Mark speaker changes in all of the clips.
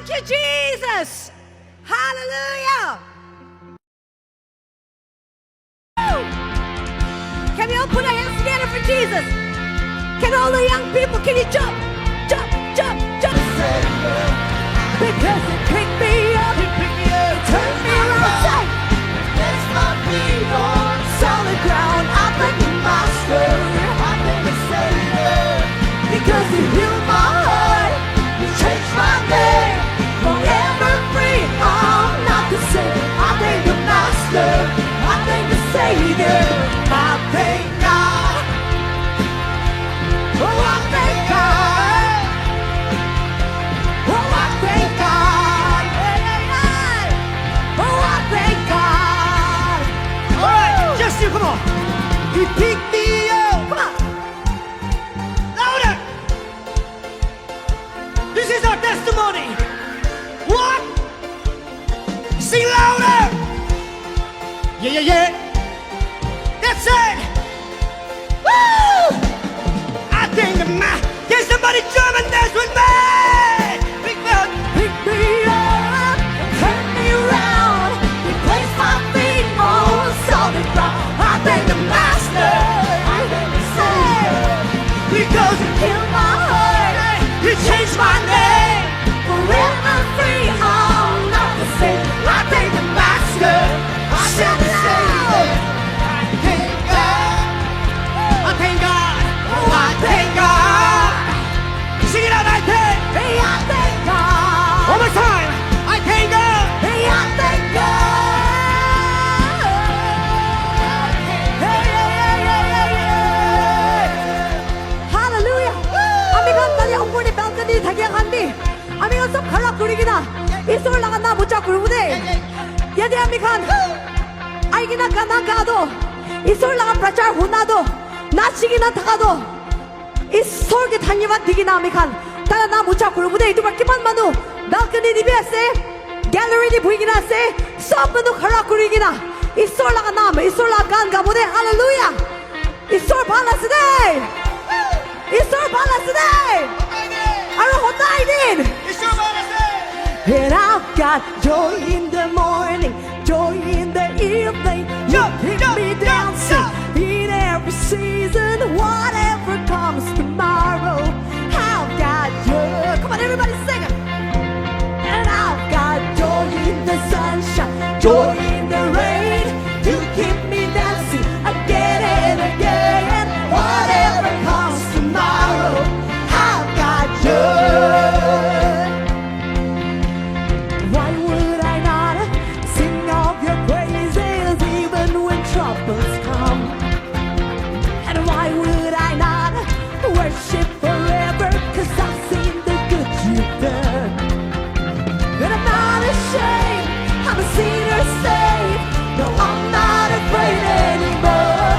Speaker 1: Thank you, Jesus. Hallelujah. Can we all put our hands together for Jesus? Can all the young people, can you jump, jump, jump, jump? Because He picked me up, turned me around, say,
Speaker 2: Place my feet on
Speaker 1: solid ground. I thank the Master,
Speaker 2: I thank the Savior.
Speaker 1: because He healed my heart, He changed my name, forever free. I'm not the same. I thank the Master, I thank the Savior. I thank God. Oh, I thank God. Oh, I thank God. Oh, I thank God.
Speaker 3: All right, just you, come on. He picked me up.
Speaker 1: Come on.
Speaker 3: Louder. This is our testimony. What? Sing louder. Yeah, yeah, yeah. That's it. Woo! I think can somebody jump and dance with me? Big man.
Speaker 1: Pick me up, turn me around, replace my feet on solid ground. I thank the Master, I thank the Savior, because He healed my heart, He changed my name, forever free. I'm not the same. I thank the Master, I thank the Savior.
Speaker 3: Thank God. I thank God.
Speaker 1: Oh, I thank God.
Speaker 3: Sing it out, I thank.
Speaker 1: Hey, I thank God.
Speaker 3: One more time. I thank God.
Speaker 1: Hey, I thank God. Hey, Hallelujah. 아미가 나의 엉덩이 balcony 다기야간디. 아미가 쏙 갈라 구리기나. 이솔 나간나 못자 구르구네. 예대 아미간. 알기나 가나가도. 이솔 나간 프라차 혼나도. 나치기나 타가도. 이솔 게 단위만 디기나 아미간. 다가 나 못자 구르구네. 이두발 기만만도. balcony 디비했세. gallery di buigina se sabno khara kurigina isol laga naam isol lagan gabude hallelujah isol balasde aro hotaidin and I've got joy in the morning, joy in the evening. You keep me dancing in every season, whatever comes tomorrow. I've got joy. Come on, everybody sing it. And I've got joy in the sunshine, joy in the rain. You keep me dancing again and again. Whatever comes tomorrow, I've got joy. Why would I not sing of your praises even when troubles come? And why would I not worship forever? 'Cause I've seen the good you've done. And I'm not ashamed, I'm a sinner saved. No, I'm not afraid anymore.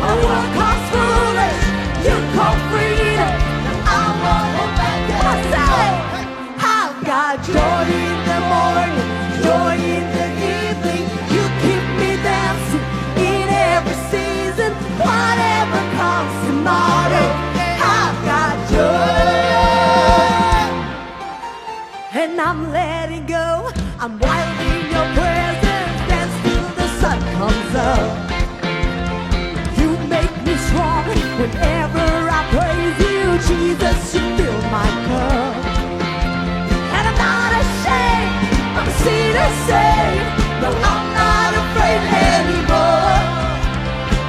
Speaker 1: My world comes foolish, you call freedom. I won't hold back anymore. I've got joy in the morning, joy in the evening. You keep me dancing in every season. Whatever comes tomorrow, I've got joy. And I'm letting go. I'm wild in your presence, dance till the sun comes up. You make me strong whenever I praise you, Jesus. You fill my cup, and I'm not ashamed. I'm a sinner saved. No, I'm not afraid anymore.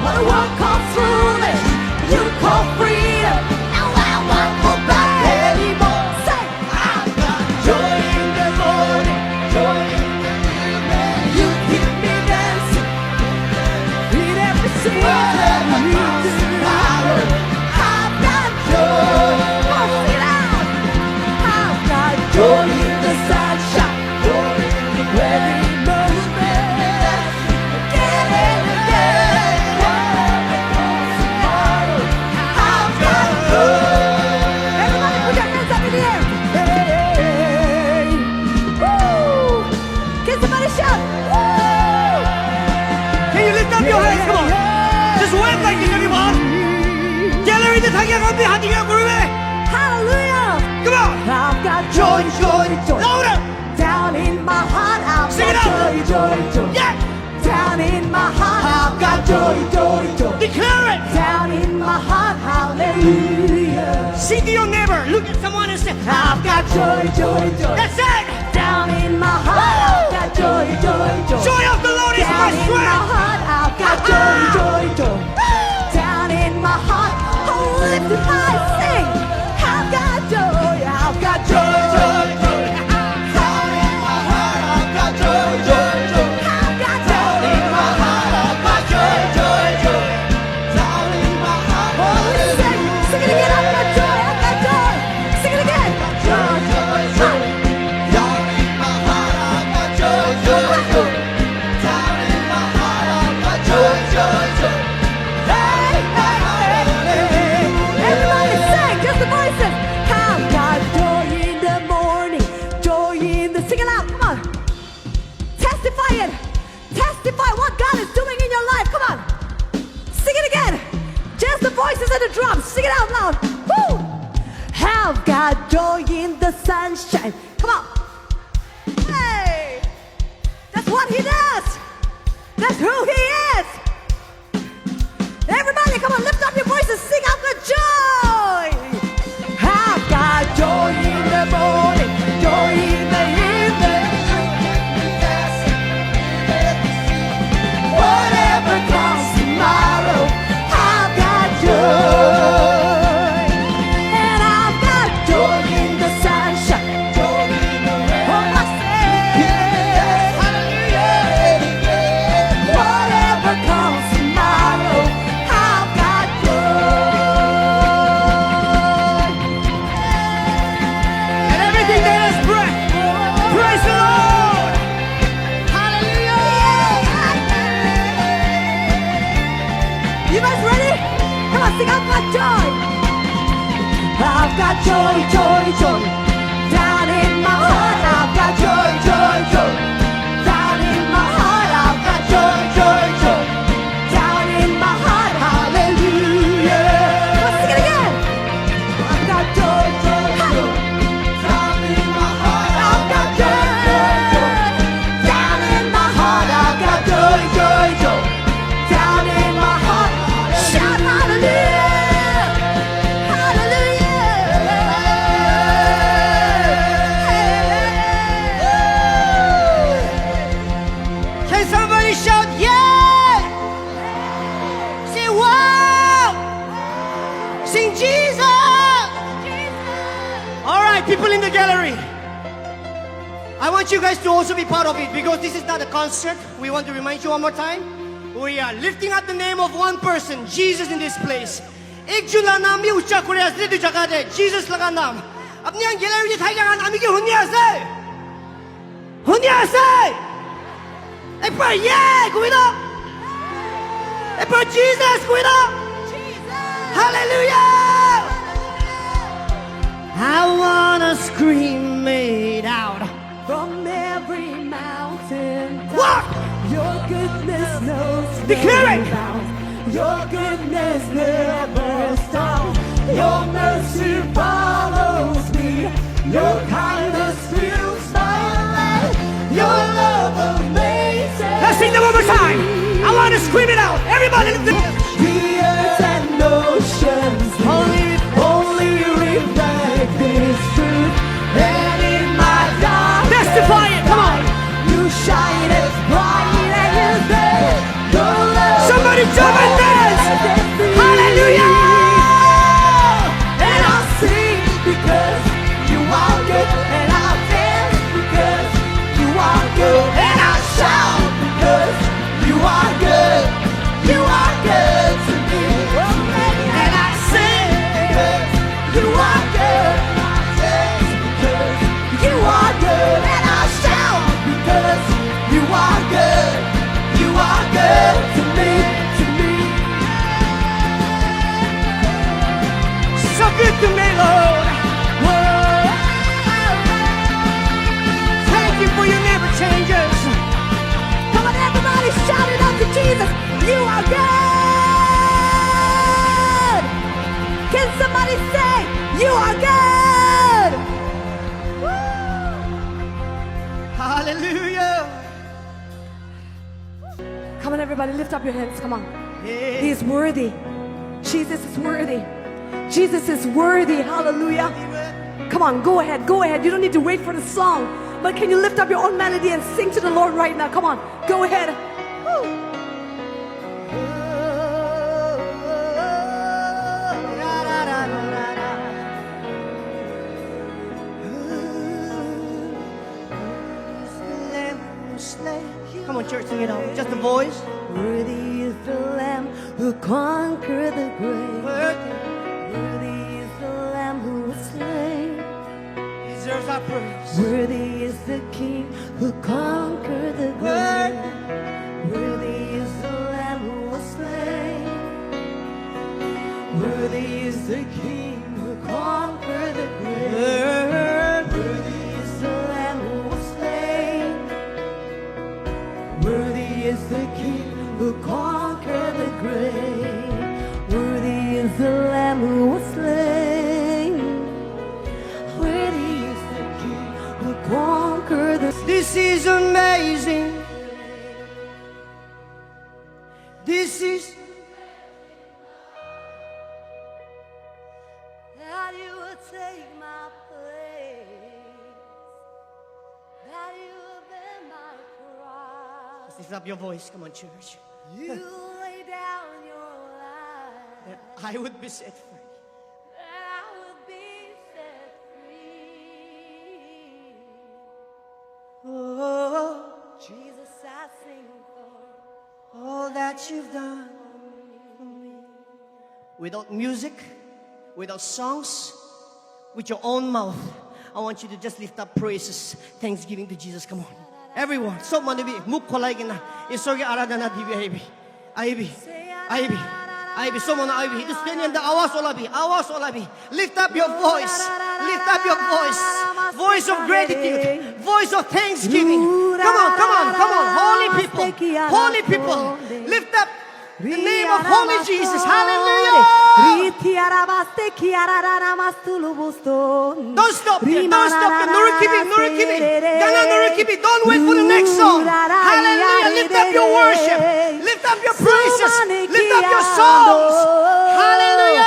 Speaker 1: When the world calls foolish, you call freedom. Now I won't hold back anymore. Say, I've got joy in the morning, joy in the evening. You keep me dancing in every season. I've got joy. Oh, sing it out. I've got joy in the sunshine, joy in the very moment. Again and again. I've got joy. Everybody put your hands up in the air. Hey. Woo. Can somebody shout? Woo.
Speaker 3: Can you lift up your hands? Come on. Just wave like it, everyone. Gallery the tagiyagan디 hadiga gurume.
Speaker 1: Hallelujah.
Speaker 3: Come on.
Speaker 1: I've got joy, joy,
Speaker 3: it.
Speaker 1: I've got joy, joy, joy.
Speaker 3: That's it.
Speaker 1: Down in my heart, I've got joy, joy, joy.
Speaker 3: Joy of the Lord is my
Speaker 1: Down in my
Speaker 3: strength.
Speaker 1: heart, I've got joy, joy, joy. Down in my heart, oh, lift it high, sing. I've got joy, I've got joy, joy, joy.
Speaker 2: Down in my heart, I've got joy, joy, joy.
Speaker 1: I've got joy in my heart.
Speaker 2: I've got joy, joy, joy. Down in my heart,
Speaker 1: Oh, sing it again, I've got joy, I've got joy. Sing it again. Joy, joy, joy.
Speaker 2: down in my heart, I've got joy, joy, joy. Down in my heart, I've got joy, joy, joy.
Speaker 1: Hey, hey, hey, hey. Everybody sing, just the voices. I've got joy in the morning, joy in the sing it out, come on. Testify it. Testify what God is doing in your life. Come on. Sing it again. Just the voices and the drums. Sing it out loud. Woo! Have got joy in the sunshine. Come on. Hey! That's what he does. That's who he is. Everybody, come on, lift up your voices, sing out the joy. I've got joy in the morning, joy in the evening. Whatever comes tomorrow, I've got joy. And I've got joy in the sunshine, joy in the rain. Oh, I say, whatever comes tomorrow, I've got joy.
Speaker 3: And everything that has breath, praise the Lord.
Speaker 1: You guys ready? Come on, sing I've got joy. I've got joy, joy, joy. Down in my heart, I've got joy, joy, joy. Down in my heart, I've got joy, joy, joy. Down in my heart, hallelujah. Come on, sing it again. I've got joy, joy, joy.
Speaker 2: Down in my heart,
Speaker 1: I've got joy. Down in my heart, I've got joy, joy, joy. Down in my heart, shout hallelujah, hallelujah.
Speaker 3: Can somebody shout yeah? Say wow. Sing Jesus. All right, people in the gallery. I want you guys to also be part of it because this is not a concert. We want to remind you one more time. We are lifting up the name of one person, Jesus, in this place. एक जुला नाम भी ऊंचा करे असली तो जगह दे Jesus लगा नाम अपनी गैलरी थाई जगह नाम की हुनिया से एक बार ये कुइना एक बार Jesus कुइना Hallelujah I wanna scream it out
Speaker 1: From every mountain top,
Speaker 3: What?
Speaker 1: your goodness knows
Speaker 3: Declare
Speaker 1: no
Speaker 3: it.
Speaker 1: bounds. Your goodness never stops. Your mercy follows me. Your kindness fills my life. Your love amazes.
Speaker 3: Let's sing that one more time I wanna scream it out Everybody lift it
Speaker 1: The earth and oceans only reflect this truth. And in my darkness,
Speaker 3: Testify it, come on.
Speaker 1: You shine as bright as your day. Your love
Speaker 3: Somebody jump and dance Hallelujah
Speaker 1: And I'll sing because you are good. And I'll dance because you are good. And I'll shout because you are good. You are good to me. And I sing because you are good. You are good. And I'll shout because you are good. You are good to me. To me.
Speaker 3: So good to me Lord Thank you for your never changes
Speaker 1: Come on, everybody, shout it out to Jesus. You are good. Can somebody say, you are good?
Speaker 3: Hallelujah
Speaker 1: Come on, everybody, lift up your hands. Come on.
Speaker 3: Yeah.
Speaker 1: He is worthy. Jesus is worthy. Jesus is worthy. Hallelujah. Come Come on, go ahead, go ahead. You don't need to wait for the song. But can you lift up your own melody and sing to the Lord right now? Come on, go ahead. Woo.
Speaker 3: Come on, church, sing it out. Just the voice.
Speaker 1: Worthy is the Lamb who conquered the grave.
Speaker 3: Worthy
Speaker 1: Worthy is the Lamb who was slain.
Speaker 3: deserves our praise.
Speaker 1: Worthy is the King who conquered the grave. Worthy is the Lamb who was slain. Worthy is the King who conquered the grave. Worthy is the Lamb who was slain. Worthy is the King who conquered the grave. Worthy is the Lamb who was slain. Worthy is the King who conquered the.
Speaker 3: This is amazing. This is
Speaker 1: That you would take my place. That you would bear my cross.
Speaker 3: lift up your voice. Come on, church.
Speaker 1: You lay down your life.
Speaker 3: That I would be set free.
Speaker 1: That I would be set free.
Speaker 3: Oh,
Speaker 1: Jesus, I sing for
Speaker 3: all that you've done for me. Without music, without songs, with your own mouth, I want you to just lift up praises, thanksgiving to Jesus. Come on. Everyone, so many muk kolay gina. Isorgi aradana dibi aibi. Aibi. Aibi. Aibi. So many aibi. Just stand the awas olabi. Lift up your voice. Lift up your voice. Voice of gratitude. Voice of thanksgiving. Come on. Holy people. Lift up the name of holy Jesus. Hallelujah. Don't stop here. Nurikibi. Gana Nurikibi. Don't wait for the next song. Hallelujah. Lift up your worship. Lift up your praises. Lift up your songs. Hallelujah.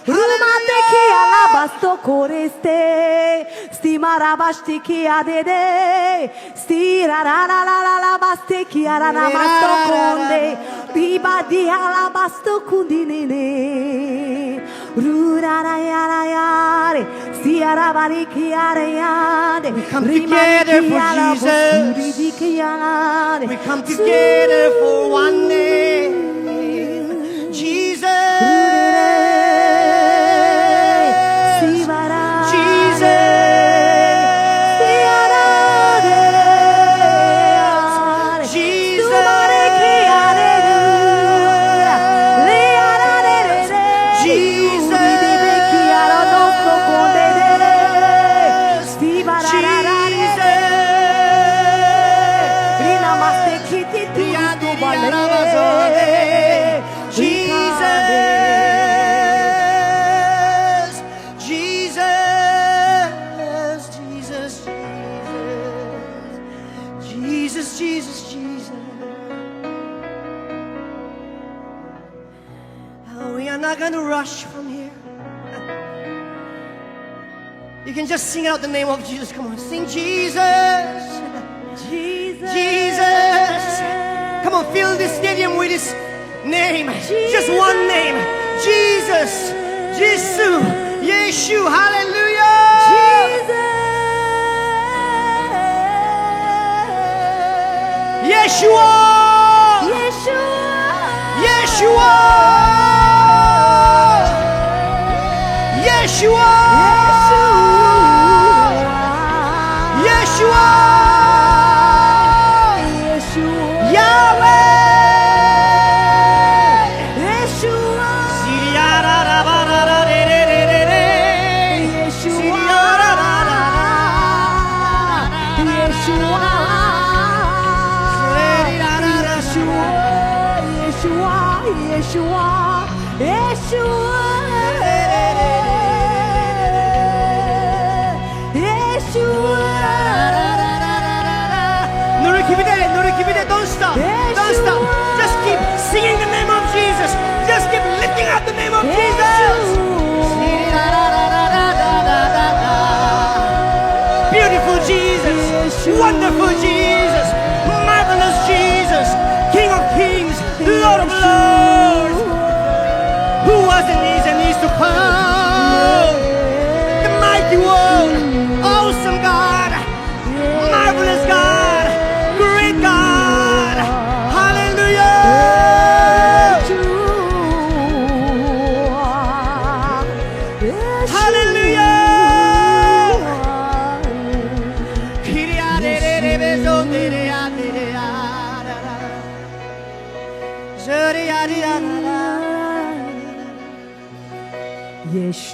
Speaker 1: Rumate ki alabasto koreste, stimarabasti ki adede, stirararararabaste ki aranabasto konde, ribadi alabasto kundinene, rurarayarayare, stiarabari ki arayade,
Speaker 3: We come together for Jesus. We come together for one name. Jesus. Oh, we are not going to rush from here. You can just sing out the name of Jesus. Come on, sing Jesus. Jesus. Come on, fill this stadium with His name. Just one name. Jesus. Jesus. Yeshu. Hallelujah. Yeshua. Yeshua. Yeshua. Yeshua. Yahweh. Don't stop. Just keep singing the name of Jesus. Just keep lifting up the name of Jesus. Wonderful Jesus, marvelous Jesus, King of kings, Lord of lords, who was and is to come. The mighty one, awesome God, marvelous God, great God. Hallelujah.
Speaker 1: Yeshua,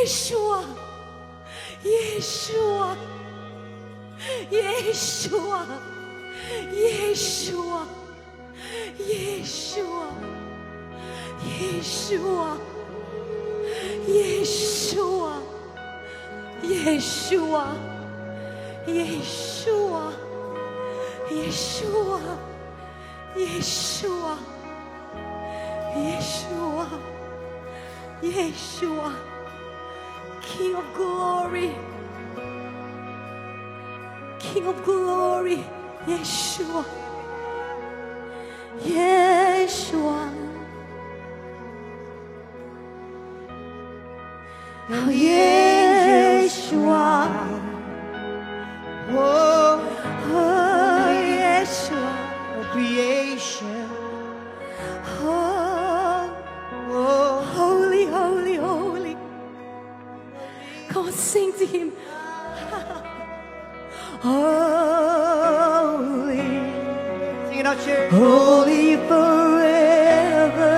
Speaker 1: Yeshua, Yeshua, Yeshua, Yeshua, Yeshua, Yeshua, Yeshua, Yeshua, Yeshua, Yeshua, Yeshua, Yeshua, Yeshua, King of glory, King of glory, Yeshua, Yeshua, oh Yeshua,
Speaker 3: Oh,
Speaker 1: oh Yeshua,
Speaker 3: oh, creation.
Speaker 1: oh
Speaker 3: Oh,
Speaker 1: holy, holy, holy. Come on, sing to him. Holy,
Speaker 3: sing it out, church.
Speaker 1: holy forever.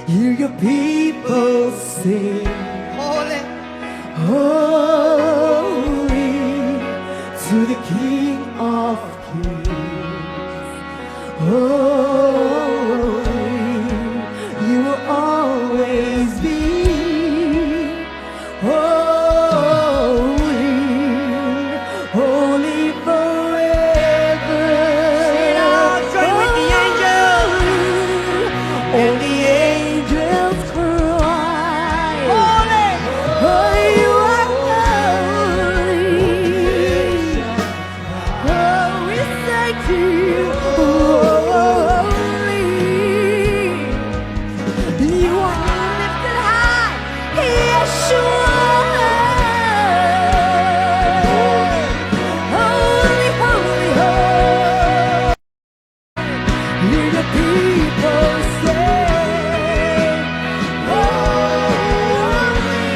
Speaker 1: Hear your people sing.
Speaker 3: Holy,
Speaker 1: Holy to the King of Kings. Holy, you will always be. Holy, holy forever.
Speaker 3: Sing it out, join with the angels.
Speaker 1: And the angels cry.
Speaker 3: Holy,
Speaker 1: Oh, you are holy. Oh, we say to you, holy. You are lifted high, Yeshua. Holy, holy, holy. Hear the people say, holy.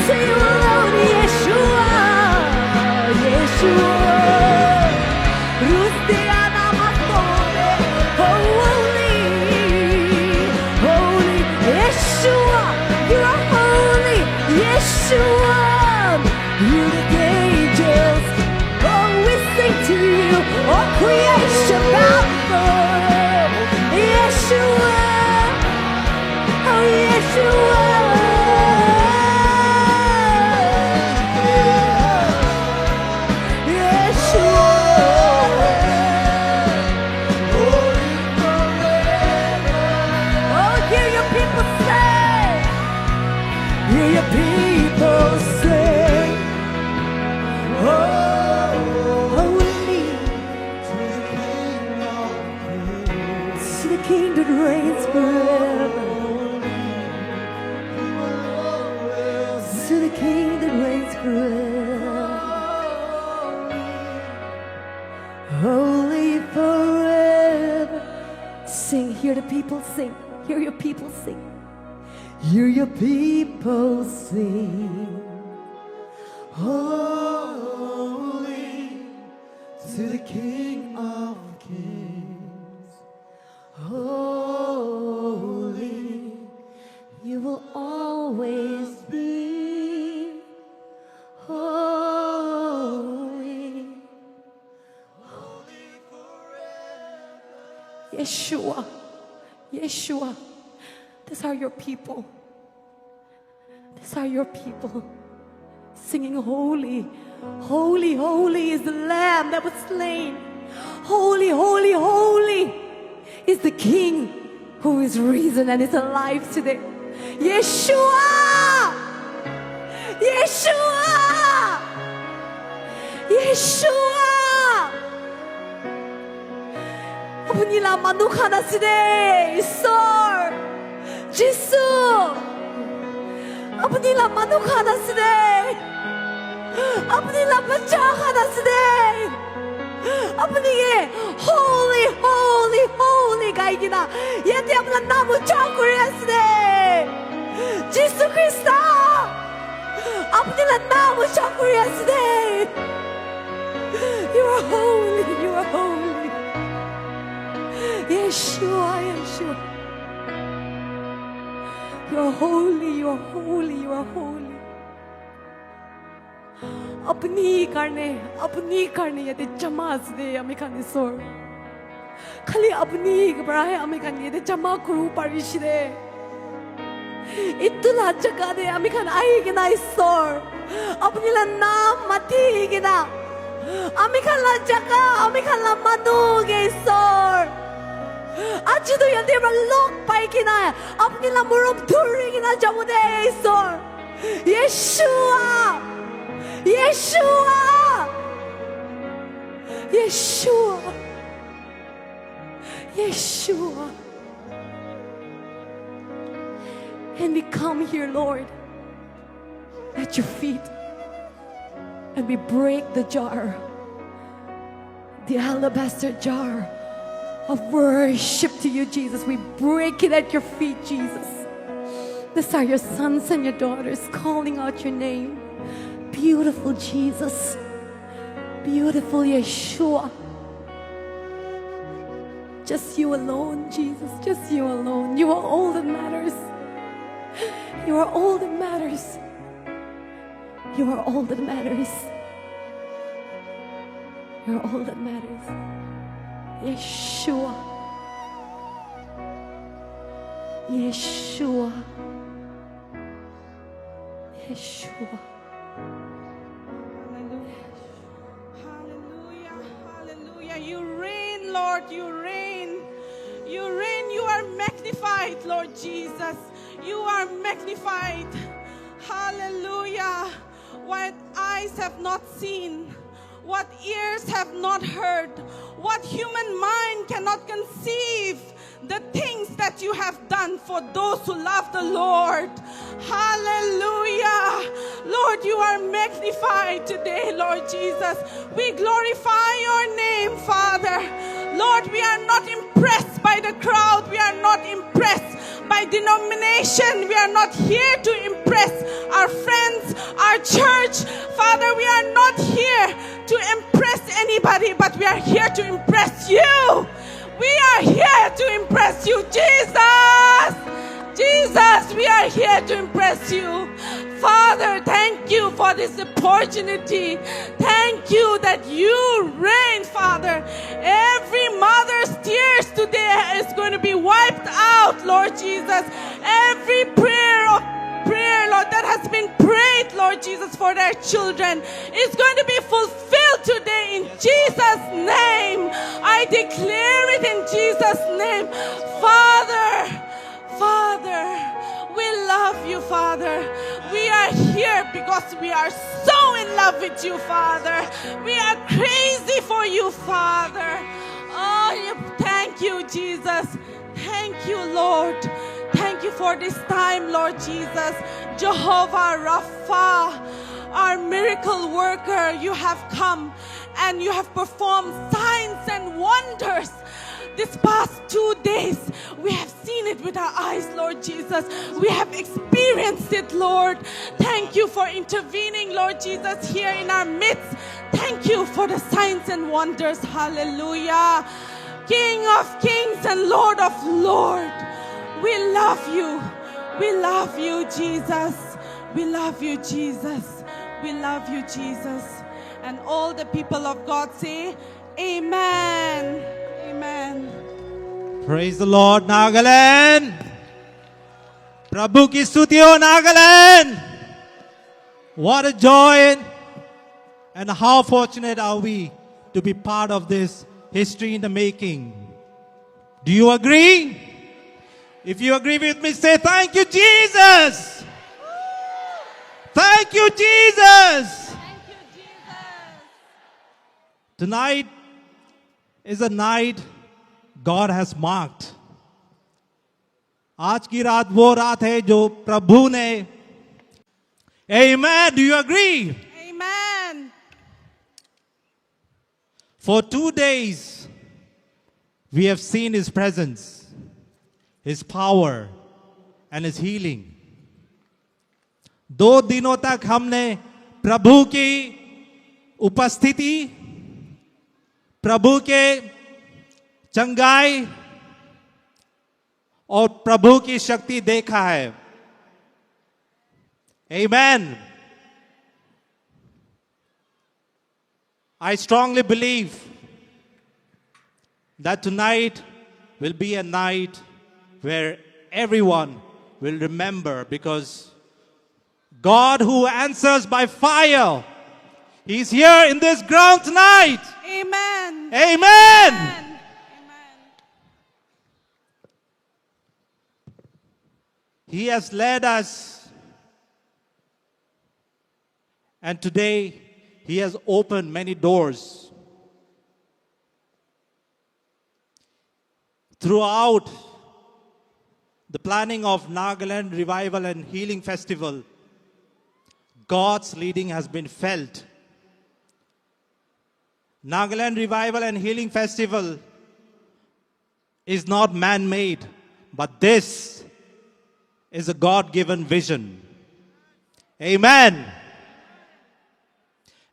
Speaker 1: Sing you alone, Yeshua, Yeshua. Rustiana Matone, holy, holy, Yeshua. You are holy, Yeshua. You're the angels. Oh, we sing to you. Oh, creation bow before you. Yeshua. Oh, Yeshua. Yeshua. Oh, hear your people say. Hear your people say. Oh, holy to the King that reigns forever. To the King that reigns forever. Holy forever. Sing, hear the people sing. Hear your people sing. Hear your people sing. Holy to the King of Kings. Holy, you will always be. Holy, Yeshua, Yeshua. These are your people. These are your people. Singing holy, holy, holy is the Lamb that was slain. Holy, holy, holy is the King who is risen and is alive today. Yeshua! Yeshua! Yeshua! Apni la manukha today, Isor, Jesus. Apni la manukha today. Apni la bachakha today. Apni ye holy, holy, holy gaigi na. Yete apna naam ucha kure today. Jesus Christ. Apni la naam ucha kure today. You are holy, you are holy. Yeshua. You're holy, you're holy, you are holy. अपनी करने यदि जमाज दे American सोर खाली अपनी बराहे American यदि जमा करू परिशिदे इतुला जगह दे अमेरिकन आई के ना सोर अपनी ला नाम मती के ना अमेरिकन ला जगह अमेरिकन ला मनु के सोर आज तो यदि लोग पाई के ना अपनी ला मुरुम धुरी के ना जमुदे सोर येशुआ Yeshua! Yeshua! Yeshua! And we come here, Lord, at your feet, and we break the jar, the alabaster jar of worship to you, Jesus. We break it at your feet, Jesus. These are your sons and your daughters calling out your name. Beautiful Jesus, beautiful Yeshua. Just you alone, Jesus, just you alone. You are all that matters. You are all that matters. You are all that matters. You are all that matters. Yeshua. Yeshua. Yeshua.
Speaker 4: Hallelujah. You reign, Lord. You reign. You reign. You are magnified, Lord Jesus. You are magnified. Hallelujah. What eyes have not seen, what ears have not heard, what human mind cannot conceive, the things that you have done for those who love the Lord. Hallelujah. Lord, you are magnified today, Lord Jesus. We glorify your name, Father. Lord, we are not impressed by the crowd. We are not impressed by denomination. We are not here to impress our friends, our church. Father, we are not here to impress anybody, but we are here to impress you. We are here to impress you, Jesus. Jesus, we are here to impress you. Father, thank you for this opportunity. Thank you that you reign, Father. Every mother's tears today is going to be wiped out, Lord Jesus. Every prayer, Lord, that has been prayed, Lord Jesus, for their children is going to be fulfilled today in Jesus' name. I declare it in Jesus' name. Father, we love you, Father. We are here because we are so in love with you, Father. We are crazy for you, Father. Oh, thank you, Jesus. Thank you, Lord. Thank you for this time, Lord Jesus. Jehovah Rapha, our miracle worker, you have come and you have performed signs and wonders. This past 2 days, we have seen it with our eyes, Lord Jesus. We have experienced it, Lord. Thank you for intervening, Lord Jesus, here in our midst. Thank you for the signs and wonders. Hallelujah. King of kings and Lord of lords. We love you. We love you, Jesus. We love you, Jesus. We love you, Jesus. And all the people of God say, Amen. Amen.
Speaker 5: Praise the Lord, Nagaland. Prabhu ki studio, Nagaland. What a joy and how fortunate are we to be part of this history in the making. Do you agree? If you agree with me, say thank you, Jesus. Thank you, Jesus.
Speaker 4: Thank you, Jesus.
Speaker 5: Tonight is a night God has marked. आज की रात वो रात है जो प्रभु ने Amen. Do you agree?
Speaker 4: Amen.
Speaker 5: For 2 days, we have seen His presence, His power, and His healing. 2 दिनों तक हमने प्रभु की उपस्थिति, प्रभु के चंगाई और प्रभु की शक्ति देखा है. Amen. I strongly believe that tonight will be a night where everyone will remember, because God who answers by fire, He's here in this ground tonight.
Speaker 4: Amen.
Speaker 5: Amen.
Speaker 4: Amen.
Speaker 5: He has led us, and today He has opened many doors. Throughout the planning of Nagaland Revival and Healing Festival, God's leading has been felt. Nagaland Revival and Healing Festival is not man-made, but this is a God-given vision. Amen.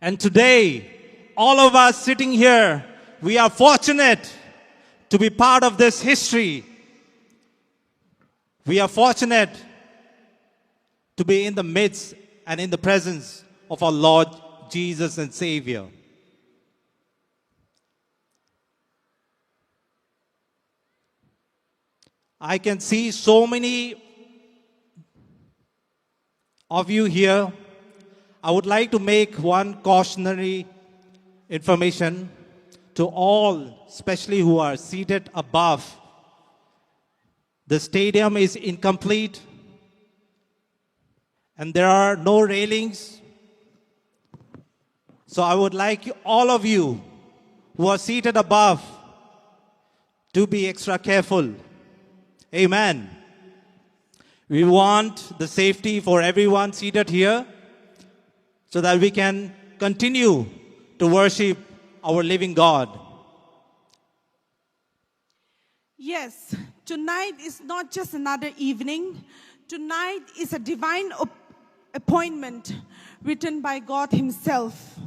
Speaker 5: And today, all of us sitting here, we are fortunate to be part of this history. We are fortunate to be in the midst and in the presence of our Lord Jesus and Savior. I can see so many of you here. I would like to make one cautionary information to all, especially who are seated above. The stadium is incomplete and there are no railings. So I would like all of you who are seated above to be extra careful. Amen. We want the safety for everyone seated here so that we can continue to worship our living God.
Speaker 4: Yes, tonight is not just another evening. Tonight is a divine appointment written by God Himself.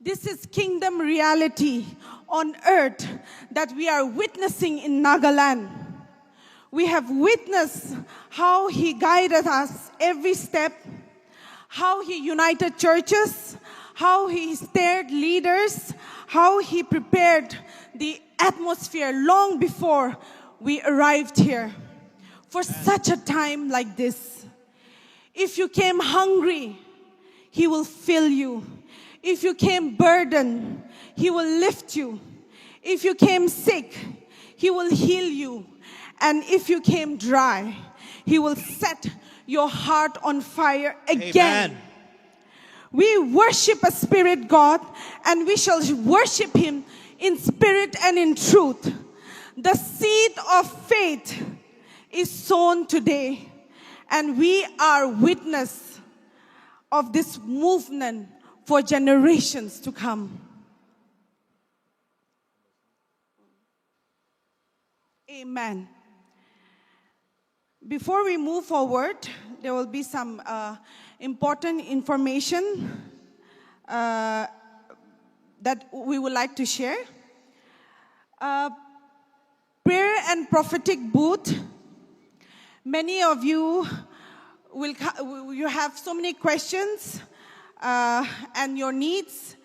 Speaker 4: This is kingdom reality on earth that we are witnessing in Nagaland. We have witnessed how He guided us every step, how He united churches, how He steered leaders, how He prepared the atmosphere long before we arrived here for such a time like this. If you came hungry, He will fill you. If you came burdened, He will lift you. If you came sick, He will heal you. And if you came dry, He will set your heart on fire again.
Speaker 5: Amen.
Speaker 4: We worship a spirit God, and we shall worship Him in spirit and in truth. The seed of faith is sown today, and we are witness of this movement for generations to come. Amen. Before we move forward, there will be some important information that we would like to share. Prayer and prophetic booth. Many of you you have so many questions and your needs.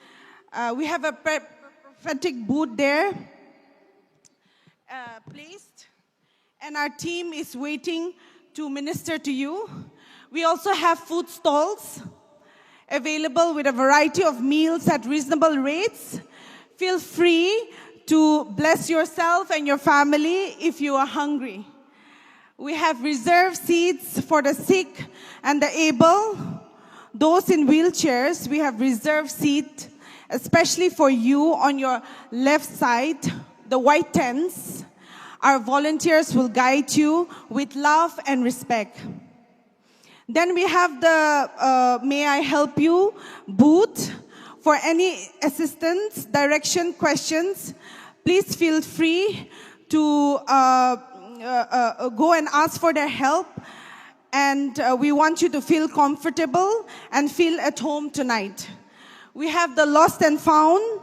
Speaker 4: We have a prophetic booth there placed, and our team is waiting to minister to you. We also have food stalls available with a variety of meals at reasonable rates. Feel free to bless yourself and your family if you are hungry. We have reserved seats for the sick and the able. Those in wheelchairs, we have reserved seats, especially for you on your left side, the white tents. Our volunteers will guide you with love and respect. Then we have the May I Help You booth. For any assistance, direction, questions, please feel free to go and ask for their help. And we want you to feel comfortable and feel at home tonight. We have the Lost and Found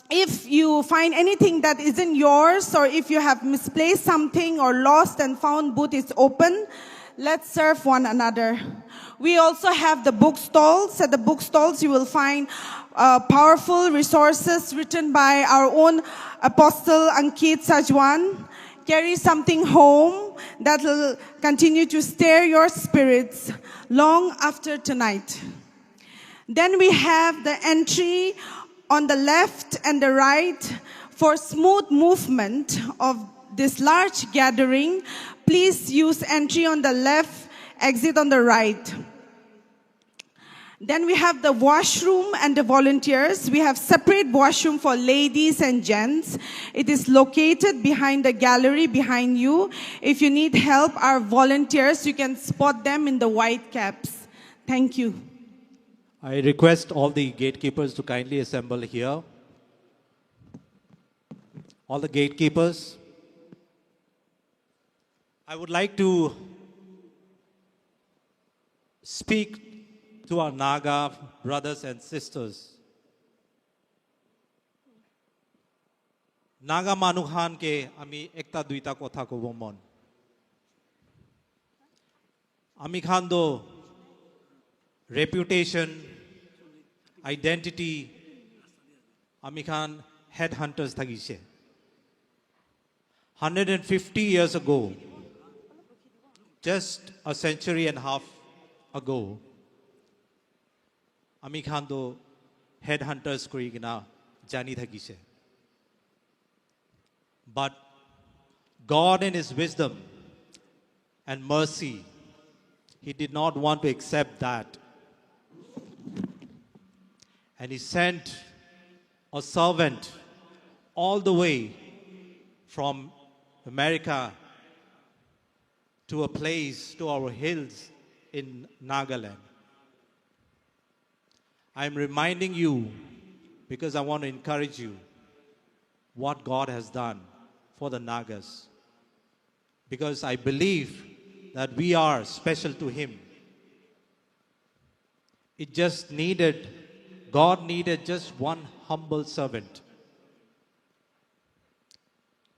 Speaker 4: if you find anything that isn't yours, or if you have misplaced something or lost and found, booth is open. Let's serve one another. We also have the bookstalls. At the bookstalls, you will find powerful resources written by our own Apostle Ankit Sajwan. Carry something home that will continue to stir your spirits long after tonight. Then we have the entry on the left and the right for smooth movement of this large gathering. Please use entry on the left, exit on the right. Then we have the washroom and the volunteers. We have separate washroom for ladies and gents. It is located behind the gallery behind you. If you need help, our volunteers, you can spot them in the white caps. Thank you.
Speaker 5: I request all the gatekeepers to kindly assemble here. All the gatekeepers. I would like to speak to our Naga brothers and sisters. Naga Manuhan ke ami ekta duita kotha kobo mon. Ami khan do reputation, identity, ami khan headhunters thagise. 150 years ago, just a century and a half ago, ami khan do headhunters kori gina jani thagise. But God in His wisdom and mercy, He did not want to accept that. And He sent a servant all the way from America to a place, to our hills in Nagaland. I'm reminding you, because I want to encourage you, what God has done for the Nagas. Because I believe that we are special to Him. It just needed, God needed just one humble servant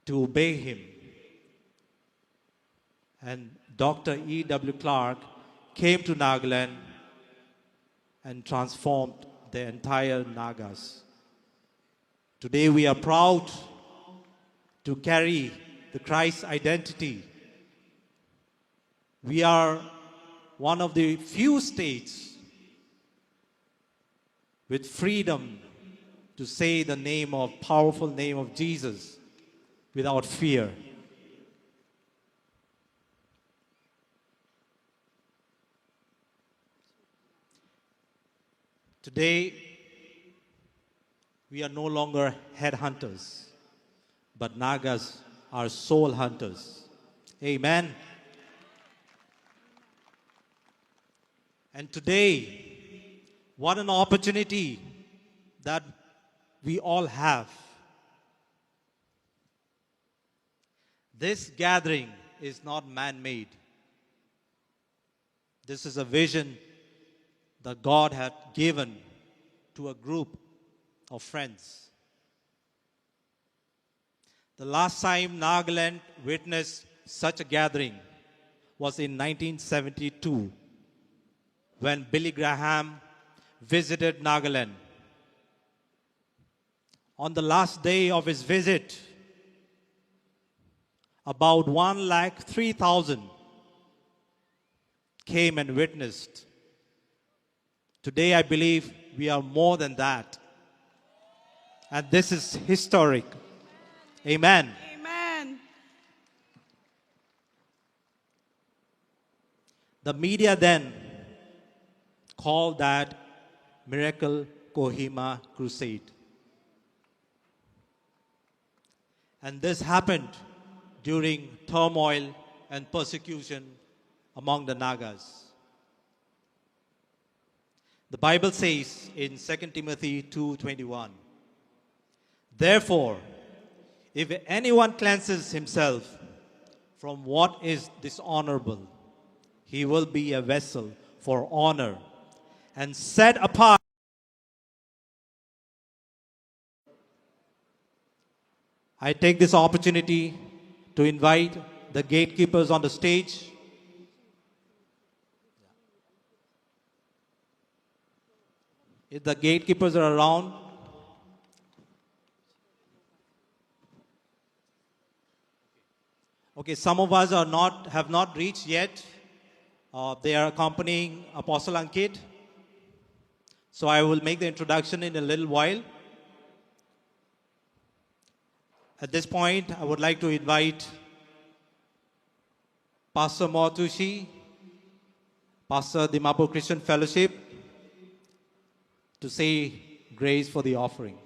Speaker 5: to obey Him. And Dr. E.W. Clark came to Nagaland and transformed the entire Nagas. Today we are proud to carry the Christ identity. We are one of the few states with freedom to say the name of, powerful name of Jesus without fear. Today, we are no longer headhunters, but Nagas are soul hunters. Amen. And today, what an opportunity that we all have. This gathering is not man-made. This is a vision that God had given to a group of friends. The last time Nagaland witnessed such a gathering was in 1972, when Billy Graham visited Nagaland. On the last day of his visit, about 103,000 came and witnessed. Today, I believe we are more than that. And this is historic. Amen.
Speaker 4: Amen.
Speaker 5: The media then called that Miracle Kohima Crusade. And this happened during turmoil and persecution among the Nagas. The Bible says in 2 Timothy 2:21, "Therefore, if anyone cleanses himself from what is dishonorable, he will be a vessel for honor and set apart I take this opportunity to invite the gatekeepers on the stage. If the gatekeepers are around, okay, some of us have not reached yet. They are accompanying Apostle Ankit. So I will make the introduction in a little while. At this point, I would like to invite Pastor Motushi, Pastor Dimapur Christian Fellowship, to say grace for the offering.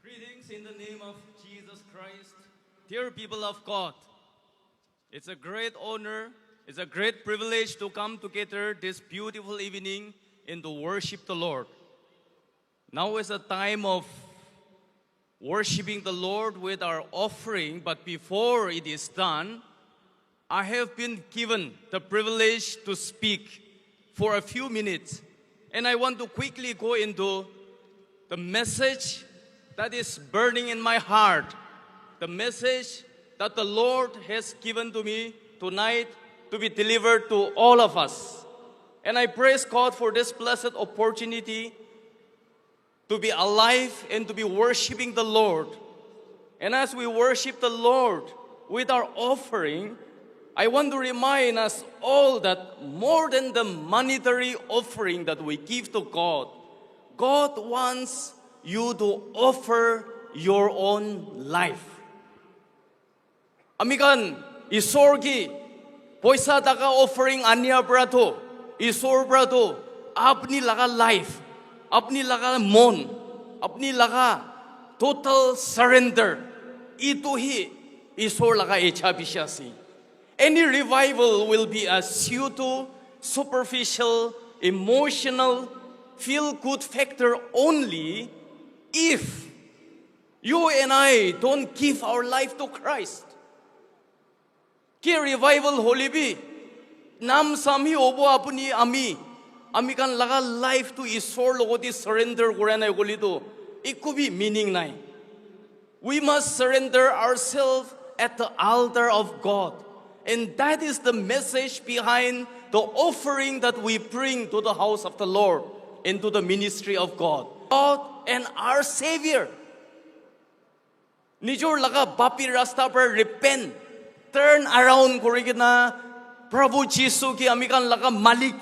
Speaker 6: Greetings in the name of Jesus Christ. Dear people of God, it's a great honor, it's a great privilege to come together this beautiful evening and to worship the Lord. Now is a time of worshiping the Lord with our offering, but before it is done, I have been given the privilege to speak for a few minutes. And I want to quickly go into the message that is burning in my heart, the message that the Lord has given to me tonight to be delivered to all of us. And I praise God for this blessed opportunity to be alive and to be worshiping the Lord. And as we worship the Lord with our offering, I want to remind us all that more than the monetary offering that we give to God, God wants you to offer your own life. Amigan, isorgi, poisa daga offering anya brato, isor brato, apni laga life, apni laga mon, apni laga total surrender. Ito hi isor laga echa bishasi. Any revival will be a pseudo, superficial, emotional, feel-good factor only if you and I don't give our life to Christ. Ki revival holi bi nam sami obo apuni ami kan laga life to isor logoti surrender korana goli to it could be meaning nai. We must surrender ourselves at the altar of God. And that is the message behind the offering that we bring to the house of the Lord and to the ministry of God. God and our Savior. Nijor laga bapi rasta par repent. Turn around korigina Prabhu Jisu ki amikan laga malik.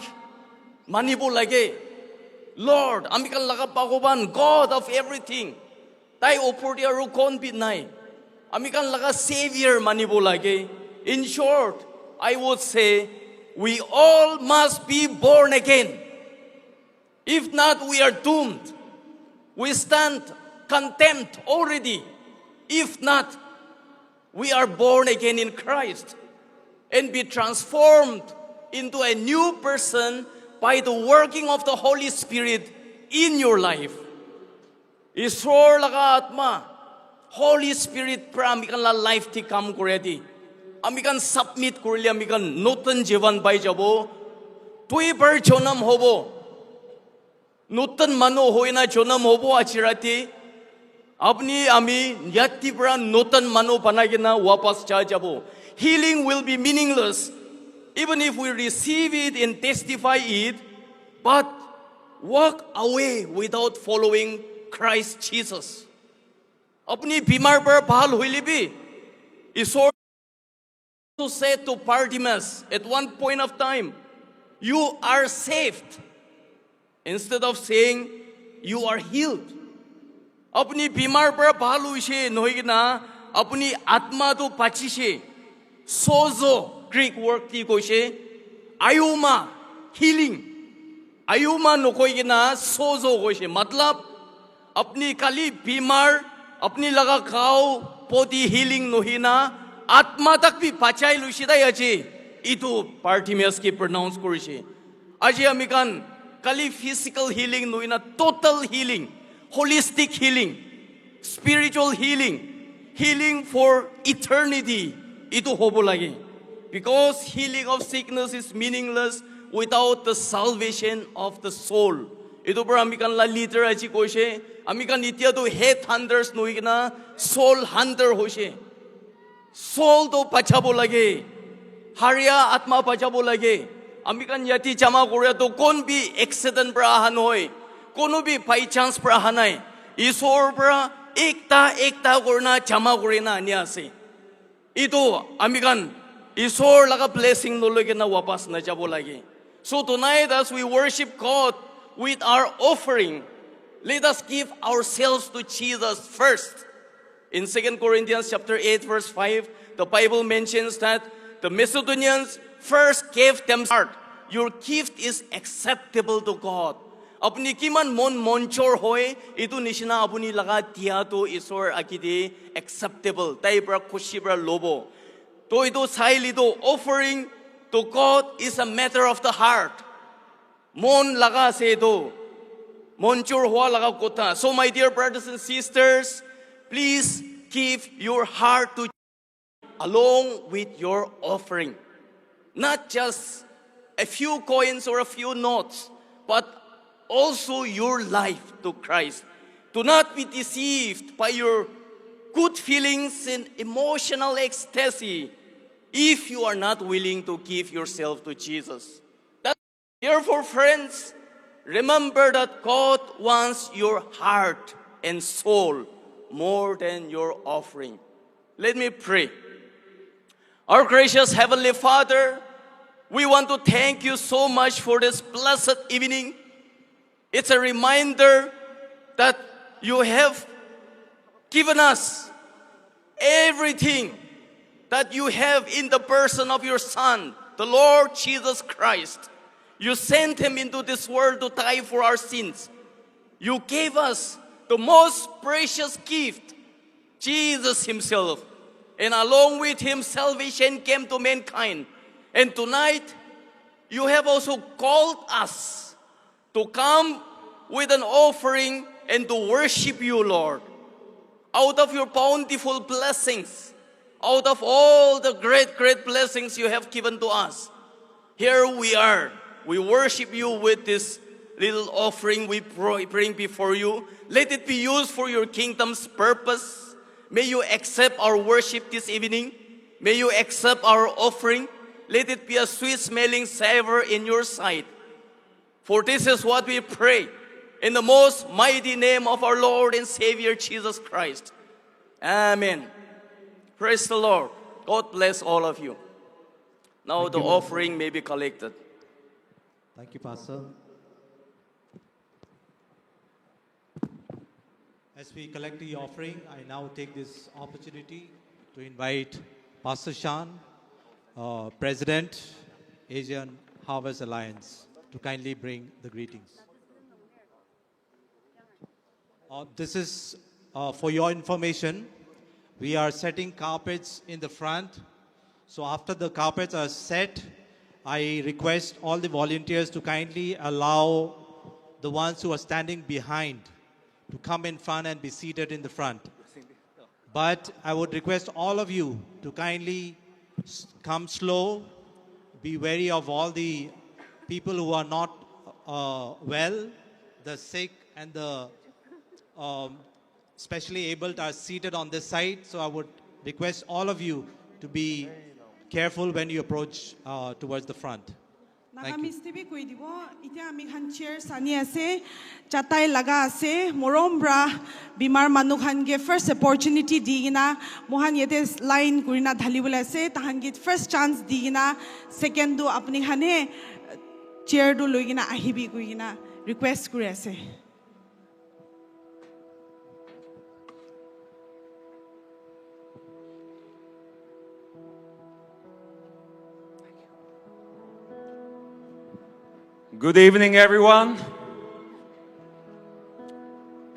Speaker 6: Manibo lage. Lord, amikan laga pagoban, God of everything. Tai oportia ru kon bit nai. Amikan laga Savior manibo lage. In short, I would say we all must be born again. If not, we are doomed. We stand condemned already. If not, we are born again in Christ and be transformed into a new person by the working of the Holy Spirit in your life. Isor laga atma, Holy Spirit pra amikan la life ti kam kuredi. Amikan submit korili amikan notun jivan bai jabo. Tui bar jonam hobo. Nutun mano hoina jonam hobo achirati. Apni ami yati pra nutun mano panagina wapas cha jabo. Healing will be meaningless even if we receive it and testify it, but walk away without following Christ Jesus. Apni bimar par bhal hoili bi. Isor to say to Bartimaeus at one point of time, you are saved, instead of saying you are healed. Apni bimar par bhalu she noigina apni atma to pachishe sozo Greek word ti koshe ayuma healing ayuma nokoigina sozo koshe matlab apni kali bimar apni laga khao poti healing nohina Atma tak bhi pachai lushida yache. Itu Bartimaeus ki pronounce korishe. Aji amikan kali physical healing noina total healing, holistic healing, spiritual healing, healing for eternity. Itu hobo lagi. Because healing of sickness is meaningless without the salvation of the soul. Ito para amikan la leader aji koise, amikan itya to head hunters noigna soul hunter hoise. Soul to pachabo lage, haria atma pachabo lage. Amikan yati chama korea to kon bi accident pra ahan hoy, kono bi by chance pra ahanai. Isor pra ekta korna chama korena anya ase. Ito amikan isor laga blessing no lage na wapas na jabo lage. So tonight as we worship God with our offering, let us give ourselves to Jesus first. In 2 Corinthians chapter 8 verse 5, the Bible mentions that the Macedonians first gave them heart. Your gift is acceptable to God. Apni kiman mon monchor hoy, itu nishina apuni laga tiya to isor akide acceptable. Tai bra kushi bra lobo. To ito saili to offering to God is a matter of the heart. Mon laga se do. Monchor hua laga kota. So my dear brothers and sisters, please give your heart to along with your offering. Not just a few coins or a few notes, but also your life to Christ. Do not be deceived by your good feelings and emotional ecstasy if you are not willing to give yourself to Jesus. Therefore, friends, remember that God wants your heart and soul more than your offering. Let me pray. Our gracious Heavenly Father, we want to thank you so much for this blessed evening. It's a reminder that you have given us everything that you have in the person of your Son, the Lord Jesus Christ. You sent him into this world to die for our sins. You gave us the most precious gift, Jesus himself. And along with him, salvation came to mankind. And tonight, you have also called us to come with an offering and to worship you, Lord. Out of your bountiful blessings, out of all the great blessings you have given to us, here we are. We worship you with this little offering we bring before you. Let it be used for your kingdom's purpose. May you accept our worship this evening. May you accept our offering. Let it be a sweet-smelling savor in your sight. For this is what we pray in the most mighty name of our Lord and Savior Jesus Christ. Amen. Praise the Lord. God bless all of you. Now the offering may be collected.
Speaker 5: Thank you, Pastor. As we collect the offering, I now take this opportunity to invite Pastor Shan, President, Asian Harvest Alliance, to kindly bring the greetings. This is for your information. We are setting carpets in the front. So after the carpets are set, I request all the volunteers to kindly allow the ones who are standing behind to come in front and be seated in the front. But I would request all of you to kindly come slow, be wary of all the people who are not well, the sick and the specially abled are seated on this side. So I would request all of you to be careful when you approach towards the front. Thank you.
Speaker 7: Nakamistibi koi dibo ite ami khan chair sani ase chatai laga ase morom bra bimar manu khan ge first opportunity digina mohan yete line kurina dhalibole ase tahan ge first chance digina second do apni khane chair do loigina ahibi kuina request kuri ase.
Speaker 8: Good evening, everyone.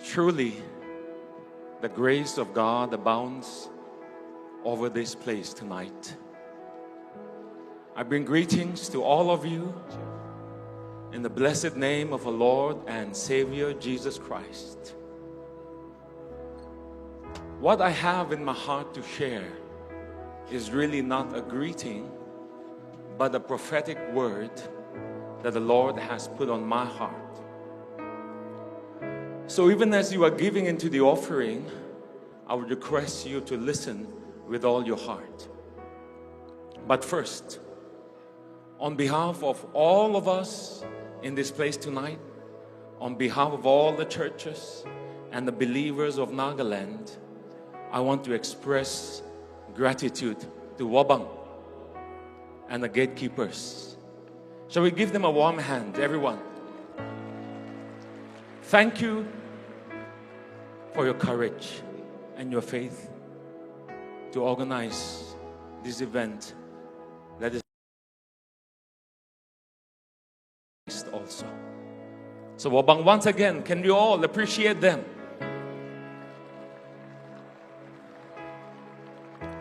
Speaker 8: Truly, the grace of God abounds over this place tonight. I bring greetings to all of you in the blessed name of our Lord and Savior Jesus Christ. What I have in my heart to share is really not a greeting, but a prophetic word that the Lord has put on my heart. So even as you are giving into the offering, I would request you to listen with all your heart. But first, on behalf of all of us in this place tonight, on behalf of all the churches and the believers of Nagaland, I want to express gratitude to Wabang and the gatekeepers. Shall we give them a warm hand, everyone? Thank you for your courage and your faith to organize this event that is also. So Wabang, once again, can we all appreciate them?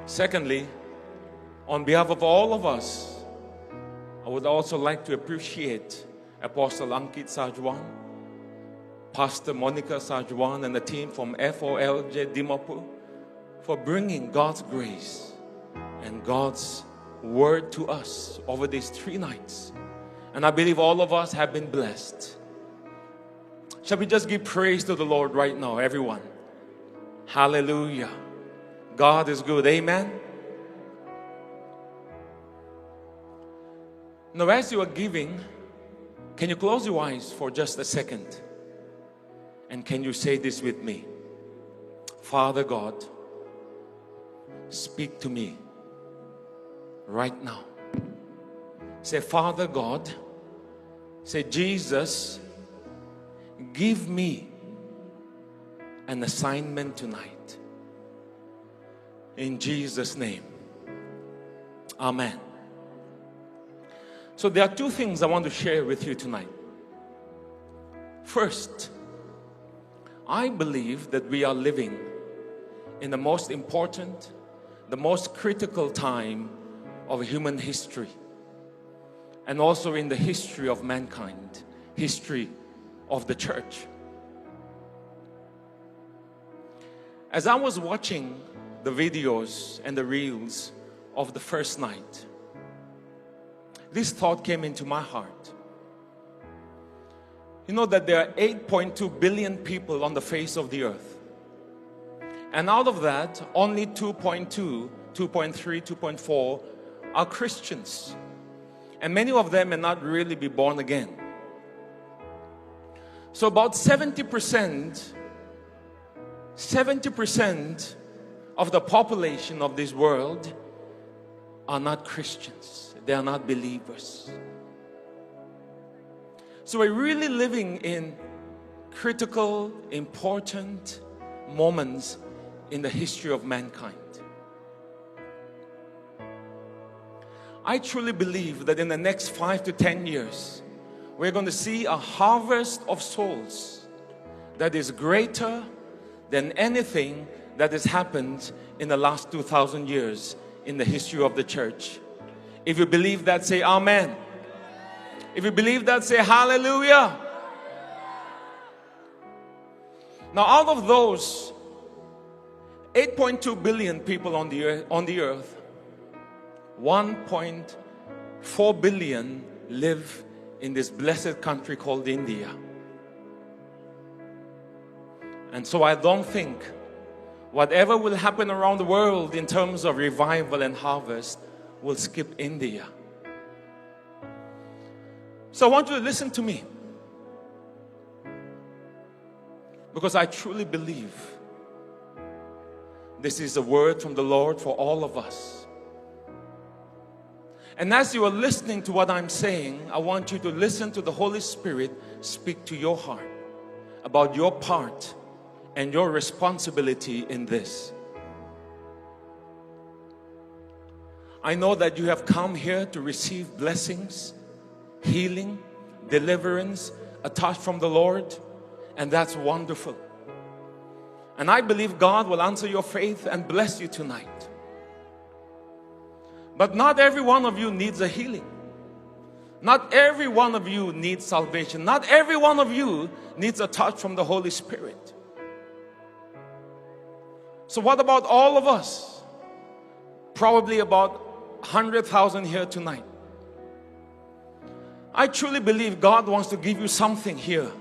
Speaker 8: Secondly, on behalf of all of us, I would also like to appreciate Apostle Ankit Sajwan, Pastor Monica Sajwan, and the team from FOLJ Dimapur for bringing God's grace and God's word to us over these 3 nights. And I believe all of us have been blessed. Shall we just give praise to the Lord right now, everyone? Hallelujah. God is good. Amen. Now, as you are giving, can you close your eyes for just a second? And can you say this with me? Father God, speak to me right now. Say, Father God, say, Jesus, give me an assignment tonight. In Jesus' name. Amen. So there are 2 things I want to share with you tonight. First, I believe that we are living in the most important, the most critical time of human history, and also in the history of mankind, history of the church. As I was watching the videos and the reels of the first night, this thought came into my heart. You know that there are 8.2 billion people on the face of the earth. And out of that, only 2.2, 2.3, 2.4 are Christians. And many of them may not really be born again. So about 70% of the population of this world are not Christians. They are not believers. So we're really living in critical, important moments in the history of mankind. I truly believe that in the next 5 to 10 years, we're going to see a harvest of souls that is greater than anything that has happened in the last 2,000 years in the history of the church. If you believe that, say amen. If you believe that, say hallelujah. Now, out of those 8.2 billion people on the earth, 1.4 billion live in this blessed country called India. And so I don't think whatever will happen around the world in terms of revival and harvest will skip India. So I want you to listen to me, because I truly believe this is a word from the Lord for all of us. And as you are listening to what I'm saying, I want you to listen to the Holy Spirit speak to your heart about your part and your responsibility in this. I know that you have come here to receive blessings, healing, deliverance, a touch from the Lord, and that's wonderful. And I believe God will answer your faith and bless you tonight. But not every one of you needs a healing. Not every one of you needs salvation. Not every one of you needs a touch from the Holy Spirit. So what about all of us? Probably about 100,000 here tonight. I truly believe God wants to give you something here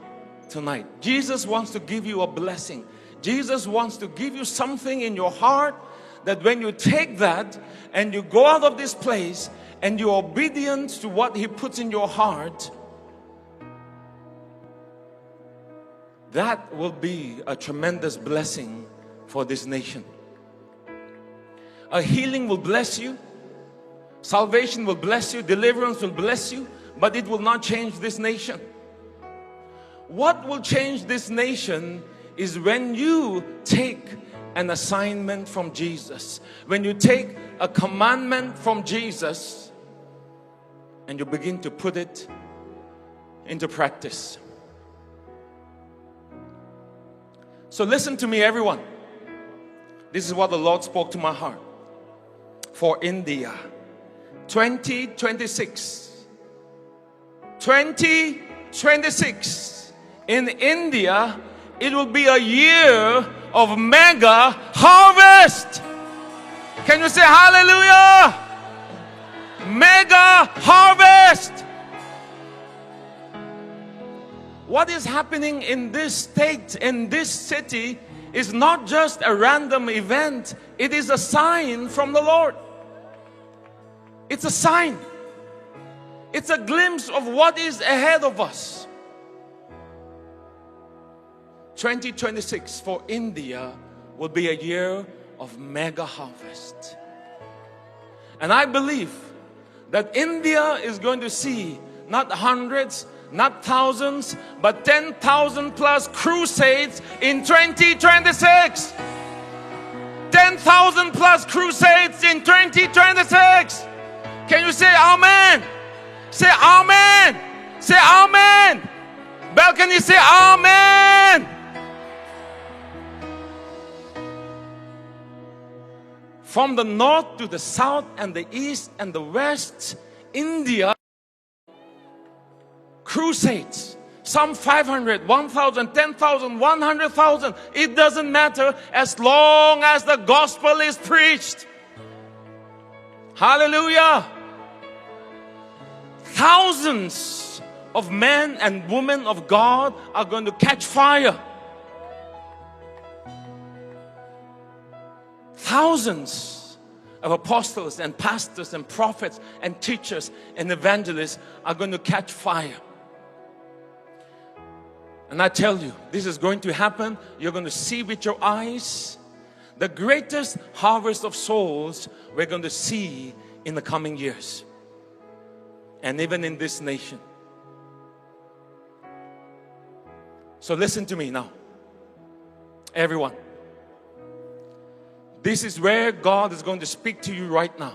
Speaker 8: tonight. Jesus wants to give you a blessing. Jesus wants to give you something in your heart that when you take that and you go out of this place and you're obedient to what He puts in your heart, that will be a tremendous blessing for this nation. A healing will bless you. Salvation will bless you. Deliverance will bless you. But it will not change this nation. What will change this nation is when you take an assignment from Jesus. When you take a commandment from Jesus and you begin to put it into practice. So listen to me, everyone. This is what the Lord spoke to my heart. For India, 2026. 2026. In India, it will be a year of mega harvest. Can you say hallelujah? Mega harvest. What is happening in this state, in this city, is not just a random event. It is a sign from the Lord. It's a sign. It's a glimpse of what is ahead of us. 2026 for India will be a year of mega harvest. And I believe that India is going to see not hundreds, not thousands, but 10,000 plus crusades in 2026. 10,000 plus crusades in 2026. Can you say amen? Say amen. Say amen. Balcony, say amen. From the north to the south and the east and the west, India, crusades. Some 500, 1,000, 10,000, 100,000. It doesn't matter as long as the gospel is preached. Hallelujah. Thousands of men and women of God are going to catch fire. Thousands of apostles and pastors and prophets and teachers and evangelists are going to catch fire. And I tell you, this is going to happen. You're going to see with your eyes the greatest harvest of souls we're going to see in the coming years. And even in this nation. So listen to me now. Everyone. This is where God is going to speak to you right now.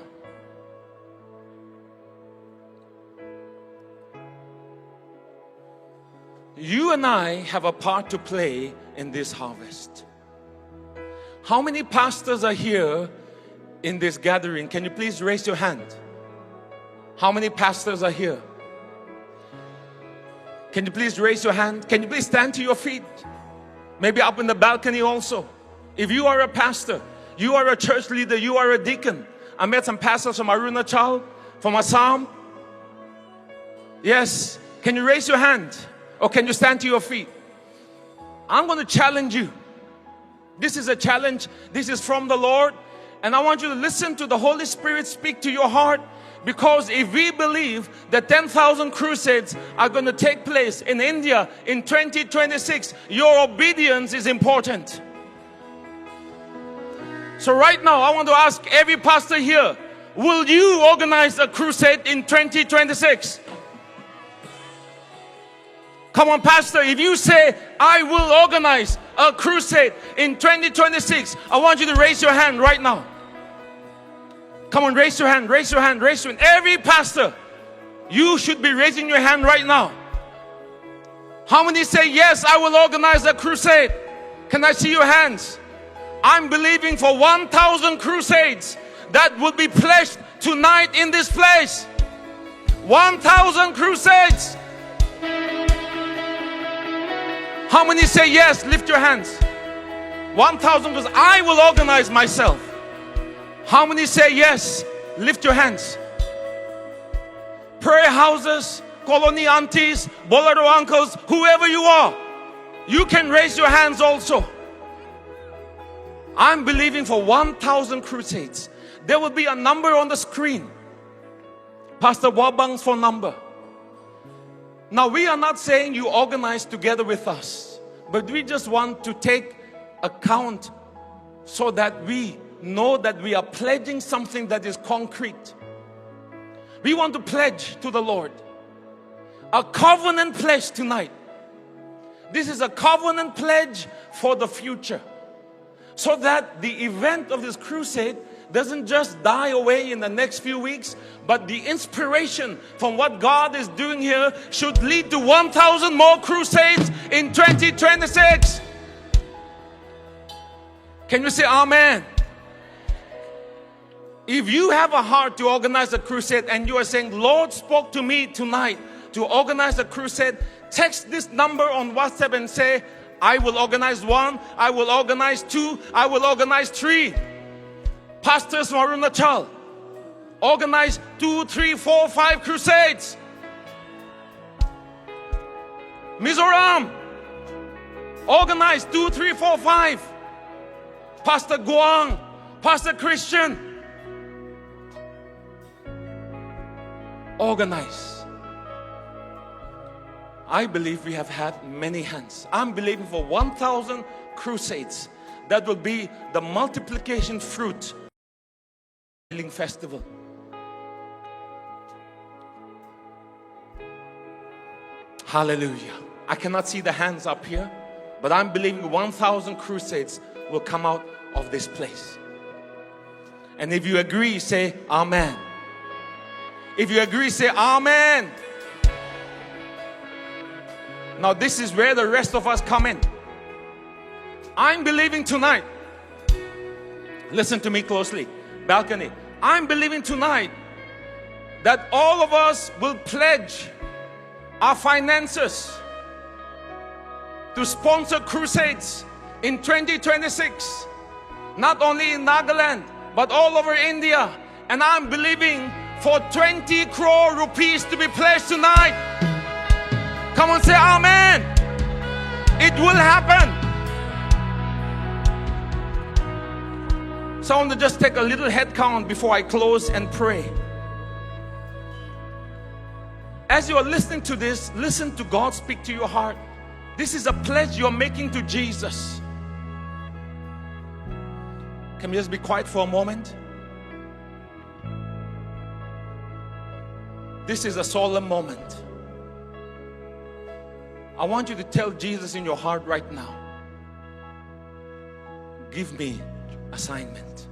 Speaker 8: You and I have a part to play in this harvest. How many pastors are here in this gathering? Can you please raise your hand? How many pastors are here? Can you please raise your hand? Can you please stand to your feet? Maybe up in the balcony also. If you are a pastor, you are a church leader, you are a deacon. I met some pastors from Arunachal, from Assam. Yes. Can you raise your hand? Or can you stand to your feet? I'm going to challenge you. This is a challenge. This is from the Lord. And I want you to listen to the Holy Spirit speak to your heart. Because if we believe that 10,000 crusades are going to take place in India in 2026, your obedience is important. So right now, I want to ask every pastor here, will you organize a crusade in 2026? Come on, pastor, if you say, I will organize a crusade in 2026, I want you to raise your hand right now. Come on, raise your hand, raise your hand, raise your hand. Every pastor, you should be raising your hand right now. How many say, yes, I will organize a crusade? Can I see your hands? I'm believing for 1,000 crusades that will be pledged tonight in this place. 1,000 crusades. How many say yes? Lift your hands. 1,000 because I will organize myself. How many say yes? Lift your hands. Prayer houses colony aunties, bolero uncles, whoever you are, you can raise your hands also. I'm believing for 1,000 crusades. There will be a number on the screen. Pastor Wabang's phone number. Now, we are not saying you organize together with us, but we just want to take account so that we know that we are pledging something that is concrete. We want to pledge to the Lord a covenant pledge tonight. This is a covenant pledge for the future, so that the event of this crusade doesn't just die away in the next few weeks, but the inspiration from what God is doing here should lead to 1,000 more crusades in 2026. Can you say amen? If you have a heart to organize a crusade and you are saying, Lord spoke to me tonight to organize a crusade, text this number on WhatsApp and say, I will organize 1, I will organize 2, I will organize 3. Pastors from Arunachal, organize 2, 3, 4, 5 crusades. Mizoram, organize 2, 3, 4, 5. Pastor Guang, Pastor Christian, organize. I believe we have had many hands. I'm believing for 1,000 crusades that will be the multiplication fruit Healing Festival. Hallelujah. I cannot see the hands up here, but I'm believing 1,000 crusades will come out of this place. And if you agree, say amen. If you agree, say amen. Now this is where the rest of us come in. I'm believing tonight. Listen to me closely. Balcony. I'm believing tonight that all of us will pledge our finances to sponsor crusades in 2026. Not only in Nagaland, but all over India. And I'm believing for 20 crore rupees to be pledged tonight. Come on, say amen. It will happen. So I want to just take a little head count before I close and pray. As you are listening to this, listen to God speak to your heart. This is a pledge you're making to Jesus. Can we just be quiet for a moment? This is a solemn moment. I want you to tell Jesus in your heart right now, give me assignment.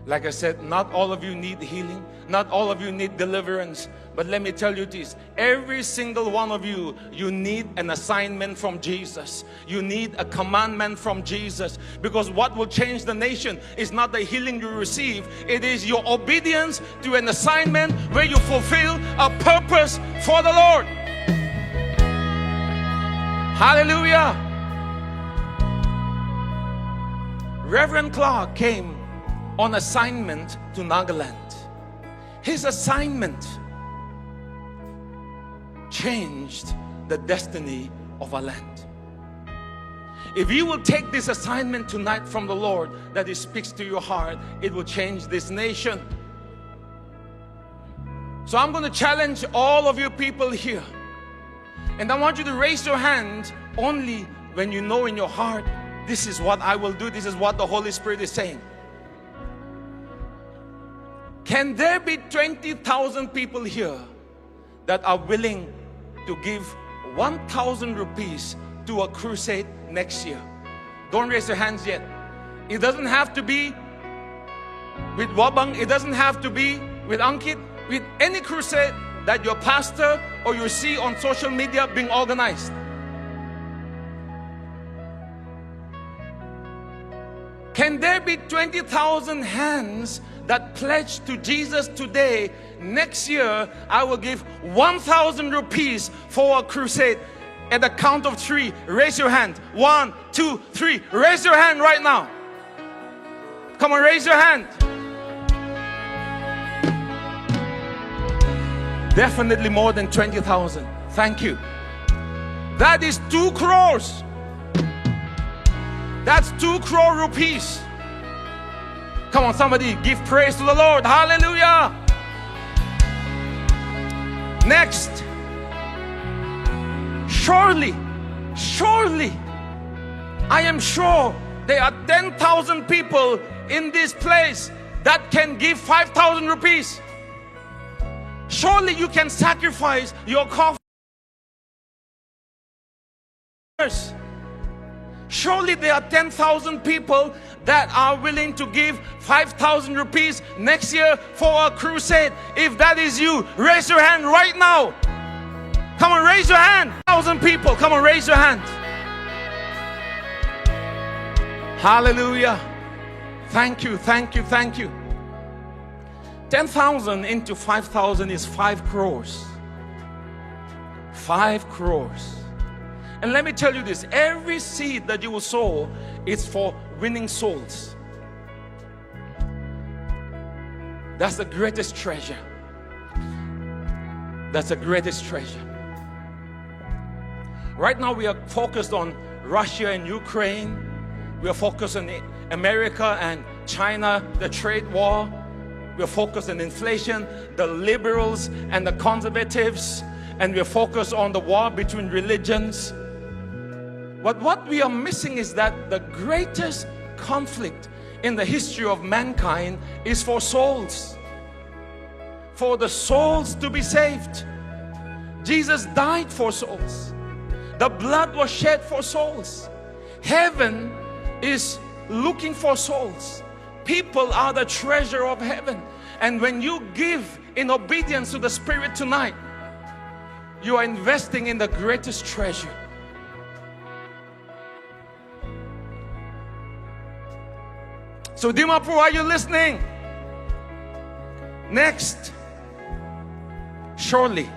Speaker 8: Like I said, not all of you need healing, not all of you need deliverance, but let me tell you this, every single one of you, you need an assignment from Jesus. You need a commandment from Jesus, because what will change the nation is not the healing you receive, it is your obedience to an assignment where you fulfill a purpose for the Lord. Hallelujah. Reverend Clark came on assignment to Nagaland. His assignment changed the destiny of our land. If you will take this assignment tonight from the Lord, that He speaks to your heart, it will change this nation. So I'm going to challenge all of you people here. And I want you to raise your hand only when you know in your heart, this is what I will do, this is what the Holy Spirit is saying. Can there be 20,000 people here that are willing to give 1,000 rupees to a crusade next year? Don't raise your hands yet. It doesn't have to be with Wabang, it doesn't have to be with Ankit, with any crusade that your pastor or you see on social media being organized. Can there be 20,000 hands that pledge to Jesus today? Next year, I will give 1,000 rupees for a crusade. At the count of 3, raise your hand. 1, 2, 3. Raise your hand right now. Come on, raise your hand. Definitely more than 20,000. Thank you. That is 2 crores. That's 2 crore rupees. Come on, somebody give praise to the Lord. Hallelujah. Next. Surely, I am sure there are 10,000 people in this place that can give 5,000 rupees. Surely you can sacrifice your coffers. Surely there are 10,000 people that are willing to give 5,000 rupees next year for a crusade. If that is you, raise your hand right now. Come on, raise your hand. 1,000 people, come on, raise your hand. Hallelujah. Thank you, thank you, thank you. 10,000 into 5,000 is 5 crores. 5 crores. And let me tell you this, every seed that you will sow is for winning souls. That's the greatest treasure. That's the greatest treasure. Right now we are focused on Russia and Ukraine. We are focused on America and China, the trade war. We are focused on inflation, the liberals and the conservatives. And we are focused on the war between religions. But what we are missing is that the greatest conflict in the history of mankind is for souls. For the souls to be saved. Jesus died for souls. The blood was shed for souls. Heaven is looking for souls. People are the treasure of heaven. And when you give in obedience to the Spirit tonight, you are investing in the greatest treasure. So Dimapur, are you listening? Next. Surely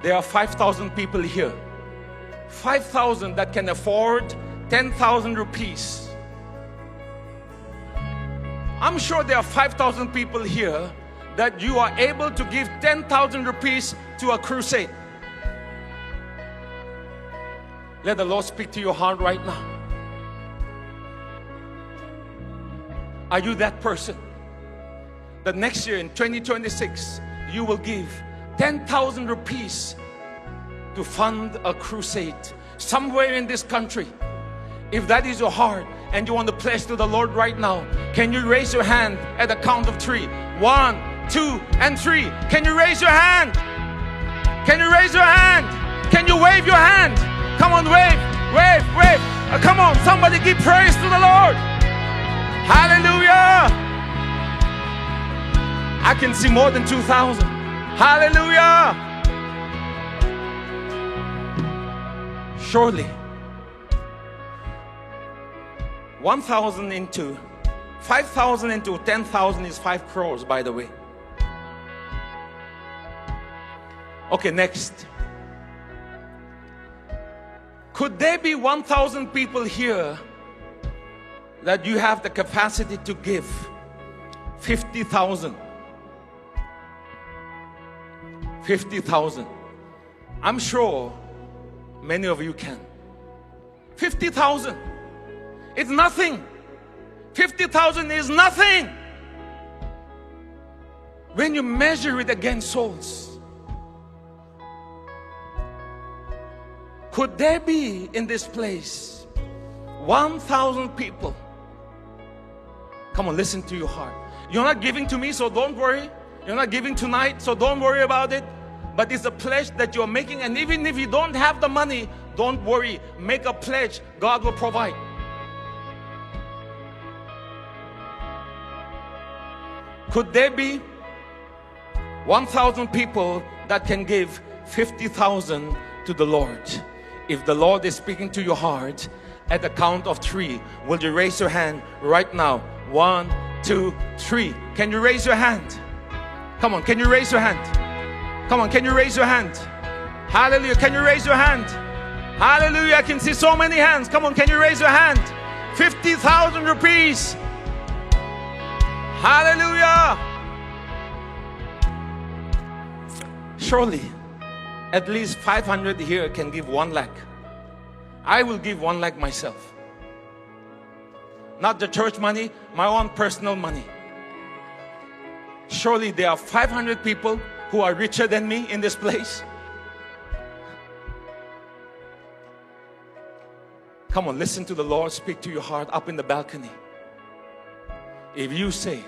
Speaker 8: there are 5,000 people here. 5,000 that can afford 10,000 rupees. I'm sure there are 5,000 people here that you are able to give 10,000 rupees to a crusade. Let the Lord speak to your heart right now. Are you that person that next year in 2026 you will give 10,000 rupees to fund a crusade somewhere in this country? If that is your heart and you want to pledge to the Lord right now, can you raise your hand at the count of 3? 1, 2, and 3. Can you raise your hand? Can you raise your hand? Can you wave your hand? Come on, wave, wave, wave. Come on, somebody give praise to the Lord. Hallelujah. I can see more than 2,000. Hallelujah. Surely 1,000 into 5,000 into 10,000 is 5 crores, by the way. Okay, next. Could there be 1,000 people here that you have the capacity to give 50,000? 50,000. I'm sure many of you can. 50,000. It's nothing. 50,000 is nothing when you measure it against souls. Could there be in this place 1,000 people? Come on, listen to your heart. You're not giving to me, so don't worry. You're not giving tonight, so don't worry about it. But it's a pledge that you're making, and even if you don't have the money, don't worry. Make a pledge. God will provide. Could there be 1,000 people that can give 50,000 to the Lord? If the Lord is speaking to your heart, at the count of 3, will you raise your hand right now? 1, 2, 3. Can you raise your hand? Come on, can you raise your hand? Come on, can you raise your hand? Hallelujah, can you raise your hand? Hallelujah, I can see so many hands. Come on, can you raise your hand? 50,000 rupees. Hallelujah. Surely, at least 500 here can give 1 lakh. I will give 1 lakh myself. Not the church money, my own personal money. Surely there are 500 people who are richer than me in this place. Come on, listen to the Lord speak to your heart up in the balcony. If you say,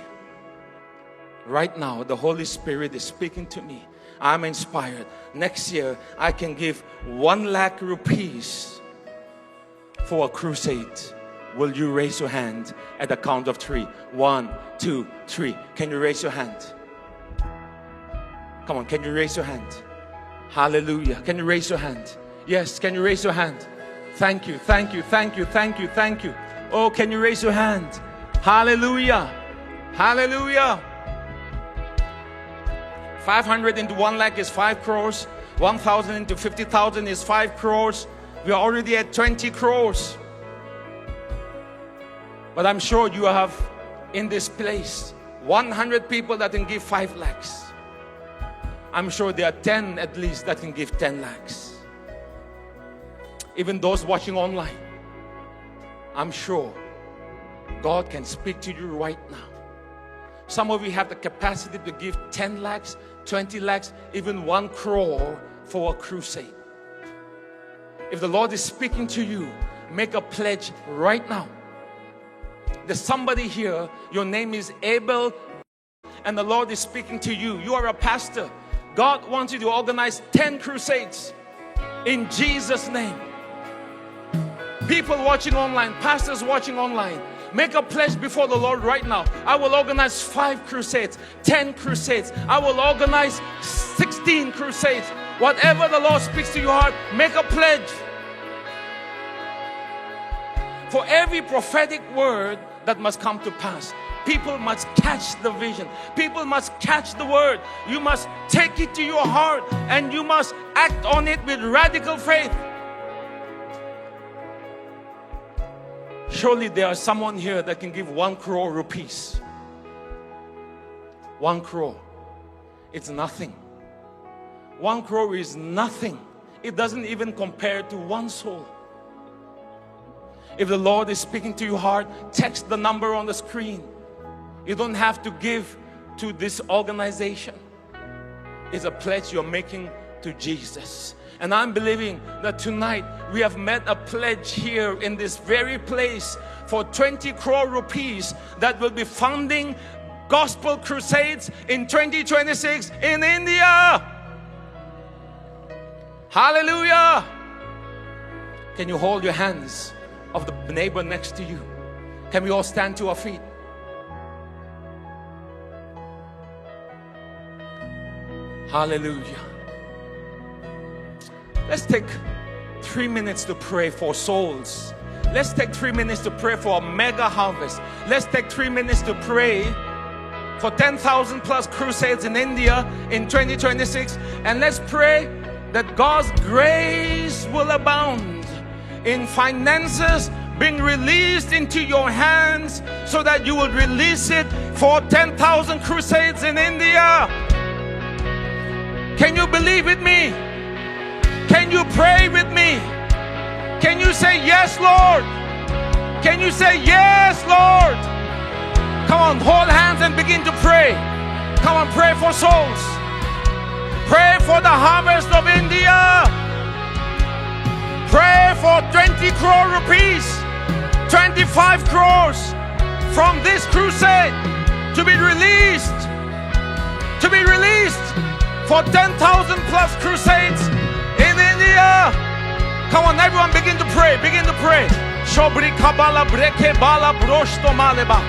Speaker 8: right now the Holy Spirit is speaking to me, I'm inspired, next year I can give 1 lakh rupees for a crusade, will you raise your hand at the count of 3? 1, 2, 3. Can you raise your hand? Come on, can you raise your hand? Hallelujah. Can you raise your hand? Yes, can you raise your hand? Thank you, thank you, thank you, thank you, thank you. Oh, can you raise your hand? Hallelujah. Hallelujah. 500 into 1 lakh is 5 crores. 1,000 into 50,000 is 5 crores. We are already at 20 crores. But I'm sure you have in this place 100 people that can give 5 lakhs. I'm sure there are 10 at least that can give 10 lakhs. Even those watching online, I'm sure God can speak to you right now. Some of you have the capacity to give 10 lakhs, 20 lakhs, even 1 crore for a crusade. If the Lord is speaking to you, make a pledge right now. There's somebody here, your name is Abel, and the Lord is speaking to you. You are a pastor. God wants you to organize 10 crusades in Jesus' name. People watching online, pastors watching online, make a pledge before the Lord right now. I will organize 5 crusades, 10 crusades. I will organize 16 crusades. Whatever the Lord speaks to your heart, make a pledge. For every prophetic word that must come to pass, people must catch the vision. People must catch the word. You must take it to your heart and you must act on it with radical faith. Surely there is someone here that can give 1 crore rupees. 1 crore. It's nothing. 1 crore is nothing. It doesn't even compare to 1 soul. If the Lord is speaking to your heart, text the number on the screen. You don't have to give to this organization. It's a pledge you're making to Jesus. And I'm believing that tonight we have made a pledge here in this very place for 20 crore rupees that will be funding gospel crusades in 2026 in India. Hallelujah. Can you hold your hands of the neighbor next to you? Can we all stand to our feet? Hallelujah. Let's take 3 minutes to pray for souls. Let's take 3 minutes to pray for a mega harvest. Let's take 3 minutes to pray for 10,000 plus crusades in India in 2026. And let's pray that God's grace will abound in finances being released into your hands so that you will release it for 10,000 crusades in India. Can you believe with me? Can you pray with me? Can you say yes, Lord? Can you say yes, Lord? Come on, hold hands and begin to pray. Come on, pray for souls. Pray for the harvest of India. Pray for 20 crore rupees, 25 crores from this crusade to be released. To be released for 10,000 plus crusades in India. Come on, everyone, begin to pray. Begin to pray. Shobri kabala breke bala broshto maleba.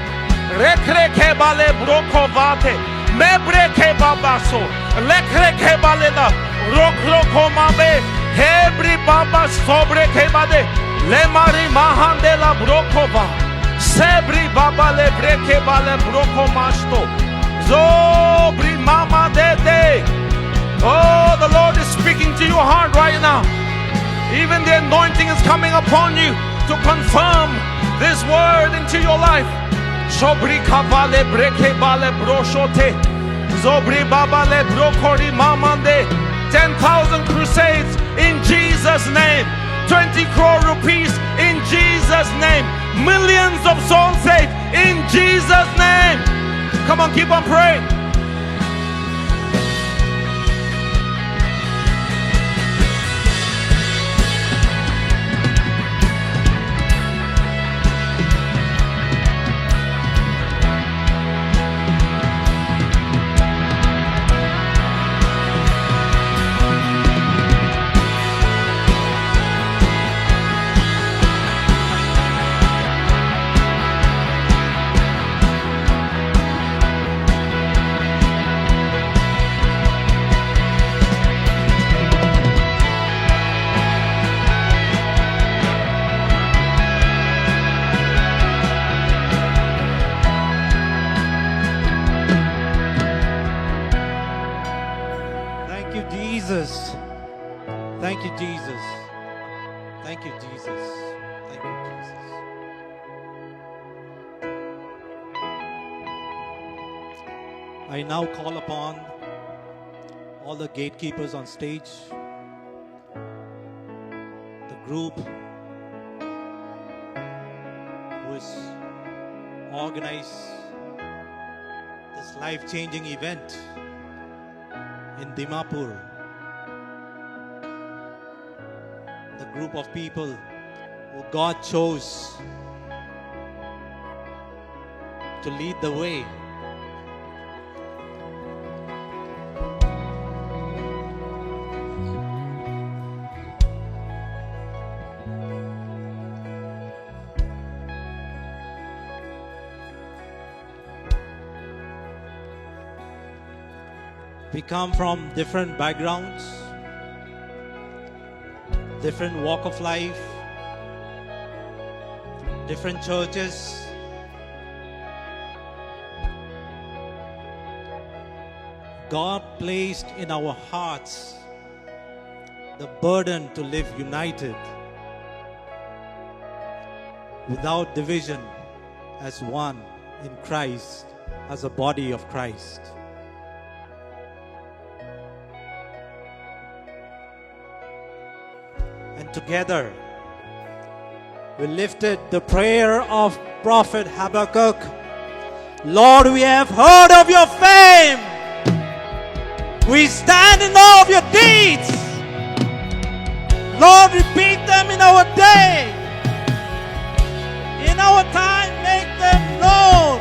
Speaker 8: Rekreke bale broko vate. Mebreke babaso. Lekreke balela. Rokroko mabe. Hebri baba sobreke bade. Lemari mahandela brokova. Sebri baba le breke bale broko masto. Zobri mama dede. Oh, the Lord is speaking to your heart right now. Even the anointing is coming upon you to confirm this word into your life. Shobri kavale breke bale broshote. Zobri Baba Le Brokori Mamande. 10,000 crusades in Jesus' name. 20 crore rupees in Jesus' name. Millions of souls saved in Jesus' name. Come on, keep on praying.
Speaker 5: Thank you, Jesus. Thank you, Jesus. Thank you, Jesus. Thank you, Jesus. I now call upon all the gatekeepers on stage, the group who has organized this life-changing event in Dimapur. The group of people who God chose to lead the way. We come from different backgrounds, different walk of life, different churches. God placed in our hearts the burden to live united, without division, as one in Christ, as a body of Christ. And together, we lifted the prayer of Prophet Habakkuk. Lord, we have heard of your fame. We stand in awe of your deeds. Lord, repeat them in our day. In our time, make them known.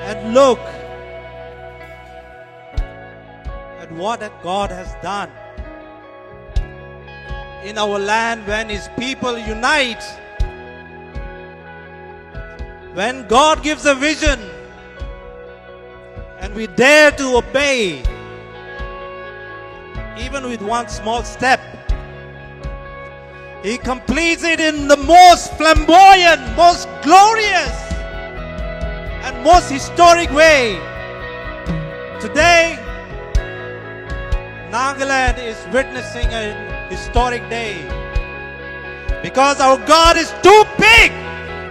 Speaker 5: And look at what God has done in our land when His people unite. When God gives a vision and we dare to obey, even with one small step, He completes it in the most flamboyant, most glorious, and most historic way. Today, Nagaland is witnessing a historic day because our God is too big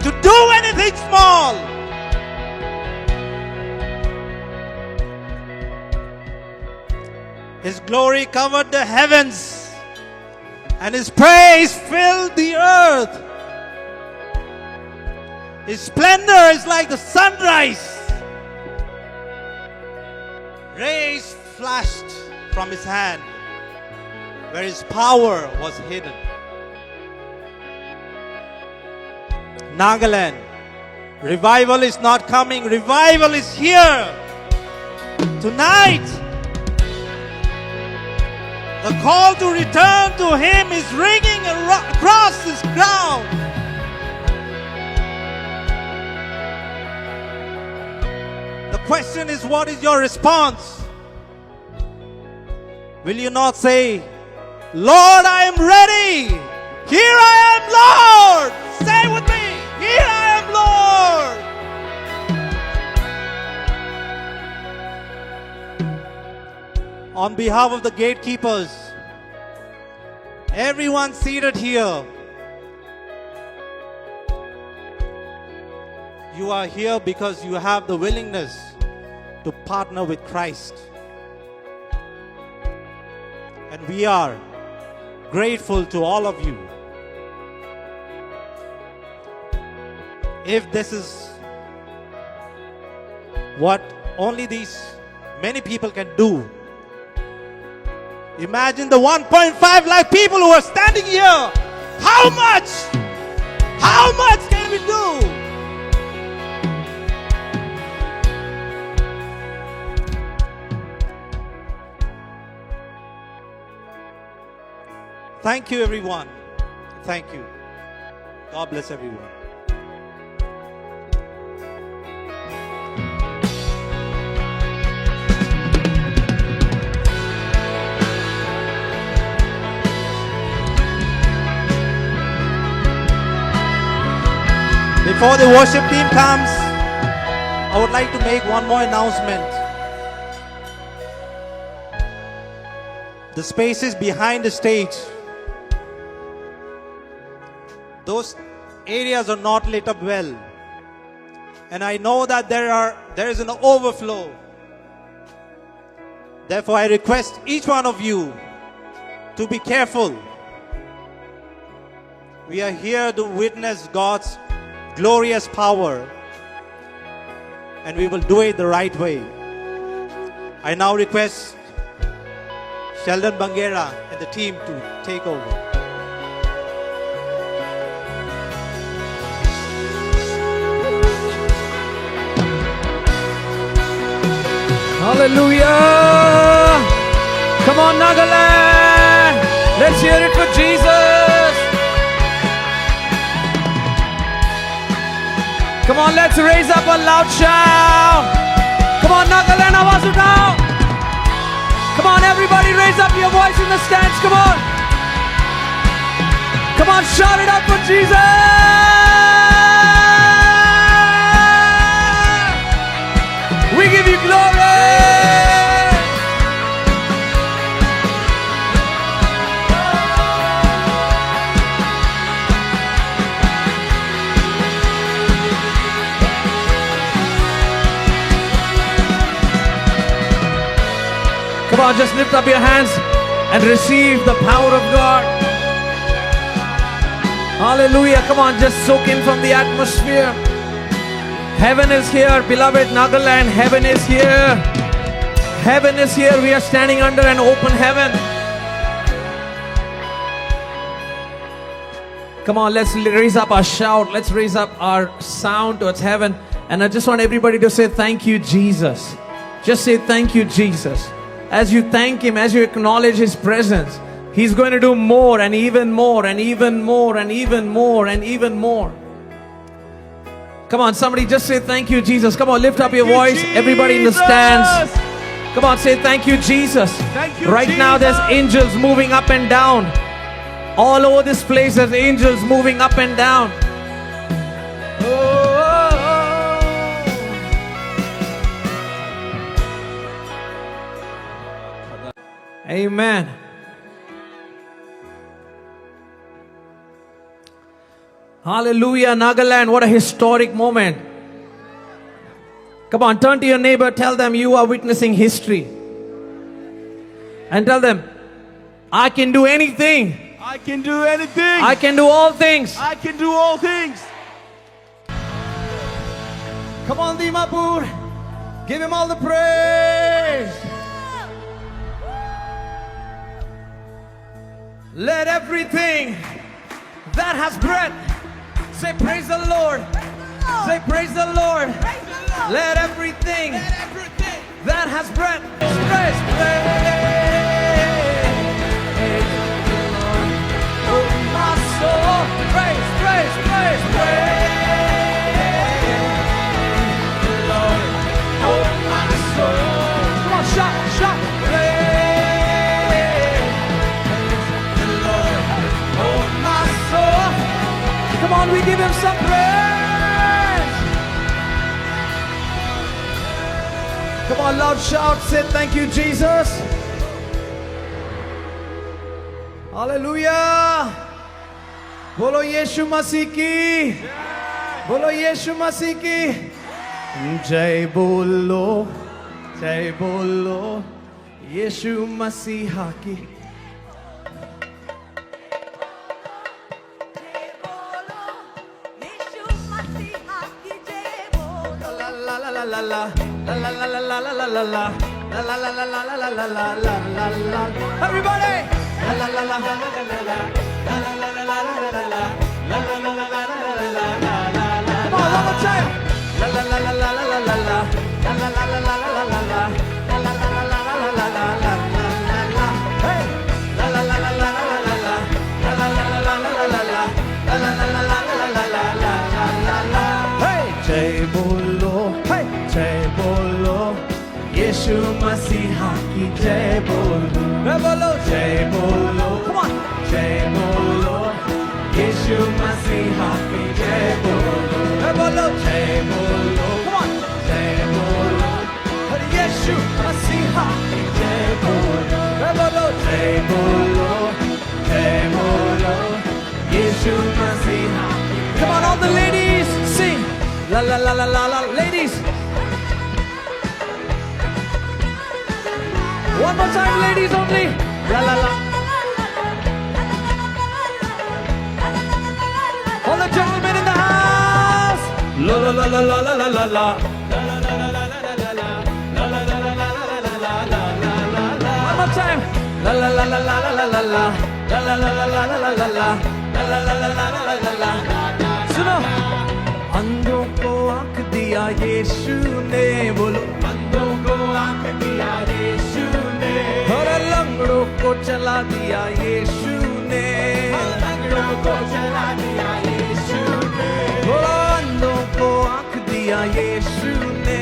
Speaker 5: to do anything small. His glory covered the heavens and His praise filled the earth. His splendor is like the sunrise. Rays flashed from His hand where His power was hidden. Nagaland, revival is not coming, revival is here. Tonight, the call to return to Him is ringing across this ground. The question is, what is your response? Will you not say, Lord, I am ready. Here I am, Lord. Say with me, here I am, Lord. On behalf of the gatekeepers, everyone seated here, you are here because you have the willingness to partner with Christ. And we are grateful to all of you. If this is what only these many people can do, imagine the 1.5 lakh people who are standing here. How much can we do? Thank you, everyone. Thank you. God bless everyone. Before the worship team comes, I would like to make one more announcement. The spaces behind the stage, those areas are not lit up well. And I know that there is an overflow. Therefore, I request each one of you to be careful. We are here to witness God's glorious power, and we will do it the right way. I now request Sheldon Bangera and the team to take over.
Speaker 9: Hallelujah! Come on, Nagaland! Let's hear it for Jesus! Come on, let's raise up a loud shout! Come on, Nagaland, आवाज उठाओ! Come on, everybody, raise up your voice in the stands. Come on! Come on, shout it out for Jesus! We give you glory! Come on, just lift up your hands and receive the power of God. Hallelujah. Come on, just soak in from the atmosphere. Heaven is here, beloved Nagaland. Heaven is here. Heaven is here. We are standing under an open heaven. Come on, let's raise up our shout. Let's raise up our sound towards heaven. And I just want everybody to say, thank you, Jesus. Just say, thank you, Jesus. As you thank Him, as you acknowledge His presence, He's going to do more and even more and even more and even more and even more. Come on, somebody just say thank you, Jesus. Come on, lift up your voice. Everybody in the stands. Come on, say thank you, Jesus.
Speaker 3: Thank you,
Speaker 9: right now there's angels moving up and down. All over this place there's angels moving up and down. Amen. Hallelujah, Nagaland, what a historic moment. Come on, turn to your neighbor, tell them you are witnessing history. And tell them, I can do anything.
Speaker 3: I can do anything.
Speaker 9: I can do all things.
Speaker 3: I can do all things.
Speaker 9: Come on, Dimapur. Give Him all the praise. Let everything that has breath say praise the Lord. Say praise the Lord. Let everything that has breath praise oh my soul. Praise the Lord. Oh my soul. Come on, shout. Come on, we give Him some praise. Come on, loud shout, say thank you, Jesus. Hallelujah. Bolo Yeshu Masih ki. बोलो यीशु मसीह की जय बोलो, जय बोलो यीशु मसीहा की। Everybody! Come on, one more time! Hey! Hey! जय बोलो, hey! जय बोलो यीशु मसीहा की जय बोलो, बोलो जय बोलो, come on, जय बोलो यीशु मसीहा की जय बोलो, बोलो जय बोलो, come on, जय बोलो यीशु मसीहा की जय बोलो, बोलो जय बोलो, जय बोलो यीशु मसीहा। Come on, all the ladies, sing la la la la la la, ladies. One more time, ladies only. La la la. All the gentlemen in the house. La la la la la la la la la. One more time. La la la la la la la la la. La la la la la la la la la. La la la la la la la la. सुनो, अंधों को आँख दिया यीशु ने, बोलो अंधों को आँख दिया यीशु ने, और लंगड़ों को चला दिया यीशु ने, लंगड़ों को चला दिया यीशु ने, बोलो अंधों को आँख दिया यीशु ने,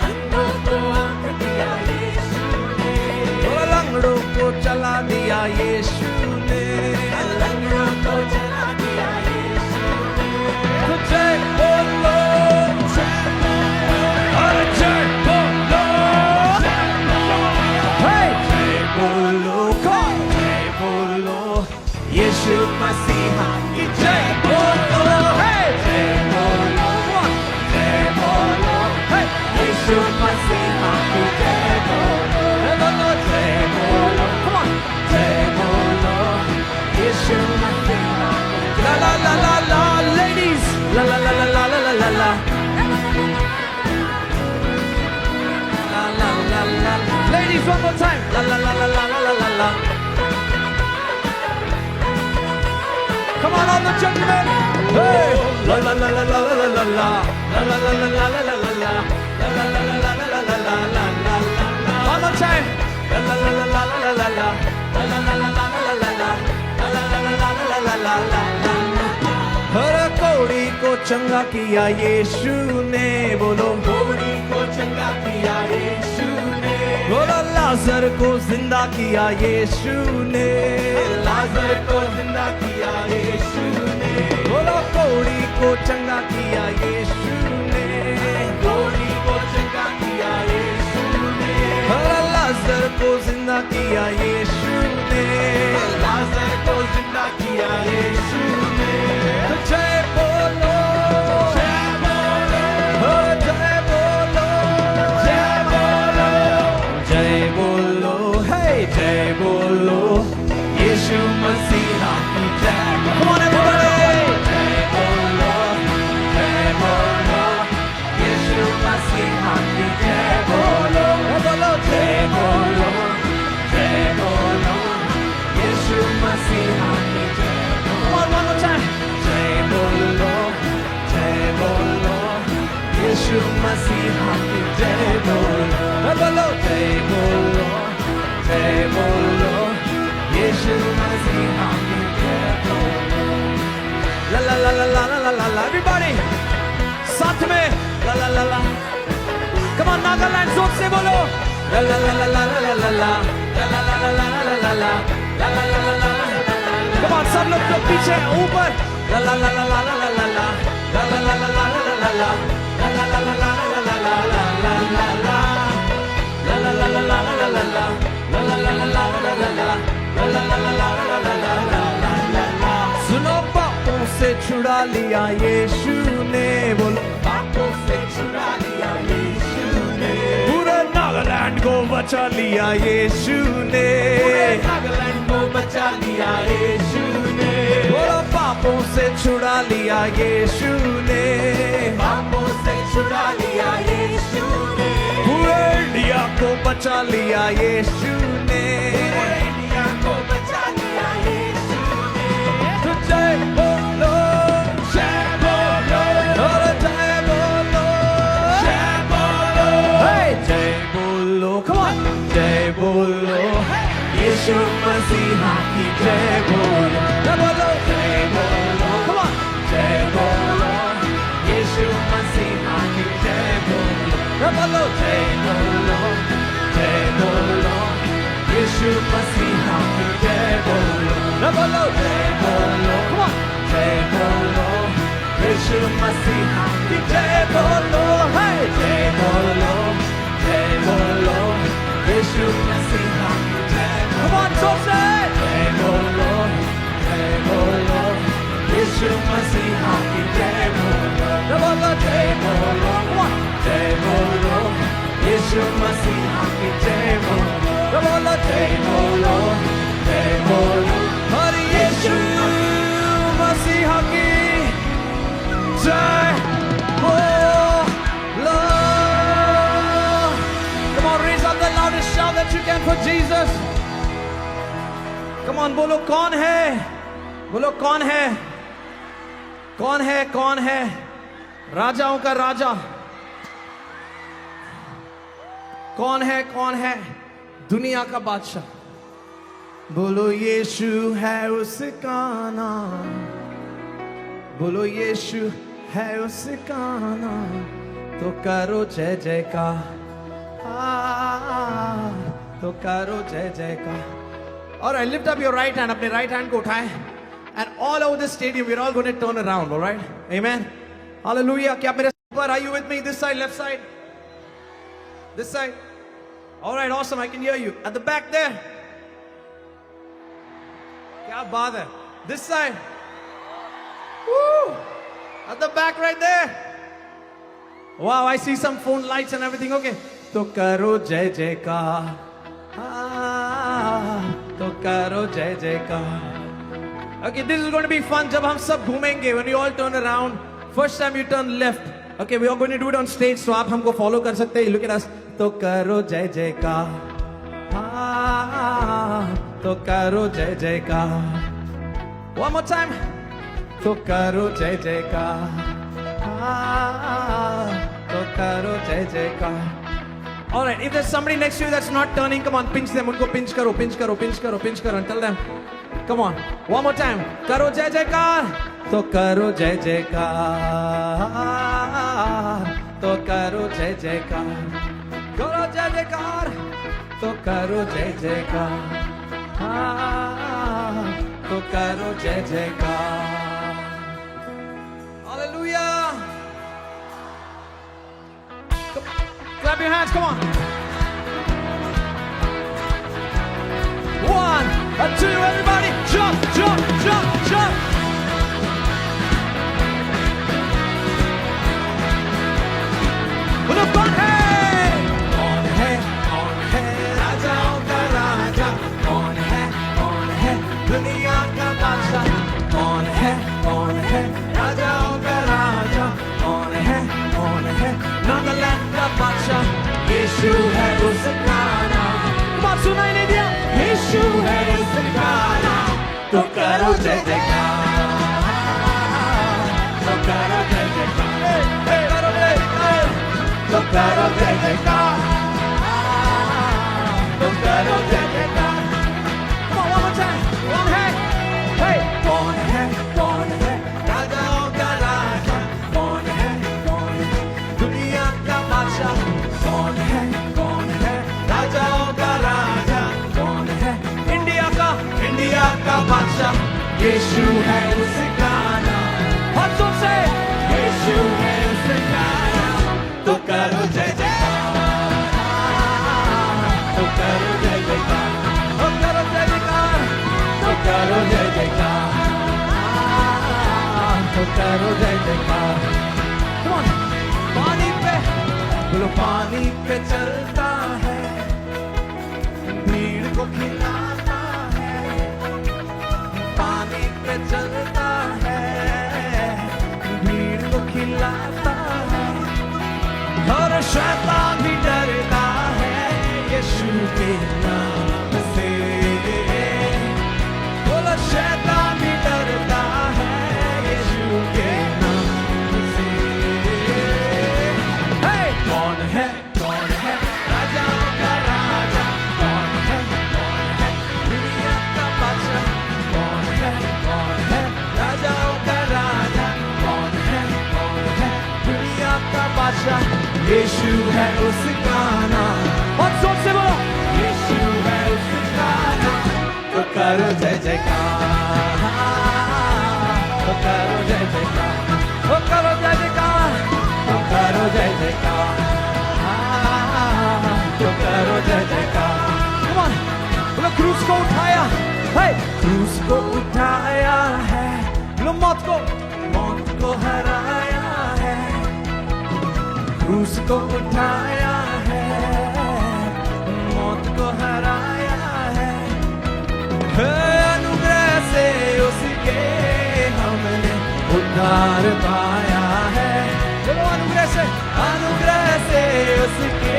Speaker 9: अंधों को आँख दिया यीशु ने, और लंगड़ों को चला दिया यीशु ने, लंगड़ों को चला दिया यीशु ने। तो जय बोलो, अरे जय बोलो, hey! जय बोलो, जय बोलो यीशु मसीहा की जय बोलो, hey! जय बोलो, जय बोलो, hey! यीशु मसीहा की जय बोलो, जय बोलो, come on, जय बोलो यीशु मसीहा। La la la la la, ladies, la la la la la la la la la. La la la la, ladies, one more time. La la la la la la la la la. Come on, all the gentlemen. Hey, la la la la la la la la la. La la la la la la la la la. La la la la la la la la la la la la. One more time. La la la la la la la la la. La la la la la la la la. La la la la la la la la la. हर कोड़ी को चंगा किया यीशु ने, बोलो कोड़ी को चंगा किया यीशु ने, बोलो लाजर को जिंदा किया यीशु ने, लाजर को जिंदा किया यीशु ने, बोलो कोड़ी को चंगा किया यीशु ने, कोड़ी को चंगा किया यीशु ने, हर लाजर को जिंदा किया यीशु ने, लाजर को जिंदा किया यीशु ने। जय बोलो, जय बोलो, जय बोलो, जय बोलो, जय बोलो, हे जय बोलो यीशु मसीहा की जय। Come on everybody, जय बोलो, यीशु मसीहा की जय बोलो, बोलो जय बोलो, यीशु मसीहा की जय। Come on, one more time. जय बोलो, यीशु मसीहा की जय बोलो, बोलो जय बोलो, यीशु मसीहा की जय बोलो। La la la la la la la la, everybody, साथ में la la la la. Come on, Nagaland जोर से बोलो. La la la la la la la la la, la la la la la la la la, la la la la la la. Come on, सब लोग जो पीछे ऊपर. La la la la la la la la la, la la la la la la la la la, la la la la la la la la la la la la. La la la la la la la la la, la la la la la la la la, la la la la la la la la la la. सुनो पापों से छुड़ा लिया यीशु ने, बोलो पापों से छुड़ा लिया यीशु ने, पूरे नागालैंड को बचा लिया यीशु ने, पूरे नागालैंड को बचा लिया यीशु ने, बोलो पापों से छुड़ा लिया यीशु ने, पापों से छुड़ा लिया यीशु ने, पूरे इंडिया को बचा लिया यीशु ने, पूरे इंडिया को बचा लिया यीशु ने, तो जय बोलो, जय बोलो, और जय बोलो, जय बोलो, hey, जय बोलो, come on, जय बोलो, यीशु मसीहा की जय बोलो, जय बोलो, जय बोलो, come on, जय बोलो, यीशु मसीहा की जय बोलो, जय बोलो, जय बोलो, जय बोलो, यीशु मसीहा की जय बोलो, जय बोलो, जय बोलो, come on, जय बोलो, यीशु मसीहा की जय बोलो, hey, जय बोलो, जय बोलो, यीशु मसीहा की जय बोलो, come on, so say, जय बोलो, यीशु मसीहा की जय बोलो, जय बोलो, जय बोलो, come on, जय बोलो, यीशु मसीहा की जय बोलो, जय बोलो, जय बोलो, जय बोलो, और यीशु मसीहा की जय बोलो. Come on, raise up the loudest shout that you can for Jesus. Come on, बोलो कौन है, बोलो कौन है, कौन है, कौन है, राजाओं का राजा, कौन है, दुनिया का बादशाह, बोलो यीशु है उसका नाम, बोलो यीशु है उसका नाम, तो करो जय जयकार, तो करो जय जयकार. All right, lift up your right hand, अपने right hand को उठाएं, and all over the stadium we're all going to turn around, all right? Amen. Hallelujah. क्या आप मेरे पर, are you with me? This side, left side, this side. All right, awesome. I can hear you at the back there. क्या बात है? This side. Woo! At the back right there. Wow, I see some phone lights and everything. Okay. तो करो जय जयकार, तो करो जय जयकार. Okay, this is going to be fun. जब हम सब घूमेंगे, when we all turn around, first time you turn left. Okay, we are going to do it on stage, so आप हमको follow कर सकते हैं. Look at us. तो करो जय जयकार, तो करो जय जयकार. One more time. तो करो जय जयकार, तो करो जय जयकार. All right, if there's somebody next to you that's not turning, come on, pinch them. उनको pinch करो, pinch करो, pinch करो, pinch करो, and tell them. Come on, one more time. करो जय जयकार, तो करो जय जयकार, तो करो जय जयकार, करो जय जयकार, तो करो जय जयकार, तो करो जय जयकार. Hallelujah. Clap your hands, come on. 1, 2, everybody, jump, jump, jump, jump. बोलो कौन है, राजाओं का राजा, कौन है, दुनिया का बादशाह, कौन है, राजाओं का राजा, कौन है, नागालैंड का बादशाह, यीशु है उसका नाम. बात सुनाई नहीं दिया, यीशु है उसका नाम, तो करो जय जयकार, तो करो जय जयकार, करो जय जयकार, तो करो जय जयकार, तो करो जय जयकार. One more time. कौन है, hey, कौन है, राजाओं का राजा, कौन है, दुनिया का बादशाह, कौन है, राजाओं का राजा, कौन है, इंडिया का बादशाह, यीशु है उसका नाम. हाथों से, यीशु है उसका नाम, तो करो जय जयकार, तो करो जय जयकार, तो करो जय जयकार, तो करो जय जयकार, तो करो जय जयकार. बोलो पानी पे चलता है, भीड़ को खिलाता है, पानी पे चलता है, भीड़ को खिलाता है, और शैतान भी डरता है यीशु के नाम से। बोलो शैतान भी डरता है यीशु के नाम से। हे कौन है राजाओं का राजा, कौन है दुनिया का बादशाह, कौन है राजाओं का राजा, कौन है दुनिया का बादशाह, यीशु है उसका नाम। और जोर से बोलो यीशु है उसका नाम। तो करो जय जयकार, तो करो जय जयकार, तो करो जय जयकार, तो करो जय जयकार, तो करो जय जयकार। Come on, बोलो क्रूस को उठाया है, क्रूस को उठाया है, बोलो मौत को हराया है, क्रूस को उठाया है, मौत को हराया है, अनुग्रह से उसके हमने उद्धार पाया है। चलो अनुग्रह से उसके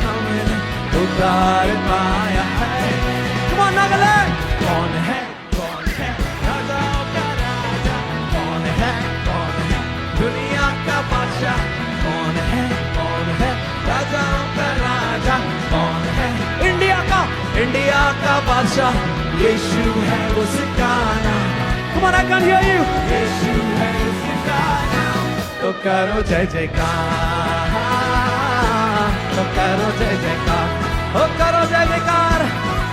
Speaker 9: हमने उद्धार पाया है। Come on, Nagaland. कौन है राजाओं का राजा, कौन है दुनिया का बादशाह, कौन है राजाओं का राजा, कौन है इंडिया का बादशाह, यीशु है उसका नाम। Come on, I can hear you. यीशु है उसका नाम। तो करो जय जयकार, तो करो जय जयकार, तो करो जय जयकार,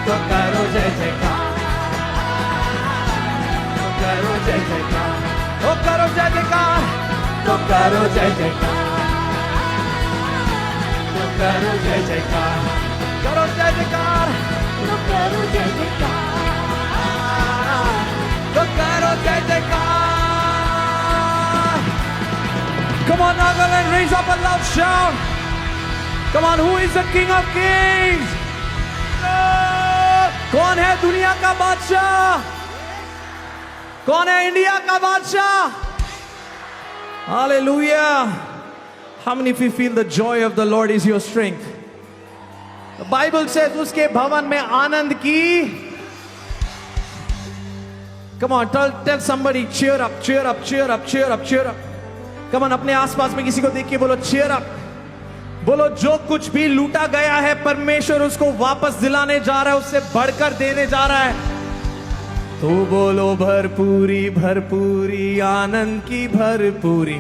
Speaker 9: तो करो जय जयकार, तो करो जय जयकार, तो करो जय जयकार, तो करो जय जयकार, तो करो जय जयकार, करो जय जयकार, तो करो जय जयकार, तो करो जय जयकार। Come on, Nagaland, raise up a loud shout. Come on, who is the King of Kings? कौन है दुनिया का बादशाह? कौन है इंडिया का बादशाह? Hallelujah. How many of you feel the joy of the Lord is your strength? The Bible says उसके भवन में आनंद की. Come on, tell somebody, cheer up, cheer up, cheer up, cheer up, cheer up. Come on, अपने आसपास में किसी को देख के बोलो cheer up. बोलो जो कुछ भी लूटा गया है परमेश्वर उसको वापस दिलाने जा रहा है, उससे बढ़कर देने जा रहा है. तो बोलो भरपूरी भरपूरी आनंद की भरपूरी,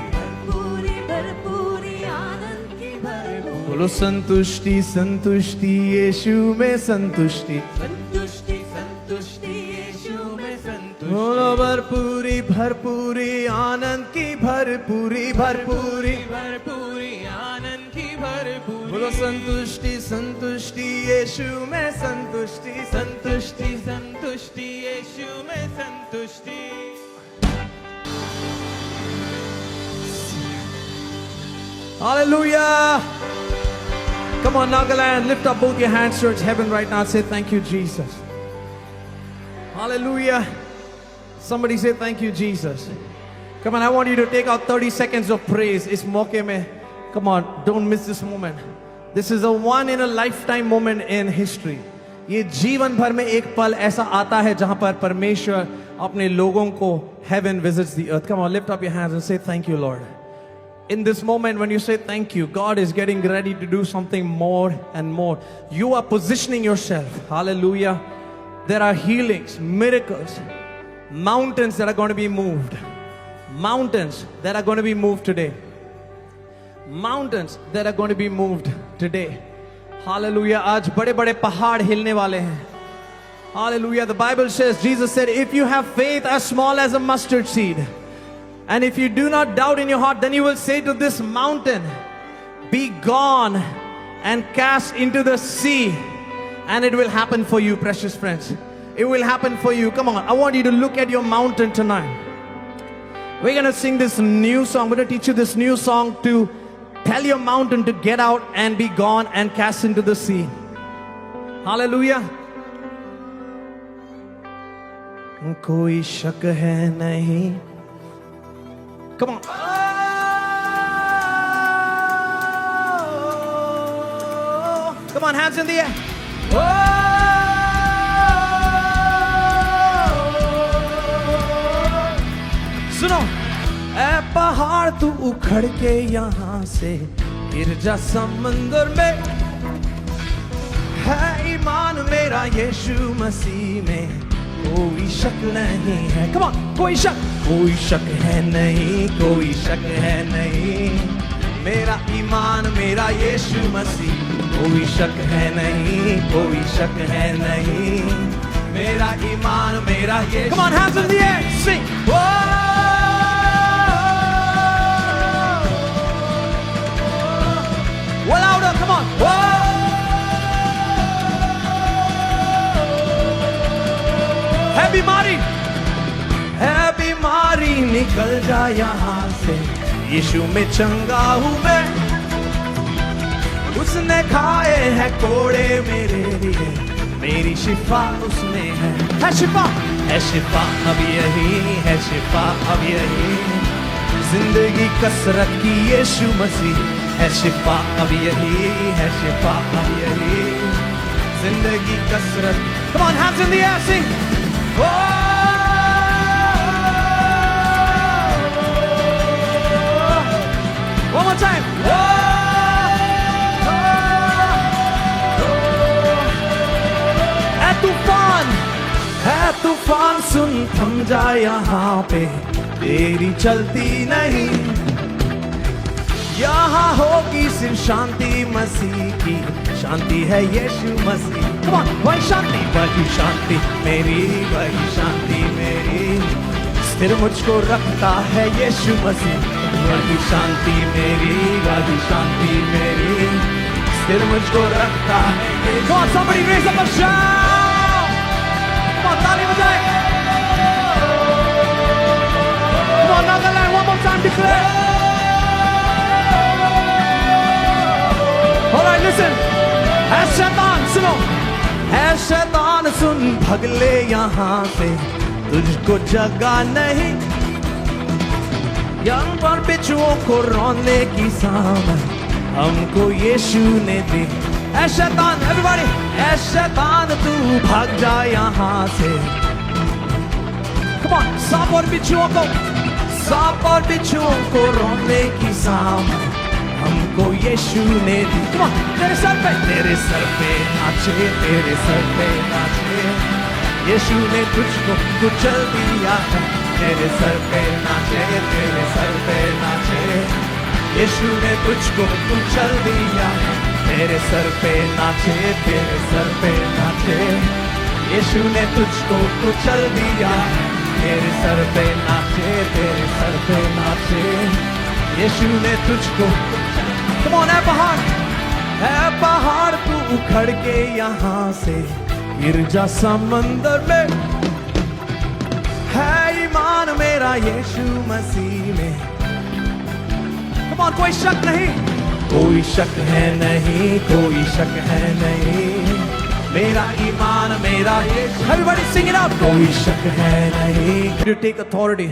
Speaker 9: बोलो संतुष्टि संतुष्टि यीशु में संतुष्टि, बोलो भरपूरी भरपूरी आनंद की भरपूरी भरपूरी भरपूरी आनंद की भरपूरी, बोलो संतुष्टि संतुष्टि यीशु में संतुष्टि संतुष्टि संतुष्टि यीशु में संतुष्टि. Hallelujah. Come on, Nagaland, lift up both your hands towards heaven right now and say thank you, Jesus. Hallelujah. Somebody say thank you, Jesus. Come on, I want you to take out 30 seconds of praise. Is mauke mein. Come on, don't miss this moment. This is a one in a lifetime moment in history. ये जीवन भर में एक पल ऐसा आता है जहां पर परमेश्वर अपने लोगों को heaven visits the earth. Come on, lift up your hands and say thank you, Lord. In this moment when you say thank you, God is getting ready to do something more and more. You are positioning yourself. Hallelujah. There are healings, miracles, mountains that are going to be moved. Mountains that are going to be moved today. Mountains that are going to be moved today. Hallelujah. आज बड़े बड़े पहाड़ हिलने वाले हैं. Hallelujah. The Bible says, Jesus said, if you have faith as small as a mustard seed, and if you do not doubt in your heart, then you will say to this mountain, be gone and cast into the sea, and it will happen for you, precious friends. It will happen for you. Come on, I want you to look at your mountain tonight. We're going to sing this new song. I'm going to teach you this new song to tell your mountain to get out and be gone and cast into the sea. Hallelujah. कोई शक है नहीं. Come on. Come on, hands in the air. सुनो, ऐ पहाड़ तू उखड़ के यहाँ से गिर जा समंदर में. है ईमान मेरा यीशु मसीह में, कोई शक नहीं है. Come on, कोई शक है नहीं, कोई शक है नहीं. मेरा ईमान मेरा यीशु मसीह, कोई शक है नहीं, कोई शक है नहीं. मेरा ईमान मेरा यीशु. Come on, hands in the air, sing. Well louder, come on. है बीमारी निकल जा यहाँ से, यीशु में चंगा हूँ मैं. उसने खाए हैं कोड़े मेरे लिए, मेरी शिफा उसमें है शिफा. है शिफा अब यही, है शिफा अब यही. जिंदगी कसरत की यीशु मसीह, है शिफा अब यही, है शिफा अब यही. जिंदगी कसरत. Come on, hands in the air, sing. One more time. है तूफान सुन थम जा यहाँ पे, तेरी चलती नहीं. यहाँ होगी सिर्फ शांति मसीह की, शांति है यीशु मसीह. Come on, वही शांति मेरी, वही शांति मेरी. स्थिर मुझको रखता है यीशु मसीह, वही शांति मेरी, वही शांति मेरी. स्थिर मुझको रखता है. Come on, somebody raise up a shout. Come on, ताली बजाए. Come on, Nagaland, one more time, declare. All right, listen. है शैतान सुनो, है शैतान सुन भगले यहाँ से, तुझको जगह नहीं. यहाँ पर बिच्छुओं को रोने की सामन हमको यीशु ने दी. है शैतान, everybody, है शैतान तू भाग जा यहाँ से. Come on, सांप और बिच्छुओं को रोने की सामन हमको यीशु ने दी. Come on, तेरे सर पे नाचे, तेरे सर पे नाचे. यीशु ने तुझको कुचल दिया है, तेरे सर पे नाचे, तेरे सर पे नाचे. यीशु ने तुझको कुचल दिया है, तेरे सर पे नाचे, तेरे सर पे नाचे. यीशु ने तुझको कुचल दिया है, तेरे सर पे नाचे, तेरे सर पे नाचे. यीशु ने तुझको. Come on, है पहाड़ तू उखड़ के यहाँ से गिर जा समंदर में. है ईमान मेरा यीशु मसीह में. Come on, कोई शक नहीं, कोई शक है नहीं, कोई शक है नहीं. मेरा ईमान मेरा यीशु. Everybody sing it out. कोई शक है नहीं. You take authority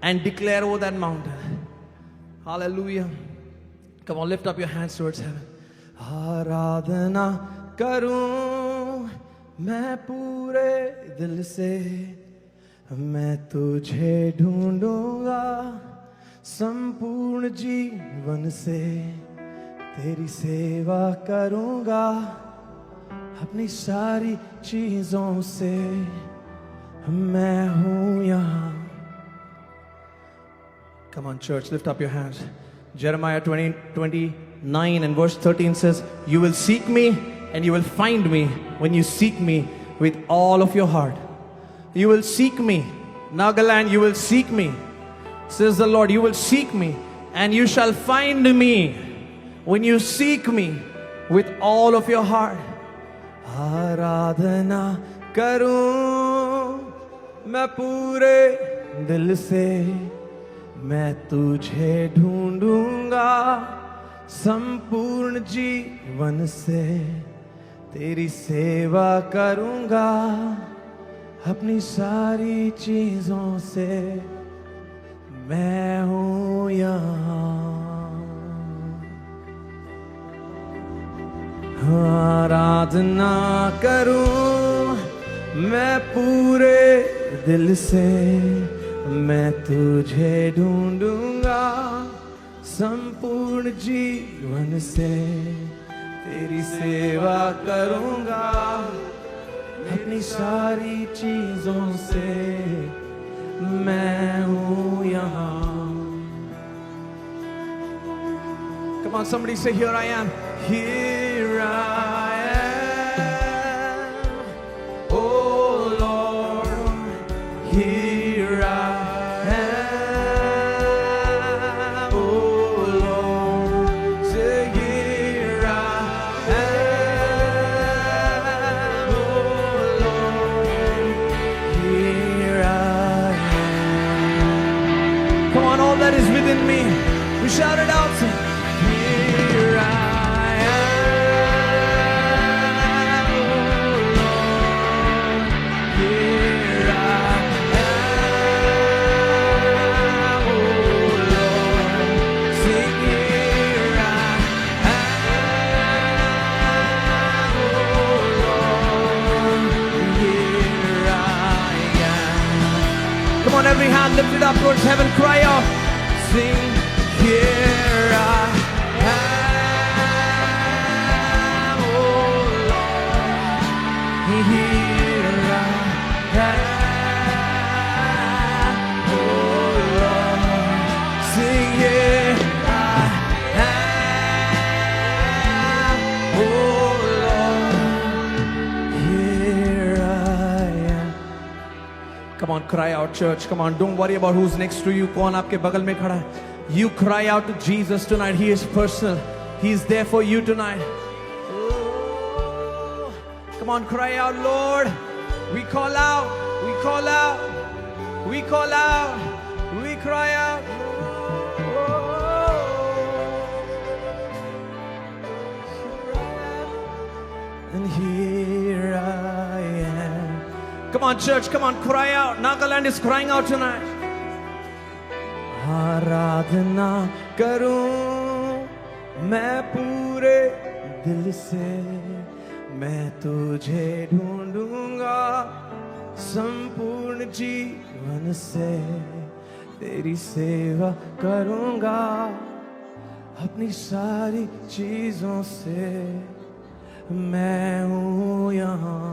Speaker 9: and declare over that mountain. Hallelujah. Come on, lift up your hands towards heaven. आराधना करूं मैं पूरे दिल से, मैं तुझे ढूंढूंगा संपूर्ण जीवन से. तेरी सेवा करूंगा अपनी सारी चीजों से. मैं हूं यहाँ. Come on, church, lift up your hands. Jeremiah 29 and verse 13 says, you will seek me and you will find me when you seek me with all of your heart. You will seek me. Nagaland, you will seek me. Says the Lord, you will seek me and you shall find me when you seek me with all of your heart. आराधना करूं मैं पूरे दिल से, मैं तुझे ढूंढूंगा संपूर्ण जीवन से तेरी सेवा करूंगा, अपनी सारी चीजों से मैं हूं यहाँ। आराधना करूं मैं पूरे दिल से, मैं तुझे ढूंढूंगा संपूर्ण जीवन से, तेरी सेवा करूंगा, अपनी सारी चीजों से मैं हूं यहाँ। Come on, somebody say, here I am. Here I am. Oh Lord, here I am. Oh Lord, say here I am. Oh Lord, here I am. Come on, all that is within me, we shout it out. Say, here I am, oh Lord, here I am, oh Lord, sing here I am, oh Lord, here I am. Come on, every hand lifted up towards heaven, cry out, sing here I am, oh Lord, here I am, oh Lord, sing here I am, oh Lord, here I am. Come on, cry out, church. Come on, don't worry about who's next to you. कौन आपके बगल में खड़ा है? You cry out to Jesus tonight. He is personal. He is there for you tonight. Oh, come on, cry out, Lord. We call out. We call out. We call out. We cry out. And here I am. Come on, church. Come on, cry out. Nagaland is crying out tonight. आराधना करूं मैं पूरे दिल से, मैं तुझे ढूंढूंगा संपूर्ण जीवन से, तेरी सेवा करूंगा अपनी सारी चीजों से मैं हूं यहाँ।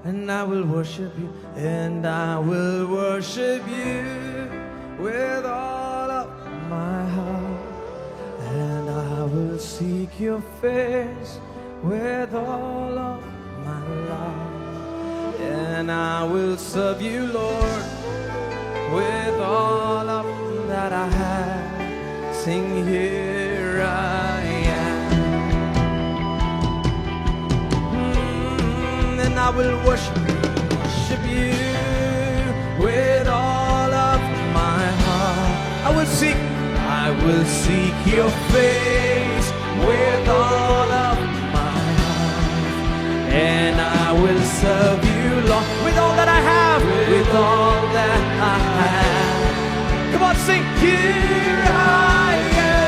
Speaker 9: And I will worship you, and I will worship you with all of my heart, and I will seek your face with all of my life, and I will serve you, Lord, with all of that I have. Sing, here I am. And I will worship you with all of my heart. I will seek your face with all of my heart, and I will serve you, Lord, with all that I have, with all that I have. Come on, sing, here I am.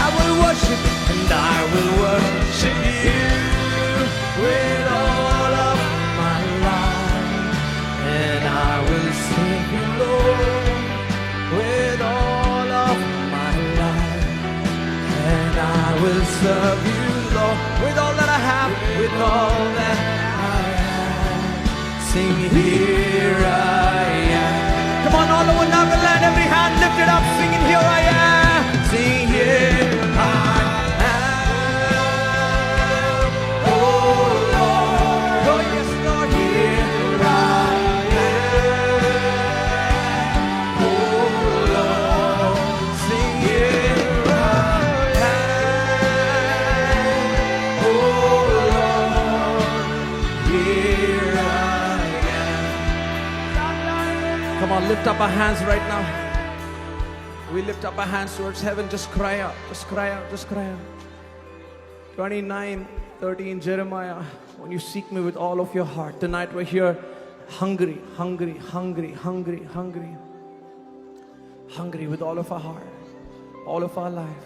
Speaker 9: I will worship and I will worship you with all of my life, and I will sing you, Lord, with all of my life, and I will serve you, Lord, with all that I have, with all that I have. Sing, here I am. Come on, all over Nagaland, every hand lifted up, singing, here I am. Sing, here I am. Come on, lift up our hands right now. We lift up our hands towards heaven. Just cry out. Just cry out. Just cry out. 29:13 Jeremiah. When you seek me with all of your heart. Tonight we're here hungry, hungry, hungry, hungry, hungry. Hungry with all of our heart. All of our life.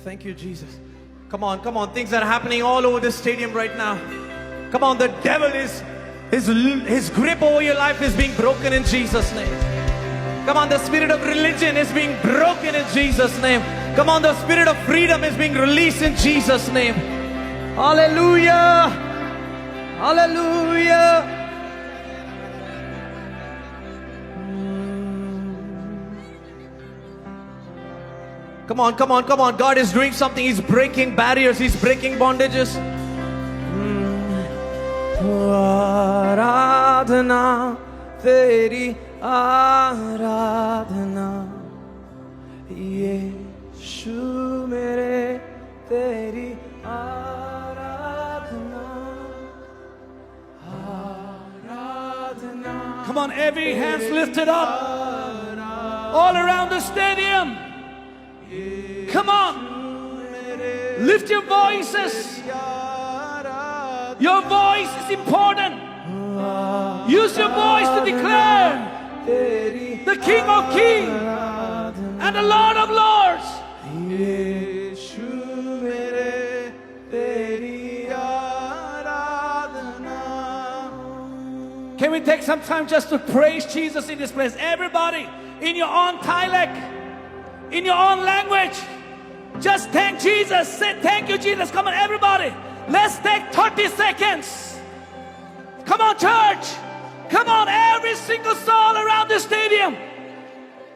Speaker 9: Thank you, Jesus. Come on, come on. Things are happening all over this stadium right now. Come on, the devil is, his grip over your life is being broken in Jesus' name. Come on, the spirit of religion is being broken in Jesus' name. Come on, the spirit of freedom is being released in Jesus' name. Hallelujah. Hallelujah. Come on, come on, come on. God is doing something. He's breaking barriers. He's breaking bondages. Aradhana, teri aradhana. Yeshu mere teri aradhana. Aradhana.
Speaker 10: Come on, every hand's lifted up all around the stadium. Come on, lift your voices. Your voice is important. Use your voice to declare the King of Kings and the Lord of Lords. Can we take some time just to praise Jesus in this place? Everybody, in your own dialect, in your own language, just thank Jesus. Say thank you, Jesus. Come on, everybody. Let's take 30 seconds. Come on, church. Come on, every single soul around the stadium.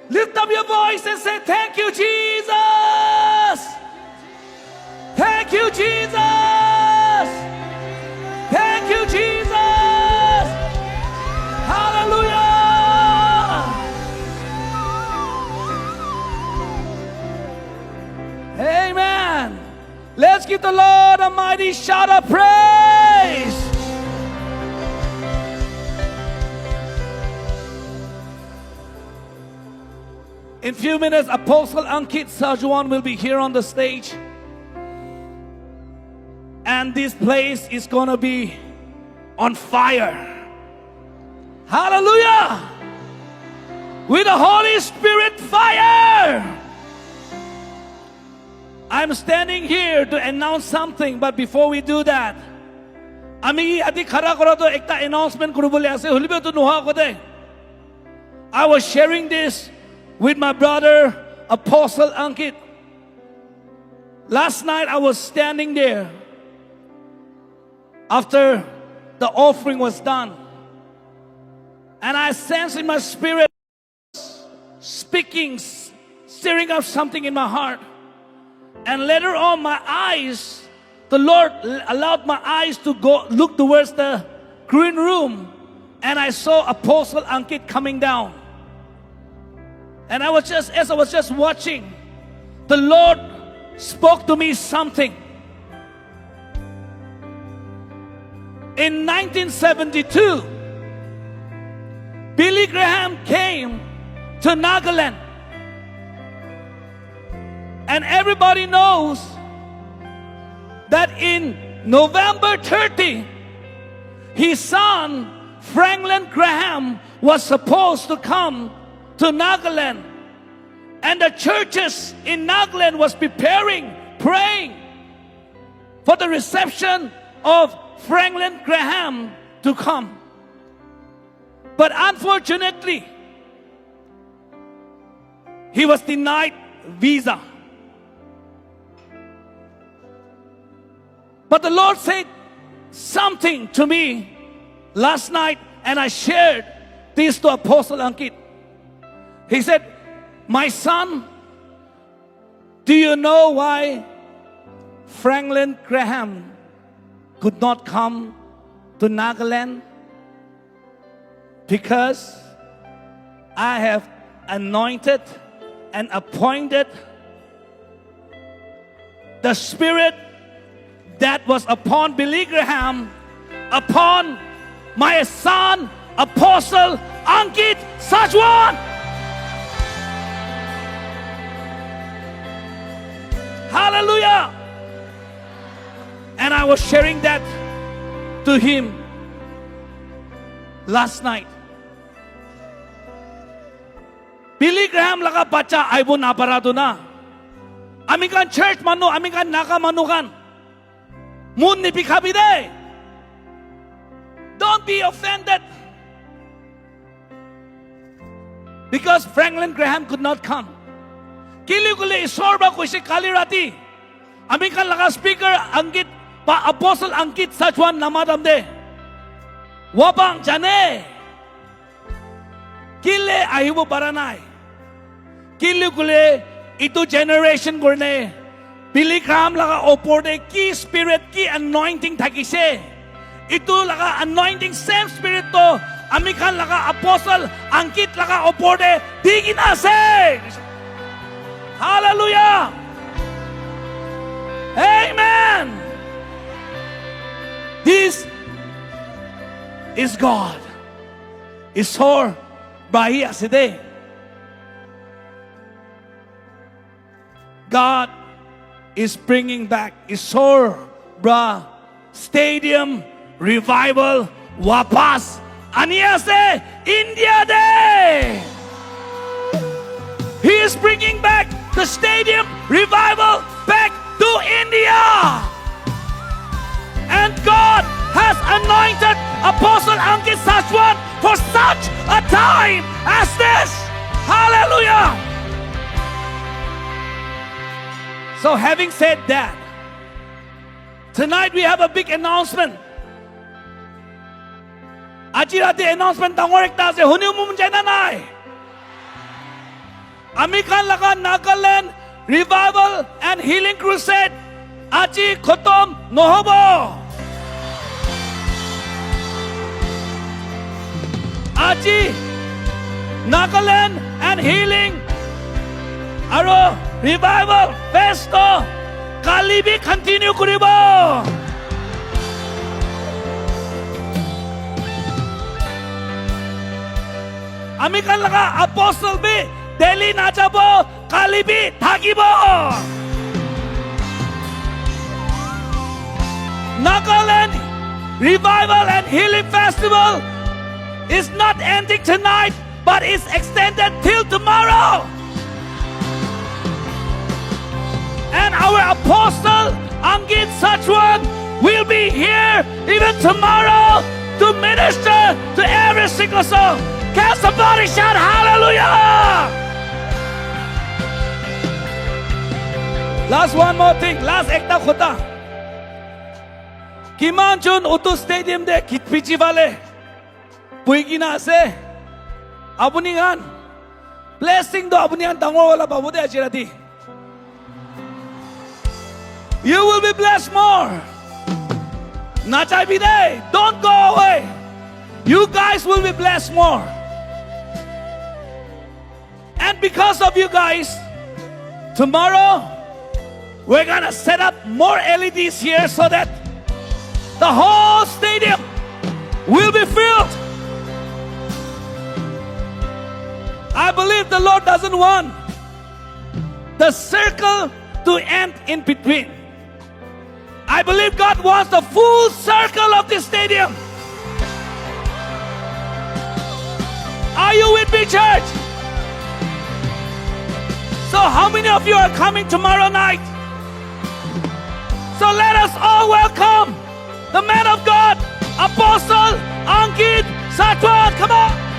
Speaker 10: Lift up your voice and say thank you, Jesus. Thank you, Jesus. Thank you, Jesus. Hallelujah. Amen. Let's give the Lord a mighty shout of praise. In few minutes, Apostle Ankit Sajuan will be here on the stage. And this place is going to be on fire. Hallelujah. With the Holy Spirit fire. I'm standing here to announce something, but before we do that, I was sharing this with my brother Apostle Ankit. Last night I was standing there after the offering was done, and I sensed in my spirit speaking, stirring up something in my heart. And later on, my eyes, the Lord allowed my eyes to go look towards the green room, and I saw Apostle Ankit coming down. And as I was just watching, the Lord spoke to me something. In 1972, Billy Graham came to Nagaland. And everybody knows that in November 30, his son, Franklin Graham, was supposed to come to Nagaland. And the churches in Nagaland was preparing, praying for the reception of Franklin Graham to come. But unfortunately, he was denied visa. But the Lord said something to me last night, and I shared this to Apostle Ankit. He said, my son, do you know why Franklin Graham could not come to Nagaland? Because I have anointed and appointed the spirit that was upon Billy Graham, upon my son, Apostle Ankit Sajwan. Hallelujah. And I was sharing that to him last night. Billy Graham laga bacha aibo naparado na. Amikan church manu, amikan naka manukan. Mun ni pikabide. Don't be offended. Because Franklin Graham could not come. Kili kule isorba ko si kalirati. Amikan laga speaker Angkit pa Apostle Ankit Sajwan namadam de. Wabang jane. Kile ahibo baranay. Kili kule ito generation gurne. Billy Graham laga oporde ki spirit ki anointing thakise. Ito laga anointing same spirit to. Amikan laga Apostle Ankit laga oporde diginase. Hallelujah. Amen. This is God. Isor bahi aside. God is bringing back Isor Bra Stadium Revival Wapas Aniase India Day. He is bringing back the stadium revival back to India. And God has anointed Apostle Ankit Sajwan for such a time as this. Hallelujah. So having said that, tonight we have a big announcement. Ajirati announcement tangor ekta se huni mumjena nai. Amikan laga Nagaland Revival and Healing Crusade Aji khotom nohobo. Aji Nagaland and Healing Aro Revival Festo Kalibi continue kuribo. Amikan laga Apostle B Delhi Najabo Kalibi Thagibo. Nagaland Revival and Healing Festival is not ending tonight, but is extended till tomorrow. And our Apostle Ankit Sajwan will be here even tomorrow to minister to every single soul. Can somebody shout hallelujah? Last one more thing, last ekta khota. Kimanchun Utu Stadium de kitpichi vale. Puigina ase. Abuningan. Blessing do abuningan tangor wala babude ajirati. You will be blessed more. Nachai bide. Don't go away. You guys will be blessed more. And because of you guys, tomorrow we're gonna set up more LEDs here so that the whole stadium will be filled. I believe the Lord doesn't want the circle to end in between. I believe God wants the full circle of this stadium. Are you with me, church? So how many of you are coming tomorrow night? So let us all welcome the man of God, Apostle Ankit Sajwan. Come on.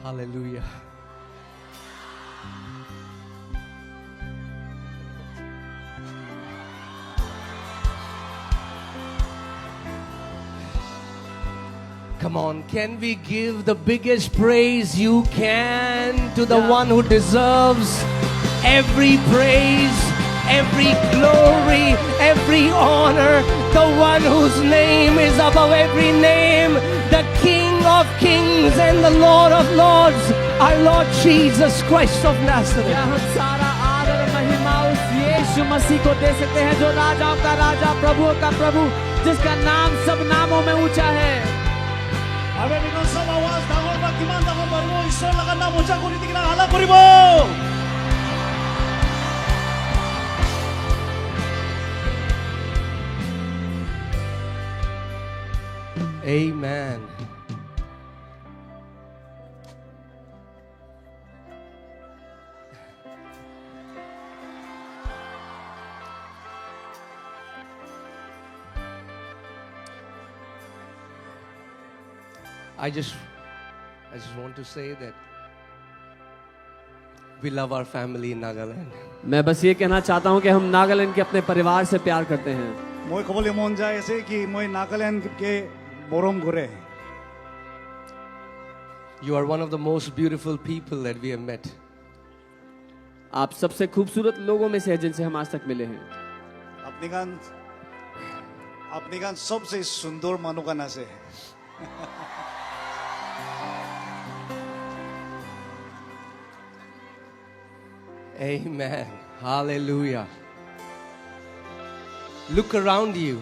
Speaker 3: Hallelujah. Come on, can we give the biggest praise you can to the one who deserves every praise, every glory, every honor, the one whose name is above every name, the King of kings and the Lord of lords, our Lord Jesus Christ of Nazareth.
Speaker 9: क्या हम सारा आदर महिमा उस यीशु मसीह को दे सकते हैं जो राजाओं का राजा, प्रभुओं का प्रभु, जिसका नाम सब नामों में ऊंचा है.
Speaker 10: Amen. Because some awas dangor ba kiman dangor barmo Ishwar laga naam ucha kori dikina hala koribo.
Speaker 3: Amen. I just want to say that we love our family in Nagaland.
Speaker 9: मैं बस ये कहना चाहता हूँ कि हम नागालैंड के अपने परिवार से प्यार करते हैं.
Speaker 10: Moi kobole mon jai ase ki moi Nagaland ke borom gore.
Speaker 3: You are one of the most beautiful people that we have met.
Speaker 9: आप सबसे खूबसूरत लोगों में से हैं जिनसे हम आज तक मिले हैं.
Speaker 10: अपनी गान सबसे सुंदर मानुगान ase.
Speaker 3: Amen. Hallelujah. Look around you.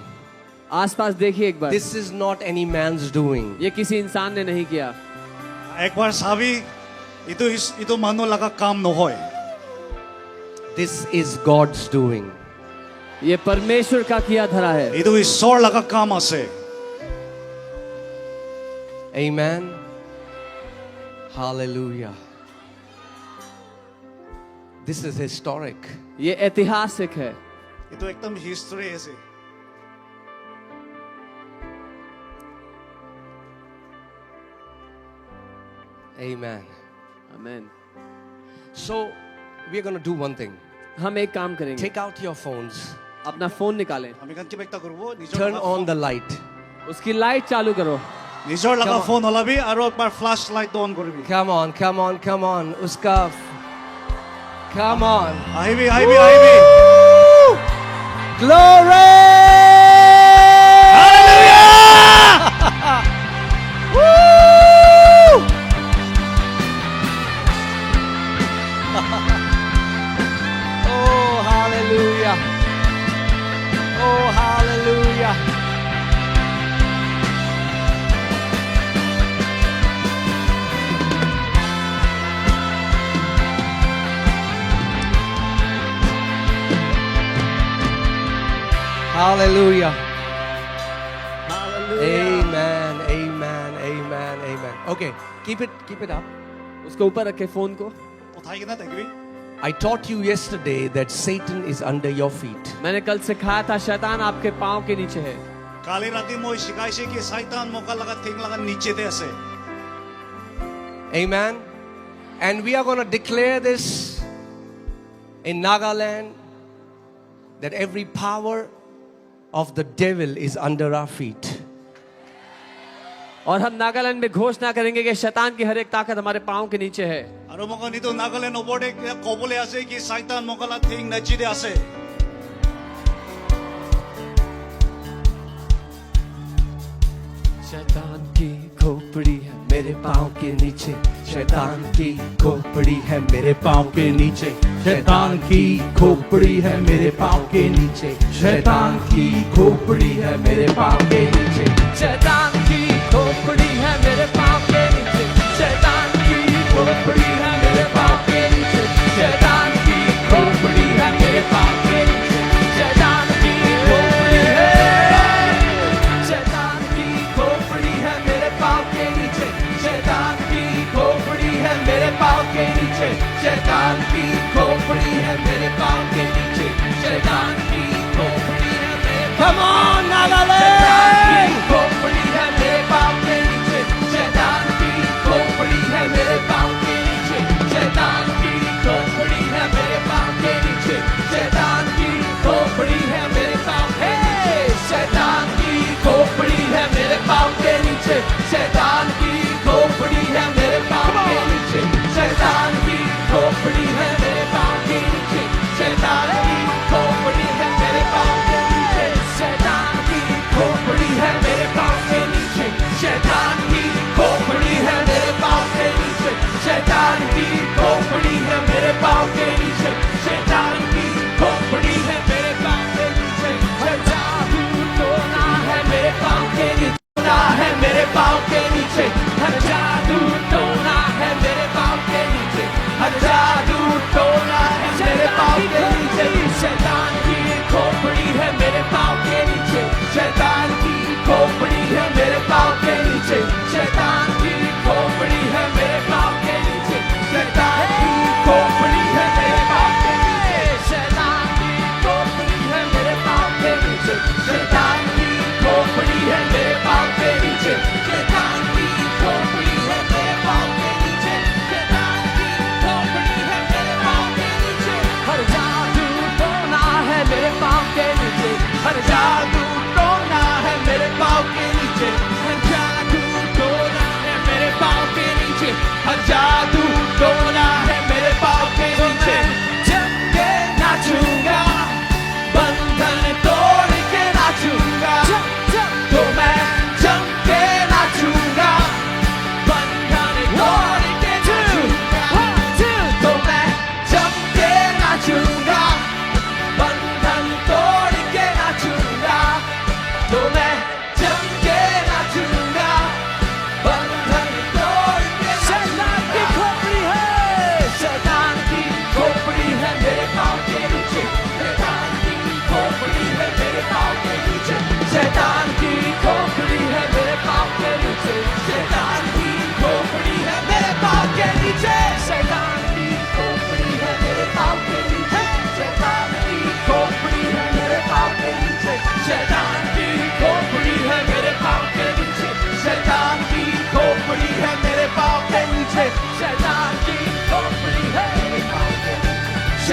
Speaker 9: आसपास देखिए एक बार.
Speaker 3: This is not any man's doing.
Speaker 9: ये किसी इंसान ने नहीं किया.
Speaker 10: एक बार साबी ito manu laga काम no hoy.
Speaker 3: This is God's doing.
Speaker 9: ये परमेश्वर का किया धरा है.
Speaker 10: Ito Ishwar laga काम ase.
Speaker 3: Amen. Hallelujah. This is historic.
Speaker 9: ये ऐतिहासिक है.
Speaker 10: Ito ekdam history ase.
Speaker 3: Amen.
Speaker 9: Amen.
Speaker 3: So we're going to do one thing.
Speaker 9: हम एक काम करेंगे.
Speaker 3: Take out your phones.
Speaker 9: अपना फोन निकालें.
Speaker 10: Ami kan kibekta korbo.
Speaker 3: Turn on the light.
Speaker 9: उसकी लाइट चालू करो.
Speaker 10: Nijor laga phone holabi aro ekbar flashlight on koribi.
Speaker 3: Come on, come on, come on. Uska. Come on.
Speaker 10: Aibi.
Speaker 3: Glory! Woo! Oh, hallelujah. Oh, hallelujah. Hallelujah. Amen. Amen. Amen. Amen. Okay, keep it up.
Speaker 9: उसको ऊपर रखे phone को.
Speaker 10: उठाएगी ना देखबी.
Speaker 3: I taught you yesterday that Satan is under your feet.
Speaker 9: मैंने कल सिखाया था शैतान आपके पाँव के नीचे है.
Speaker 10: काली राती moi शिकायशे कि शैतान मोका लगा थिंग लगा नीचे दे असे.
Speaker 3: Amen. And we are going to declare this in Nagaland that every power of the devil is under our feet.
Speaker 9: और हम नागालैंड में घोषणा करेंगे कि शैतान की हर एक ताकत हमारे पाँव के नीचे है.
Speaker 10: Aro moka nito Nagaland obode kobole ase ki shaitan moka la thing nachi de ase.
Speaker 3: शैतान की खोपड़ी है मेरे पाँव के नीचे. शैतान की खोपड़ी है मेरे पाँव के नीचे. शैतान की खोपड़ी है मेरे पाँव के नीचे. शैतान की खोपड़ी है मेरे पाँव के नीचे. शैतान की खोपड़ी है मेरे पाँव के नीचे. शैतान की खोपड़ी है मेरे पाँव के नीचे. शैतान की खोपड़ी है मेरे पाँव के नीचे. शैतान की खोपड़ी है. शैतान की खोपड़ी है मेरे पाँव के नीचे. शैतान की खोपड़ी है मेरे पाँव के नीचे. शैतान की खोपड़ी है मेरे पाँव के नीचे. शैतान की खोपड़ी है मेरे. Come on, Nagaland! खोपड़ी है मेरे पाँव के नीचे. शैतान की खोपड़ी है मेरे पाँव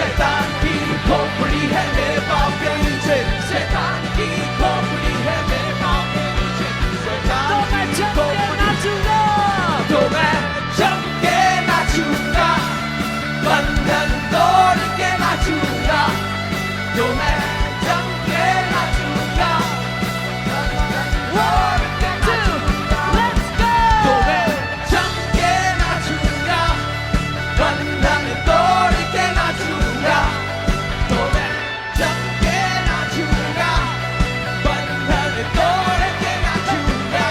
Speaker 2: शैतान की खोपड़ी है मेरे पाँव के नीचे शैतान की खोपड़ी है मेरे पाँव के नीचे शैतान की खोपड़ी तो मैं जम के नाचूंगा बंधन तोड़ के नाचूंगा तो मैं जम के नाचूंगा बंधन तोड़ के नाचूंगा तो मैं जम के नाचूंगा बंधन तोड़ के नाचूंगा तो मैं जम के नाचूंगा बंधन तोड़ के नाचूंगा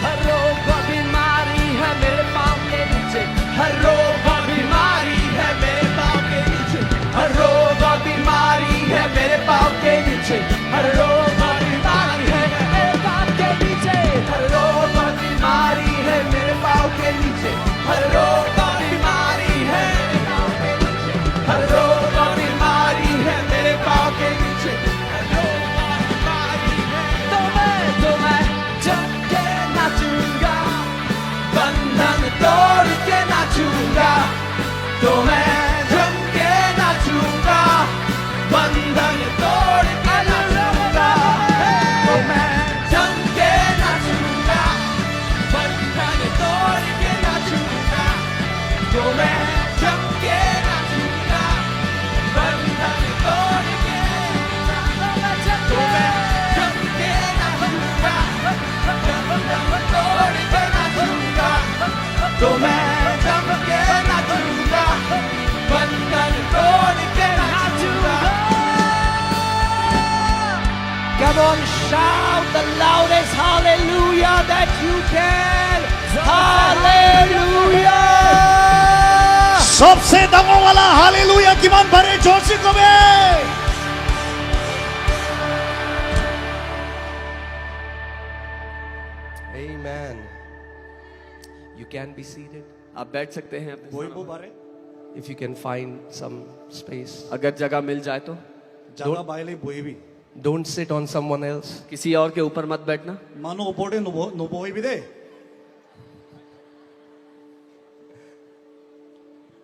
Speaker 2: हर रोग और बीमारी है मेरे पाँव के नीचे हर रोग और बीमारी है मेरे पाँव के नीचे हर रोग और बीमारी है मेरे पाँव के नीचे हर रोग और बीमारी है मेरे पाँव के नीचे हर रोग और बीमारी है मेरे पाँव के नीचे हर रोग और बीमारी है मेरे पाँव के नीचे हर रोग और बीमारी है मेरे पाँव के नीचे हर रोग और बीमारी है तो मैं जम के नाचूंगा बंधन तोड़ के नाचूंगा तो मैं जम के नाचूंगा बंधन तोड़ के नाचूंगा तो मैं जम के नाचूंगा बंधन तोड़ के नाचूंगा तो मैं जम के नाचूंगा बंधन तोड़ के तो मैं जम के नाचूंगा बंधन तोड़ के नाचूंगा तो मैं जम के नाचूंगा बंधन तोड़ के नाचूंगा Come on, shout the loudest hallelujah that you can. Hallelujah!
Speaker 10: सबसे दमों वाला हालेलुया की मन भरे जोर से कहे
Speaker 3: Amen. You can be seated
Speaker 6: आप बैठ सकते हैं अपने
Speaker 10: बोई
Speaker 6: स्थान
Speaker 10: बो
Speaker 6: पर।
Speaker 10: बारे
Speaker 3: if you can find some space.
Speaker 6: अगर जगह मिल जाए तो
Speaker 10: जगह बायले बोई भी
Speaker 3: Don't sit on someone else.
Speaker 6: किसी और के ऊपर मत बैठना
Speaker 10: मानो ओपोटे नो बोई भी दे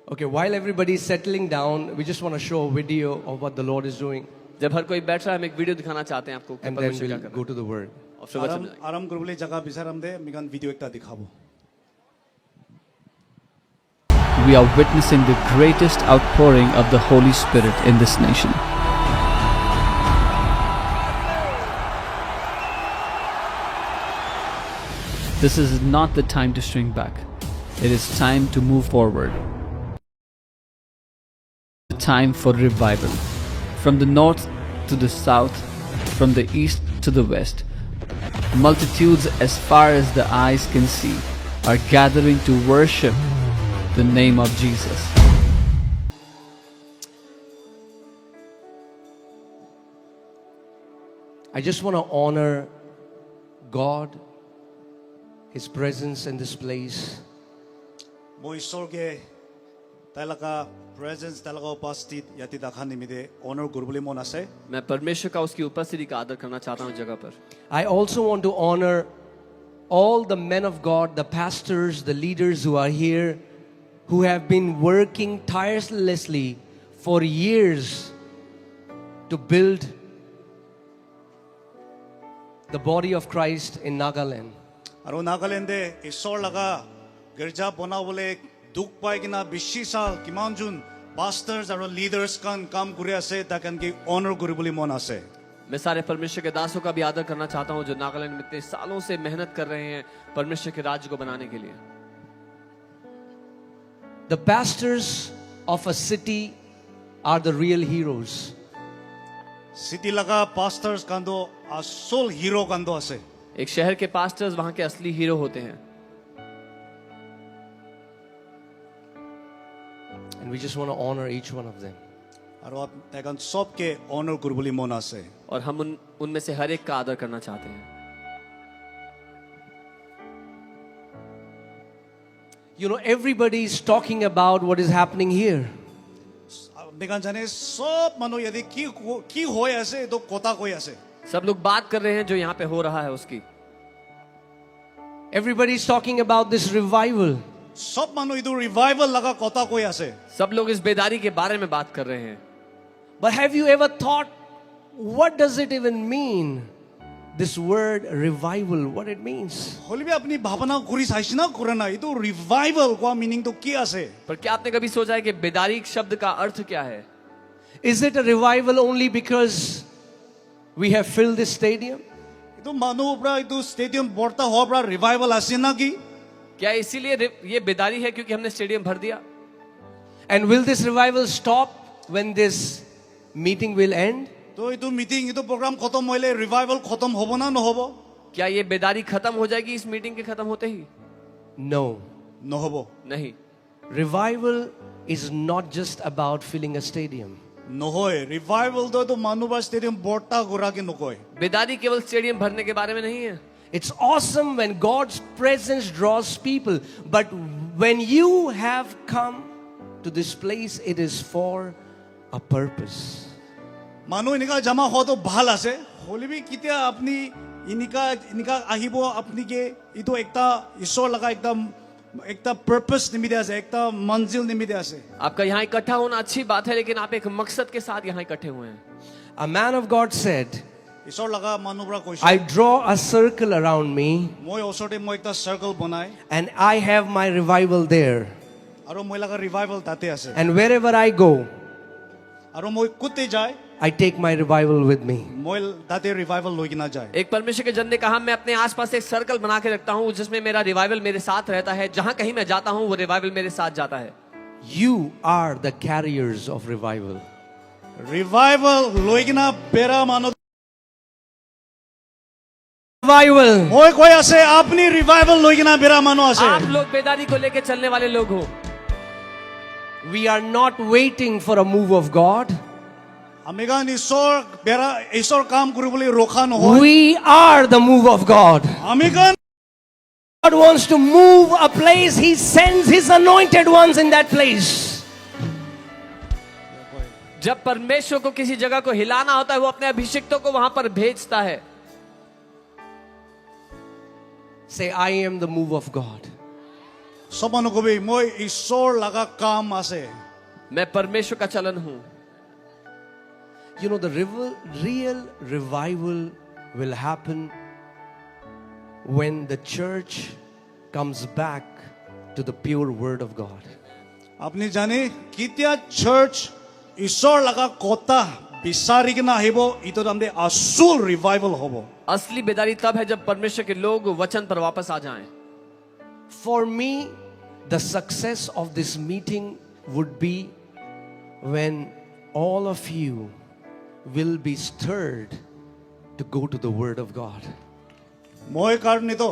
Speaker 3: Okay, while everybody is settling down, we just want to show a video of what the Lord is doing,
Speaker 6: जब हर कोई बैठ रहा है हम एक वीडियो दिखाना चाहते हैं आपको कि
Speaker 3: and then
Speaker 6: परमेश्वर क्या
Speaker 3: we'll
Speaker 6: कर
Speaker 3: go to the Word.
Speaker 6: रहा है और फिर वचन
Speaker 10: आराम
Speaker 6: जाएंगे।
Speaker 10: आराम करबले जगह बिचाराम दे मिगन वीडियो एकटा दिखाबो
Speaker 11: We are witnessing the greatest outpouring of the Holy Spirit in this nation. This is not the time to shrink back. It is time to move forward. The time for revival. From the north to the south, from the east to the west, multitudes as far as the eyes can see are gathering to worship the name of Jesus.
Speaker 3: I just want to honor God, His presence in this place.
Speaker 10: mo isorge talaga presence talaga उपस्थित यति Dakha निमित्ते honor गुरबले मन आसे
Speaker 6: मैं परमेश्वर का उसकी उपस्थिति का आदर करना चाहता हूँ जगह पर
Speaker 3: I also want to honor all the men of God, the pastors, the leaders who are here, who have been working tirelessly for years to build the body of Christ in Nagaland.
Speaker 10: আৰু নাগালেণ্ডে ঈশ্বৰ লগা গিৰ্জা বনাবলৈ দুখ পাই কিনা 20 সাল কিমান June পাষ্টাৰ্ছ আৰু leaders কান কাম কৰি আছে তাকান কি অনাৰ কৰিবলৈ মন আছে
Speaker 6: मैं सारे परमेश्वर के दासों का भी आदर करना चाहता हूँ जो नागालैंड में इतने सालों से मेहनत कर रहे हैं परमेश्वर के राज्य को बनाने के लिए
Speaker 3: The pastors of a city are the real heroes.
Speaker 10: City লগা পাষ্টাৰ্ছ কান্দো আসল হিৰো কান্দো আছে
Speaker 6: एक शहर के पास्टर्स वहां के असली हीरो होते हैं
Speaker 3: And we just want to honor each one of them.
Speaker 10: আৰু তাকান সবকে অনাৰ কৰিবলৈ মন আছে
Speaker 6: और हम उनमें से हर एक का आदर करना चाहते हैं
Speaker 3: You know, everybody is talking about what is happening here.
Speaker 10: আপোনাক জানে সব মানুহ यदि কি হৈ আছে তো কথা কৈ আছে
Speaker 6: सब लोग बात कर रहे हैं जो यहाँ पे हो रहा है उसकी
Speaker 3: Everybody is talking about this revival.
Speaker 2: सब मानो इधर रिवाइवल लगा कोता कोई आसे
Speaker 9: सब लोग इस बेदारी के बारे में बात कर रहे हैं.
Speaker 3: But have you ever thought, what does it even mean? This word revival, what it means?
Speaker 2: Holi भी अपनी भावना कुरी साइश ना करना इधर रिवाइवल का मीनिंग तो क्या आसे
Speaker 9: पर क्या आपने कभी सोचा है कि बेदारी शब्द का अर्थ क्या है?
Speaker 3: Is it a revival only because we have filled this stadium?
Speaker 2: इधर मानो अपना इधर स्टेडियम बढ़ता हो अपना रिवाइवल आसे ना की
Speaker 9: क्या इसीलिए ये बेदारी है क्योंकि हमने स्टेडियम भर दिया?
Speaker 3: And will this revival stop when this meeting will end?
Speaker 2: तो इधर मीटिंग इधर प्रोग्राम खत्म होले रिवाइवल खत्म होबो ना न होबो
Speaker 9: क्या ये बेदारी खत्म हो जाएगी इस मीटिंग के खत्म होते ही?
Speaker 3: No.
Speaker 2: न होबो
Speaker 9: नहीं.
Speaker 3: Revival is not just about filling a stadium.
Speaker 2: न होए रिवाइवल तो मानो बा स्टेडियम बढ़ता गुरा के न कोई
Speaker 9: बेदारी केवल स्टेडियम भरने के बारे में नहीं है.
Speaker 3: It's awesome when God's presence draws people, but when you have come to this place, it is for a purpose.
Speaker 2: मानो इनका जमा हो तो भाल आसे होली भी कित्या अपनी इनका आहिबो अपनी के इतो एकता ईश्वर लगा एकता पर्पस निमित्त आसे एकता मंजिल निमित्त आसे
Speaker 9: आपका यहाँ इकट्ठा होना अच्छी बात है लेकिन आप एक मकसद के साथ यहाँ इकट्ठे हुए हैं.
Speaker 3: A man of God said,
Speaker 2: ईश्वर लगा मानो बड़ा कोई
Speaker 3: I draw a circle around me
Speaker 2: मोय ओसोटे मोय एकता सर्कल बनाए
Speaker 3: and I have my revival there.
Speaker 2: आरो मोय लगा रिवाइवल ताते आसे
Speaker 3: And wherever I go,
Speaker 2: आरो मोय कुत्ते जाए
Speaker 3: I take my revival with me.
Speaker 2: मोय ताते रिवाइवल लोगी ना जाए
Speaker 9: एक परमेश्वर के जन ने कहा मैं अपने आसपास एक सर्कल बना के रखता हूँ जिसमें मेरा रिवाइवल मेरे साथ रहता है. जहां कहीं मैं जाता हूँ वो रिवाइवल मेरे साथ जाता है.
Speaker 3: You are the carriers of revival.
Speaker 2: Revival लोगी ना पेरा मानो
Speaker 3: Revival.
Speaker 2: मोय कोई आसे अपनी रिवाइवल लोगी ना बेरा मानो आसे
Speaker 9: आप लोग बेदारी को लेके चलने वाले लोग हो.
Speaker 3: We are not waiting for a move of God.
Speaker 2: अमेगा ईश्वर बेरा ईश्वर काम करू बोले रोखा न हो
Speaker 3: We are the move of God.
Speaker 2: अमेगा
Speaker 3: God wants to move a place. He sends His anointed ones in that place.
Speaker 9: जब परमेश्वर को किसी जगह को हिलाना होता है वो अपने अभिषिक्तों को वहां पर भेजता है.
Speaker 3: Say, I am the move of God.
Speaker 2: सब मानो को भी मोय ईश्वर लगा काम आसे
Speaker 9: मैं परमेश्वर का चलन हूं.
Speaker 3: You know, the real revival will happen when the church comes back to the pure word of God.
Speaker 2: आपने जाने कित्या चर्च ईश्वर लगा कोता बिसारी के ना हेबो इतो हमदे असुल रिवाइवल होबो.
Speaker 9: असली बेदारी तब है जब परमेश्वर के लोग वचन पर वापस आ जाएं.
Speaker 3: For me, the success of this meeting would be when all of you will be stirred to go to the word of God.
Speaker 2: मोय कारण तो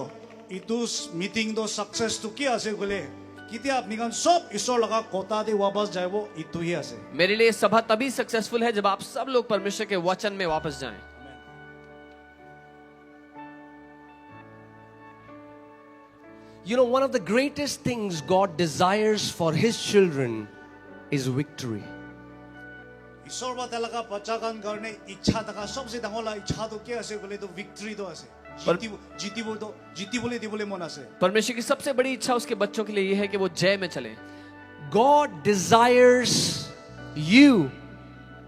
Speaker 2: इतुस मीटिंग तो सक्सेस तो क्या आसे बोले कित्या अपनी कान सब ईश्वर लगा कोता दे वापस जाए वो इतु ही आसे.
Speaker 9: मेरे लिए सभा तभी सक्सेसफुल है जब आप सब लोग परमेश्वर के वचन में वापस जाएं.
Speaker 3: You know, one of the greatest things God desires for His children is victory.
Speaker 2: ईश्वर बात लगा बच्चा कान करने इच्छा तका सबसे दंगोला इच्छा तो क्या आसे बोले तो विक्ट्री तो आसे जीती बोले मन आसे.
Speaker 9: परमेश्वर की सबसे बड़ी इच्छा उसके बच्चों के लिए यह है कि वो जय में चले.
Speaker 3: God desires you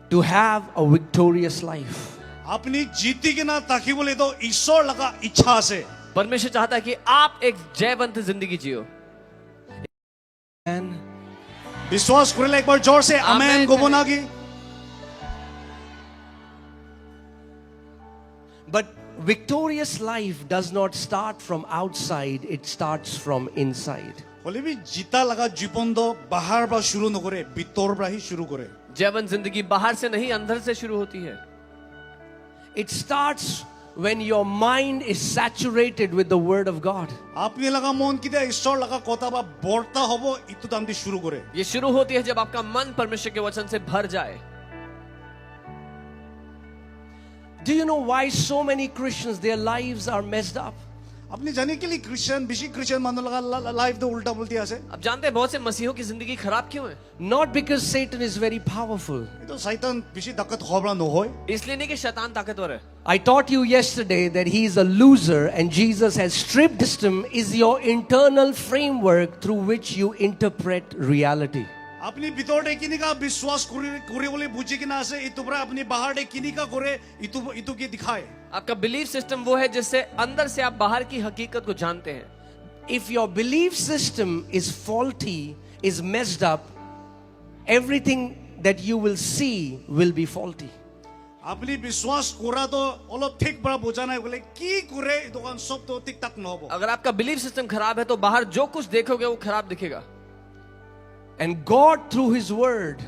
Speaker 3: to have a victorious life.
Speaker 2: अपनी जीती के ना ताकि बोले तो ईश्वर लगा इच्छा से
Speaker 9: परमेश्वर चाहता है कि आप एक जयवंत जिंदगी जियो.
Speaker 3: And
Speaker 2: विश्वास करेला एक बार जोर से आमेन को बोना की.
Speaker 3: but victorious life does not start from outside, it starts from inside.
Speaker 2: बोले भी जीता लगा जीवन तो बाहर बा शुरू न करे भीतर बा ही शुरू करे.
Speaker 9: जयवंत जिंदगी बाहर से नहीं अंदर से शुरू होती है.
Speaker 3: It starts when your mind is saturated with the word of God.
Speaker 2: आपने लगा मन किधर ईश्वर लगा कोता बा बढ़ता होबो इतु दाम दी शुरू करे.
Speaker 9: ये शुरू होती है जब आपका मन परमेश्वर के वचन से भर जाए.
Speaker 3: Do you know why so many Christians, their lives are messed up?
Speaker 2: अपने जाने के लिए क्रिश्चियन बिशी क्रिश्चियन मानो लगा लाइफ तो उल्टा बोलती है ऐसे.
Speaker 9: अब जानते हैं बहुत से मसीहों की जिंदगी खराब क्यों है?
Speaker 3: Not because Satan is very powerful.
Speaker 2: ये तो शैतान बिशी ताकत होबड़ा न होय.
Speaker 9: इसलिए नहीं कि शैतान ताकतवर है.
Speaker 3: I taught you yesterday that he is a loser and Jesus has stripped him is your internal framework through which you interpret reality.
Speaker 2: আপনি ভিতৰতে কিনিকা বিশ্বাস কৰিবলৈ বুজি কিনা আছে ইটো পৰা আপনি বাহিৰতে কিনিকা কৰে ইটো কি দেখায়
Speaker 9: आपका बिलीफ सिस्टम वो है जिससे अंदर से आप बाहर की हकीकत को जानते हैं.
Speaker 3: If your belief system is faulty, is messed up, everything that you will see will be faulty.
Speaker 2: আপনি বিশ্বাস কৰাটো অলপ ঠিক পৰা বুজা নাই বলে কি কৰে দোকান সব তো ঠিক ঠাক নহব
Speaker 9: अगर आपका बिलीफ सिस्टम खराब है तो बाहर जो कुछ देखोगे वो खराब दिखेगा.
Speaker 3: And God through his word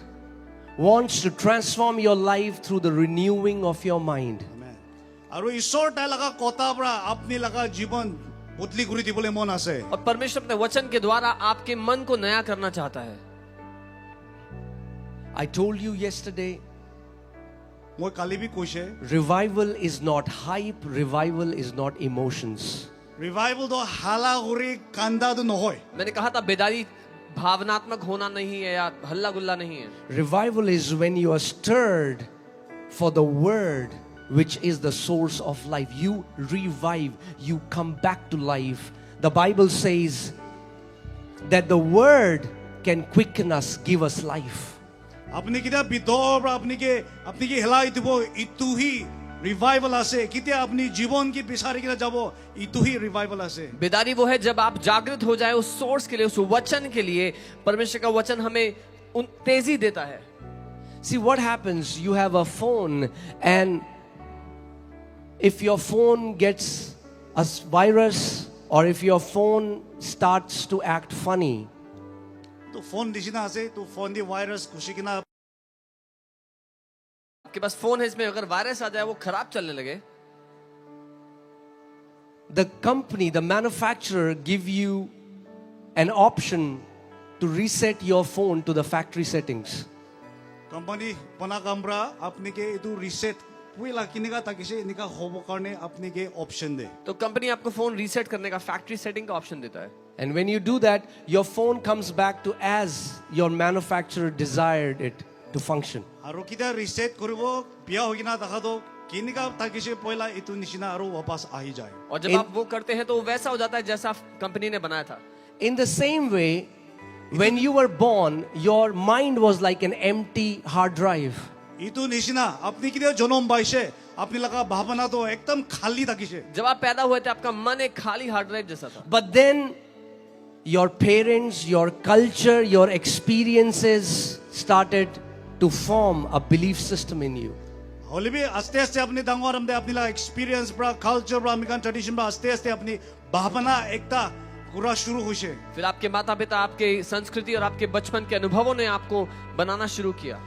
Speaker 3: wants to transform your life through the renewing of your mind.
Speaker 2: আৰু ঈশ্বৰ তাই লগা কথা পৰা আপনি লগা জীৱন বদলি কৰি দিবলৈ মন আছে
Speaker 9: और परमेश्वर अपने वचन के द्वारा आपके मन को नया करना चाहता है.
Speaker 3: I told you yesterday,
Speaker 2: মই কালি বি কৈছে
Speaker 3: revival is not hype, revival is not emotions.
Speaker 2: Revival তো হালা কৰি কান্দাটো নহয়
Speaker 9: मैंने कहा था बेदारी भावनात्मक होना नहीं है या हल्ला गुल्ला नहीं है.
Speaker 3: Revival is when you are stirred for the word which is the source of life. You revive, you come back to life. The Bible says that the word can quicken us, give us life.
Speaker 2: আপনি কিটা ভিতৰ পৰা আপনি কি হেলাই দিব ইটো হি revival আছে কিটা আপনি জীবন কি বিচাৰি কিনা যাব ইটো হি ৰিভাইভেল আছে
Speaker 9: बेदारी वो है जब आप जागृत हो जाए उस सोर्स के लिए, उस वचन के लिए. परमेश्वर का वचन हमें तेजी देता है.
Speaker 3: See what happens, you have a phone and if your phone gets a virus or if your phone starts to act funny,
Speaker 2: তো ফোন দিছিনা আছে তো ফোন দি ভাইরাস খুশি কিনা
Speaker 9: आपके पास फोन है, इसमें अगर वायरस आ जाए वो खराब चलने लगे,
Speaker 3: the company, the manufacturer give you an option to reset your phone to the factory settings.
Speaker 2: Company बना कामरा अपने के इतु रिसेट पुला किनेगा ताकि से इनका होबो करने अपने के ऑप्शन दे
Speaker 9: तो कंपनी आपको फोन रीसेट करने का फैक्ट्री सेटिंग का ऑप्शन देता है.
Speaker 3: And when you do that, your phone comes back to as your manufacturer desired it to function.
Speaker 2: आरो किता रिसेट करिवो बिया होगिना देखा दो किनेगा ताकि से पहिला इतु निशिना आरो वापस आ ही जाए
Speaker 9: और जब आप वो करते हैं तो वो वैसा हो जाता है जैसा कंपनी ने बनाया था.
Speaker 3: In the same way, when you were born, your mind was like an empty hard drive.
Speaker 2: इतु निशिना अपनी किते जन्म पाइसे अपनी लगा भावना तो एकदम खाली ताकि से
Speaker 9: जब आप पैदा हुए थे आपका मन एक खाली हार्ड ड्राइव जैसा था.
Speaker 3: But then your parents, your culture, your experiences started to form a belief system in you.
Speaker 2: Holi भी आस्ते आस्ते अपनी दांगवार हमदे अपनी ला एक्सपीरियंस ब्रा कल्चर ब्रा अमेरिकन ट्रेडिशन ब्रा आस्ते आस्ते अपनी भावना एकता पूरा शुरू हुई है
Speaker 9: फिर आपके माता पिता, आपके संस्कृति और आपके बचपन के अनुभवों ने आपको बनाना शुरू किया.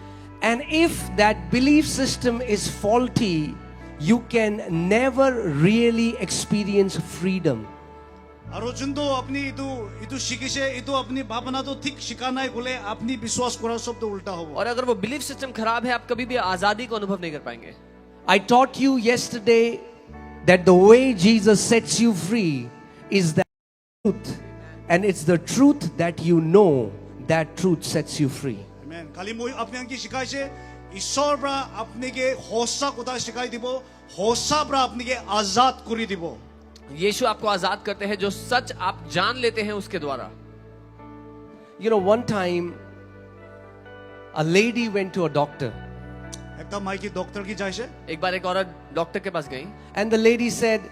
Speaker 3: And if that belief system is faulty, you can never really experience freedom.
Speaker 2: और जुन तो अपनी इतु शिकिसे इतु अपनी भावना तो ठीक शिकाना है बोले अपनी विश्वास करा सब तो उल्टा होगा
Speaker 9: और अगर वो बिलीफ सिस्टम खराब है आप कभी भी आजादी को अनुभव नहीं कर पाएंगे.
Speaker 3: I taught you yesterday that the way Jesus sets you free is the truth, and it's the truth that you know, that truth sets you free.
Speaker 2: आमेन खाली মই अपने की शिकाय से ईश्वर ब्रा अपने के होसा कोता शिकाय दिबो होसा ब्रा अपने के आजाद करी दिबो.
Speaker 9: यीशु आपको आजाद करते हैं जो सच आप जान लेते हैं उसके द्वारा.
Speaker 3: You know, one time a lady went to a doctor
Speaker 2: एकदम माई की डॉक्टर की जाय से
Speaker 9: एक बार एक औरत डॉक्टर के पास गई
Speaker 3: and the lady said,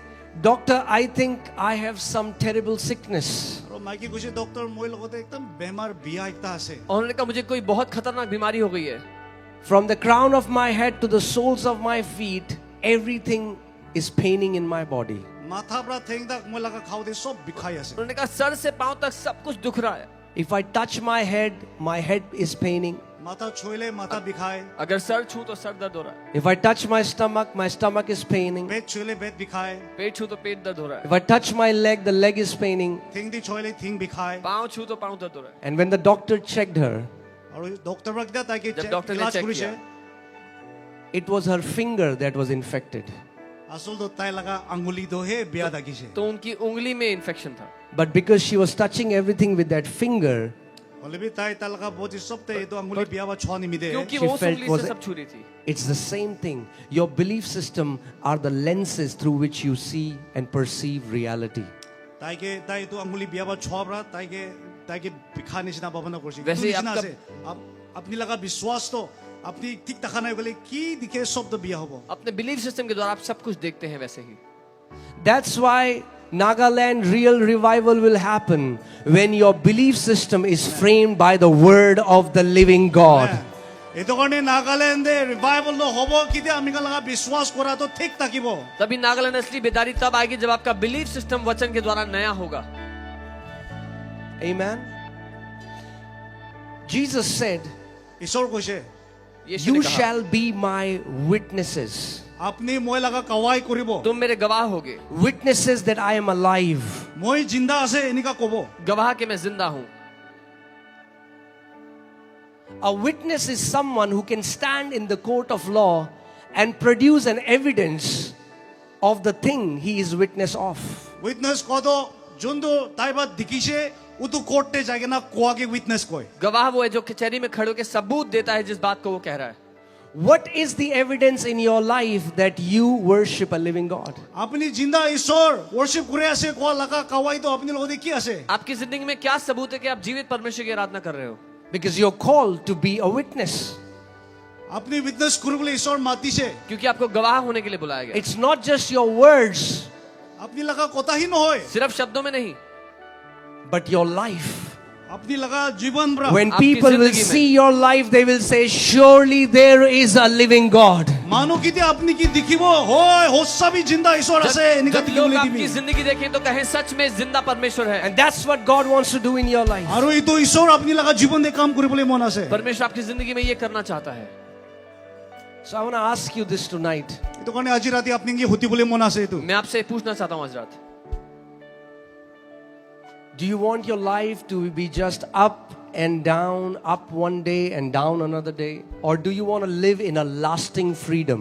Speaker 3: "Doctor, I think I have some terrible sickness."
Speaker 2: और माई की कुछ डॉक्टर मोय लगोते एकदम बीमार बिया एकता आसे
Speaker 9: और उन्होंने कहा मुझे कोई बहुत खतरनाक बीमारी हो गई है.
Speaker 3: From the crown of my head to the soles of my feet, everything is paining in my body.
Speaker 2: माथा ब्रा थेंग तक मोय लगा खाओ दे सब बिखाई आसे
Speaker 9: उन्होंने कहा सर से पांव तक सब कुछ दुख रहा है.
Speaker 3: If I touch my head is paining.
Speaker 2: माथा छोइले माथा बिखाए
Speaker 9: अगर सर छू तो सर दर्द हो रहा है.
Speaker 3: If I touch my stomach is paining.
Speaker 2: पेट छोइले पेट बिखाए
Speaker 9: पेट छू तो पेट दर्द हो रहा है.
Speaker 3: If I touch my leg, the leg is paining.
Speaker 2: थिंग दी छोइले थिंग बिखाए
Speaker 9: पांव छू तो पांव दर्द हो रहा है.
Speaker 3: And when the doctor checked her,
Speaker 2: और डॉक्टर ब्रा किया ताकि
Speaker 9: जब डॉक्टर ने
Speaker 2: इलाज
Speaker 9: चेक
Speaker 2: करी
Speaker 9: किया
Speaker 2: से
Speaker 3: it was her finger that was infected.
Speaker 2: असल तो ताई लगा अंगुली दो है बिया ताकि से
Speaker 9: तो उनकी उंगली में इन्फेक्शन था.
Speaker 3: But because she was touching everything with that finger,
Speaker 2: Olibi tai talaka boji sopte ito anguli biawa choni mide.
Speaker 9: क्योंकि
Speaker 3: She
Speaker 9: वो
Speaker 3: felt
Speaker 9: उंगली
Speaker 3: was
Speaker 9: से
Speaker 3: it-
Speaker 9: सब छू रही थी.
Speaker 3: It's the same thing. Your belief system are the lenses through which you see and perceive reality.
Speaker 2: ताइके ताइ तो anguli biawa chobra ताइके ताइके बिखाने सिना बाबना कोशी.
Speaker 9: वैसे
Speaker 2: तू निशिना
Speaker 9: आपका-
Speaker 2: से आप अपनी लगा विश्वास तो अपनी ठीक तखाना बोले की दिखे सब तो बिया होबो.
Speaker 9: अपने बिलीफ सिस्टम के द्वारा आप सब कुछ देखते हैं वैसे ही.
Speaker 3: That's why Nagaland real revival will happen when your belief system is framed by the word of the living God.
Speaker 2: एतो करने नागालैंडे रिवाइवल नो होबो किते आमिका लगा विश्वास करा तो ठीक ताकिबो.
Speaker 9: तभी नागालैंड असली बेदारी तब आएगी जब आपका बिलीफ सिस्टम वचन के द्वारा नया होगा.
Speaker 3: Amen. Jesus said,
Speaker 2: ईश्वर कोशे
Speaker 9: यीशु ने
Speaker 3: "You
Speaker 9: कहा,
Speaker 3: shall be my witnesses."
Speaker 2: अपनी मोय लगा कवाई करिबो.
Speaker 9: तुम मेरे गवाह होगे.
Speaker 3: Witnesses that I am alive.
Speaker 2: मोय जिंदा आसे इनिका कोबो.
Speaker 9: गवाह के मैं जिंदा हूं.
Speaker 3: A witness is someone who can stand in the court of law and produce an evidence of the thing he is witness of.
Speaker 2: Witness कोदो जोंदो ताइबा दिकिशे उतु कोर्टे जाके ना कोआ के विटनेस कोई.
Speaker 9: गवाह वो है जो कचहरी में खड़े होकर सबूत देता है जिस बात को वो कह रहा है.
Speaker 3: What is the evidence in your life that you worship a living God?
Speaker 2: अपनी जिंदा ईश्वर वर्शिप करे आसे कोआ लगा कवाई तो अपनी लोगों दे की आसे.
Speaker 9: आपकी जिंदगी में क्या सबूत है कि आप जीवित परमेश्वर की आराधना कर रहे हो?
Speaker 3: Because you're called to be a witness.
Speaker 2: अपनी विटनेस कुरुबले ईश्वर माती से.
Speaker 9: क्योंकि आपको गवाह होने के लिए बुलाया गया.
Speaker 3: It's not just your words,
Speaker 2: अपनी लगा कोता ही न होए.
Speaker 9: सिर्फ शब्दों में नहीं,
Speaker 3: but your life.
Speaker 2: अपनी लगा जीवन ब्रा.
Speaker 3: When
Speaker 9: आपकी
Speaker 3: people will
Speaker 9: जिंदगी में.
Speaker 3: see your life, they will say, "Surely there is a living God."
Speaker 2: मानो किते अपनी की दिखिबो होय होस्सा भी जिंदा ईश्वर आसे इनिका
Speaker 9: जब
Speaker 2: दिखिबो
Speaker 9: लोग
Speaker 2: ले
Speaker 9: आपकी
Speaker 2: दिबी.
Speaker 9: जिंदगी देखें तो कहें सच में जिंदा परमेश्वर है.
Speaker 3: And that's what God wants to do in your life.
Speaker 2: आरो ई तो ईश्वर अपनी लगा जीवन दे काम कुरुबले मन आसे.
Speaker 9: परमेश्वर आपकी जिंदगी में ये करना चाहता है.
Speaker 3: So I want to ask you this tonight.
Speaker 2: ई तो करने आज राती अपनी की होती बोले मन आसे तू.
Speaker 9: मैं आपसे पूछना चाहता हूँ आज रात,
Speaker 3: Do you want your life to be just up and down, up one day and down another day? Or do you want to live in a lasting freedom?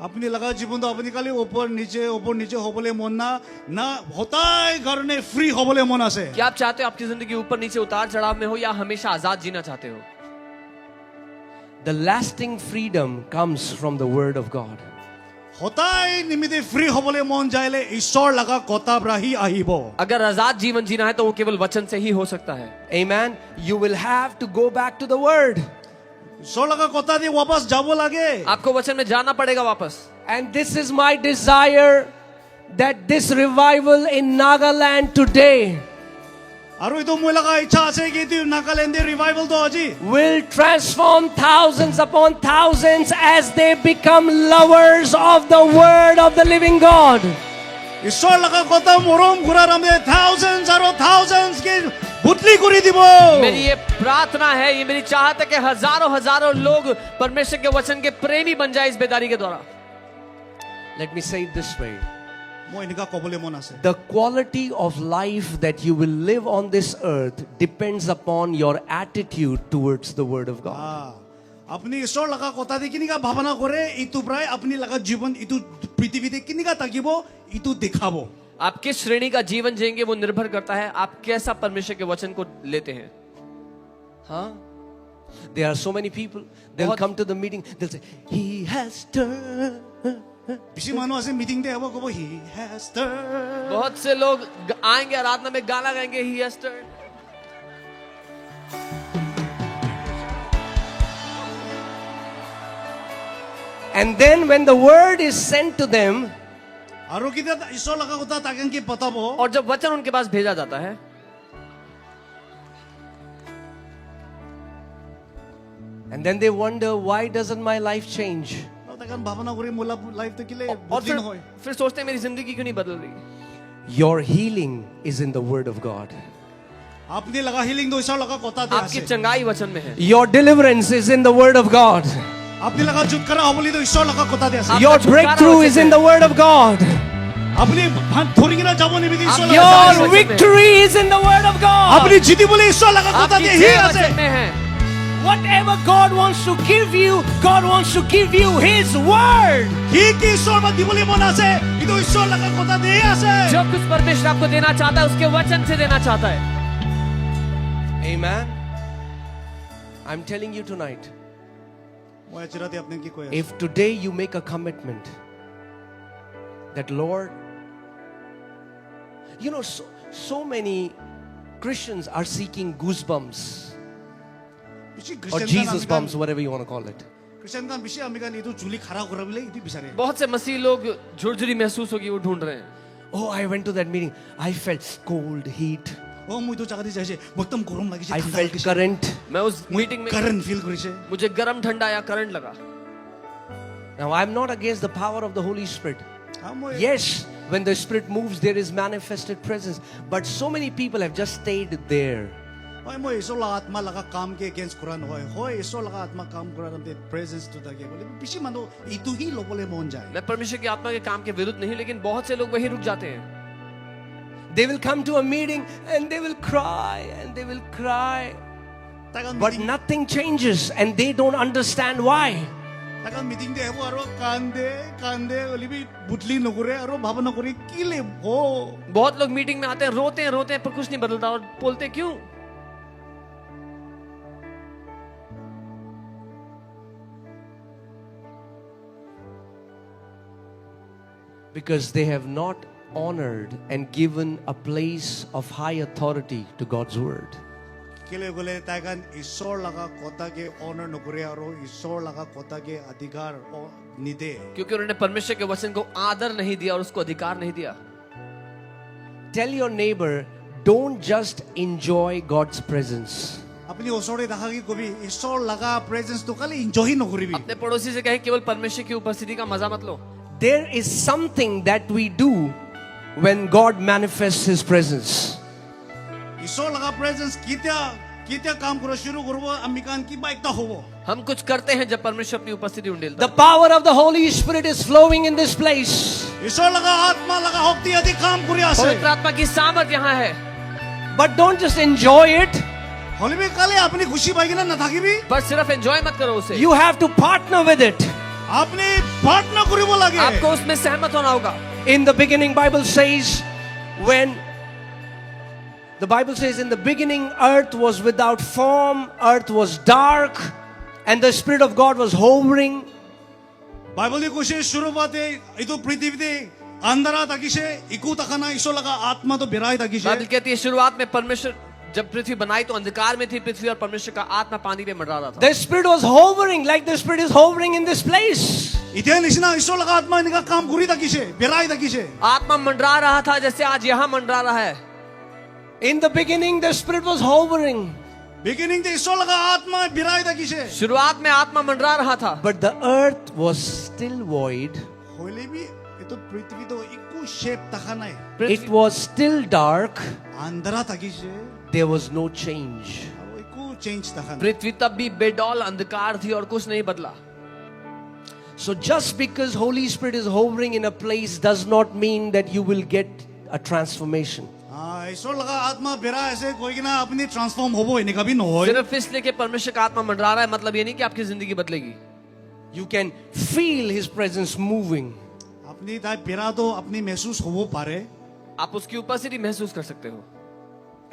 Speaker 2: अपनी लगा जीवन तो अपनी खाली ऊपर नीचे होबले मन ना होताय करने फ्री होबले मन आसे.
Speaker 9: क्या आप चाहते हो आपकी जिंदगी ऊपर नीचे उतार चढ़ाव में हो या हमेशा आजाद जीना चाहते हो?
Speaker 3: The lasting freedom comes from the word of God.
Speaker 2: होताय निमित्ते फ्री होबले मन जायले ईश्वर लगा कोता ब्राही आहिबो.
Speaker 9: अगर आजाद जीवन जीना है तो वो केवल वचन से ही हो सकता है.
Speaker 3: Amen. You will have to go back to the word.
Speaker 2: ईश्वर लगा कोता दे वापस जाबो लागे.
Speaker 9: आपको वचन में जाना पड़ेगा वापस.
Speaker 3: And this is my desire that this revival in Nagaland today
Speaker 2: आरो ई तो मोय लगा इच्छा आसे कि तू नागालैंड दे रिवाइवल तो अजी
Speaker 3: will transform thousands upon thousands as they become lovers of the word of the living God.
Speaker 2: ईश्वर लगा कोता मोरम गुरा रामे thousands आरो thousands के बुतली करी दिबो.
Speaker 9: मेरी ये प्रार्थना है, ये मेरी चाहत है कि हजारों हजारों लोग परमेश्वर के वचन के प्रेमी बन जाए इस बेदारी के द्वारा.
Speaker 3: Let me say it this way.
Speaker 2: मोय इनका कोबले मन आसे.
Speaker 3: The quality of life that you will live on this earth depends upon your attitude towards the word of God.
Speaker 2: हां अपनी ईश्वर लगा कोता दे किनिका भावना करे इतु प्राय अपनी लगा जीवन इतु पृथ्वी दे किनिका ताकिबो इतु दिखाबो.
Speaker 9: आप किस श्रेणी का जीवन जिएंगे वो निर्भर करता है आप कैसा परमेश्वर के वचन को लेते हैं.
Speaker 3: Huh? There are so many people, they'll come to the meeting, they'll say, "He has turned."
Speaker 2: बिसी मानो आसे मीटिंग दे अब कोबो ही हैज टर्न.
Speaker 9: बहुत से लोग आएंगे आराधना में गाना गाएंगे, he has turned.
Speaker 3: And then when the word is sent to them,
Speaker 2: आरो किते ईश्वर लगा कोता ताकन के बताबो.
Speaker 9: और जब वचन उनके पास भेजा जाता है
Speaker 3: and then they wonder, why doesn't my life change?
Speaker 2: ताकन भावना करे मोला लाइफ तो किले
Speaker 9: और
Speaker 2: बुतली न होय.
Speaker 9: फिर सोचते हैं मेरी जिंदगी क्यों नहीं बदल रही.
Speaker 3: Your healing is in the word of God.
Speaker 2: अपनी लगा हीलिंग दो ईश्वर लगा कोता दे
Speaker 9: आपकी
Speaker 2: आसे.
Speaker 9: चंगाई वचन में है.
Speaker 3: Your deliverance is in the word of God.
Speaker 2: अपनी लगा छुटकारा होबली तो ईश्वर लगा कोता दे आसे.
Speaker 3: Your breakthrough is in the word of God.
Speaker 2: अपनी थोड़ी ना जाबो निमित्ते ईश्वर लगा.
Speaker 3: Your victory is in the word of God.
Speaker 2: अपनी जीती बोले ईश्वर लगा कोता
Speaker 9: आपकी
Speaker 2: दे ही
Speaker 9: जय
Speaker 2: आसे.
Speaker 9: वचन में है.
Speaker 3: Whatever God wants to give you, God wants to give you His word.
Speaker 2: ठीक ईश्वर मत बोले मन आसे ई तो ईश्वर लगा कोता दे आसे.
Speaker 9: जो कुछ परमेश्वर आपको देना चाहता है उसके वचन से देना चाहता है.
Speaker 3: Amen. I'm telling you tonight,
Speaker 12: মই আজি ৰাতি আপোনাক কি কৈ আছো
Speaker 3: if today you make a commitment that Lord, you know, so many Christians are seeking goosebumps
Speaker 12: বেছি
Speaker 3: or
Speaker 12: খ্ৰীষ্টান
Speaker 3: Jesus bumps, whatever you want to call it.
Speaker 12: খ্ৰীষ্টান কান বেছি আমি কান এইটো জুলি খাৰা কৰাবলৈ এইটো বিচাৰে
Speaker 2: बहुत से मसीह लोग झुरझुरी महसूस होगी वो ढूंढ रहे हैं
Speaker 3: Oh, I went to that meeting. I felt cold, heat.
Speaker 12: ও মই তো জায়গা দি যাইছে একদম গৰম লাগিছে
Speaker 3: I felt current.
Speaker 2: मैं उस मीटिंग में
Speaker 12: কারেন্ট ফিল কৰিছে
Speaker 2: मुझे गर्म ठंडा या करंट लगा
Speaker 3: Now, I'm not against the power of the Holy Spirit.
Speaker 12: মই
Speaker 3: Yes, when the Spirit moves, there is manifested presence. But so many people have just stayed there.
Speaker 12: মই ঈশ্বৰ লগা আত্মা লগা কাম কে এগেইনষ্ট কৰা নহয় হয় ঈশ্বৰ লগা আত্মা কাম কৰা নামতে প্ৰেজেন্স তো থাকে বলে বেছি মানুহ এইটো হি লবলে মন যায়
Speaker 2: मैं परमेश्वर की आत्मा के काम के विरुद्ध नहीं लेकिन बहुत से लोग वही रुक जाते हैं
Speaker 3: They will come to a meeting and they will cry and they will cry. But nothing changes and they don't understand why.
Speaker 12: তাকা মিটিং দে হ'ব আৰু কান্দে কান্দে অলিবি বুটলি নকৰে আৰু ভাব নকৰে কি লে হো
Speaker 2: बहुत लोग मीटिंग में आते हैं रोते हैं पर कुछ नहीं बदलता और बोलते क्यों
Speaker 3: Because they have not honored and given a place of high authority to God's word.
Speaker 12: কেলে গলে তাইকান ঈশ্বৰ লগা কথাকে অনাৰ নকৰে আৰু ঈশ্বৰ লগা কথাকে অধিকাৰ নিদে
Speaker 2: क्योंकि उन्होंने परमेश्वर के वचन को आदर नहीं दिया और उसको अधिकार नहीं दिया
Speaker 3: Tell your neighbor, don't just enjoy God's presence.
Speaker 12: আপুনি ওচৰতে দেখা কি কবি ঈশ্বৰ লগা প্ৰেজেন্স তো খালি এনজয় নকৰিবি
Speaker 2: अपने पड़ोसी से कहे केवल परमेश्वर की उपस्थिति का मजा मत लो
Speaker 3: There is something that we do when God manifests His presence.
Speaker 12: ঈশ্বৰ লগা প্ৰেজেন্স কিতিয়া কিতিয়া কাম কৰা শুরু করব আমি কান কি বা একটা হবো
Speaker 2: हम कुछ करते हैं जब परमेश्वर अपनी उपस्थिति उंडेलता
Speaker 3: The power of the Holy Spirit is flowing in this place.
Speaker 12: ঈশ্বৰ লগা আত্মা লগা শক্তি আদি কাম কৰি আছে
Speaker 2: पवित्र आत्मा की सामर्थ यहाँ है
Speaker 3: But don't just enjoy it.
Speaker 12: হলিবি কালে আপনি খুশি পাই কিনা না থাকিবি
Speaker 2: बस सिर्फ एंजॉय मत करो उसे
Speaker 3: You have to partner with it.
Speaker 12: আপনি পার্টনার করিব লাগে
Speaker 2: आपको उसमें सहमत होना होगा
Speaker 3: In the beginning, Bible says, when the Bible says, in the beginning, earth was without form, earth was dark, and the Spirit of God was hovering.
Speaker 12: বাইবেলে কৈছে শুরুতে এইটো পৃথিবীতে আন্ধারা থাকিছে ইকু থাকা না ঈশ্বর লগা আত্মা তো বেরাই থাকিছে
Speaker 2: बाइबल कहती है शुरुआत में परमेश्वर जब पृथ्वी बनाई तो अंधकार में थी पृथ्वी और परमेश्वर का आत्मा पानी पे मंडरा रहा था
Speaker 3: The Spirit was hovering, like the Spirit is hovering in this place.
Speaker 12: ইতিয়া নিচিনা ঈশ্বর লগা আত্মা এনেকা কাম কৰি থাকিছে বেরাই থাকিছে
Speaker 2: आत्मा मंडरा रहा था जैसे आज यहाँ मंडरा रहा है
Speaker 3: In the beginning, the Spirit was hovering,
Speaker 12: beginning তে ঈশ্বর লগা আত্মা বেরাই থাকিছে
Speaker 2: शुरुआत में आत्मा मंडरा रहा था
Speaker 3: but the earth was still void.
Speaker 12: হইলেবি এটো পৃথিবী তো ইকু শেপ থাকা নাই
Speaker 3: It was still dark.
Speaker 12: আন্ধারা থাকিছে
Speaker 3: There was no change.
Speaker 12: আৰু ইকু চেঞ্জ থাকা নাই
Speaker 2: पृथ्वी तब भी बेडौल अंधकार थी और कुछ नहीं बदला
Speaker 3: So just because Holy Spirit is hovering in a place does not mean that you will get a transformation.
Speaker 12: ঈশ্বর লগা আত্মা বেরাই আছে কই কিনা আপনি ট্রান্সফর্ম হবো এনেকা বি নহয়
Speaker 2: सिर्फ इसलिए कि परमेश्वर का आत्मा मंडरा रहा है मतलब ये नहीं कि आपकी जिंदगी बदलेगी
Speaker 3: You can feel His presence moving.
Speaker 12: আপনি তাই বেরা তো আপনি महसूस হবো পারে
Speaker 2: आप उसकी उपस्थिति महसूस कर सकते हो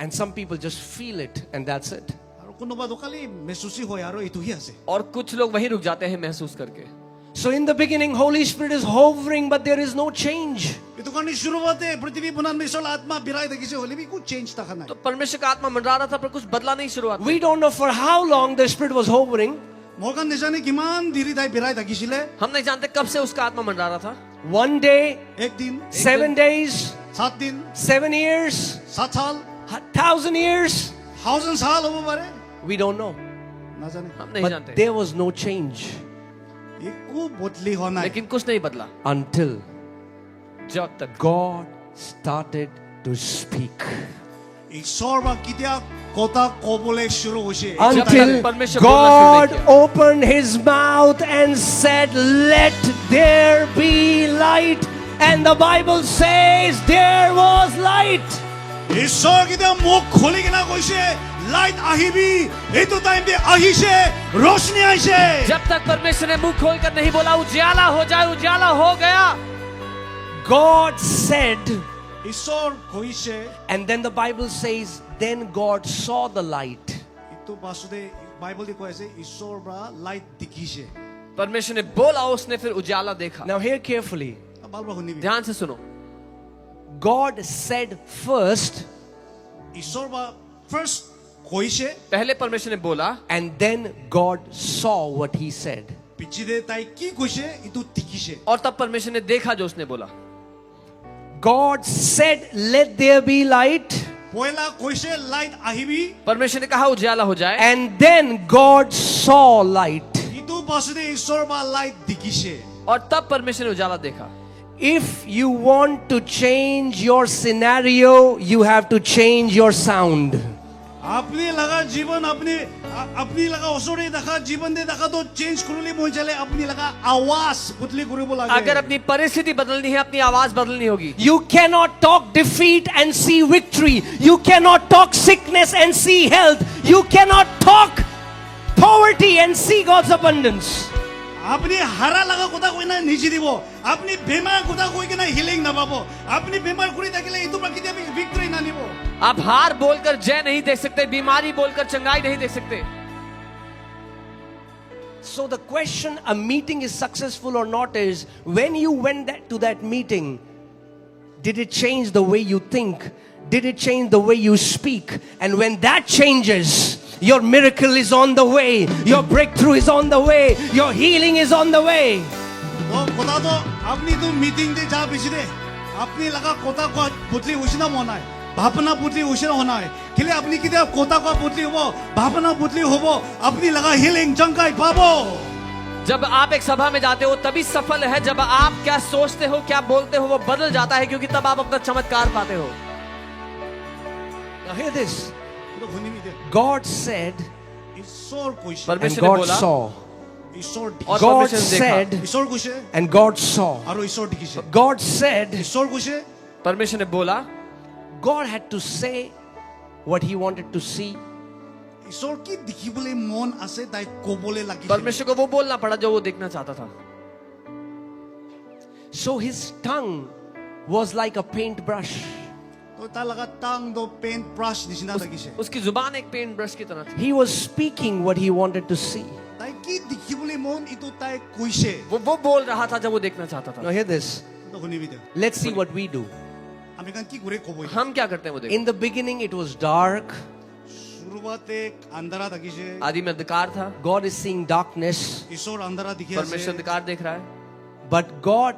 Speaker 3: And some people just feel it and that's it.
Speaker 12: আৰু কোনোবা তো খালি महसूसই হয় আৰু এইটোহি আছে
Speaker 2: और कुछ लोग वहीं रुक जाते हैं महसूस करके
Speaker 3: So in the beginning, Holy Spirit is hovering, but there is no change.
Speaker 12: এইটো কাৰণে শুরুতে পৃথিবী বনান মিছল আত্মা বেরাই থাকিছে হলিবি কো চেঞ্জ থাকা নাই
Speaker 2: तो परमेश्वर का आत्मा मंडरा रहा था पर कुछ बदला नहीं शुरुआत में
Speaker 3: We don't know for how long the Spirit was hovering.
Speaker 12: মোকান নেজানে কিমান ধীরে তাই বেরাই থাকিছিলে
Speaker 2: हम नहीं जानते कब से उसका आत्मा मंडरा रहा था
Speaker 3: One day,
Speaker 12: এক দিন
Speaker 3: 7 days,
Speaker 12: 7 দিন
Speaker 3: 7 years,
Speaker 12: 7 সাল
Speaker 3: 1,000 years.
Speaker 12: 1000 সাল হবো পারে
Speaker 3: We don't know.
Speaker 12: না জানে
Speaker 2: हम नहीं
Speaker 3: But
Speaker 2: जानते
Speaker 3: there was no change
Speaker 12: একো বদলি হয় নাই
Speaker 2: लेकिन कुछ नहीं बदला
Speaker 3: until
Speaker 2: जब तक
Speaker 3: God started to speak.
Speaker 12: ঈশ্বৰ বা কিতিয়া কথা কবলে শুরু হৈছে
Speaker 3: Until
Speaker 2: परमेश्वर बोलना शुरू
Speaker 3: God
Speaker 2: नहीं किया।
Speaker 3: opened His mouth and said, "Let there be light." And the Bible says there was light.
Speaker 12: ঈশ্বৰ কিতিয়া মুখ খুলি কিনা কৈছে লাইট আহিবি এইটো টাইম দে আহিছে रोशनी আইছে
Speaker 2: जब तक परमेश्वर ने मुंह खोलकर नहीं बोला उजाला हो जाए उजाला हो गया
Speaker 3: God said,
Speaker 12: ঈশ্বৰ কৈছে
Speaker 3: and then the Bible says, then God saw the light.
Speaker 12: ইটো পাছতে बाइबलले কৈ আছে ঈশ্বৰ পৰা লাইট দেখিছে
Speaker 9: परमेश्वर ने बोला, उसने फिर उजाला देखा.
Speaker 3: Now hear carefully.
Speaker 12: बालबा শুনিবি
Speaker 9: ध्यान से सुनो.
Speaker 3: God said first,
Speaker 12: ঈশ্বৰ বা ফাৰ্স্ট কৈছে
Speaker 9: पहले परमेश्वर ने बोला,
Speaker 3: and then God saw what he said.
Speaker 12: পিছতে তাই কি কৈছে ইটো দেখিছে
Speaker 9: और तब परमेश्वर ने देखा जो उसने बोला.
Speaker 3: God said, let there be light.
Speaker 12: পয়লা কৈছে লাইট আহিবি
Speaker 9: परमेश्वर ने कहा उजाला हो जाए.
Speaker 3: And then God saw light.
Speaker 12: ইটো পাছতে ঈশ্বৰ বা লাইট দেখিছে
Speaker 9: और तब परमेश्वर ने उजाला देखा.
Speaker 3: If you want to change your scenario, you have to change your sound.
Speaker 12: আপনি লাগা জীবন আপনি লাগা ওচৰে দেখা জীবন দে দেখা তো চেঞ্জ কৰিলে মই চালে আপনি লাগা আৱাজ বদলি কৰিব লাগে
Speaker 9: अगर अपनी परिस्थिति बदलनी है, अपनी आवाज बदलनी होगी.
Speaker 3: You cannot talk defeat and see victory. You cannot talk sickness and see health. You cannot talk poverty and see God's abundance.
Speaker 12: আপনি হারা লাগা কথা কই না নিজে দিব আপনি বেমাৰ কথা কই কিনা হিলিং না পাবো আপনি বেমাৰ কৰি থাকিলে ইটো বাকি দিয়ে ভিক্টৰি না নিব
Speaker 9: आप हार बोलकर जय नहीं देख सकते, बीमारी बोलकर चंगाई नहीं देख सकते.
Speaker 3: So the question a meeting is successful or not is, when you went to that meeting, did it change the way you think? Did it change the way you speak? And when that changes, your miracle is on the way, your breakthrough is on the way, your healing is on the way.
Speaker 12: তো কথা তো আপনি তো meeting দে যা পিছরে আপনি লাগা কথা কো বদলি হইছে না মনায় ভাবনা বদলি হইছে না মনায় কেলে আপনি কি কথা কো বদলি হবো ভাবনা বদলি হবো আপনি লাগা হিলিং জঙ্কাই পাবো
Speaker 9: जब आप एक सभा में जाते हो तभी सफल है. जब आप क्या सोचते हो, क्या बोलते हो, वो बदल जाता है, क्योंकि तब आप अपना चमत्कार पाते हो.
Speaker 3: Now hear this.
Speaker 12: তো শুনিবি দে
Speaker 3: God said,
Speaker 12: ঈশ্বৰ কৈছে
Speaker 3: and
Speaker 9: परमेश्वर ने
Speaker 3: God
Speaker 9: बोला
Speaker 3: saw.
Speaker 12: ঈশ্বৰ
Speaker 9: और
Speaker 3: God
Speaker 9: परमेश्वर ने देखा.
Speaker 3: said,
Speaker 12: ঈশ্বৰ কৈছে
Speaker 3: and God saw.
Speaker 12: আৰু ঈশ্বৰ দেখিছে
Speaker 3: God said,
Speaker 12: ঈশ্বৰ কৈছে
Speaker 9: परमेश्वर ने बोला.
Speaker 3: God had to say what he wanted to see.
Speaker 12: ঈশ্বৰ কি দেখিবলৈ মন আছে তাই ক'বলৈ লাগিছে
Speaker 9: परमेश्वर को वो बोलना पड़ा जो वो देखना चाहता था.
Speaker 3: So his tongue was like a paintbrush.
Speaker 12: তো তাৰ লাগা টাং দো পেইন্ট ব্ৰাছ নিচিনা লাগিছে
Speaker 9: उसकी जुबान एक पेंट ब्रश की तरह थी.
Speaker 3: He was speaking what he wanted to see.
Speaker 12: তাই কি দেখিবলৈ মন ইটো তাই কৈছে
Speaker 9: वो बोल रहा था जब वो देखना चाहता था.
Speaker 3: Now hear this.
Speaker 12: তো শুনিবি দে
Speaker 3: Let's see what we do.
Speaker 12: আমি কান কি করে ক'ব
Speaker 9: हम क्या करते हैं वो देखो.
Speaker 3: In the beginning it was dark.
Speaker 12: শুরুতে আন্ধারা থাকিছে
Speaker 9: आदि में अंधकार था.
Speaker 3: God is seeing darkness.
Speaker 12: ঈশ্বর আন্ধারা দেখি আছে
Speaker 9: परमेश्वर अंधकार देख रहा है.
Speaker 3: But God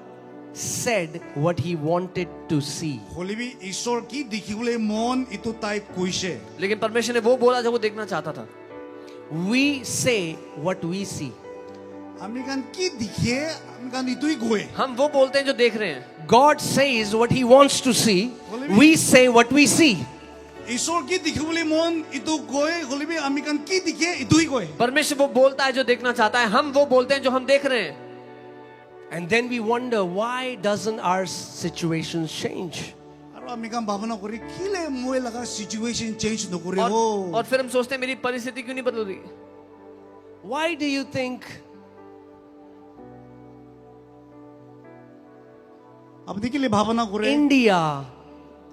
Speaker 3: said what he wanted to see.
Speaker 12: হলিবি ঈশ্বর কি দেখিবলৈ মন ইটো তাই কৈছে
Speaker 9: लेकिन परमेश्वर ने वो बोला जो वो देखना चाहता था.
Speaker 3: We say what we see.
Speaker 12: আমি কান কি দেখিয়ে আমি কান ইটোই কয়
Speaker 9: हम वो बोलते हैं जो देख रहे हैं.
Speaker 3: God says what he wants to see. We say what we see.
Speaker 12: ঈশ্বর কি দেখিবলৈ মন ইটো কয় হলিবি আমি কান কি দেখিয়ে ইটোই কয়
Speaker 9: परमेश्वर वो बोलता है जो देखना चाहता है, हम वो बोलते हैं जो हम देख रहे हैं.
Speaker 3: And then we wonder, why doesn't our situations change?
Speaker 12: আৰু আমি কান ভাবনা কৰি কিলে মই লাগা সিচুয়েশন চেঞ্জ নকৰে
Speaker 9: और फिर हम सोचते हैं मेरी परिस्थिति क्यों नहीं बदल रही.
Speaker 3: Why do you think
Speaker 12: আপনি কিলে ভাবনা কৰে
Speaker 3: India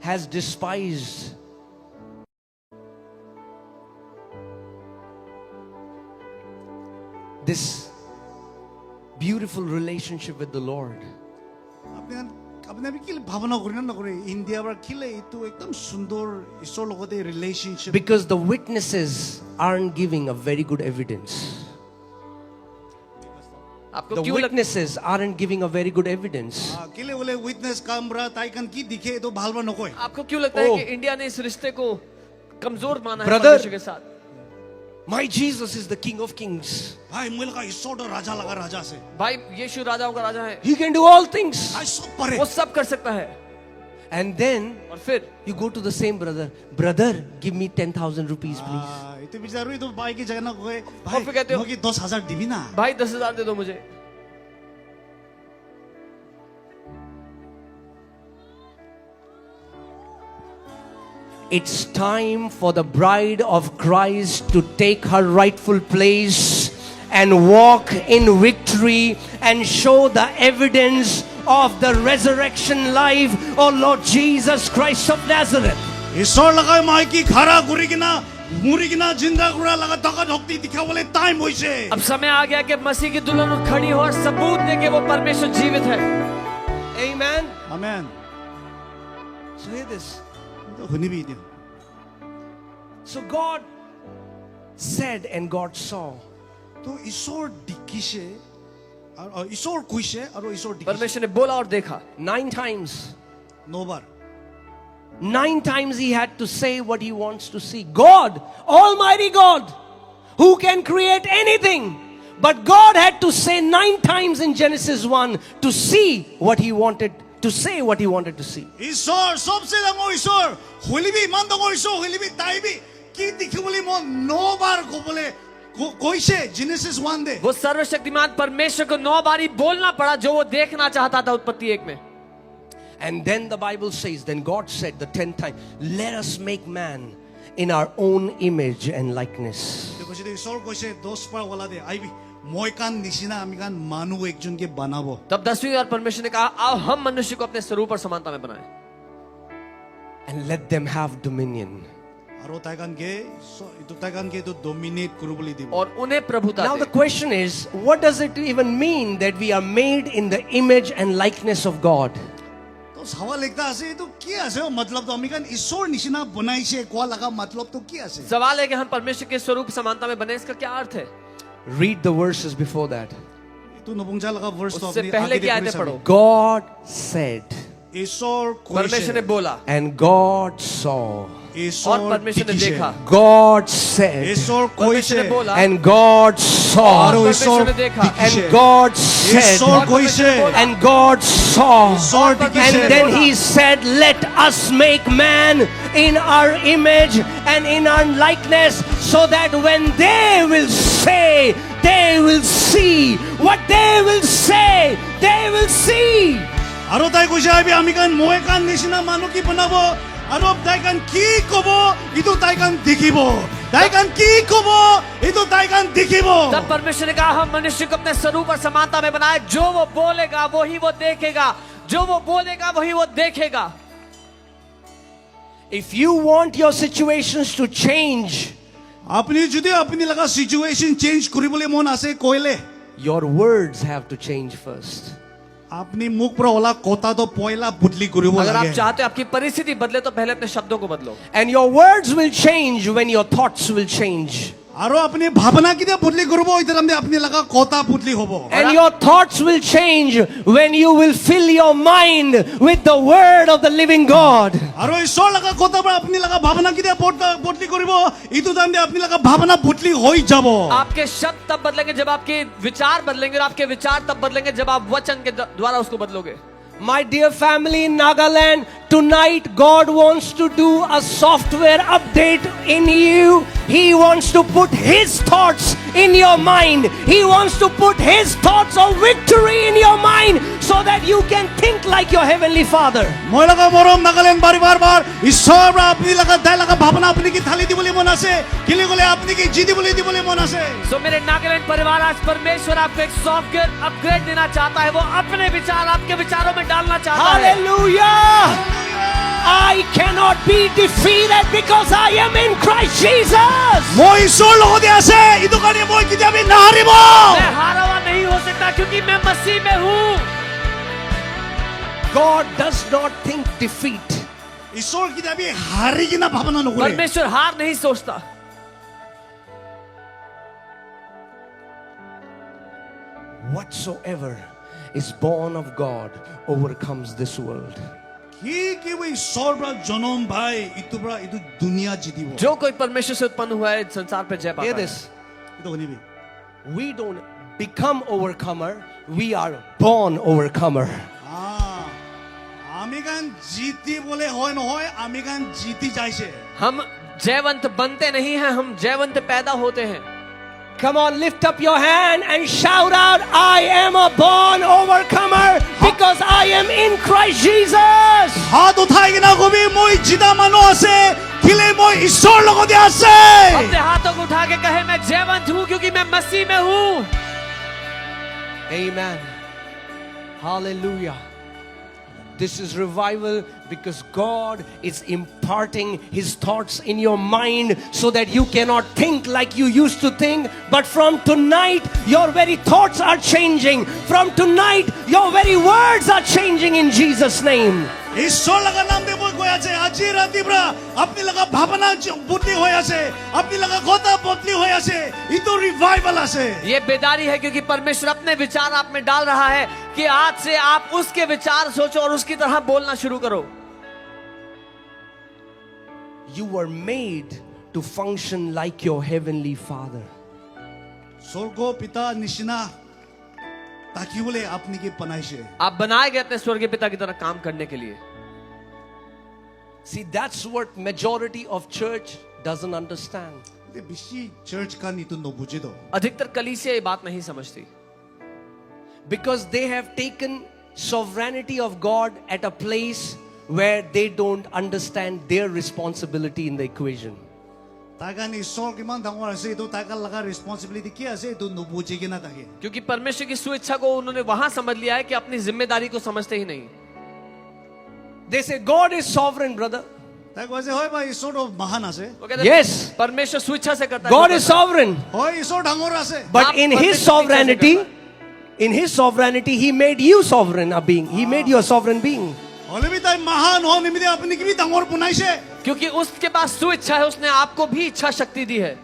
Speaker 3: has despised this beautiful relationship with the Lord?
Speaker 12: আপনি কিলে ভাবনা কৰে না নকৰে ইন্ডিয়া বা কিলে ইটো একদম সুন্দৰ ঈশ্বৰ লগতে ৰিলেশনশিপ
Speaker 3: Because the witnesses aren't giving a very good evidence.
Speaker 9: आपको
Speaker 3: The
Speaker 9: क्यों लगता
Speaker 3: witnesses aren't giving a very good evidence.
Speaker 12: কিলে বলে উইটনেস কামরা তাই কান কি দেখে তো ভালবা নকয়
Speaker 9: आपको क्यों लगता है
Speaker 3: Oh.
Speaker 9: कि इंडिया ने इस रिश्ते को कमजोर माना है
Speaker 3: Brother.
Speaker 9: परमेश्वर के साथ.
Speaker 3: My Jesus is the King of Kings.
Speaker 12: ভাই মই লাগা ঈশ্বৰ ৰাজা লাগা ৰাজা আছে
Speaker 9: भाई यीशु राजाओं का राजा है.
Speaker 3: He can do all things.
Speaker 12: তাই সব পারে
Speaker 9: वो सब कर सकता है.
Speaker 3: And then
Speaker 9: और फिर
Speaker 3: you go to the same brother. Brother, give me 10,000 rupees, please.
Speaker 12: ইটো বিচাৰো ইটো বাই কি জানা কয় ভাই
Speaker 9: फिर कहते हो
Speaker 12: মই কি 10,000 দিবি না
Speaker 9: भाई 10,000 दे दो मुझे.
Speaker 3: It's time for the bride of Christ to take her rightful place and walk in victory and show the evidence of the resurrection life, oh Lord Jesus Christ of Nazareth.
Speaker 12: ঈশ্বৰ লগাই মাইকি খাৰা কৰি কিনা मुरिकिना जिंदा कुरा लगा ताकत शक्ति दिखावले टाइम होइसे
Speaker 9: अब समय आ गया कि मसीह की दुल्हन उठ खड़ी हो और सबूत दे कि वो परमेश्वर जीवित है।
Speaker 3: Amen.
Speaker 12: 아멘
Speaker 3: So hear this.
Speaker 12: 또 흔히비 이디요
Speaker 3: So God said and God saw.
Speaker 12: 또 이소르 디키셰 이소르 구이셰 아로 이소르 디키셰
Speaker 9: परमेश्वर ने बोला और देखा
Speaker 3: 9 times.
Speaker 12: 노발
Speaker 3: 9 times he had to say what he wants to see. God, Almighty God, who can create anything. But God had to say 9 times in Genesis 1 to see what he wanted to say, what he wanted to see.
Speaker 12: 이소르 섭세당고 이소르 홀리비 만당고 이소르 홀리비 다이비 키 디키볼리 뭐 노발 고볼레 कोइसे genesis 1 दे
Speaker 9: वो सर्वशक्तिमान परमेश्वर को 9 बारी बोलना पड़ा जो वो देखना चाहता था उत्पत्ति 1 में।
Speaker 3: And then the Bible says, then God said the 10th time, let us make man in our own image and likeness.
Speaker 12: देखो जी इ소르 कोइसे 10 बार बोला दे आईबी मोयकान निशिना अमिकान मानु एकजन के बनाबो
Speaker 9: तब 10वीं बार परमेश्वर ने कहा आओ हम मनुष्य को अपने स्वरूप और समानता में बनाएं
Speaker 3: And let them have dominion.
Speaker 12: 아로 타이간게 이도 타이간게 도 도미네이트 그룹을 디보
Speaker 9: और उन्हें प्रभुता
Speaker 3: Now
Speaker 9: they.
Speaker 3: the question is, what does it even mean that we are made in the image and likeness of God?
Speaker 12: तो सवाल एकदा आसे तो की आसे मतलब तो अमिकान इ소르 निशिना बनाइसे कोआ लगा मतलब तो की आसे
Speaker 9: सवाल है कि हम परमेश्वर के स्वरूप समानता में बने इसका क्या अर्थ है?
Speaker 3: Read the verses before that.
Speaker 12: तू नपुंजा लगा वर्स तो
Speaker 9: उससे
Speaker 12: अपनी
Speaker 9: पहले
Speaker 12: आगे
Speaker 9: की आयतें
Speaker 12: देखो
Speaker 9: पढ़ो।
Speaker 3: God said
Speaker 12: इ소르
Speaker 9: परमेश्वर ने
Speaker 12: कोइसे
Speaker 9: बोला
Speaker 3: and God saw.
Speaker 9: और
Speaker 12: इ소르
Speaker 9: परमेश्वर ने
Speaker 12: 디키셰
Speaker 9: देखा
Speaker 3: God said
Speaker 12: इ소르
Speaker 9: परमेश्वर ने
Speaker 12: कोइसे
Speaker 9: बोला
Speaker 3: and God saw.
Speaker 12: 아로
Speaker 9: परमेश्वर ने
Speaker 12: 이소르
Speaker 9: देखा
Speaker 3: And God said
Speaker 12: 이소르 कोइसे
Speaker 3: and God saw.
Speaker 12: 이소르
Speaker 3: And
Speaker 12: 디키셰
Speaker 3: then he said, let us make man in our image and in our likeness, so that when they will say, they will see. What they will say, they will see.
Speaker 12: 아로 타이 कोइसे आबी अमिकान मोयकान निशिना मानु की बनाबो 아로 타이간 की कोबो इदो 타이간 दिखिबो 타이간 की कोबो इदो 타이간 दिखिबो
Speaker 9: तब परमेश्वर ने कहा हम मनुष्य को अपने स्वरूप और समानता में बनाए जो वो बोलेगा वही वो देखेगा जो वो बोलेगा वही वो देखेगा।
Speaker 3: If you want your situations to change,
Speaker 12: अपनी जुदे अपनी लगा सिचुएशन चेंज करिबोले मन आसे कोइले
Speaker 3: your words have to change first.
Speaker 12: अपनी मुख पर होला कोता तो पहिला बुदली करिबो
Speaker 9: अगर आप
Speaker 12: लागे
Speaker 9: चाहते हो आपकी परिस्थिति बदले तो पहले अपने शब्दों को बदलो।
Speaker 3: And your words will change when your thoughts will change.
Speaker 12: आरो अपनी भावना किदे बुदली करिबो इधर हमने अपनी लगा कोता बुदली होबो
Speaker 3: And your thoughts will change when you will fill your mind with the word of the living God.
Speaker 12: आरो ईश्वर लगा कोता पर अपनी लगा भावना किदे बुदली करिबो इदु दाम दे अपनी लगा भावना बुदली होई जाबो
Speaker 9: आपके शब्द तब बदलेंगे जब आपके विचार बदलेंगे और आपके विचार तब बदलेंगे जब आप वचन के द्वारा उसको बदलोगे।
Speaker 3: My dear family in Nagaland, tonight God wants to do a software update in you. He wants to put His thoughts in your mind. He wants to put His thoughts of victory in your mind so that you can think like your Heavenly Father.
Speaker 12: মই लगा मरम नागालैंड बार ईश्वर अपनी लगा दाय लगा भावना अपनी की थाली दिबोले मन आसे किले गोले अपनी की जीदी बोले दिबोले मन आसे
Speaker 9: सो मेरे नागालैंड परिवार आज परमेश्वर आपको एक सॉफ्टवेयर अपग्रेड देना चाहता है। वो अपने विचार आपके विचारों में डालना चाहता है।
Speaker 3: Hallelujah! I cannot be defeated because I am in Christ Jesus.
Speaker 12: মই ईश्वर লগতে আছে ইদু কানি মই কিতাবি নাহারিব
Speaker 9: मैं हारा हुआ नहीं हो सकता क्योंकि मैं मसीह में हूँ।
Speaker 3: God does not think defeat.
Speaker 12: ईश्वर किताबी हारी किना भावना नकरे
Speaker 9: परमेश्वर हार नहीं सोचता।
Speaker 3: Whatsoever is born of God overcomes this world.
Speaker 12: की वो ईश्वर बरा जनम भाई इतु बरा इतु दुनिया जीतीबो
Speaker 9: जो कोई परमेश्वर से उत्पन्न हुआ है संसार पे जय
Speaker 3: Hear
Speaker 9: पाता है।
Speaker 3: this.
Speaker 12: इतु हनी भी
Speaker 3: We don't become overcomer. We are born overcomer.
Speaker 12: आमिगान जीती बोले होय न होय आमिगान जीती जायसे
Speaker 9: हम जयवंत बनते नहीं हैं, हम जयवंत पैदा होते हैं।
Speaker 3: Come on, lift up your hand and shout out, I am a born overcomer because I am in Christ Jesus.
Speaker 12: हाथ उठाएगी ना को भी मोई जीता मानो आसे किले मोई ईश्वर लगते आसे
Speaker 9: अपने हाथों को उठा के कहे मैं जयवंत हूँ क्योंकि मैं मसीह में हूँ।
Speaker 3: Amen. Hallelujah. This is revival because God is imparting His thoughts in your mind so that you cannot think like you used to think. But from tonight, your very thoughts are changing. From tonight, your very words are changing in Jesus' name.
Speaker 12: ঈশ্বর লাগা নাম দেব কই আছে আজি রাতি bra আপনি লাগা ভাবনা বদলি হয়ে আছে আপনি লাগা কথা বদলি হয়ে আছে ইতো রিভাইভাল আছে
Speaker 9: ये बेदारी है क्योंकि परमेश्वर अपने विचार आप में डाल रहा है कि आज से आप उसके विचार सोचो और उसकी तरह बोलना शुरू करो.
Speaker 3: You were made to function like your heavenly Father.
Speaker 12: স্বর্গ পিতা নিশিনা ताकि बोले आपने के बनाइसे
Speaker 9: आप बनाए गए अपने स्वर्गीय पिता की तरह काम करने के लिए.
Speaker 3: See, that's what majority of church doesn't understand.
Speaker 12: ते बिशी चर्च का नी तो नो बुझे दो
Speaker 9: अधिकतर कलीसिया ये बात नहीं समझती
Speaker 3: Because they have taken sovereignty of God at a place where they don't understand their responsibility in the equation.
Speaker 12: ताकन ईश्वर के मान धांगवर ऐसे तो ताकन लगा रिस्पांसिबिलिटी क्या ऐसे तो नो बुझे के ना ताकि
Speaker 9: क्योंकि परमेश्वर की स्वेच्छा को उन्होंने वहां समझ लिया है कि अपनी जिम्मेदारी को समझते ही नहीं.
Speaker 3: They say God is sovereign, brother.
Speaker 12: ताकि वैसे होए भाई ईश्वर तो महान ऐसे
Speaker 9: वो कहते हैं,
Speaker 3: Yes.
Speaker 9: परमेश्वर स्वेच्छा से करता है.
Speaker 3: God is sovereign.
Speaker 12: होए ईश्वर धांगवर ऐसे
Speaker 3: But
Speaker 9: आप
Speaker 3: in
Speaker 9: परमेश्वर
Speaker 3: His
Speaker 9: की इच्छा से
Speaker 3: sovereignty,
Speaker 9: करता
Speaker 3: in His sovereignty, He made you sovereign a being. He made you a sovereign being.
Speaker 12: होले भी ताई महान हो निमित्त अपने की भी धांगवर बनाइसे
Speaker 9: क्योंकि उसके पास स्वेच्छा है, उसने आपको भी इच्छा शक्ति दी है.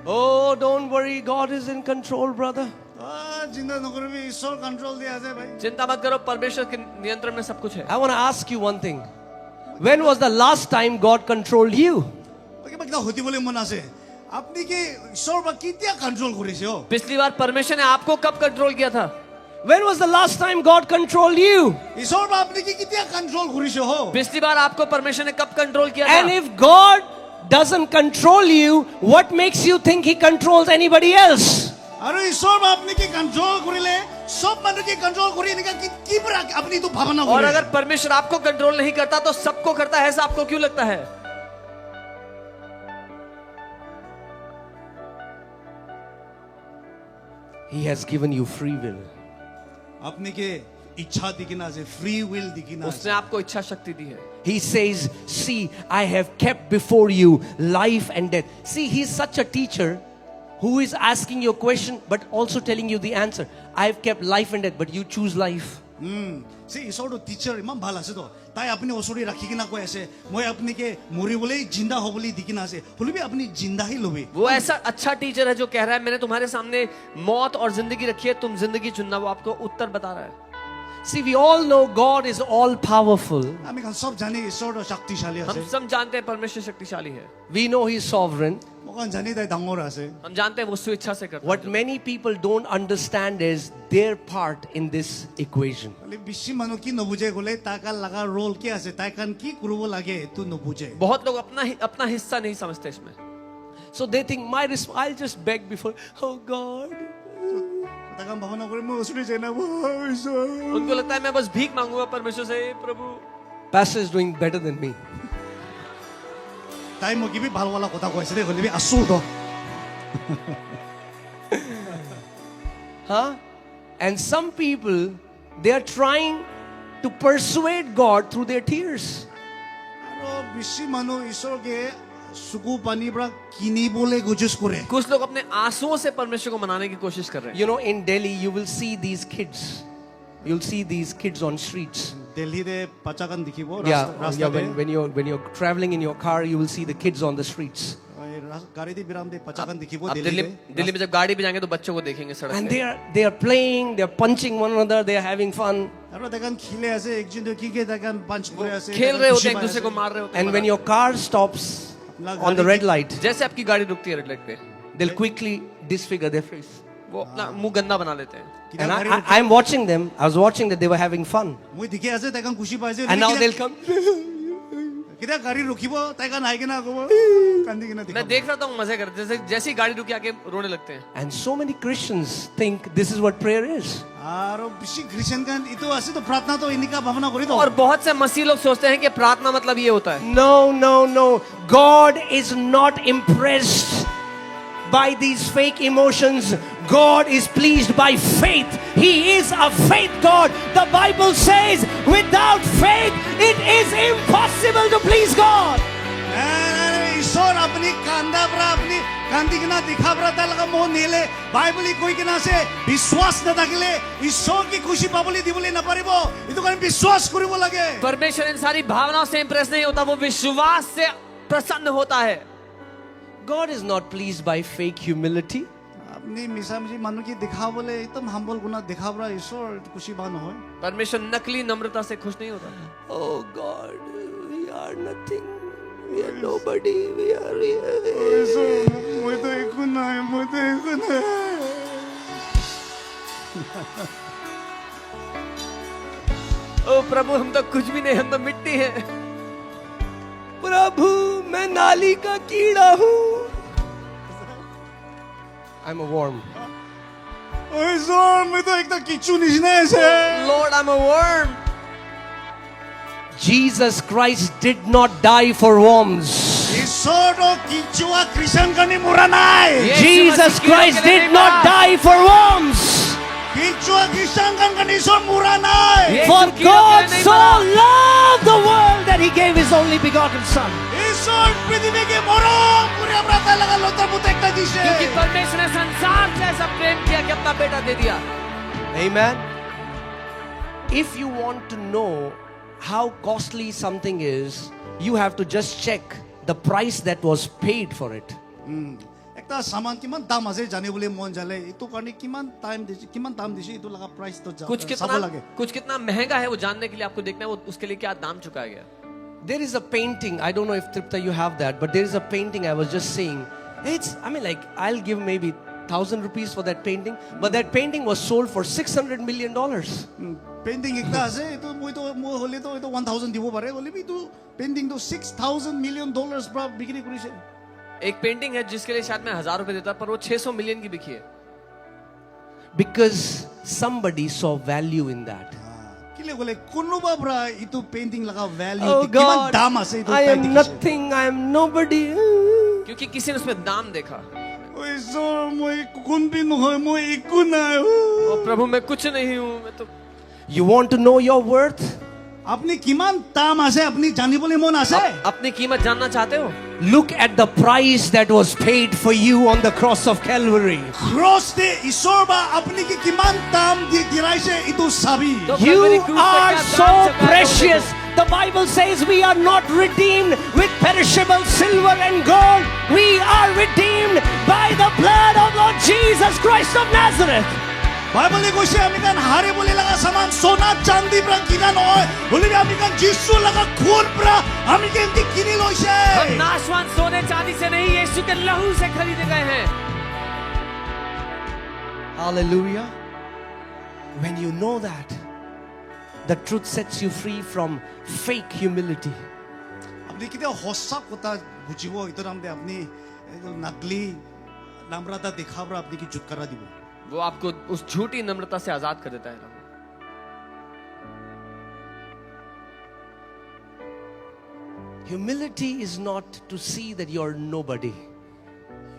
Speaker 3: Oh, don't worry. God is in control, brother.
Speaker 12: जिंदा नौकरी भी ईश्वर कंट्रोल दिया जाए भाई
Speaker 9: चिंता मत करो, परमेश्वर के नियंत्रण में सब कुछ है.
Speaker 3: I want to ask you one thing. When was the last time God controlled you?
Speaker 12: Okay बकदा होती बोले मना से अपनी के ईश्वर बा कितना कंट्रोल करिसे हो
Speaker 9: पिछली बार परमेश्वर ने आपको कब कंट्रोल किया था?
Speaker 3: When was the last time God controlled you?
Speaker 12: ईश्वर बा अपनी की कितना कंट्रोल करिसे हो
Speaker 9: पिछली बार आपको परमेश्वर ने कब कंट्रोल किया था?
Speaker 3: And if God doesn't control you, what makes you think He controls anybody else?
Speaker 12: अरे ईश्वर बा अपनी की कंट्रोल करिले सब मन की कंट्रोल करी निका की पर अपनी तो भावना
Speaker 9: और अगर परमेश्वर आपको कंट्रोल नहीं करता तो सबको करता है, ऐसा आपको क्यों लगता है?
Speaker 3: He has given you free will.
Speaker 12: अपने के इच्छा दिखना से फ्री विल दिखना
Speaker 9: उसने आपको इच्छा शक्ति दी है.
Speaker 3: He says, see, I have kept before you life and death. See, He's such a teacher who is asking you a question but also telling you the answer. I have kept life and death, but you choose life.
Speaker 12: से ईश्वर तो teacher इमान भाला से तो ताई अपनी ओसुरी रखी कि ना कोई ऐसे मैं अपनी के मुरी बोले जिंदा हो बोली दिखना से बोले भी अपनी जिंदा ही लोगे
Speaker 9: वो ऐसा अच्छा टीचर है जो कह रहा है मैंने तुम्हारे सामने मौत और जिंदगी रखी है, तुम जिंदगी चुनना. वो आपको उत्तर बता रहा है.
Speaker 3: See, we all know God is all powerful.
Speaker 12: हमें कल सब जाने ईश्वर तो शक्तिशाली है
Speaker 9: हम सब जानते हैं परमेश्वर शक्तिशाली है.
Speaker 3: We know He's sovereign.
Speaker 12: वो कल जाने ताई दांगोर ऐसे
Speaker 9: हम जानते हैं वो स्वेच्छा से करता
Speaker 3: What
Speaker 9: है.
Speaker 3: many people don't understand is their part in this equation.
Speaker 12: बोले बिशी मनो की न बुझे बोले ताका लगा रोल क्या से ताकन की कुरुबो लगे तू न बुझे
Speaker 9: बहुत लोग अपना हिस्सा नहीं समझते इसमें.
Speaker 3: So they think I'll just beg before, oh God.
Speaker 12: ताकन भावना करे मैं ओसुरी जाना वो ईश्वर
Speaker 9: उनको लगता है मैं बस भीख मांगूंगा परमेश्वर से, "हे प्रभु."
Speaker 3: Pastor is doing better than me.
Speaker 12: ताई मोगी भी भाल वाला कोता को ऐसे दे बोले भी असुर तो
Speaker 3: Huh? And some people, they are trying to persuade God through their tears.
Speaker 12: अरो बिशी मनो ईश्वर के सुकू पानी बड़ा किनी बोले गुजुस करे
Speaker 9: कुछ लोग अपने आंसुओं से परमेश्वर को मनाने की कोशिश कर रहे हैं.
Speaker 3: You know, in Delhi, you will see these kids. You'll see these kids on streets.
Speaker 12: Delhi they पचाकन दिखिबो
Speaker 3: Yeah,
Speaker 12: रास्ता दे
Speaker 3: when you're traveling in your car, you will see the kids on the streets.
Speaker 12: गाड़ी दी बिराम दे पचाकन दिखिबो
Speaker 9: अब
Speaker 12: दिल्ली
Speaker 9: दिल्ली में जब गाड़ी पे जाएंगे तो बच्चों को देखेंगे सड़क
Speaker 3: And
Speaker 9: पे.
Speaker 3: they are playing, they are punching one another, they are having fun.
Speaker 12: अरो देखन खिले ऐसे एक जिन की के देखन पंच करे ऐसे
Speaker 9: खेल रहे होते हैं, एक दूसरे को मार रहे होते हैं.
Speaker 3: And when your car stops on the red light,
Speaker 9: जैसे आपकी गाड़ी रुकती है रेड लाइट पे,
Speaker 3: they'll quickly disfigure their face.
Speaker 9: वो अपना मुंह गंदा बना लेते हैं.
Speaker 3: And I'm watching them. I was watching that they were having fun.
Speaker 12: मुई दिखे ऐसे देखन खुशी पाइसे
Speaker 3: And now they'll come.
Speaker 12: किदा गाड़ी रुकिबो ताकन आए के ना को कंदी के ना
Speaker 9: मैं देख रहा हूँ मजे कर जैसी गाड़ी रुकी आके रोने लगते हैं.
Speaker 3: And so many Christians think this is what prayer is.
Speaker 12: आरो बिशी क्रिश्चियन का इतो ऐसे तो प्रार्थना तो इनका भावना करी तो
Speaker 9: और बहुत से मसीह लोग सोचते हैं कि प्रार्थना मतलब ये होता है.
Speaker 3: No, no, no. God is not impressed by these fake emotions. God is pleased by faith. He is a faith God. The Bible says, without faith, it is impossible to please God.
Speaker 12: ईश्वर अपनी कांदा पर अपनी कांदी किना दिखा पर तालका मोह नेले बाइबली कोई किना से विश्वास न ताकिले ईश्वर की खुशी पाबली दिबली न परिबो इतो कारण विश्वास करिबो लागे
Speaker 9: परमेश्वर इन सारी भावनाओं से इंप्रेस नहीं होता, वो विश्वास से प्रसन्न होता है.
Speaker 3: God is not pleased by fake humility.
Speaker 12: अपनी मिसामजी मानो की दिखावले एकदम हम्बल गुना दिखावरा ईश्वर खुशी बान होय
Speaker 9: परमेश्वर नकली नम्रता से खुश नहीं होता.
Speaker 3: Oh God, we are nothing. We are nobody. We are
Speaker 12: ईश्वर मोय तो एको ना है मोय तो एको ना
Speaker 9: ओ प्रभु, हम तो कुछ भी नहीं, हम तो मिट्टी हैं.
Speaker 3: प्रभु, मैं नाली का कीड़ा हूँ. I'm a worm.
Speaker 12: ईश्वर मैं तो एक तो किच्चू निशने से
Speaker 9: Lord, I'm a worm.
Speaker 3: Jesus Christ did not die for worms.
Speaker 12: ईश्वर तो किच्चुआ क्रिश्चियन करने मुरा नाय
Speaker 3: Jesus Christ did not die for worms.
Speaker 12: किच्चुआ क्रिश्चियन करने ईश्वर मुरा नाय
Speaker 3: For God so loved the world that He gave His only begotten Son.
Speaker 12: ईश्वर पृथ्वी के मोरो पूरे अपराध लगा लोतर बुतेक ता दिशे
Speaker 9: क्योंकि परमेश्वर ने संसार से ऐसा प्रेम किया कि अपना बेटा दे दिया.
Speaker 3: Amen. If you want to know how costly something is, you have to just check the price that was paid for it.
Speaker 12: एकता सामान किमान दाम আছে জানে বলে মন জালে ইতো কারণে কিমান দাম দিছে ইতো লাগা প্রাইস তো সাব লাগে
Speaker 9: कुछ कितना महंगा है वो जानने के लिए आपको देखना है वो उसके लिए क्या दाम चुकाया गया.
Speaker 3: There is a painting, I don't know if Tripta you have that, but there is a painting I was just saying. I'll give maybe 1,000 rupees for that painting, but that painting was sold for $600 million.
Speaker 12: Painting একটা আছে ইতো মই তো মই হলে তো ইতো 1000 দিব পারে বলি ইতো পেইন্টিং তো $6,000 million পুরা বিক্রি করেছে.
Speaker 9: एक पेंटिंग है जिसके लिए शायद मैं 1000 रुपए देता, पर वो 600 मिलियन की बिकी है.
Speaker 3: Because somebody saw value in that.
Speaker 12: কিলে বলে কোনোবা পুরা ইতো পেইন্টিং লাগা ভ্যালু
Speaker 3: Oh
Speaker 12: কিমান
Speaker 3: God,
Speaker 12: দাম আছে ইতো
Speaker 3: I am nothing, I am nobody.
Speaker 9: क्योंकि किसी ने उसमें दाम देखा.
Speaker 12: ওই সর মই কোন বিন হয় মই একু নাই
Speaker 9: ओ प्रभु, मैं कुछ नहीं हूँ, मैं तो.
Speaker 3: You want to know your worth?
Speaker 12: আপনি কিমান দাম আছে আপনি জানিবলৈ মন আছে
Speaker 9: अपनी कीमत जानना चाहते हो?
Speaker 3: Look at the price that was paid for you on the cross of Calvary.
Speaker 12: Cross তে ঈশ্বর বা আপনি কি কিমান দাম দিরাইছে ইতো সাবি
Speaker 3: You are so precious. The Bible says we are not redeemed with perishable silver and gold. We are redeemed by the blood of Lord Jesus Christ of Nazareth.
Speaker 12: বাইবেলে কৈছে আমি কান হারে বলে লাগা সামান সোনা চাঁদি প্রা কিনা নয় বলি আমি কান যিশু লাগা খুন প্রা আমি কেনতি কিনি লইছে
Speaker 9: हम नाशवान सोने चांदी से नहीं, यीशु के लहू से खरीदे गए हैं.
Speaker 3: Hallelujah. When you know that, the truth sets you free from fake humility.
Speaker 12: আপনি কিতে হসা কথা বুঝিব ইতো নামতে আপনি নকলি নম্রতা দেখাবরা আপনি কি ছুটকারা দিব
Speaker 9: वो आपको उस झूठी नम्रता से आजाद कर देता है.
Speaker 3: Humility is not to see that you're nobody.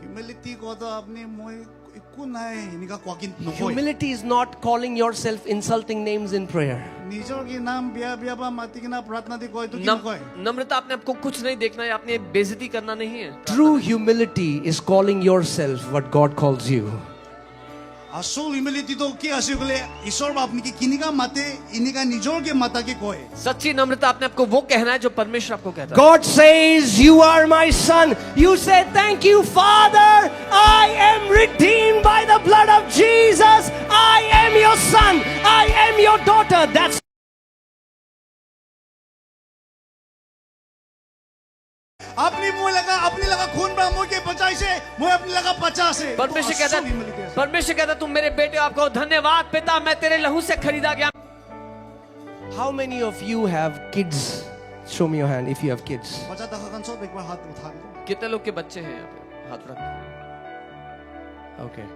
Speaker 12: Humility কথা আপনি মই একু নাই এনিকা কোয়াকিন নকয়
Speaker 3: Humility is not calling yourself insulting names in prayer.
Speaker 12: নিজৰ কি নাম বিয়া বিয়া বা মাতি কিনা প্ৰাৰ্থনা দি কয় তো কি কয়
Speaker 9: नम्रता अपने आपको कुछ नहीं देखना है, अपनी बेइज्जती करना नहीं है.
Speaker 3: True humility is calling yourself what God calls you.
Speaker 12: আসল হিউমিলিটি তো কি আছে বলে ঈশ্বর বা আপনি কি কিনিকা মাতে ইনিকা নিজৰ কে মাতা কে কয়
Speaker 9: सच्ची नम्रता अपने आपको वो कहना है जो परमेश्वर आपको कहता है.
Speaker 3: God says, "You are my son." You say, "Thank you, Father. I am redeemed by the blood of Jesus. I am your son. I am your daughter." That's
Speaker 12: আপনি আপনি লাগা খুন বা মই কে बचाইছে মই আপনি লাগা 50 है
Speaker 9: परमेश्वर कहता तुम मेरे बेटे हो, आपको धन्यवाद पिता, मैं तेरे लहू से खरीदा गया.
Speaker 3: how many of you have kids? Show me your hand if you have kids.
Speaker 12: बच्चा देखा कन सब एक बार हाथ उठा दो
Speaker 9: कितने लोग के बच्चे हैं यहाँ पे? हाथ रख.
Speaker 3: Okay.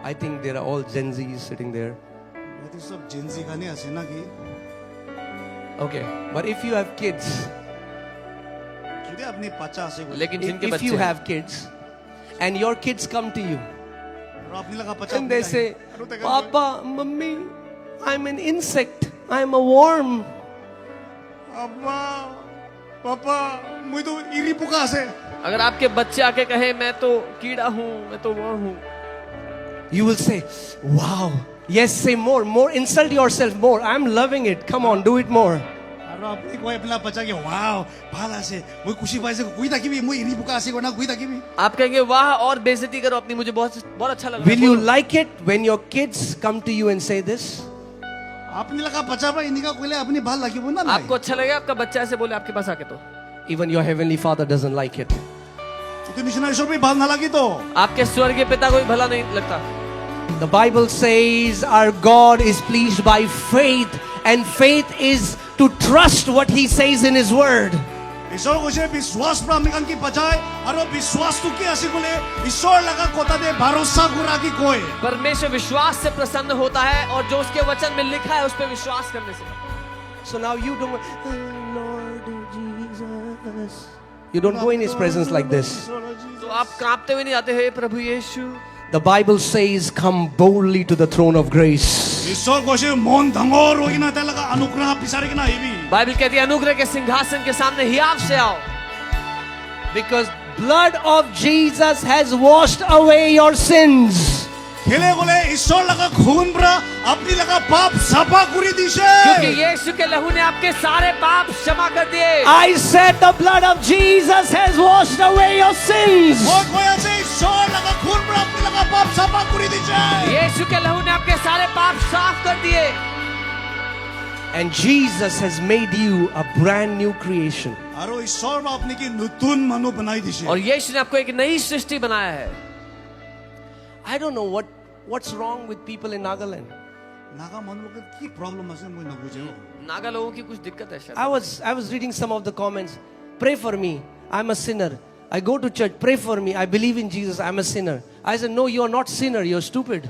Speaker 3: I think there are all Gen Zs sitting there.
Speaker 12: ये तो सब जेंजी गाने আছে না কি
Speaker 3: Okay. But if you have kids,
Speaker 12: যদি আপনি 50 আছে
Speaker 9: लेकिन जिनके
Speaker 3: if
Speaker 9: बच्चे
Speaker 3: you
Speaker 9: हैं,
Speaker 3: have kids and your kids come to you
Speaker 12: আৰু আপুনি লগা পচা
Speaker 3: And they say, Papa, Mummy, I'm an insect. I'm a worm.
Speaker 12: আব্বা পাপা মই তো ইৰি পোকা আছে
Speaker 9: अगर आपके बच्चे आके कहे मैं तो कीड़ा हूँ, मैं तो वो हूँ,
Speaker 3: You will say, wow. Yes, say more. More. Insult yourself more. I'm loving it. Come on, do it more.
Speaker 12: আৰু আপুনি কয় আপোনাৰ পচা কি ওৱাও ভাল আছে মই খুশি পাইছে কই থাকিবি মই ইৰি পোকা আছে কোনা কই থাকিবি
Speaker 9: आप कहेंगे वाह और बेइज्जती करो अपनी, मुझे बहुत बहुत अच्छा लग रहा
Speaker 3: Will
Speaker 9: है।
Speaker 3: you
Speaker 9: बोलो।
Speaker 3: like it when your kids come to you and say this?
Speaker 12: আপুনি লগা পচা পৰা ইনিকা কইলে আপুনি ভাল লাগিব না নাই
Speaker 9: आपको अच्छा लगेगा आपका बच्चा ऐसे बोले आपके पास आके तो?
Speaker 3: Even your heavenly Father doesn't like it.
Speaker 12: ইটো নিচিনা ঈশ্বৰ পই ভাল নালাগি তো
Speaker 9: आपके स्वर्गीय पिता को भी भला नहीं लगता।
Speaker 3: The Bible says our God is pleased by faith, and faith is to trust what He says in His Word.
Speaker 12: ঈশ্বৰ কৈছে বিশ্বাস পৰা আমি কান কি পচায় আৰু বিশ্বাসটো কি আছে কলে ঈশ্বৰ লগা কথা দে ভरोसा কৰা কি কয়
Speaker 9: परमेश्वर विश्वास से प्रसन्न होता है और जो उसके वचन में लिखा है उस पर विश्वास करने से।
Speaker 3: So now you don't, Lord Jesus. You don't go in His presence like this.
Speaker 9: तो आप कांपते हुए नहीं आते हैं प्रभु यीशु।
Speaker 3: The Bible says, come boldly to the throne of grace.
Speaker 12: ঈশ্বৰ কৈছে মন ডাঙৰ হৈ কিনা তাৰ লগা অনুগ্ৰহ বিচাৰি কিনা আহিবি
Speaker 9: बाइबल कहती है अनुग्रह के सिंहासन के सामने हियाव से आओ,
Speaker 3: Because blood of Jesus has washed away your sins.
Speaker 12: কেলে কলে ঈশ্বৰ লগা খুন পৰা আপুনি লগা পাপ সাফা কৰি দিছে
Speaker 9: क्योंकि यीशु के लहू ने आपके सारे पाप क्षमा कर दिए।
Speaker 3: I said the blood of Jesus has washed away your sins.
Speaker 12: মই কৈ আছে ঈশ্বৰ লগা খুন পৰা আপুনি লগা পাপ সাফা কৰি দিছে
Speaker 9: यीशु के लहू ने आपके सारे पाप साफ कर दिए
Speaker 3: And Jesus has made you a brand new creation.
Speaker 12: আৰু ঈশ্বৰ বা আপুনি কি নতুন মানুহ বনাই দিছে
Speaker 9: और यीशु ने आपको एक नई सृष्टि बनाया है।
Speaker 3: I don't know what's wrong with people in Nagaland.
Speaker 12: Naga মানুহৰ কি প্ৰবলেম আছে মই নবুজে
Speaker 9: नागा लोगों की कुछ दिक्कत है शायद।
Speaker 3: I was reading some of the comments. Pray for me. I'm a sinner. I go to church. Pray for me. I believe in Jesus. I'm a sinner. I said, no, you're not sinner. You're stupid.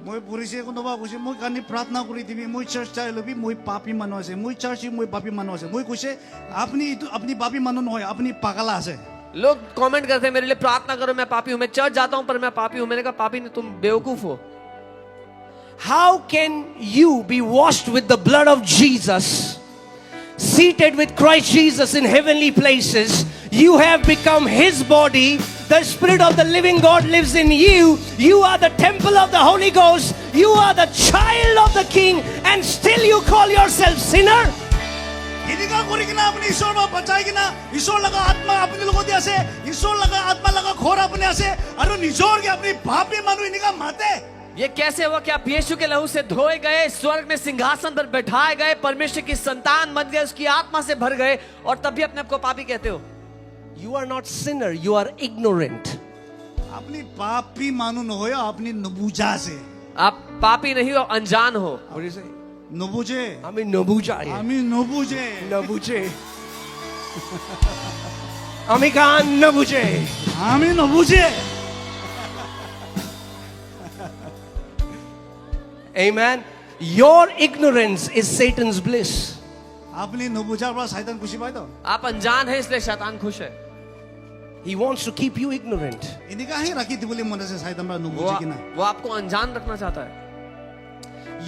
Speaker 12: মই পুলিচে কোনোবা কৈছে মই কানি প্ৰাৰ্থনা কৰি দিবি মই চাৰ্চ চাই লবি মই পাপী মানুহ আছে মই চাৰ্চি মই পাপী মানুহ আছে মই কৈছে আপুনি পাপী মানুহ নহয় আপুনি পাগলা আছে
Speaker 9: लोग कमेंट करते हैं मेरे लिए प्रार्थना करो मैं पापी हूं, मैं चर्च जाता हूं पर मैं पापी हूं। मैंने कहा पापी नहीं, तुम बेवकूफ हो।
Speaker 3: How can you be washed with the blood of Jesus, seated with Christ Jesus in heavenly places? You have become His body. The Spirit of the living God lives in you. You are the temple of the Holy Ghost. You are the child of the King, and still you call yourself sinner?
Speaker 12: ইনিকা কৰি কিনা আপুনি ঈশ্বৰ বা বচাই কিনা ঈশ্বৰ লগা আত্মা আপুনি লগতে আছে ঈশ্বৰ লগা আত্মা লগা ঘৰ আপুনি আছে আৰু নিজৰ কি আপুনি পাপী মানুহ ইনিকা মাতে
Speaker 9: ये कैसे हुआ कि आप यीशु के लहू से धोए गए, स्वर्ग में सिंहासन पर बैठाए गए, परमेश्वर की संतान बन गए, उसकी आत्मा से भर गए और तब भी अपने आप को पापी कहते हो?
Speaker 3: You are not sinner. You are ignorant.
Speaker 12: আপুনি পাপী মানুহ নহয় আপুনি নবুজা আছে
Speaker 9: आप पापी नहीं हो, अनजान हो।
Speaker 3: What do you say?
Speaker 12: নবুজে
Speaker 3: আমি নবুজা
Speaker 12: আমি নবুজে
Speaker 3: নবুজে আমি গান নবুজে
Speaker 12: আমি নবুজে
Speaker 3: Amen. Your ignorance is Satan's bliss.
Speaker 12: আপুনি নবুজাৰ পৰা শয়তান খুশি পায় তো
Speaker 9: आप अनजान हैं इसलिए शैतान खुश है।
Speaker 3: He wants to keep you ignorant.
Speaker 12: এনেকা হে ৰাখি দিবলৈ মন আছে শয়তান পৰা নবুজি কিনা
Speaker 9: वो आपको अनजान रखना चाहता है।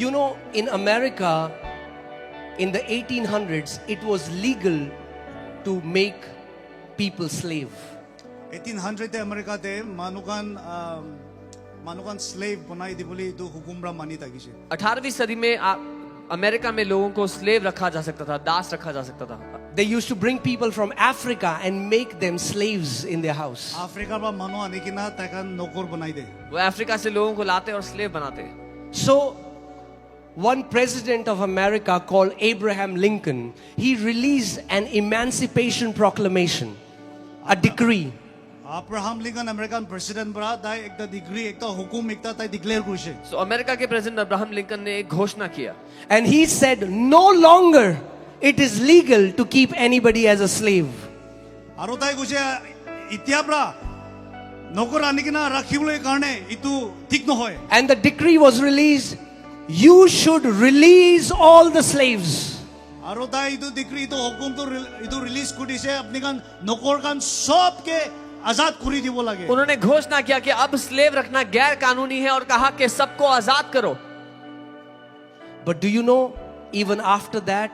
Speaker 3: You know, in America, in the 1800s, it was legal to make people slave.
Speaker 12: 1800 তে আমেৰিকাতে মানুহখন স্লেভ বনাই দিবলৈ তো হুকুমৰা মানি থাকিছে
Speaker 9: 18वीं सदी में अमेरिका में लोगों को स्लेव रखा जा सकता था, दास रखा जा सकता था।
Speaker 3: They used to bring people from Africa and make them slaves in their house.
Speaker 12: আফ্ৰিকাৰ পৰা মানুহ আনি কিনা তাইক নকৰ বনাই দে
Speaker 9: वो अफ्रीका से लोगों को लाते और स्लेव बनाते।
Speaker 3: So, one president of America called Abraham Lincoln, he released an emancipation proclamation, a decree.
Speaker 12: Abraham Lincoln American president পৰা তাই একটা ডিগ্ৰী একটা হুকুম একটা তাই ডিক্লেয়াৰ কৰিছে
Speaker 9: So अमेरिका के प्रेसिडेंट अब्राहम लिंकन ने एक घोषणा किया
Speaker 3: And he said, no longer it is legal to keep anybody as a slave.
Speaker 12: আৰু তাই কৈছে এতিয়া পৰা নকৰ আনি কিনা ৰাখিবলৈ কাৰণে ইটো ঠিক নহয়
Speaker 3: And the decree was released. You should release all the slaves.
Speaker 12: আৰু তাই ইটো ডিগ্ৰী ইটো হুকুমটো ইটো ৰিলিজ কৰিছে আপুনি কান নকৰ কান সবকে आजाद কৰি দিব লাগে
Speaker 9: उन्होंने घोषणा किया कि अब स्लेव रखना गैर कानूनी है और कहा कि सबको आजाद करो.
Speaker 3: But do you know, even after that,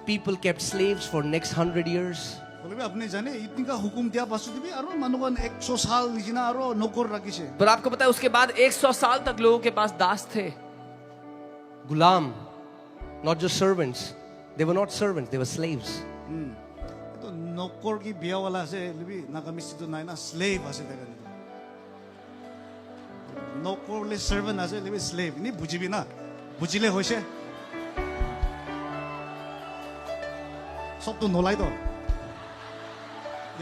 Speaker 3: people kept slaves for next 100 years.
Speaker 12: बोले आपने जाने इतनी का हुकुम दिया पासु दिबी आरो मानुगन 100 साल निजिना आरो नौकर राखिसे
Speaker 9: पर आपको पता है उसके बाद 100 साल तक लोगों के पास दास थे.
Speaker 3: Gulam, not just servants. They were not servants, they were slaves.
Speaker 12: तो नौकर की बिया वाला से लिबी नागामिस्ति तो नाइना स्लेव आसे देखा नौकर ले सर्वेंट आसे लिबी स्लेव नहीं बुझिबी ना बुझिले होइसे सब तो नोलाई तो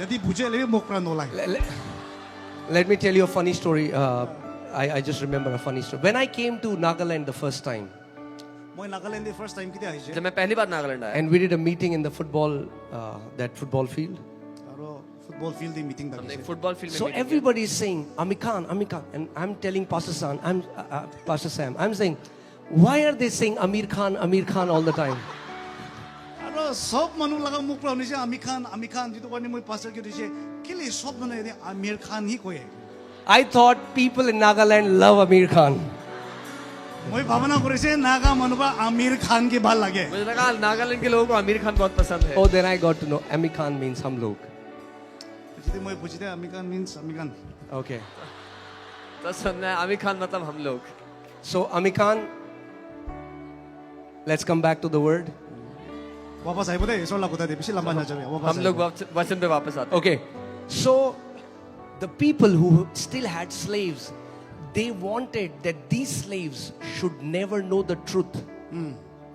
Speaker 12: यदि बुझे Libby मोकरा नोलाई
Speaker 3: Let me tell you a funny story. I just remember a funny story. When I came to Nagaland the first time,
Speaker 12: मैं नागालैंड फर्स्ट टाइम किते आइसे
Speaker 9: जब मैं पहली बार नागालैंड आया
Speaker 3: and we did a meeting in the football, that football field.
Speaker 12: आरो football field दी meeting
Speaker 9: हमने
Speaker 12: दाखिसे
Speaker 9: football field
Speaker 3: So
Speaker 9: में meeting किया.
Speaker 3: everybody is saying, Amikan, and I'm telling Pastor Sam, I'm saying, why are they saying Amir Khan all the time?
Speaker 12: आरो सब मानु लगा मुख पर निसे आमिर खान जितो करने मैं पास्टर के दिसे केले सब ने यदि आमिर खान ही कोई है
Speaker 3: I thought people in Nagaland love Amir Khan.
Speaker 12: मैं भावना करेसे नागा मनुबा आमिर खान के बाल लगे
Speaker 9: मुझे लगा नागालैंड के लोगों को आमिर खान बहुत पसंद है.
Speaker 3: Oh, then I got to know Amir Khan means हम लोग.
Speaker 12: जिते मैं पूछते आमिर खान मींस आमिर खान
Speaker 3: Okay.
Speaker 9: तो सुनना है आमिर खान मतलब हम लोग.
Speaker 3: So Amir Khan, let's come back to the word.
Speaker 12: वापस आए बोले ऐसा लगता है पिछले लंबा ना चले
Speaker 9: हम लोग वचन पे वापस आते हैं.
Speaker 3: Okay. So the people who still had slaves, they wanted that these slaves should never know the truth,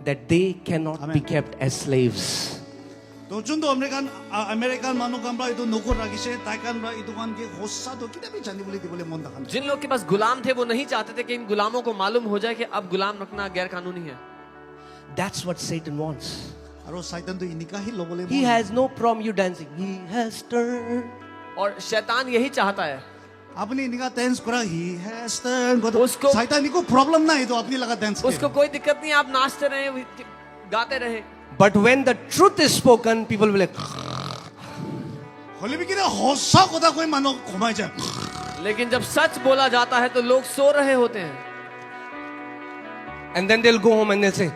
Speaker 3: that they cannot be kept as slaves.
Speaker 12: तो चुन तो अमेरिकन मानो कमरा इतो नौकर राखिसे ताइकान रा इतो कान के होस्सा तो किते भी जानी बोले बोले मन दखान
Speaker 9: जिन लोग के पास गुलाम थे वो नहीं चाहते थे कि इन गुलामों को मालूम हो जाए कि अब गुलाम रखना गैर कानूनी है.
Speaker 3: That's what Satan wants.
Speaker 12: आरो शैतान तो इनका ही लो बोले
Speaker 3: He has no problem you dancing. He has turned.
Speaker 9: और शैतान यही चाहता है.
Speaker 12: अपनी इनका डांस करा ही हैज टर्न को
Speaker 9: उसको-
Speaker 12: शैतान को प्रॉब्लम ना है तो अपनी लगा डांस
Speaker 9: उसको कोई दिक्कत नहीं, आप नाचते रहे गाते रहे.
Speaker 3: But when the truth is spoken, people will like,
Speaker 12: होले भी किने होस्सा कोदा कोई मानो घुमाई जाए
Speaker 9: लेकिन जब सच बोला जाता है तो लोग सो रहे होते हैं.
Speaker 3: and then they'll go home and they'll say,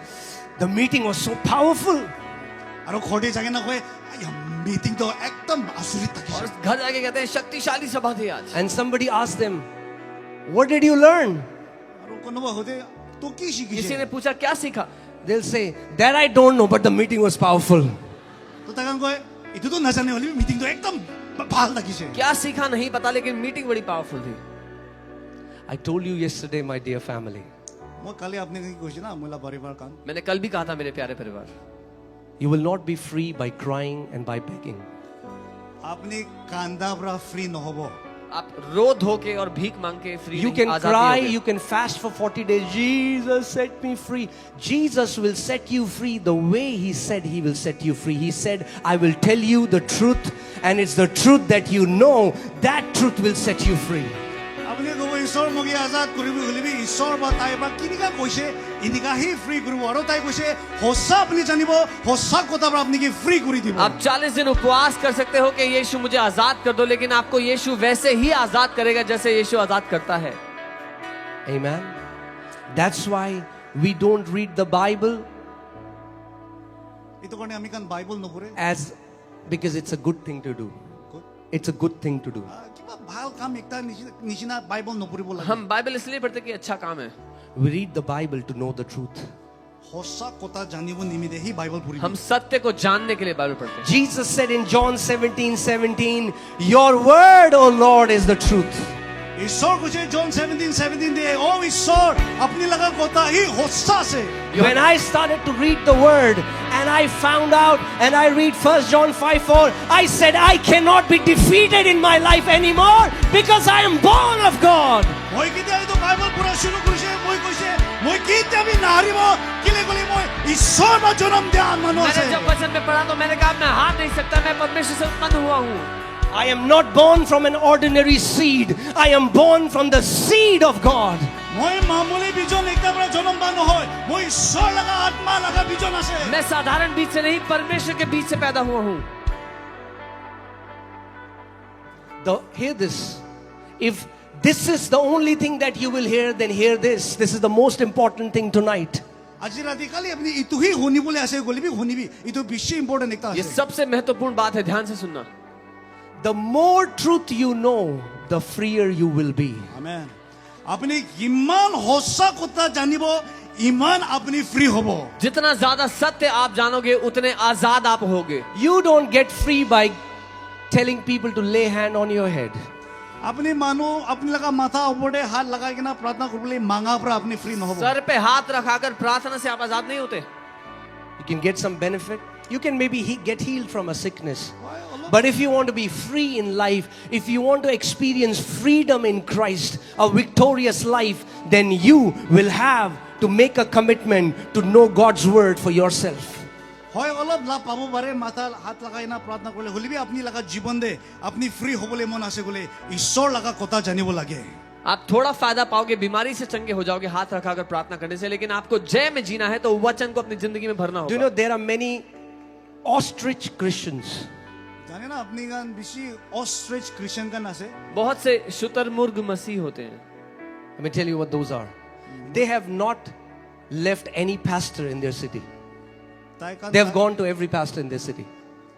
Speaker 3: the meeting was so powerful.
Speaker 12: आरो खोटे जाके ना कोई मीटिंग तो एकदम आसुरी तक
Speaker 9: और घर जाके कहते हैं शक्तिशाली सभा थी आज.
Speaker 3: And somebody asked them, what did you learn?
Speaker 12: आरो कोनो होते तो की सीखी
Speaker 9: किसी ने पूछा क्या सीखा.
Speaker 3: They'll say, that I don't know, but the meeting was powerful.
Speaker 12: तो तगन कोई इतो तो नजाने वाली मीटिंग तो एकदम भाल तक से
Speaker 9: क्या सीखा नहीं पता लेकिन मीटिंग बड़ी पावरफुल थी.
Speaker 3: I told you yesterday, my dear family,
Speaker 12: मैं कल आपने की कोशिश ना मुला परिवार कान
Speaker 9: मैंने कल भी कहा था मेरे प्यारे परिवार,
Speaker 3: you will not be free by crying and by begging.
Speaker 12: आपने कांदा बरा फ्री न होबो
Speaker 9: आप रो धो के और भीख मांग के फ्री
Speaker 3: You
Speaker 9: नहीं,
Speaker 3: can
Speaker 9: आजाद
Speaker 3: cry,
Speaker 9: नहीं
Speaker 3: you
Speaker 9: होगे.
Speaker 3: can fast for 40 days. Jesus set me free. Jesus will set you free the way He said He will set you free. He said, I will tell you the truth, and it's the truth that you know, that truth will set you free.
Speaker 12: आपने को ईश्वर मगे आजाद करिबो हलिबी ईश्वर बताय बा किनिका कोइसे इनिका ही free करिबो आरो ताई कोइसे होस्सा अपनी जानिबो होस्सा कोता बा अपनी की फ्री करि दिबो
Speaker 9: आप 40 दिन उपवास कर सकते हो कि यीशु मुझे आजाद कर दो, लेकिन आपको यीशु वैसे ही आजाद करेगा जैसे यीशु आजाद करता है.
Speaker 3: Amen. That's why we don't read the Bible
Speaker 12: इतो करने हामी कान बाइबल न पढे
Speaker 3: as because it's a good thing to do. It's a good thing to do.
Speaker 12: किबा भाल काम एकता निशिना बाइबल न पढिबो लागे
Speaker 9: हम बाइबल इसलिए पढ़ते कि अच्छा काम है.
Speaker 3: We read the Bible to know the truth.
Speaker 12: होस्सा कोता जानिबो निमिदे ही बाइबल पढिबो
Speaker 9: हम सत्य को जानने के लिए बाइबल पढ़ते हैं.
Speaker 3: Jesus said in John 17:17, your word, O Lord, is the truth.
Speaker 12: ईश्वर को जे जॉन 17:17 दे ओ ईश्वर अपनी लगा कोता ही होस्सा से
Speaker 3: When I started to read the word and I found out and I read 1 John 5:4, I said I cannot be defeated in my life anymore because I am born of God.
Speaker 12: মই किते तो Bible पूरा शुरू करिसे মই कइसे মই किते भी नारिबो किले गली মই ईश्वर मा जन्म दिया मानो से
Speaker 9: मैंने जब वचन में पढ़ा तो मैंने कहा मैं हार नहीं सकता, मैं परमेश्वर से उत्पन्न हुआ हूँ.
Speaker 3: I am not born from an ordinary seed. I am born from the seed of God.
Speaker 12: মই मामूली बिजन एकटा बरा जन्म बा নহয় মই ईश्वर लगा आत्मा लगा बिजन আছে
Speaker 9: मैं साधारण बीज से नहीं, परमेश्वर के बीज से पैदा हुआ हूँ.
Speaker 3: Hear this. If this is the only thing that you will hear, then hear this. This is the most important thing tonight.
Speaker 12: আজি ৰাতি কালি আপুনি ইটোহি শুনিবলৈ আছে গলিবি শুনিবি ইটো বেছি ইম্পৰ্টেণ্ট একটা
Speaker 9: ये
Speaker 12: আছে
Speaker 9: सबसे महत्वपूर्ण बात है, ध्यान से सुनना।
Speaker 3: The more truth you know, the freer you will be.
Speaker 12: Amen আপুনি কিমান সঁচা কথা জানিব ইমান আপুনি ফ্ৰী হ'ব
Speaker 9: जितना ज्यादा सत्य आप जानोगे उतने आजाद आप होगे।
Speaker 3: You don't get free by telling people to lay hand on your head.
Speaker 12: আপুনি মানুহ আপুনি লগা মাথা ওপৰতে হাত লগাই কিনা প্ৰাৰ্থনা কৰিবলৈ মাঙাৰ পৰা আপুনি ফ্ৰী নহ'ব
Speaker 9: सर पे हाथ रखाकर प्रार्थना से आप आजाद नहीं होते।
Speaker 3: You can get some benefit. You can maybe get healed from a sickness. But if you want to be free in life, if you want to experience freedom in Christ, a victorious life, then you will have to make a commitment to know God's word for yourself.
Speaker 12: হয় অলপ লাভ পাব পাৰে মাথা হাত লগাই না প্ৰাৰ্থনা কৰিলে হলিবি আপুনি লগা জীৱন দে আপুনি ফ্ৰী হ'বলৈ মন আছে গলে ঈশ্বৰ লগা কথা জানিব লাগে
Speaker 9: आप थोड़ा फायदा पाओगे, बीमारी से चंगे हो जाओगे हाथ रखाकर प्रार्थना करने से, लेकिन आपको जय में जीना है तो वचन को अपनी जिंदगी में भरना
Speaker 3: Do you
Speaker 9: होगा।
Speaker 3: know there are many ostrich Christians?
Speaker 12: জানে না আপনি গান বেশি অস্ট্রিচ ক্রিশ্চিয়ান গান আছে
Speaker 9: बहुत से शुतुरमुर्ग मसीह होते हैं।
Speaker 3: Let me tell you what those are. They have not left any pastor in their city. They have gone to every pastor in their city.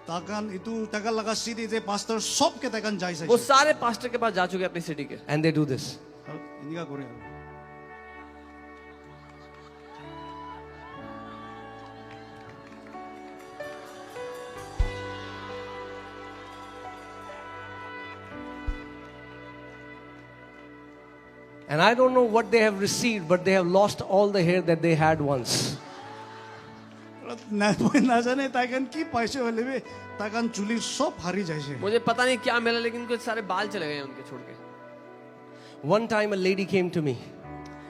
Speaker 12: তাকান ইটো টাকা লাগা সিটি যে পাস্টর সব কে তাকান যাই যাই
Speaker 9: वो सारे पास्टर के पास जा चुके हैं अपनी सिटी के।
Speaker 3: And they do this.
Speaker 12: ইনিকা করে
Speaker 3: And I don't know what they have received, but they have lost all the hair that they had once.
Speaker 12: না না জানে তাকান কি পাইছে হলিবি তাকান চুলি সব হারি যাইছে
Speaker 9: मुझे पता नहीं क्या मिला, लेकिन कुछ सारे बाल चले गए उनके छोड़ के।
Speaker 3: One time a lady came to me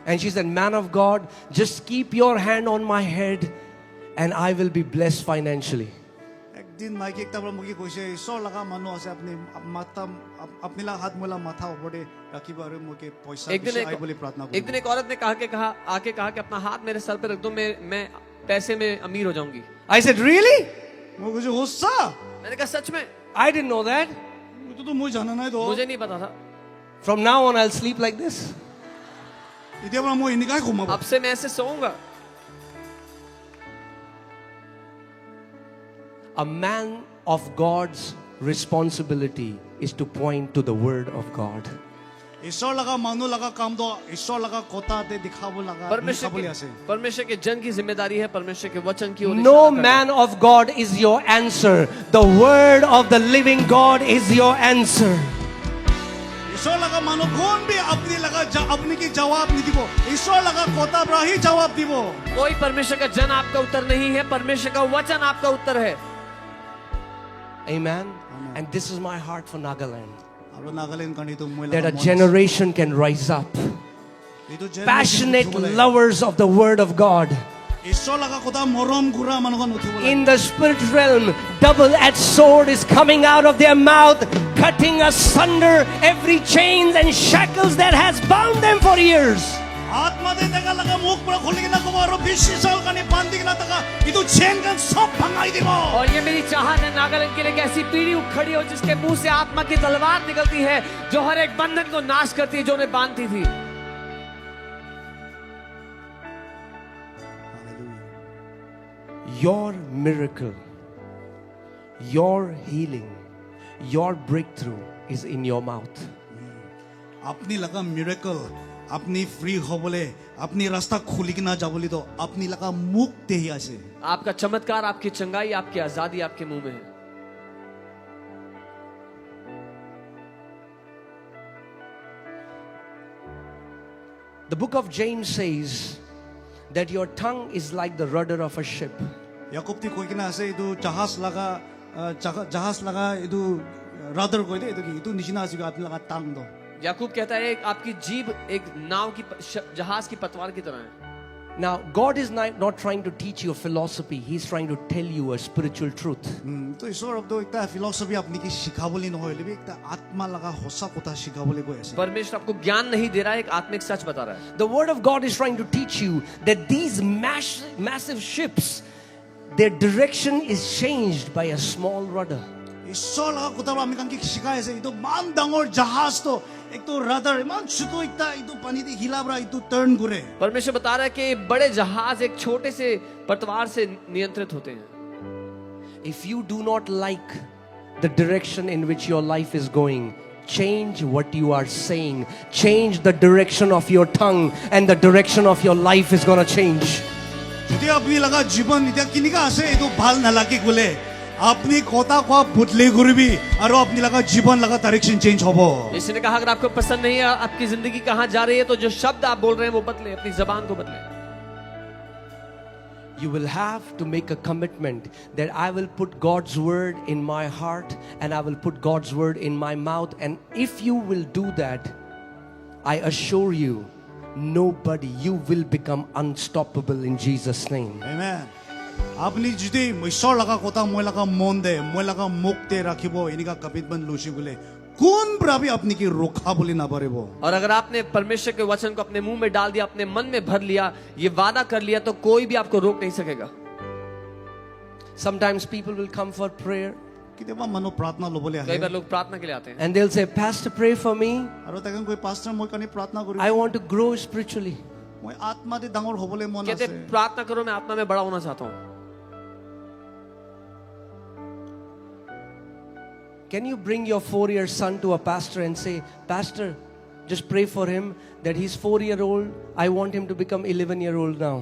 Speaker 3: and she said, "Man of God, just keep your hand on my head and I will be blessed financially."
Speaker 12: একদিন মাইকি একটা বড় মুখি কইছে ঈশ্বর লাগা মানুষ আছে আপনি মাথা আপনি লা হাত মোলা মাথা উপরে রাখিব আর মুকে পয়সা বেশি আই বলি প্রার্থনা
Speaker 9: एक दिन एक औरत ने आके कहा कि अपना हाथ मेरे सर पे रख दो, मैं पैसे में अमीर हो जाऊंगी।
Speaker 3: I said, "Really?"
Speaker 12: মো কইছে হোসা
Speaker 9: मैंने कहा सच में?
Speaker 3: I didn't know that.
Speaker 12: তো তো মই জানা নাই তো
Speaker 9: मुझे नहीं पता था।
Speaker 3: From now on I'll sleep like this.
Speaker 12: ইতিয়া বড় মই ইনিকাই ঘুমাবো
Speaker 9: अब से मैं ऐसे सोऊंगा।
Speaker 3: A man of God's responsibility is to point to the word of God.
Speaker 12: ঈশ্বর লাগা মানুষ লাগা কাম তো ঈশ্বর লাগা কথাতে দেখাব লাগা দেখাবলে আছে
Speaker 9: परमेश्वर के जन की जिम्मेदारी है परमेश्वर के वचन की ओर
Speaker 3: No man of God is your answer. The word of the living God is your answer.
Speaker 12: ঈশ্বর লাগা মানুষ কোন भी अपनी लगा अपनी की जवाब नहीं দিব ঈশ্বর লাগা কথা পৰা ही जवाब দিব
Speaker 9: कोई परमेश्वर का जन आपका उत्तर नहीं है, परमेश्वर का वचन आपका उत्तर है।
Speaker 3: Amen. And this is my heart for Nagaland.
Speaker 12: আৰু নাগালেণ্ড কানি তো মই
Speaker 3: That a generation can rise up. Passionate lovers of the word of God.
Speaker 12: ঈশ্বৰ লাগা কথা মৰম গুৰা মানুহখন উঠিব
Speaker 3: In the spirit realm, double-edged sword is coming out of their mouth, cutting asunder every chains and shackles that has bound them for years.
Speaker 12: आत्मादे দেখা লাগা মুখ পুরা খুলি কিনা কব আৰু বিশ্বাসল কানি বান্ধি কিনা taka ইটো চেন কান সব ভাঙাই দিব
Speaker 9: और ये मेरी चाहत है नागालैंड के लिए एक ऐसी पीढ़ी खड़ी हो जिसके मुंह से आत्मा की तलवार निकलती है, जो हर एक बंधन को नाश करती है जो उन्हें बांधती थी।
Speaker 3: Your miracle, your healing, your breakthrough is in your mouth.
Speaker 12: আপনি লাগা মিরাকল আপনি ফ্রি হবলে আপনি রাস্তা খুলি কিনা যাবলি তো আপনি লাগা মুখ দেহি আছে
Speaker 9: आपका चमत्कार, आपकी चंगाई, आपकी आजादी आपके मुंह में है।
Speaker 3: The book of James says that your tongue is like the rudder of a ship.
Speaker 12: याकूब ती কই কিনা আছে ইটো জাহাজ লাগা ইটো রাদার কই দে ইটো নিচিনা আছে আপনি লাগা টাং দো
Speaker 9: याकूब कहता है आपकी जीभ एक नाव की जहाज की पतवार की तरह है।
Speaker 3: Now, God is not trying to teach you a philosophy. He's trying to tell you a spiritual truth.
Speaker 12: তো ঈশ্বৰ অব্দ একটা ফিলসফি আপনি কি শিখাবলি নহয় লবি একটা আত্মা লাগা হসা কথা শিখাবলি কই আছে
Speaker 9: परमेश्वर आपको ज्ञान नहीं दे रहा है, एक आत्मिक सच बता रहा है।
Speaker 3: The word of God is trying to teach you that these massive ships, their direction is changed by a small rudder.
Speaker 12: ঈশ্বৰ লগা কথাবোৰ আমি কানকি শিকাই আছে এইটো মান ডাঙৰ জাহাজটো একটো ৰাডাৰ ইমান ছোটো একটা এইটো পানীতে হিলাবৰা এইটো টাৰ্ন কৰে
Speaker 9: परमेश्वर बता रहा है कि बड़े जहाज एक छोटे से पतवार से नियंत्रित होते हैं.
Speaker 3: If you do not like the direction in which your life is going, change what you are saying. Change the direction of your tongue, and the direction of your life is going to change.
Speaker 12: যদি আপনি লগা জীৱন এতিয়া কিনিকা আছে এইটো ভাল নালাগে গলে আপনি কথা কোৱা বদলি কৰিবি আৰু আপনি লগা জীৱন লগা ডাইৰেকশন চেঞ্জ হ'ব
Speaker 9: यीशु ने कहा अगर आपको पसंद नहीं है आपकी जिंदगी कहाँ जा रही है तो जो शब्द आप बोल रहे हैं वो बदले, अपनी जबान को बदले.
Speaker 3: You will have to make a commitment that I will put God's word in my heart and I will put God's word in my mouth. And if you will do that, I assure you, you will become unstoppable in Jesus' name.
Speaker 12: Amen. আপনি যদি ঈশ্বৰ লগা কথা মই লগা মন দে মই লগা মুক্তি ৰাখিব এনেকা কমিটমেন্ট লৈছি গলে কোন প্ৰাবি আপনি কি ৰখা বুলি নাপাৰিব
Speaker 9: और अगर आपने परमेश्वर के वचन को अपने मुंह में डाल दिया, अपने मन में भर लिया, ये वादा कर लिया तो कोई भी आपको रोक नहीं सकेगा.
Speaker 3: Sometimes people will come for prayer
Speaker 12: কেতিয়াবা মানুহ প্ৰাৰ্থনা ল'বলৈ
Speaker 9: कई
Speaker 12: আহে
Speaker 9: बार लोग प्रार्थना के लिए आते हैं
Speaker 3: and they'll say, Pastor, pray for me.
Speaker 12: আৰু তাকে কৈ পাষ্টাৰ মই কাৰণে প্ৰাৰ্থনা কৰিম
Speaker 3: I want to grow spiritually.
Speaker 12: মই আত্মাতে ডাঙৰ হ'বলৈ মন
Speaker 9: कहते
Speaker 12: আছে
Speaker 9: प्रार्थना करो, मैं आत्मा में बड़ा होना चाहता हूँ.
Speaker 3: Can you bring your 4-year son to a pastor and say, Pastor, just pray for him that he's 4-year-old. I want him to become 11-year-old now.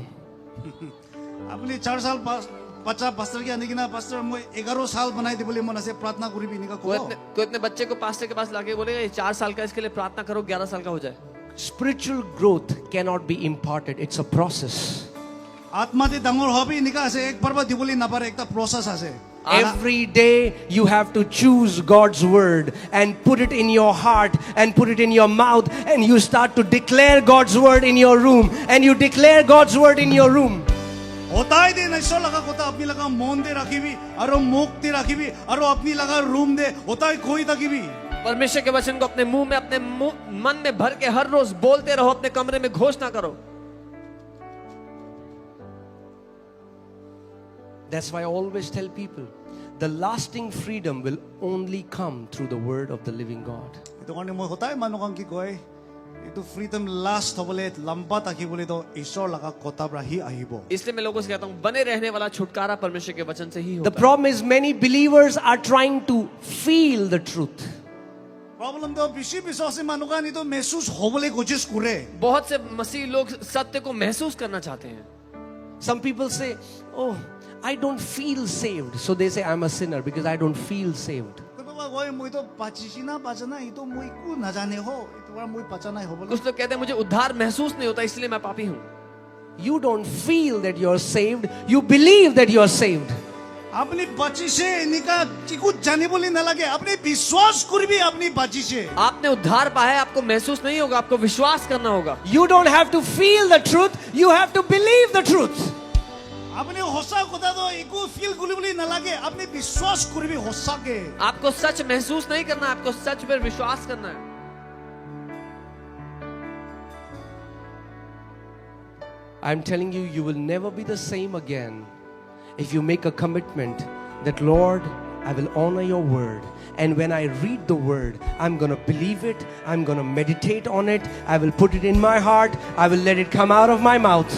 Speaker 12: আপুনি 4 साल बच्चा पास्टर के आने की ना पास्टर मैं 11 साल बनाई दे बोले मन से प्रार्थना करी भी निका
Speaker 9: कोई इतने बच्चे को पास्टर के पास लाके बोलेगा ये 4 साल का, इसके लिए प्रार्थना करो 11 साल का हो जाए.
Speaker 3: Spiritual growth cannot be imparted. It's a process.
Speaker 12: आत्मा दे डांगर हबी निका से एक बार दिबोली ना पारे एकटा प्रोसेस आसे
Speaker 3: Every day you have to choose God's word and put it in your heart and put it in your mouth, and you start to declare God's word in your room, and you declare God's word in your room.
Speaker 12: होता ही दे नशो लगा कोता अपनी लगा मोन दे रखी भी अरो मुक्ति रखी भी अरो अपनी लगा रूम दे होता ही कोई तकी भी
Speaker 9: परमेश्वर के वचन को अपने मुंह में, अपने मन में भर के हर रोज बोलते रहो, अपने कमरे में घोषणा करो.
Speaker 3: That's why I always tell people, the lasting freedom will only come through the word of the living God.
Speaker 12: तो कौन मैं होता है मानो कम की कोई ये तो फ्रीडम लास्ट हो बोले लंबा ताकि बोले तो ईश्वर लगा कोता ब्राही आहिबो
Speaker 9: इसलिए मैं लोगों से कहता हूँ बने रहने वाला छुटकारा परमेश्वर के वचन से ही होता
Speaker 3: है. The problem is many believers are trying to feel the truth.
Speaker 12: Problem तो विश्व विश्वासी मानो का नहीं तो महसूस हो बोले कोशिश करे
Speaker 9: बहुत से मसीह लोग सत्य को महसूस करना चाहते हैं.
Speaker 3: Some people say, oh, I don't feel saved. So they say, I'm a sinner because I don't feel saved.
Speaker 9: कुछ लोग कहते हैं मुझे उद्धार महसूस नहीं होता इसलिए मैं पापी हूँ.
Speaker 3: You don't feel that you're saved. You believe that you're saved.
Speaker 12: अपनी बची से निका कुछ जाने बोली न लगे अपने विश्वास कर भी अपनी बची से
Speaker 9: आपने उद्धार पाया, आपको महसूस नहीं होगा, आपको विश्वास करना होगा.
Speaker 3: You don't have to feel the truth. You have to believe the truth.
Speaker 12: अपने होसा कोता तो इको फील गुली बोली न लगे अपने विश्वास कर भी होसा के
Speaker 9: आपको सच महसूस नहीं करना, आपको सच पर विश्वास करना है.
Speaker 3: I'm telling you, you will never be the same again if you make a commitment that, Lord, I will honor your word. And when I read the word, I'm going to believe it. I'm going to meditate on it. I will put it in my heart. I will let it come out of my mouth.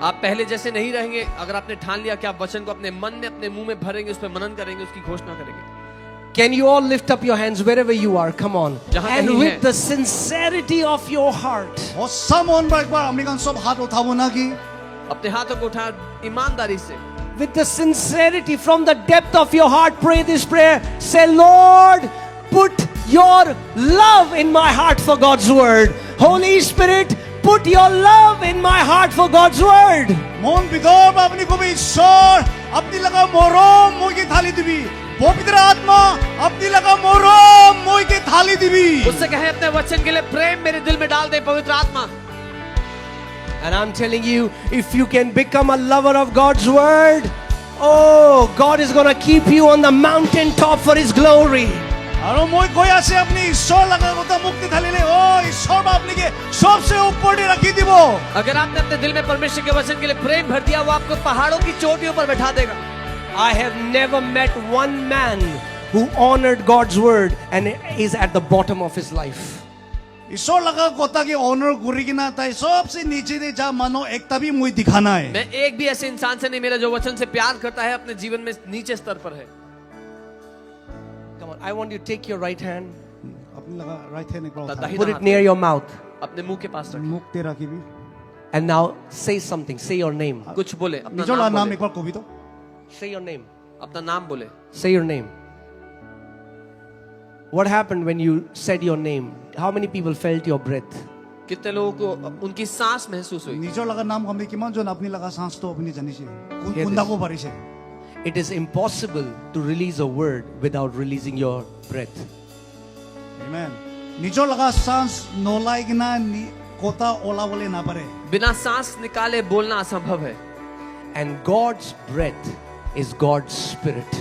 Speaker 9: आप पहले जैसे नहीं रहेंगे अगर आपने ठान लिया कि आप वचन को अपने मन में, अपने मुंह में भरेंगे, उस पर मनन करेंगे, उसकी घोषणा करेंगे.
Speaker 3: Can you all lift up your hands wherever you are? Come on. And with the sincerity of your heart.
Speaker 9: अपने हाथों को उठा ईमानदारी से.
Speaker 3: With the sincerity from the depth of your heart, pray this prayer. Say, Lord, put your love in my heart for God's word. Holy Spirit, put your love in my heart for God's word.
Speaker 12: मोन बिदोब अपनी को भी ईश्वर अपनी लगा मोरोम मोई की थाली दिवी पवित्र आत्मा अपनी लगा मोरोम मोई की थाली दिवी
Speaker 9: उससे कहे अपने वचन के लिए प्रेम मेरे दिल में डाल दे पवित्र आत्मा.
Speaker 3: And I'm telling you, if you can become a lover of God's word, oh, God is going to keep you on the mountain top for his glory.
Speaker 12: আৰু মই কৈ আছে আপুনি ঈশ্বৰ লগা কথা মুক্তি ঢালিলে ঈশ্বৰ আপুনিকে সবसे ऊपर ৰাখি দিব
Speaker 9: अगर आपने अपने दिल में परमेश्वर के वचन के लिए प्रेम भर दिया, वो आपको पहाड़ों की चोटियों पर बैठा देगा.
Speaker 3: I have never met one man who honored God's word and is at the bottom of his life.
Speaker 12: ঈশ্বৰ লগা কথা কি অনাৰ কৰি কিনা তাই সবसे नीचे दे जा मानो एकता भी मुझे दिखा ना है
Speaker 9: मैं एक भी ऐसे इंसान से नहीं मिला जो वचन से प्यार करता है, अपने जीवन में नीचे स्तर पर है.
Speaker 3: Come on, I want you to take your right hand,
Speaker 12: अपनी लगा राइट हैंड एक बार उठा
Speaker 3: put it near your mouth,
Speaker 9: अपने मुंह के पास रखें.
Speaker 12: मुख तेरा की भी
Speaker 3: and now say something. Say your name.
Speaker 9: कुछ बोले, अपना
Speaker 12: निजोला
Speaker 9: नाम
Speaker 12: नाम
Speaker 9: बोले.
Speaker 12: एक बार को भी तो
Speaker 3: Say your name.
Speaker 9: अपना नाम बोले.
Speaker 3: Say your name. What happened when you said your name? How many people felt your breath?
Speaker 9: कितने लोगों को उनकी सांस महसूस हुई?
Speaker 12: निजो लगा नाम हमने किमान जो अपनी लगा सांस तो अपनी जानी से
Speaker 3: Hear
Speaker 12: कुंदा
Speaker 3: this.
Speaker 12: को बारिश है
Speaker 3: It is impossible to release a word without releasing your breath.
Speaker 12: आमेन निजो लगा सांस नोलाई किना कोता ओला बोले ना परे
Speaker 9: बिना सांस निकाले बोलना असंभव है.
Speaker 3: And God's breath is God's spirit.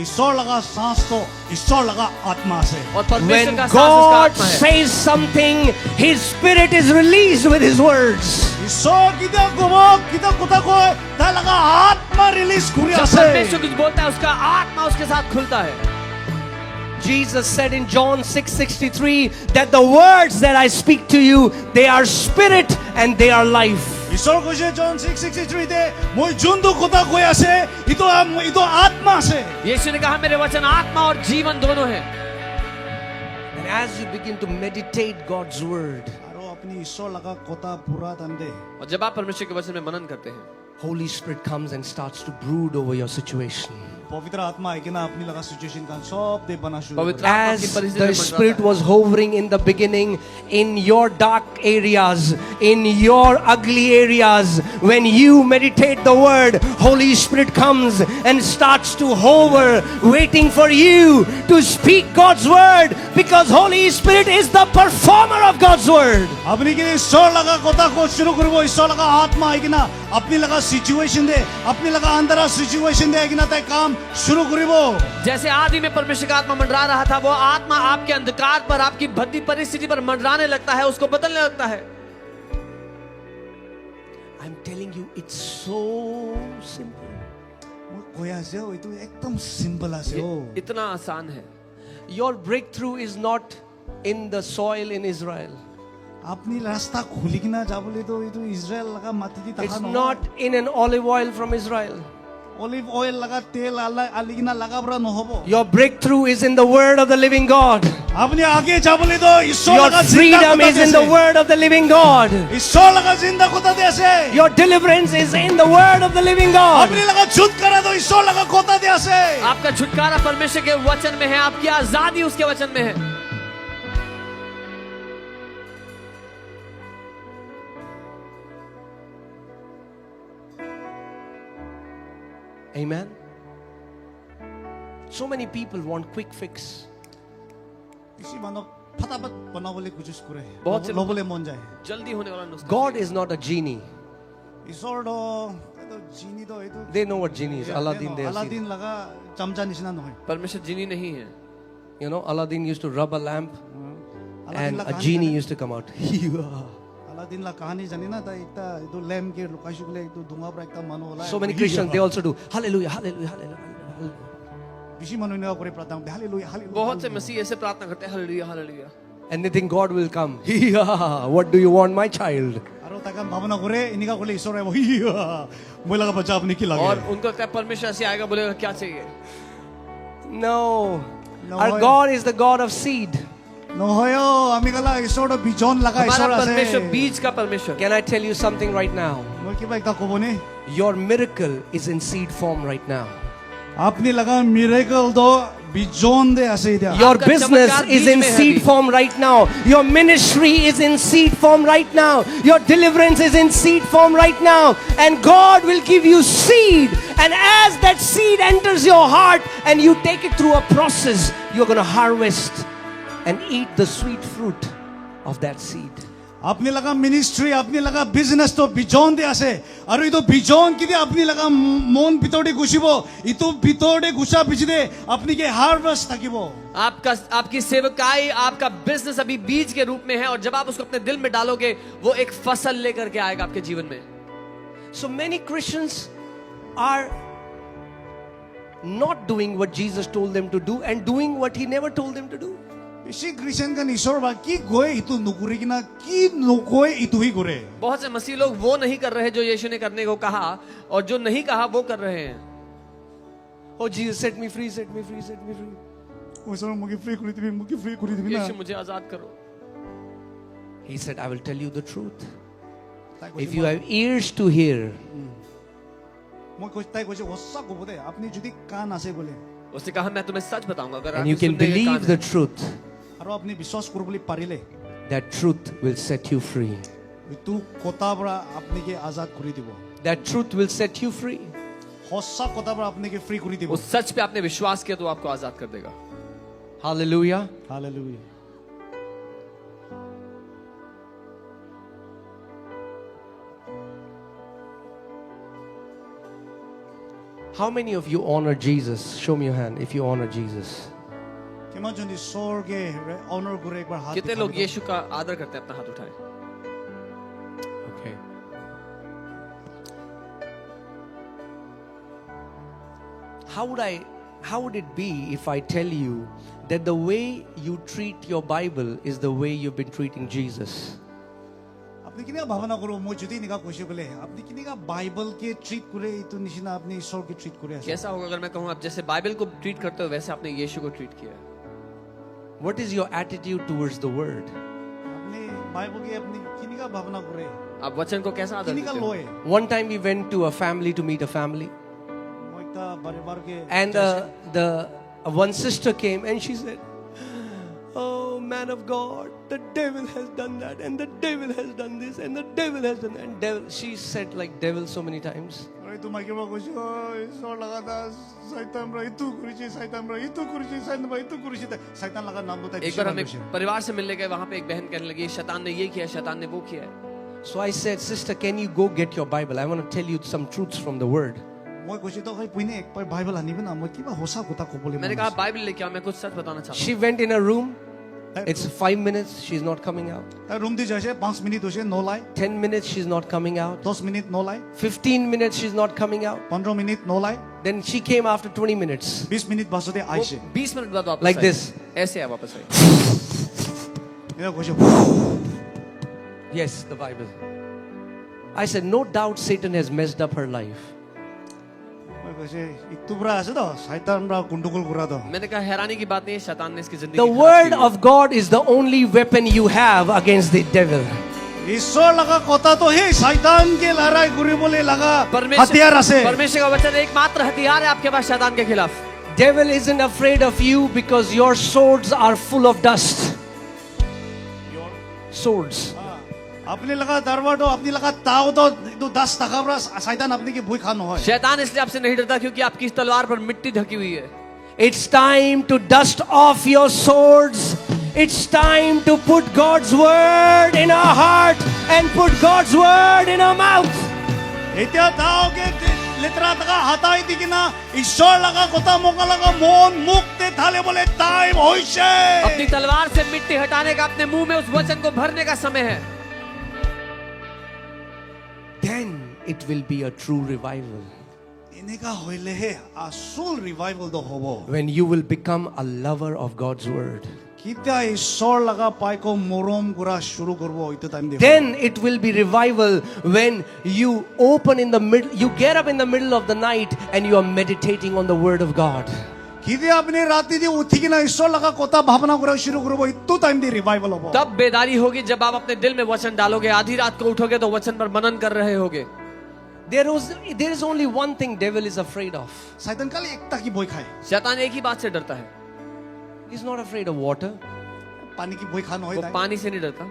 Speaker 12: ईश्वर लगा सांस तो ईश्वर लगा आत्मा से
Speaker 9: और परमेश्वर
Speaker 3: When
Speaker 9: का सांस उसका
Speaker 3: God
Speaker 9: आत्मा है.
Speaker 3: says something, His spirit is released with His words.
Speaker 12: ईश्वर किधर गुमो किधर कुता को ता लगा आत्मा रिलीज कुरिया
Speaker 9: जब
Speaker 12: से
Speaker 9: परमेश्वर कुछ बोलता है, उसका आत्मा उसके साथ खुलता है.
Speaker 3: Jesus said in John 6:63 that the words that I speak to you, they are spirit and they are life.
Speaker 12: ईश्वर को जे जॉन 6:63 दे moi जुंदु कुता कोई आसे इतो आत्मा से
Speaker 9: यीशु ने कहा मेरे वचन आत्मा और जीवन दोनों हैं.
Speaker 3: And as you begin to meditate God's word,
Speaker 12: आरो अपनी ईश्वर लगा कोता पूरा तंदे
Speaker 9: और जब आप परमेश्वर के वचन में मनन करते हैं,
Speaker 3: Holy Spirit comes and starts to brood over your situation.
Speaker 12: पवित्र आत्मा है कि ना अपनी लगा सिचुएशन का सब दे बना शुरू
Speaker 9: पवित्र
Speaker 12: करे।
Speaker 9: आत्मा आपकी
Speaker 3: As
Speaker 9: परिस्थिति
Speaker 3: the
Speaker 9: में
Speaker 3: Spirit
Speaker 9: मंडराता है.
Speaker 3: was hovering in the beginning in your dark areas, in your ugly areas, when you meditate the word, Holy Spirit comes and starts to hover, waiting for you to speak God's word, because Holy Spirit is the performer of God's word.
Speaker 12: अपनी के ईश्वर लगा कोता को शुरू करो ईश्वर लगा आत्मा है कि ना अपनी लगा सिचुएशन दे अपनी लगा अंदर सिचुएशन दे कि ना ते काम शुरू करिबो
Speaker 9: जैसे आदि में परमेश्वर का आत्मा मंडरा रहा था, वो आत्मा आपके अंधकार पर, आपकी भद्दी परिस्थिति पर मंडराने लगता है, उसको बदलने लगता है.
Speaker 3: I'm telling you, it's so simple.
Speaker 12: कोई आसे हो तो एकदम सिंपल आसे हो
Speaker 9: इतना आसान है.
Speaker 3: Your breakthrough is not in the soil in Israel.
Speaker 12: अपनी रास्ता खुली कि ना जा बोले तो ये तो इजराइल लगा माती दी
Speaker 3: It's
Speaker 12: तखा
Speaker 3: not in an olive oil from Israel.
Speaker 12: Olive oil लगा तेल आली कि ना लगा बरा न होबो
Speaker 3: Your breakthrough is in the word of the living God.
Speaker 12: अपने आगे जा बोले तो ईश्वर
Speaker 3: Your
Speaker 12: लगा
Speaker 3: freedom is in the word of the living God.
Speaker 12: ईश्वर लगा जिंदा कोता दे ऐसे
Speaker 3: Your deliverance is in the word of the living God.
Speaker 12: अपनी लगा छुटकारा तो ईश्वर लगा कोता दे ऐसे
Speaker 9: आपका छुटकारा परमेश्वर के वचन में है, आपकी आजादी उसके वचन में है.
Speaker 3: Amen. So many people want quick fix.
Speaker 12: किसी मानो फटाफट बनावले कोशिश करे
Speaker 9: बहुत से लोग-
Speaker 12: लोबले मन जाए
Speaker 9: जल्दी होने वाला नुस्खा.
Speaker 3: God is not a genie.
Speaker 12: ईश्वर तो जीनी तो ये तो
Speaker 3: They know what genie is. Aladdin, they have seen.
Speaker 12: Aladdin लगा चमचा निशाना नहीं
Speaker 9: परमेश्वर जिनी नहीं है.
Speaker 3: You know, Aladdin used to rub a lamp
Speaker 12: Aladdin
Speaker 3: and
Speaker 12: ला
Speaker 3: a
Speaker 12: कहानी
Speaker 3: genie
Speaker 12: जाने-
Speaker 3: used to come out.
Speaker 12: Aladdin ला कहानी जानी ना ता इतना तो लैम्प के लुकाशु के तो धुआं पर एकदम मनो होला
Speaker 3: So many Christians, they also do. Hallelujah, hallelujah, hallelujah. hallelujah.
Speaker 12: विशी मनो ने करे प्रार्थना हालेलुया हालेलुया
Speaker 9: बहुत से मसीह ऐसे प्रार्थना करते हैं, hallelujah hallelujah.
Speaker 3: And they think God will come. What do you want, my child?
Speaker 12: आरो ताका भावना करे इनका कोले ईश्वर है वो मुझे लगा बच्चा अपने की
Speaker 9: और
Speaker 12: लगे
Speaker 9: उनको लगता है परमेश्वर ऐसे आएगा, बोलेगा क्या चाहिए.
Speaker 3: No.
Speaker 12: No
Speaker 3: Our
Speaker 12: way.
Speaker 3: God is the God of seed.
Speaker 12: नहोयो आमी कला ईश्वर बीजन लगा ईश्वर
Speaker 9: हमारा परमेश्वर
Speaker 12: আছে
Speaker 9: बीज का परमेश्वर.
Speaker 3: Can I tell you something right now?
Speaker 12: মই কিবা একটা কবনে
Speaker 3: Your miracle is in seed form right now.
Speaker 12: আপনি लगा मिरेकल तो बीजन दे আছে इधर
Speaker 3: Your
Speaker 9: आपका
Speaker 3: business
Speaker 9: चमत्कार
Speaker 3: is
Speaker 9: बीज
Speaker 3: in
Speaker 9: में है
Speaker 3: seed
Speaker 9: अभी.
Speaker 3: form right now. Your ministry is in seed form right now. Your deliverance is in seed form right now. And God will give you seed. And as that seed enters your heart and you take it through a process, you're going to harvest and eat the sweet fruit of that seed.
Speaker 12: আপনি লাগা ministry আপনি লাগা business তো বিজন দি আছে আৰু ইটো বিজন কিদি আপনি লাগা মন ভিতৰতে গুছিব ইটো ভিতৰতে গুছা পিছতে আপনি কে হারভেস্ট থাকিব
Speaker 13: आपका आपकी सेवकाई आपका बिजनेस अभी बीज के रूप में है और जब आप उसको अपने दिल में डालोगे वो एक फसल लेकर के आएगा आपके जीवन में.
Speaker 3: So many Christians are not doing what Jesus told them to do and doing what he never told them to do.
Speaker 12: বেশি খ্রিস্টান কান ঈশ্বর বা কি গয় ইটো নকৰি কিনা কি নকয় ইটো হি কৰে
Speaker 13: बहुत से मसीह लोग वो नहीं कर रहे जो यीशु ने करने को कहा और जो नहीं कहा वो कर रहे हैं.
Speaker 3: Oh, Jesus, set me free, set me free, set me free.
Speaker 12: ওসর মুকি free কৰি দিবি মুকি ফ্রি কৰি দিবি না
Speaker 13: यीशु मुझे आजाद करो.
Speaker 3: He said, I will tell you the truth. If you have ears to hear,
Speaker 12: মই কৈ তাই কৈছে সঁচা ক'ব দে আপুনি যদি কাণ আছে বোলে
Speaker 13: उसने कहा मैं तुम्हें सच बताऊंगा अगर
Speaker 3: and
Speaker 13: आपके
Speaker 3: you can
Speaker 13: सुनने के
Speaker 3: believe
Speaker 13: कान
Speaker 3: the
Speaker 13: हैं,
Speaker 3: truth,
Speaker 12: আৰু আপুনি বিশ্বাস কৰিবলৈ পাৰিলে
Speaker 3: that truth will set you free.
Speaker 12: ইটো কথা পৰা আপোনাকে আজাদ কৰি দিব
Speaker 3: That truth will set you free.
Speaker 12: সঁচা কথা পৰা আপোনাকে ফ্ৰী কৰি দিব
Speaker 13: उस सच पे आपने विश्वास किया तो आपको आजाद कर देगा.
Speaker 3: Hallelujah.
Speaker 12: Hallelujah
Speaker 3: How many of you honor Jesus? Show me your hand if you honor Jesus.
Speaker 12: কিমান জন ঈশ্বৰকে অনাৰ কৰে একবাৰ হাত
Speaker 13: कितने लोग यीशु का आदर करते हैं अपना हाथ उठाएं.
Speaker 3: Okay. How would it be if I tell you that the way you treat your Bible is the way you've been treating Jesus?
Speaker 12: আপনি কিনে ভাবনা করো মই যদি নিকা কৈছে বলে আপনি কিনে বাইবেল के ट्रीट करे इतो निशिना আপনি ঈশ্বর के ट्रीट करे আছে
Speaker 13: कैसा होगा अगर मैं कहूँ आप जैसे बाइबल को ट्रीट करते हो वैसे आपने यीशु को ट्रीट किया.
Speaker 3: What is your attitude towards the word?
Speaker 12: আপনি বাইবেল के আপনি কিনে ভাবনা করে
Speaker 13: आप वचन को कैसा आदर
Speaker 12: किने
Speaker 13: देते हो?
Speaker 12: লয়
Speaker 3: One time we went to a family to meet a family,
Speaker 12: মই একটা পরিবার के
Speaker 3: and the one sister came and she said, "Oh man of God, the devil has done that, and the devil has done this, and the devil has done that." And devil, she said like devil so many times.
Speaker 12: আরে তোমার কি বা কৈছে ঈশ্বর লাগা দা শয়তান রা ইতো করেছে শয়তান রা ইতো করেছে শয়তান রা ইতো করেছে শয়তান লাগা নাম बताई
Speaker 13: एक बार हम एक परिवार से मिलने गए वहां पे एक बहन कहने लगी शैतान ने ये किया शैतान ने वो किया है.
Speaker 3: So I said, "Sister, can you go get your Bible? I want to tell you some truths from the word."
Speaker 12: মই কৈছে তো হয় পুইনে এক পাই বাইবেল আনিবে না মই কিবা হোসা কথা কবলে
Speaker 13: मैंने कहा बाइबल लेके आओ मैं कुछ सच बताना चाहता हूँ.
Speaker 3: She went in her room. It's 5 minutes, she's not coming out.
Speaker 12: তাই রুম দি যাইছে 5 মিনিট হইছে নলাই
Speaker 3: 10 minutes, she's not coming out.
Speaker 12: 10 minute নলাই
Speaker 3: 15 minutes, she's not coming out.
Speaker 12: 15 minute নলাই
Speaker 3: Then she came after 20 minutes.
Speaker 12: 20 minute বাসতে আইছে
Speaker 13: 20 minute बाद वापस
Speaker 3: Like
Speaker 13: आई.
Speaker 3: this.
Speaker 13: ऐसे है वापस आई.
Speaker 12: এরা কৈছে
Speaker 3: Yes, the Bible. I said, no doubt Satan has messed up her life.
Speaker 12: মই কৈছে ইতো পুরা আছে তো শয়তান রা গুন্ডগোল করা তো
Speaker 13: मैंने कहा हैरानी की बात नहीं है शैतान ने इसकी जिंदगी
Speaker 3: The
Speaker 13: खराब
Speaker 3: word
Speaker 13: की है.
Speaker 3: of God is the only weapon you have against the devil.
Speaker 12: ঈশ্বর লাগা কথা তো হে শয়তান কে লড়াই করিবলে লাগা হাতিয়ার আছে
Speaker 13: परमेश्वर का वचन एकमात्र हथियार है आपके पास शैतान के खिलाफ.
Speaker 3: Devil isn't afraid of you because your swords are full of dust. Swords.
Speaker 12: আপনি লাগা দরবাটো আপনি লাগা তাও তো 10 টাকা বড় শয়তান আপনি কি ভয় খানো হয়
Speaker 13: शैतान इसलिए आपसे नहीं डरता क्योंकि आपकी इस तलवार पर मिट्टी ढकी हुई है.
Speaker 3: It's time to dust off your swords. It's time to put God's word in our heart and put God's word in our mouth.
Speaker 12: এতিয়া তাও কে লেতরা টাকা হাতাই দি কিনা ঈশ্বর লাগা কথা মোকা লাগা মন মুক্তে থালে বলে টাইম হইছে
Speaker 13: अपनी तलवार से मिट्टी हटाने का अपने मुंह में उस वचन को भरने का समय है.
Speaker 3: Then it will be a true revival.
Speaker 12: এনেকা হইলে হে আসল রিভাইভাল তো হবো
Speaker 3: When you will become a lover of God's word.
Speaker 12: কিতা ঈশ্বর লাগা পাইকো মরম করা শুরু করব ওইতো টাইম দেখো
Speaker 3: Then it will be revival when you open in the middle, you get up in the middle of the night and you are meditating on the word of God.
Speaker 12: কিদি আপনি রাতে দি উঠি কিনা ঈশ্বর লাগা কথা ভাবনা করা শুরু করব ওইতো টাইম দি রিভাইভাল হবো
Speaker 13: तब बेदारी होगी जब आप अपने दिल में वचन डालोगे. आधी रात को उठोगे तो वचन पर मनन कर रहे होगे.
Speaker 3: There is only one thing devil is afraid of.
Speaker 12: শয়তান খালি একটা কি ভয় খায়
Speaker 13: शैतान एक ही बात से डरता है.
Speaker 3: He's not afraid of water.
Speaker 12: পানি কি ভয় খানো হয়
Speaker 13: वो
Speaker 12: তাই
Speaker 13: पानी से नहीं डरता.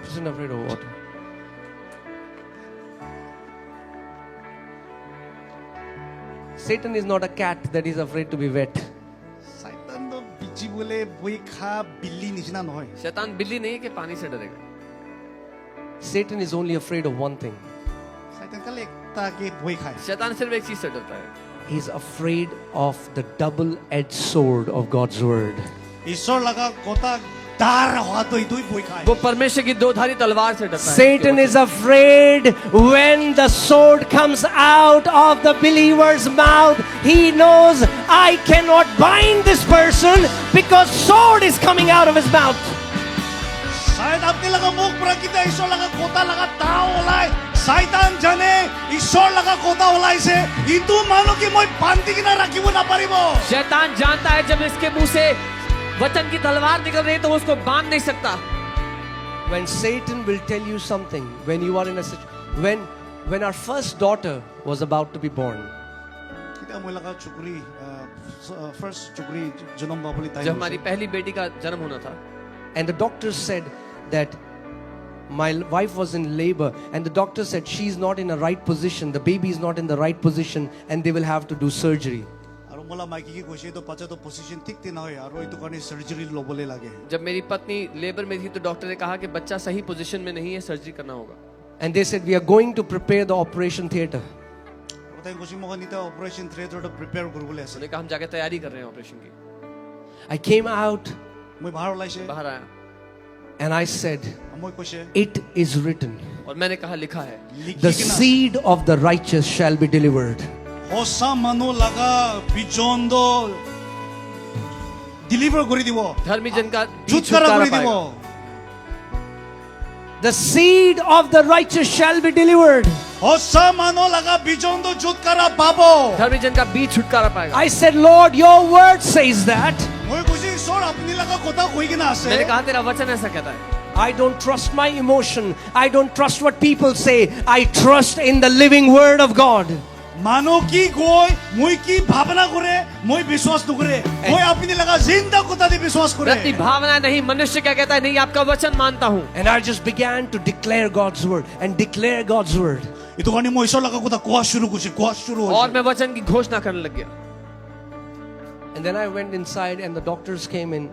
Speaker 3: He's not afraid of water. Satan is not a cat that is afraid to be wet.
Speaker 12: শয়তান তো বিচিব बोले बोई खा बिल्ली निचना নহয়
Speaker 13: शैतान बिल्ली नहीं है कि पानी से डरेगा.
Speaker 3: Satan is only afraid of one thing.
Speaker 12: शैतान कल एकता के बोई खाए
Speaker 13: शैतान सिर्फ एक चीज से डरता है.
Speaker 3: He's afraid of the double-edged sword of God's word.
Speaker 12: ईश्वर लगा कोता दार हुआ तो इतु ही बोई खाए
Speaker 13: वो परमेश्वर की दोधारी तलवार से डरता है.
Speaker 3: Satan is afraid when the sword comes out of the believer's mouth. He knows I cannot bind this person because sword is coming out of his mouth.
Speaker 12: शायद आपके लगा मुख पर किता ईश्वर लगा कोता लगा ताव ओलाय शैतान जाने ईश्वर लगा कोता ओलाय से इतु मानो कि मोय पांती की ना रखिबो ना पारिबो.
Speaker 13: शैतान जानता है जब इसके मुंह से वचन की तलवार निकल रही है तो वो उसको बांध नहीं सकता.
Speaker 3: When Satan will tell you something, when you are in a situation, when our first daughter was about to be born,
Speaker 12: किता मोय लगा चुकरी फर्स्ट चुकरी जन्म बाबुली ताई
Speaker 13: जब हमारी पहली बेटी का जन्म होना था,
Speaker 3: and the doctor said that my wife was in labor, and the doctor said she's not in the right position, the baby is not in the right position, and they will have to do surgery.
Speaker 12: और मोला Mikey की कोशिश तो पचा तो position ठीक थी ना हो यार वो तो करने सर्जरी लोबले लगे.
Speaker 13: जब मेरी पत्नी लेबर में थी तो डॉक्टर ने कहा कि बच्चा सही पोजीशन में नहीं है, सर्जरी करना होगा.
Speaker 3: And they said we are going to prepare the operation theater.
Speaker 12: बताइए कोशिश मोगा नीता ऑपरेशन थिएटर तो प्रिपेयर कर बोले ऐसे.
Speaker 13: उन्होंने कहा हम जाके तैयारी कर रहे हैं ऑपरेशन की.
Speaker 3: I came out
Speaker 12: मैं बाहर लाई से
Speaker 13: बाहर आया
Speaker 3: and I said,
Speaker 12: मोय कोशिश
Speaker 3: it is written,
Speaker 13: और मैंने कहा लिखा है,
Speaker 3: the seed of the righteous shall be delivered.
Speaker 12: होसा मनो लगा बिचोंदो डिलीवर करी दिबो
Speaker 13: धर्मी जन का
Speaker 12: छुटकारा करी दिबो.
Speaker 3: The seed of the righteous shall be delivered.
Speaker 12: होसा मनो लगा बिचोंदो छुटकारा पाबो.
Speaker 13: धर्मी जन का बीज छुटकारा पाएगा.
Speaker 3: I said, Lord, your word says that.
Speaker 12: मोय कोशिश ईश्वर अपनी लगा कोता कोई की ना से.
Speaker 13: मैंने कहा तेरा वचन ऐसा कहता है.
Speaker 3: I don't trust my emotion. I don't trust what people say. I trust in the living word of God.
Speaker 12: मानो की कोई मुई की भावना करे मुई विश्वास न करे मुई अपनी लगा जिंदा कोता दे विश्वास करे.
Speaker 13: अपनी भावना नहीं, मनुष्य क्या कहता है, नहीं आपका वचन मानता हूँ.
Speaker 3: And I just began to declare God's word and declare God's word.
Speaker 12: इतो कनी मोय ईश्वर लगा कोता कोआ शुरू हो.
Speaker 13: और मैं वचन की घोषणा करने लग गया.
Speaker 3: And then I went inside and the doctors came in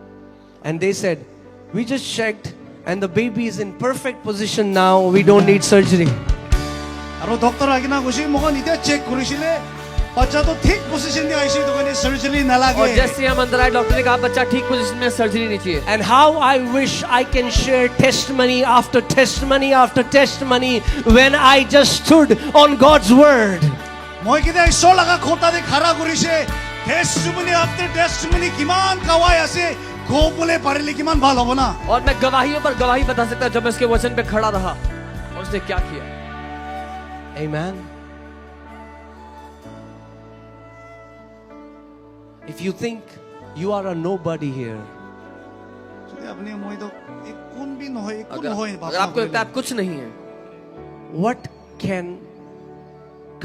Speaker 3: and they said, we just checked and the baby is in perfect position now. We don't need surgery.
Speaker 12: 아로 doctor आगे ना कोशिश मोगा नीते चेक करिसिले बच्चा तो ठीक पोजीशन में आइसी तो कनी surgery ना लागे.
Speaker 13: और जैसे हम अंदर आए डॉक्टर ने कहा बच्चा ठीक पोजीशन में, सर्जरी नहीं चाहिए.
Speaker 3: And how I wish I can share testimony after testimony after testimony when I just stood on God's word.
Speaker 12: मोय किते ईश्वर लगा खोता दे खरा करिसे टेस्टिमनी आफ्टर टेस्टिमनी किमान कवाय आसे गो बोले पारेले किमान भाल होबो ना.
Speaker 13: और मैं गवाहियों पर गवाही बता सकता जब मैं उसके वचन पे खड़ा रहा और उसने क्या किया.
Speaker 3: Amen. If you think you are a nobody here,
Speaker 12: अपने मोय तो एक कौन भी न होय एक कौन होय
Speaker 13: अगर आपको लगता है आप कुछ नहीं है,
Speaker 3: what can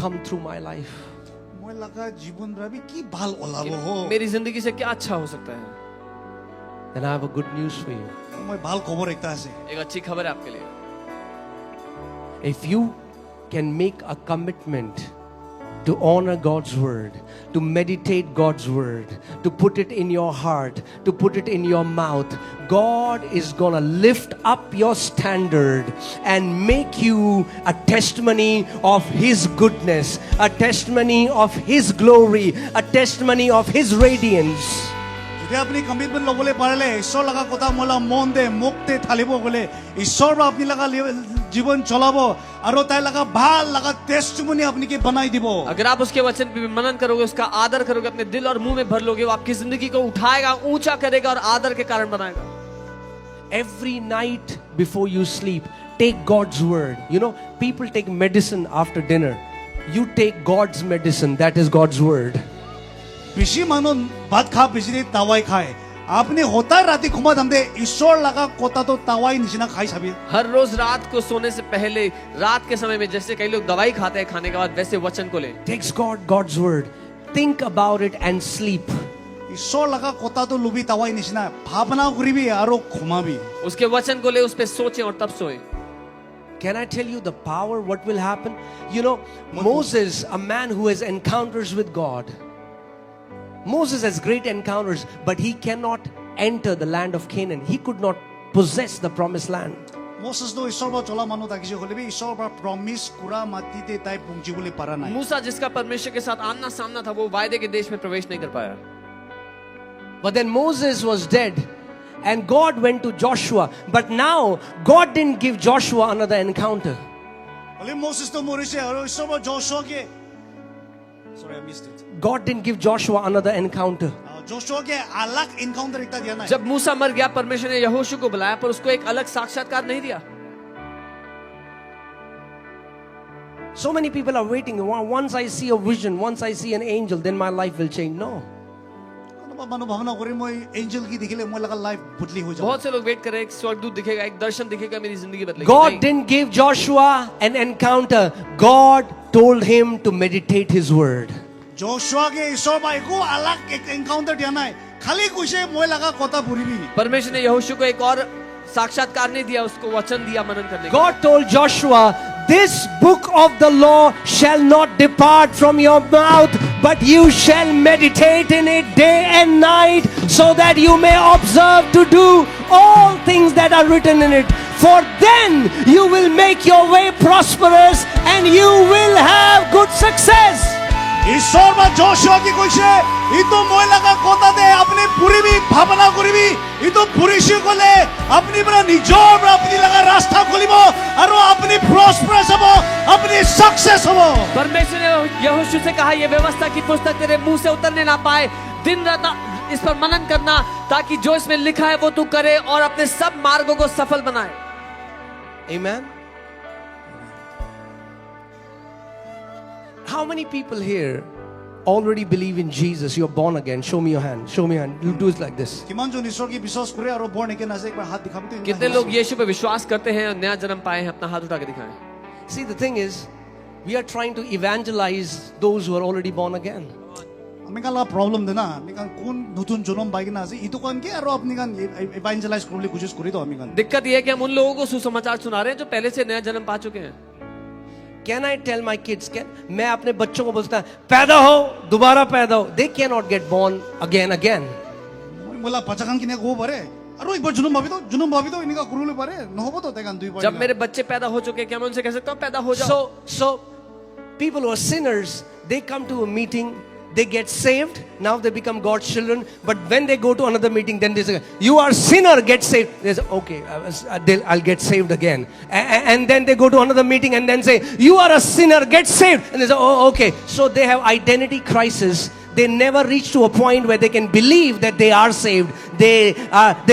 Speaker 3: come through my life?
Speaker 12: मोय लगा जीवन रवि की भाल ओलाबो हो.
Speaker 13: मेरी जिंदगी से क्या अच्छा हो सकता है.
Speaker 3: Then I have a good news for you.
Speaker 12: मोय भाल खबर एकता से.
Speaker 13: एक अच्छी खबर है आपके लिए.
Speaker 3: If you can make a commitment to honor God's word, to meditate God's word, to put it in your heart, to put it in your mouth, God is gonna lift up your standard and make you a testimony of His goodness, a testimony of His glory, a testimony of His radiance.
Speaker 12: যদি আপনি commitment লবলে পারলে ঈশ্বর লাগা কথা মোলা মন দে মুক্তে থালিব বলে ঈশ্বর আপনি লাগা জীবন চলাবো আর তাই লাগা ভাল লাগা টেস্টিমনি আপনি के बनाई दिबो.
Speaker 13: अगर आप उसके वचन पे मनन करोगे, उसका आदर करोगे, अपने दिल और मुंह में भर लोगे, वो आपकी जिंदगी को उठाएगा, ऊंचा करेगा और आदर के कारण बनाएगा.
Speaker 3: Every night before you sleep, take God's word. You know, people take medicine after dinner. You take God's medicine, that is God's word.
Speaker 12: बेसी मानो भात खा बेसी तावाई खाए आपने होता राती खुमात हमदे ईश्वर लगा कोता तो तावाई निशिना खाई सभी.
Speaker 13: हर रोज रात को सोने से पहले, रात के समय में जैसे कई लोग दवाई खाते हैं खाने के बाद, वैसे वचन को ले.
Speaker 3: Takes God's word. Think about it and sleep.
Speaker 12: ईश्वर लगा कोता तो लुबी तावाई निशिना भावना करिबी आरो खुमाबी.
Speaker 13: उसके वचन को ले, उस पे सोचें और तब सोएं.
Speaker 3: Can I tell you the power what will happen? You know, Moses, a man who has encounters with God. Moses has great encounters, but he cannot enter the land of Canaan. He could not possess the promised land.
Speaker 12: 모세스도 이스라엘 졸라 만노 다기지 홀리비 이스라엘 promise कुरा 마티데 ताई पुंजी बोले पारा नहीं
Speaker 13: मूसा जिसका परमेश्वर के साथ आमना सामना था, वो वायदे के देश में प्रवेश नहीं कर पाया.
Speaker 3: But then Moses was dead and God went to Joshua. But now God didn't give Joshua another encounter.
Speaker 12: बोले मोसेस तो मोरिसे और इस्राएल जोशुआ के sorry I missed it.
Speaker 3: God didn't give Joshua another encounter.
Speaker 12: Joshua के अलग encounter एक दिया ना
Speaker 13: जब मूसा मर गया, परमेश्वर ने यहोशू को बुलाया, पर उसको एक अलग साक्षात्कार नहीं दिया.
Speaker 3: So many people are waiting. Once I see a vision, once I see an angel, then my life will change. No.
Speaker 12: मानो भावना करे मैं एंजल की दिखले मैं लगा लाइफ बदली हो जाए.
Speaker 13: बहुत से लोग वेट कर रहे हैं, एक स्वर्गदूत दिखेगा, एक दर्शन दिखेगा, मेरी जिंदगी बदलेगी.
Speaker 3: God didn't give Joshua an encounter. God told him to meditate his word.
Speaker 12: Joshua के इस्राएल भाई को अलग एक एनकाउंटर दिया ना खाली कुछ मैं लगा कोता पूरी भी
Speaker 13: परमेश्वर ने यहोशू को एक और साक्षात्कार नहीं दिया, उसको वचन दिया मनन करने का.
Speaker 3: God told Joshua, this book of the law shall not depart from your mouth, but you shall meditate in it day and night, so that you may observe to do all things that are written in it. For then you will make your way prosperous and you will have good success.
Speaker 12: ईश्वर में Joshua की कुछ है ये तो मैं लगा कोता दे अपनी पूरी भी भावना करी भी ये तो पूरी सी को ले अपनी बड़ा निजोर अपनी लगा रास्ता खोली बो और वो अपनी प्रॉस्परस हो अपनी सक्सेस हो.
Speaker 13: परमेश्वर ने यहोशू से कहा, ये व्यवस्था की पुस्तक तेरे मुंह से उतरने ना पाए, दिन रात इस पर मनन करना, ताकि जो इसमें लिखा है वो तू करे और अपने सब मार्गों को सफल बनाए.
Speaker 3: Amen. How many people here already believe in Jesus? You're born again. Show me your hand. Show me your hand. You do it like this.
Speaker 12: किमान जो ईश्वर की विश्वास करे और born again ऐसे एक बार हाथ दिखाते हैं.
Speaker 13: कितने लोग यीशु पे विश्वास करते हैं और नया जन्म पाए हैं? अपना हाथ उठा के दिखाएं.
Speaker 3: See, the thing is, we are trying to evangelize those who are already born again.
Speaker 12: हमें का लगा प्रॉब्लम देना हमें का कौन नतून जन्म पाएगी ना ऐसे इतो कौन के और अपनी का इवेंजलाइज करने की कोशिश करी तो हमें का
Speaker 13: दिक्कत ये है कि हम उन लोगों को सुसमाचार सुना रहे हैं जो पहले से नया जन्म पा चुके हैं.
Speaker 3: Can I tell my kids? मैं अपने बच्चों को बोलता पैदा हो, दोबारा पैदा हो. They cannot get born again.
Speaker 12: बोला पचाकन किने को बरे अरे एक बार जुनूम भाभी तो इनका कुरुले बरे न हो तो तेगान दुई बार.
Speaker 13: जब मेरे बच्चे पैदा हो चुके, क्या मैं उनसे कह सकता हूँ पैदा हो जाओ?
Speaker 3: So people who are sinners, they come to a meeting, they get saved, now they become God's children. But when they go to another meeting, then they say, you are sinner, get saved. They say, okay, I'll get saved again. And then they go to another meeting and then say, you are a sinner, get saved. And they say, oh, okay. So they have identity crisis. They never reach to a point where they can believe that they are saved. They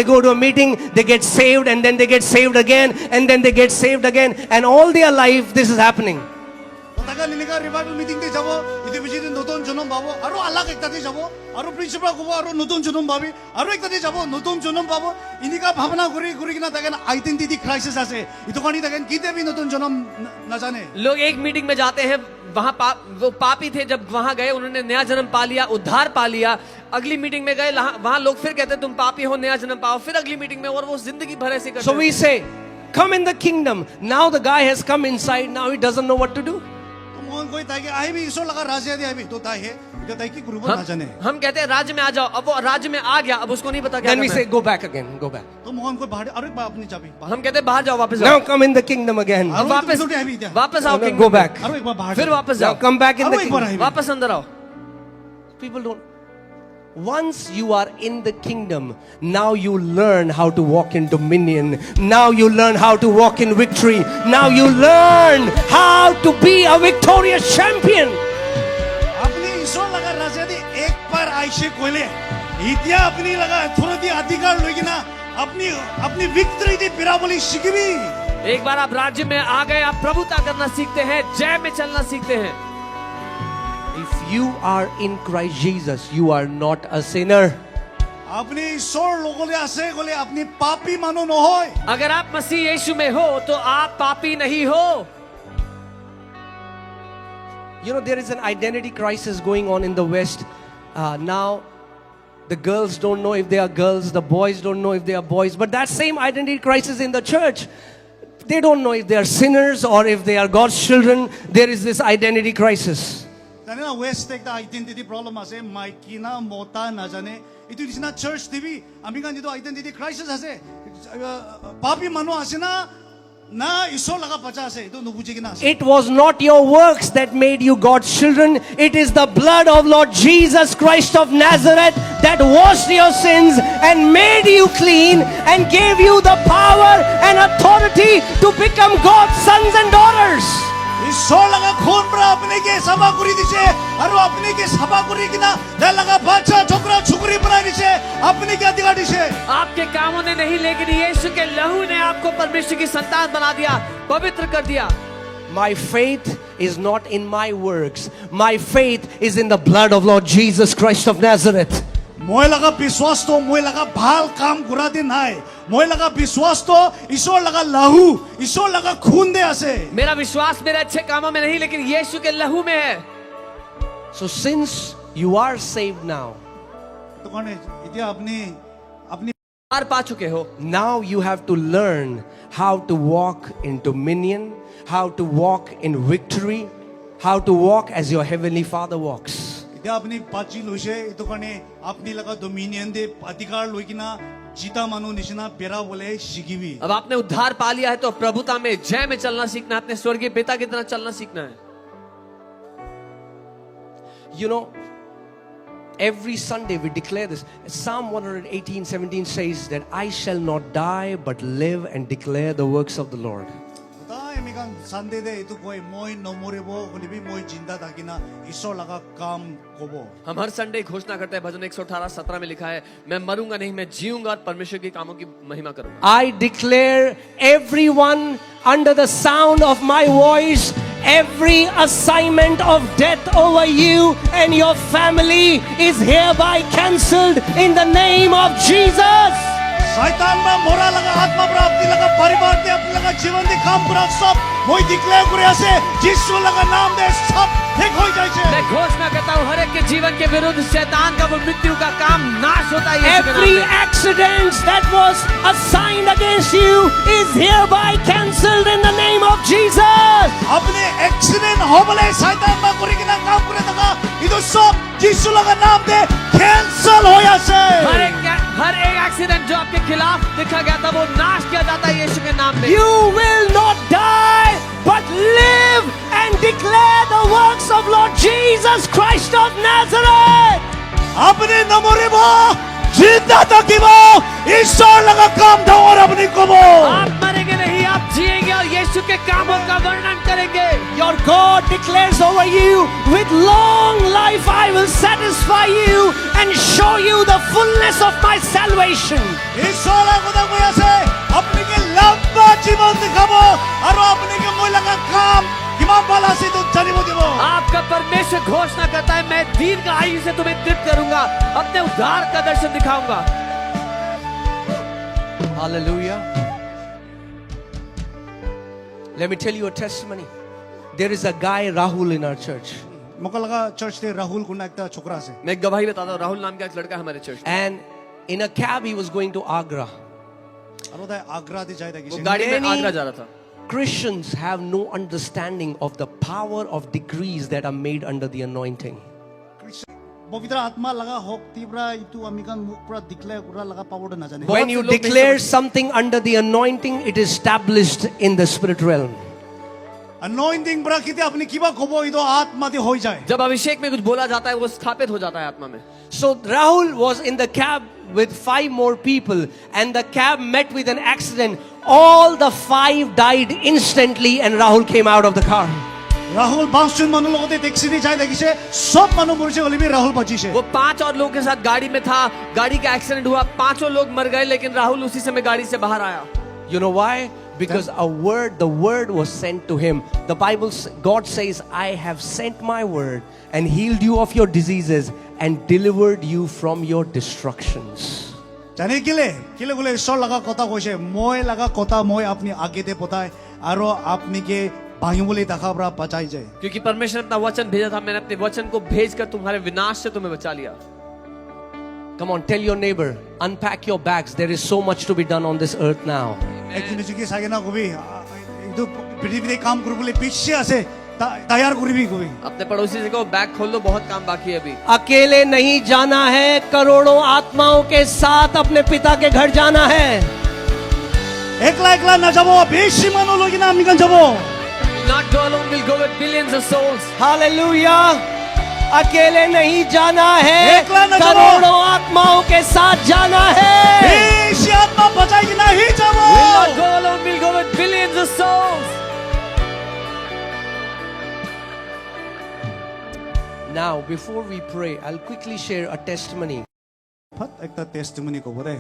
Speaker 3: go to a meeting, they get saved, and then they get saved again, and then they get saved again. And all their life, this is happening.
Speaker 12: তাকা Lilika revival meeting তে যাব ইতে বেশি দিন নতুন জন্ম পাবো আর আলাদা একটাতে যাব আর প্রিন্সিপাল কব আর নতুন জন্ম পাবি আর একটাতে যাব নতুন জন্ম পাবো ইনিকা ভাবনা করি করি কিনা দেখেন আইডেন্টিটি ক্রাইসিস আছে ইতো কানি দেখেন কিতে भी নতুন জন্ম না জানে.
Speaker 13: लोग एक मीटिंग में जाते हैं, वहां वो पापी थे, जब वहां गए उन्होंने नया जन्म पा लिया, उद्धार पा लिया. अगली मीटिंग में गए, वहां लोग फिर कहते तुम पापी हो, नया जन्म पाओ. फिर अगली मीटिंग में और वो जिंदगी भर ऐसे करते.
Speaker 3: So we say, come in the kingdom. Now the guy has come inside, now he doesn't know what to do.
Speaker 12: कोई ताकि आई भी ईश्वर लगा राज्य दे आई भी तो ताई है जो ताई की गुरु ना जाने.
Speaker 13: हम कहते हैं राज्य में आ जाओ, अब वो राज्य में आ गया, अब उसको नहीं पता क्या
Speaker 3: Then we say, go back again, go back.
Speaker 12: तो मोहन को बाहर अरे बाप अपनी चाबी
Speaker 13: हम कहते हैं बाहर जाओ, वापस
Speaker 3: Now come in the kingdom again.
Speaker 13: वापस आओ,
Speaker 3: Go back.
Speaker 12: अरे एक बार बाहर
Speaker 13: फिर वापस
Speaker 3: Now
Speaker 13: जाओ,
Speaker 3: come back in the kingdom.
Speaker 13: वापस अंदर आओ.
Speaker 3: People don't. Once you are in the kingdom, now you learn how to walk in dominion. Now you learn how to walk in victory. Now you learn how to be a victorious champion.
Speaker 12: अपनी ईश्वर लगा राज्य दी एक बार Ayse कोले इतिया अपनी लगा थोड़ा दी अधिकार लोगी ना अपनी अपनी विक्ट्री दी पिराबोली शिकवी.
Speaker 13: एक बार आप राज्य में आ गए, आप प्रभुता करना सीखते हैं, जय में चलना सीखते हैं.
Speaker 3: If you are in Christ Jesus, you are not a sinner.
Speaker 12: अपनी ईश्वर लोगों ने ऐसे कोले अपनी पापी मानो न होए.
Speaker 13: अगर आप मसीह यीशु में हो तो आप पापी नहीं हो.
Speaker 3: You know, there is an identity crisis going on in the West. Now, the girls don't know if they are girls, the boys don't know if they are boys. But that same identity crisis in the church, they don't know if they are sinners or if they are God's children. There is this identity crisis.
Speaker 12: जाने ना waste एक identity problem आसे Mikey ना मोटा ना जाने itu disina church TV amikan itu identity crisis ase papi manu ase na isor laga pacha ase itu nubuji kina ase.
Speaker 3: It was not your works that made you God's children. It is the blood of Lord Jesus Christ of Nazareth that washed your sins and made you clean and gave you the power and authority to become God's sons and daughters.
Speaker 12: isor laga khon pra apne ke sabha kuri dise aru apne ke sabha kuri kina da laga bacha chokra chukri banai dise apne ke adhikar dise.
Speaker 13: आपके कामों ने नहीं, लेकिन यीशु के लहू ने आपको परमेश्वर की संतान बना दिया, पवित्र कर दिया.
Speaker 3: My faith is not in my works. My faith is in the blood of Lord Jesus Christ of Nazareth.
Speaker 12: মই laga biswas to moi laga bhal kam kura de nai moi laga biswas to isor laga lahu isor laga khun de ase.
Speaker 13: मेरा विश्वास मेरे अच्छे कामों में नहीं, लेकिन यीशु के लहू में है.
Speaker 3: So since you are saved now,
Speaker 12: to kane etia apni
Speaker 13: पार पा चुके हो,
Speaker 3: now you have to learn how to walk in dominion, how to walk in victory, how to walk as your heavenly Father walks.
Speaker 12: etia apni pachi loise itu kane apni laga dominion de adhikar loikina jita manu nishina pera bole shikibi.
Speaker 13: अब आपने उद्धार पा लिया है तो प्रभुता में, जय में चलना सीखना है, अपने स्वर्गीय पिता की तरह चलना सीखना है.
Speaker 3: You know, every Sunday we declare this. Psalm 118:17 says that I shall not die but live and declare the works of the Lord.
Speaker 12: ta emikan sunday de itu koi moi no morebo kolibi moi jinda thakina isor laga kam kobo.
Speaker 13: हम हर Sunday घोषणा करते हैं, भजन 118:17 में लिखा है, मैं मरूंगा नहीं, मैं जीऊंगा और परमेश्वर के कामों की महिमा करूंगा.
Speaker 3: I declare everyone under the sound of my voice, every assignment of death over you and your family is hereby cancelled in the name of Jesus.
Speaker 12: शैतान में मोरा लगा आत्मा पर अपनी लगा परिवार दे अपनी लगा जीवन दे काम पूरा सब मोई डिक्लेयर करे ऐसे यीशु लगा नाम दे सब ठीक हो जाए छे.
Speaker 13: मैं घोषणा करता हूँ, हर एक के जीवन के विरुद्ध शैतान का वो मृत्यु का काम नाश होता है. यीशु के नाम
Speaker 3: Every
Speaker 13: में.
Speaker 3: accident that was assigned against you is hereby cancelled in the name of Jesus.
Speaker 12: अपने एक्सीडेंट हो बोले शैतान में करे कि ना काम करे तका इधर सब यीशु लगा नाम दे कैंसल हो जाए.
Speaker 13: हर एक एक्सीडेंट जो आपके खिलाफ लिखा गया था वो नाश किया जाता है यीशु के नाम में.
Speaker 3: You will not die but live and declare the works of Lord Jesus Christ of Nazareth.
Speaker 12: अपने नमोरे बो जिंदा तकीबो ईश्वर लगा काम दो और अपनी कबो.
Speaker 13: आप मरेंगे नहीं, आप जिएंगे और यीशु के कामों का वर्णन करेंगे.
Speaker 3: Your God declares over you, with long life I will satisfy you and show you the fullness of my salvation.
Speaker 12: ईश्वर लगा कोई ऐसे अपने के लंबा जीवन दिखाबो और अपने के मोय लगा काम इमाम वाला से तो चलिबो देबो.
Speaker 13: आपका परमेश्वर घोषणा करता है, मैं दीर्घ आयु से तुम्हें तृप्त करूंगा, अपने उद्धार का दर्शन दिखाऊंगा.
Speaker 3: Hallelujah. Let me tell you a testimony. There is a guy Rahul in our church.
Speaker 12: मौका लगा चर्च से राहुल कुन्ना एक छोकरा से.
Speaker 13: मैं एक गवाही बताता हूँ, राहुल नाम का एक लड़का हमारे church.
Speaker 3: And in a cab he was going to Agra.
Speaker 12: और वो आगरा दे जाए था
Speaker 13: वो
Speaker 12: किसी.
Speaker 13: गाड़ी में आगरा जा रहा था.
Speaker 3: Christians have no understanding of the power of decrees that are made under the anointing.
Speaker 12: पवित्र आत्मा लगा होक तीव्रा इतु अमिकन मुख पूरा डिक्लेयर पूरा लगा पावर ना जाने.
Speaker 3: When you declare something under the anointing, it is established in the spirit realm.
Speaker 12: Anointing पूरा किते अपनी किबा खोबो इतो आत्मा दे हो जाए.
Speaker 13: जब अभिषेक में कुछ बोला जाता है वो स्थापित हो जाता है आत्मा में.
Speaker 3: So Rahul was in the cab with 5 more people and the cab met with an accident. All the 5 died instantly and Rahul came out of the car.
Speaker 12: Rahul बांसुन Manu लोगों दे टैक्सी दे जाए देखिए सब मनु मुर्चे वाले भी राहुल बची से.
Speaker 13: वो 5 और लोगों के साथ गाड़ी में था, गाड़ी का एक्सीडेंट हुआ, 5 लोग मर गए, लेकिन राहुल उसी समय गाड़ी से बाहर आया.
Speaker 3: You know why? Because the word was sent to him. The Bible, God says, I have sent my word and healed you of your diseases and delivered you from your destructions.
Speaker 12: जाने किले बोले ईश्वर लगा कोता कोशे मोय लगा कोता मोय अपनी आगे दे पोताए आरो अपनी के भाइयों बोले तखा बरा बचाई जाए.
Speaker 13: क्योंकि परमेश्वर ने अपना वचन भेजा था, मैंने अपने वचन को भेजकर तुम्हारे विनाश से तुम्हें बचा लिया.
Speaker 3: Come on, tell your neighbor, unpack your bags. There is so much to be done on this earth now.
Speaker 12: एक दिन चुकी सागे ना को भी इतो पृथ्वी दे काम करू बोले पीछे आसे तैयार करिबी कबि
Speaker 13: अपने पड़ोसी से कहो बैग खोल लो, बहुत काम बाकी है अभी।
Speaker 3: अकेले नहीं जाना है, करोड़ों आत्माओं के साथ अपने पिता के घर जाना है।
Speaker 12: एकला एकला न जाबो बेसी मानु लगिना आमी कान जाबो
Speaker 13: Not go alone, we'll go with billions of souls.
Speaker 3: Hallelujah. अकेले नहीं जाना है,
Speaker 12: एकला न जाबो।
Speaker 3: करोड़ों आत्माओं के साथ जाना है।
Speaker 12: बेसी आत्मा बचाई कि नहीं जाबो
Speaker 13: We'll not go alone, we'll go with billions of souls.
Speaker 3: Now, before we pray, I'll quickly share a testimony.
Speaker 12: फत एकता टेस्टिमनी को बोले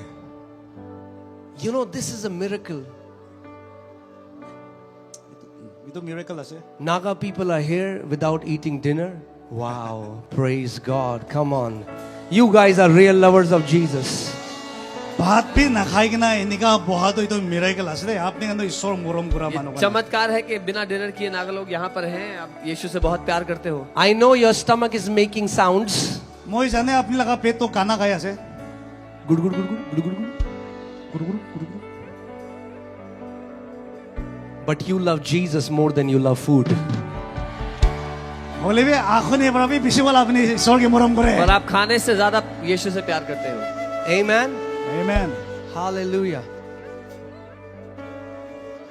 Speaker 3: You know, this is a miracle.
Speaker 12: ये तो मिरेकल আছে
Speaker 3: Naga people are here without eating dinner. Wow, praise God. Come on. You guys are real lovers of Jesus.
Speaker 12: भात भी ना खाई कि ना इनका बहुत ही तो मिरेकल আছে रे आपने कहते ईश्वर मोरम कुरा मानो
Speaker 13: चमत्कार है कि बिना डिनर किए नागा लोग यहाँ पर हैं। आप यीशु से बहुत प्यार करते हो।
Speaker 3: I know your stomach is making sounds.
Speaker 12: মই জানে আপনি লাগা পেট তো খানা খাই আছে
Speaker 3: Gud gud gud gud gud gud gud gud gud gud. But you love Jesus more than you love food.
Speaker 12: बोले भी आँखों ने बड़ा भी बेसी वाला अपने ईश्वर के मोरम करे
Speaker 13: और आप खाने से ज्यादा यीशु से प्यार करते हो।
Speaker 3: Amen.
Speaker 12: Amen.
Speaker 3: Hallelujah.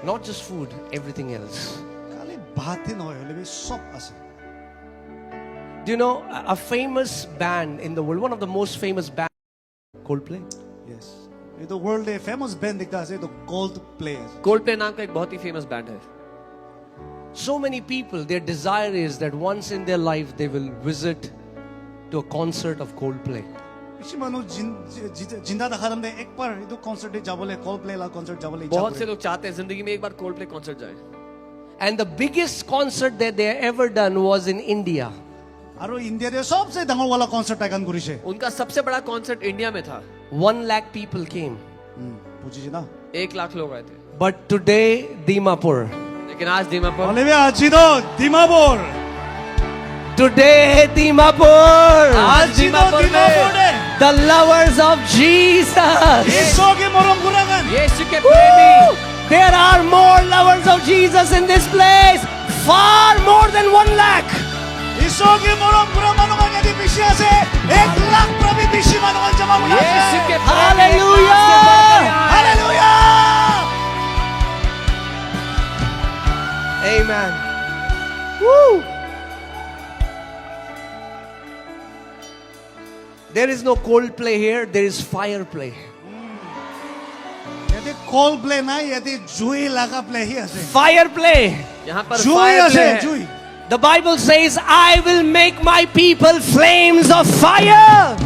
Speaker 3: Not just food, everything else.
Speaker 12: खाली भात ही नहीं होले भी सब আছে
Speaker 3: Do you know a famous band in the world, one of the most famous bands, Coldplay?
Speaker 12: Yes. ये तो वर्ल्ड में फेमस बैंड दिखता है तो कोल्ड प्ले है
Speaker 13: कोल्डप्ले नाम का एक बहुत ही फेमस बैंड है।
Speaker 3: So many people, their desire is that once in their life they will visit to a concert of Coldplay.
Speaker 12: इसी मानो जिंदा देखा हमने एक बार ये तो कॉन्सर्ट जाबले कोल्डप्ले ला कॉन्सर्ट जाबले
Speaker 13: बहुत से लोग चाहते हैं जिंदगी में एक बार कोल्डप्ले कॉन्सर्ट जाए।
Speaker 3: And the biggest concert that they ever done was in India.
Speaker 12: और इंडिया रे सबसे डांगर वाला कॉन्सर्ट आयोजन करिसे
Speaker 13: उनका सबसे बड़ा कॉन्सर्ट इंडिया में था।
Speaker 3: 1 lakh people came.
Speaker 12: पूछिए ना
Speaker 13: 1 लाख लोग आए थे।
Speaker 3: But today, Dimapur.
Speaker 13: लेकिन आज दीमापुर
Speaker 12: बोले भी आज ही तो दीमापुर
Speaker 3: Today, Dimapur.
Speaker 12: आज ही तो दीमापुर है
Speaker 3: The lovers of Jesus.
Speaker 12: ईश्वर के मोरम गुरागन
Speaker 13: यीशु के प्रेमी।
Speaker 3: There are more lovers of Jesus in this place. Far more than 1 lakh.
Speaker 12: ईश्वर के मोरम गुरा मानुगन यदि बेसी আছে 1 लाख प्रभु बेसी मानुगन जमा हुआ
Speaker 13: यीशु के प्रेमी।
Speaker 3: Hallelujah.
Speaker 12: Hallelujah
Speaker 3: Amen. Woo. There is no cold play here. There is fire play.
Speaker 12: यदि कोल्ड प्ले ना यदि जुई लगा प्ले ही আছে
Speaker 3: Fire play.
Speaker 13: यहाँ पर
Speaker 12: जुई
Speaker 13: fire
Speaker 12: আছে
Speaker 13: play है।
Speaker 12: जुई
Speaker 3: The Bible says, I will make my people flames of fire.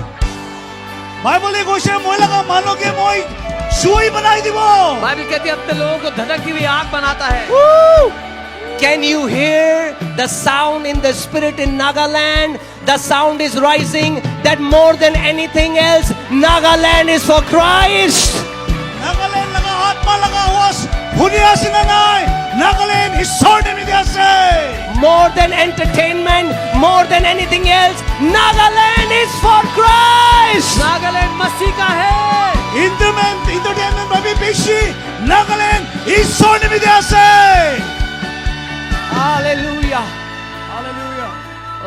Speaker 12: Bible एक कोशे মই लगा मानो के মই जुई बनाई दिबो
Speaker 13: बाइबल कहती है अपने लोगों को धधकती हुई आग बनाता है।
Speaker 3: Woo! Can you hear the sound in the spirit in Nagaland? The sound is rising that more than anything else, Nagaland is for Christ.
Speaker 12: Nagaland लगा आत्मा लगा हुआस भुनिया सिना नाय नागालैंड ईश्वर ने मिदिया से
Speaker 3: More than entertainment, more than anything else, Nagaland is for Christ.
Speaker 13: Nagaland मसीह का है।
Speaker 12: Entertainment में भी बेशी नागालैंड ईश्वर ने मिदिया से
Speaker 3: Hallelujah. Hallelujah.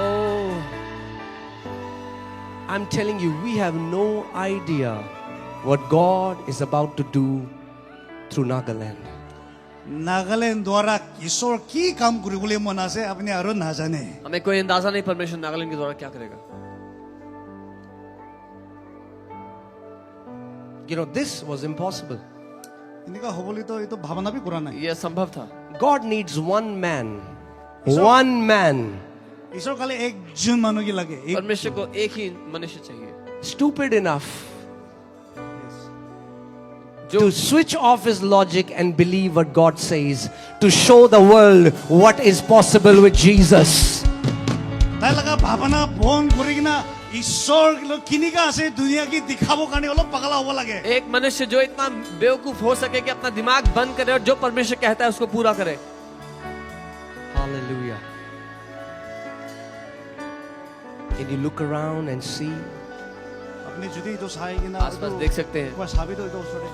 Speaker 3: Oh. I'm telling you, we have no idea what God is about to do through Nagaland.
Speaker 12: Nagaland द्वारा ईश्वर की काम करिबले मन আছে আপনি আরো না জানে
Speaker 13: हमें कोई अंदाजा नहीं परमेश्वर नागालैंड के द्वारा क्या करेगा।
Speaker 3: You know, this was impossible.
Speaker 12: इनका होबली तो ये तो भावना भी करा नहीं
Speaker 13: ये असंभव था।
Speaker 3: God needs one man. One man.
Speaker 12: ईश्वर खाली एक जन मानो की लगे एक
Speaker 13: परमेश्वर को एक ही मनुष्य चाहिए
Speaker 3: Stupid enough to switch off his logic and believe what God says, to show the world what is possible with Jesus.
Speaker 12: তাই লাগা ভাবনা বন করি কিনা ईश्वर किनिका আছে दुनिया की दिखाबो কাৰণে অলপ পাগলা হ'ব লাগে
Speaker 13: एक मनुष्य जो इतना बेवकूफ हो सके कि अपना दिमाग बंद करे और जो परमेश्वर कहता है उसको पूरा करे।
Speaker 3: Hallelujah. Can you look around and see?
Speaker 12: अपने जुदी तो साई किना
Speaker 13: आसपास देख सकते हैं।
Speaker 12: बस साबी तो उसरे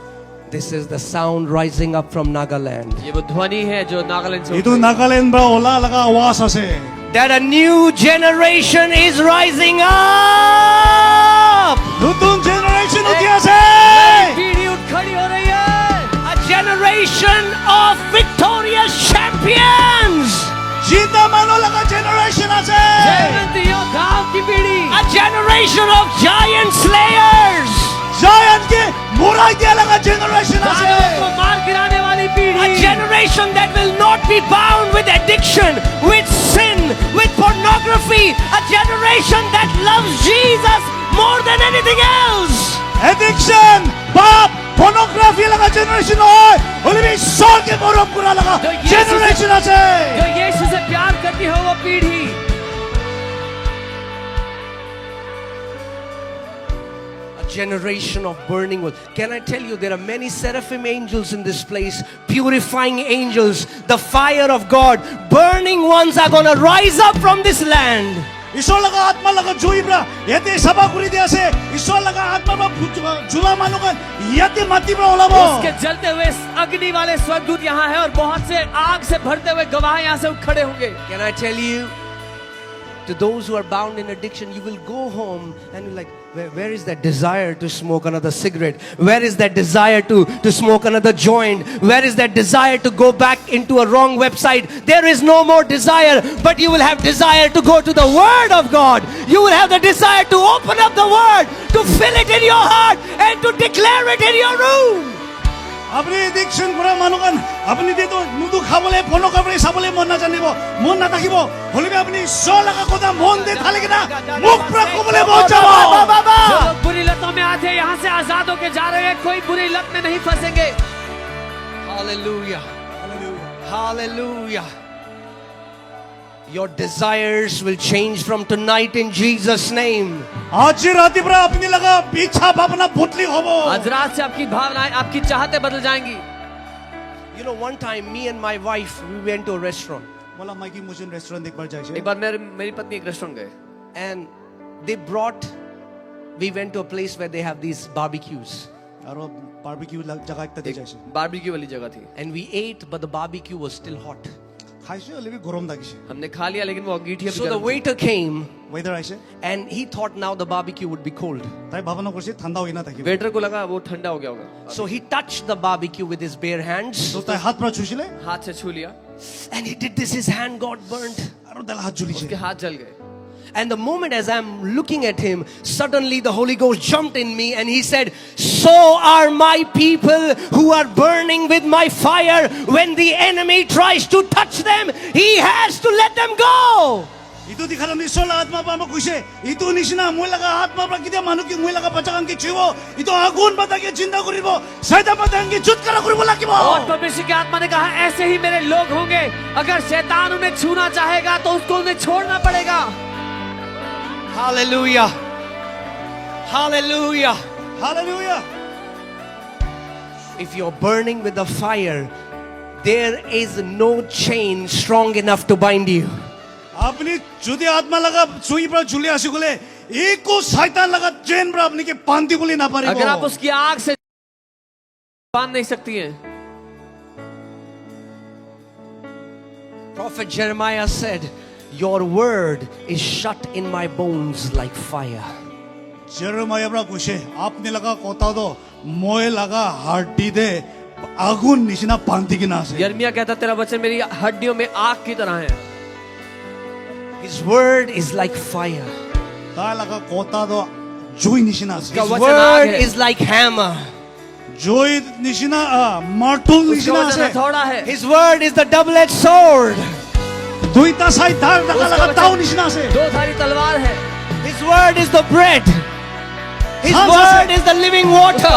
Speaker 3: This is the sound rising up from Nagaland.
Speaker 13: ये वो ध्वनि है जो नागालैंड से
Speaker 12: 이도 나갈랜드 바 올라라가 와사세.
Speaker 3: That a new generation is rising up.
Speaker 12: 누뚱 제너레이션 어디야세?
Speaker 13: पीढ़ी उठ खड़ी हो रही है
Speaker 3: A generation of victorious champions.
Speaker 12: 진다 마놀라가 제너레이션 하세.
Speaker 13: जयवंत योद्धाओं की पीढ़ी
Speaker 3: A generation of giant slayers.
Speaker 12: 자이언트 모라이디아라가 제너레이션
Speaker 13: दानवों को
Speaker 12: 하세.
Speaker 13: मार गिराने वाली
Speaker 3: A
Speaker 13: पीढ़ी
Speaker 3: generation that will not be bound with addiction, with sin, with pornography. A generation that loves Jesus more than anything else.
Speaker 12: 에딕션, 밥, 포노그래피라가 제너레이션 올. 올리비 소게 모롭구라라가 제너레이션
Speaker 13: जो
Speaker 12: 하세.
Speaker 13: यीशु से प्यार करती हो वो पीढ़ी
Speaker 3: Generation of burning wood. Can I tell you, there are many seraphim angels in this place, purifying angels, the fire of God. Burning ones are going to rise up from this land.
Speaker 12: 이솔라가 아트말라가 주입라 예때 사바구리 되어세 이솔라가 아트마바 주라마노가 예때 마티브라 올라보
Speaker 13: उसके जलते हुए अग्नि वाले स्वर्गदूत यहाँ है और बहुत से आग से भरते हुए गवाह यहाँ से खड़े होंगे
Speaker 3: Can I tell you, to those who are bound in addiction, you will go home and you're like, where is that desire to smoke another cigarette? Where is that desire to smoke another joint? Where is that desire to go back into a wrong website? There is no more desire, but you will have desire to go to the Word of God. You will have the desire to open up the Word, to fill it in your heart and to declare it in your room.
Speaker 12: আপনি addiction করা মানুকান আপনি তো নুদু খাবলে ফোনো খাবলে সাবলে মন না জানিব মন না থাকিব হলিবে আপনি সলাকা কথা মন দে থালে কিনা মুখ পুরা কবলে পৌঁছাবো
Speaker 13: जो लोग बुरी लतों में आते हैं यहाँ से आजाद होके जा रहे हैं कोई बुरी लत में नहीं फंसेंगे
Speaker 3: Hallelujah. Hallelujah. Your desires will change from tonight in Jesus' name.
Speaker 12: आज राती पर अपनी लगा पीछा भावना भूतली होबो
Speaker 13: आज रात से आपकी भावनाएं आपकी चाहते बदल जाएंगी
Speaker 3: You know, one time me and my wife, we went to a restaurant.
Speaker 12: मला माइकी मुझे रेस्टोरेंट एक बार जाइए
Speaker 13: एक बार मेरी पत्नी एक रेस्टोरेंट गए
Speaker 3: And we went to a place where they have these barbecues.
Speaker 12: और बारबेक्यू जगह एक तक जाइए
Speaker 13: बारबेक्यू वाली जगह थी
Speaker 3: And we ate, but the barbecue was still hot.
Speaker 12: खाइसे लेकिन गरम दागिसे
Speaker 13: हमने खा लिया लेकिन वो अंगीठी
Speaker 3: So the waiter came
Speaker 12: waiter आइसे
Speaker 3: and he thought now the barbecue would be cold.
Speaker 12: ताई भावना करसे ठंडा होइना ताकि
Speaker 13: वेटर को लगा वो ठंडा हो गया होगा
Speaker 3: So he touched the barbecue with his bare hands.
Speaker 12: तो ताई हाथ पर छुसिले
Speaker 13: हाथ से छू लिया
Speaker 3: And he did this, his hand got burnt.
Speaker 12: और दल हाथ जुली
Speaker 13: उसके हाथ जल गए
Speaker 3: And the moment as I'm looking at him, suddenly the Holy Ghost jumped in me and he said, so are my people who are burning with my fire. When the enemy tries to touch them, he has to let them go.
Speaker 12: 이도 디카람 니솔라 아த்마 바마 구세 이도 니시나 몰라가 아த்마 브라키데 마누키 몰라가 바자간 게 치고 이도 아군 바다게 진다 그리고 사이다 바다게 쭌카라 그리고 라키보
Speaker 13: और परमेश्वर की आत्मा ने कहा ऐसे ही मेरे लोग होंगे अगर शैतान उन्हें छूना चाहेगा तो उसको उन्हें छोड़ना पड़ेगा
Speaker 3: Hallelujah. Hallelujah.
Speaker 12: Hallelujah.
Speaker 3: If you're burning with the fire, there is no chain strong enough to bind you.
Speaker 12: अपनी जुदी आत्मा लगा सुई पर झूले आशिकुले एक को शैतान लगा चैन पर अपनी के पांती कुली ना पारे
Speaker 13: अगर आप उसकी आग से बांध नहीं सकती हैं
Speaker 3: Prophet Jeremiah said, your word is shut in my bones like fire.
Speaker 12: Jeremiah ब्रा कुशे आपने लगा कोता दो मोए लगा हड्डी दे आगुन निशिना पांती की नासे
Speaker 13: यिर्मयाह कहता तेरा वचन मेरी हड्डियों में आग की तरह है
Speaker 3: His word is like fire.
Speaker 12: ता लगा कोता दो जोई निशिना से
Speaker 3: His word is like hammer.
Speaker 12: जोई निशिना मार्टुल निशिना से
Speaker 13: थोड़ा है
Speaker 3: His word is the double-edged sword.
Speaker 12: दुईता Sai धार लगा ताऊ निशिना से
Speaker 13: दो धारी तलवार है
Speaker 3: His word is the bread. His word is the living water.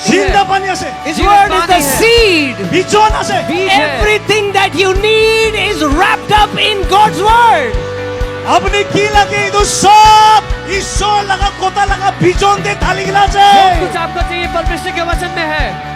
Speaker 12: जिंदा पानी से
Speaker 3: His word is the seed.
Speaker 12: बीजों से
Speaker 3: Everything that you need is wrapped up in God's word.
Speaker 12: अपनी की लगे तो सब ईश्वर लगा कोता लगा बीजों दे थाली गिला से
Speaker 13: कुछ आपको चाहिए परमेश्वर के वचन में है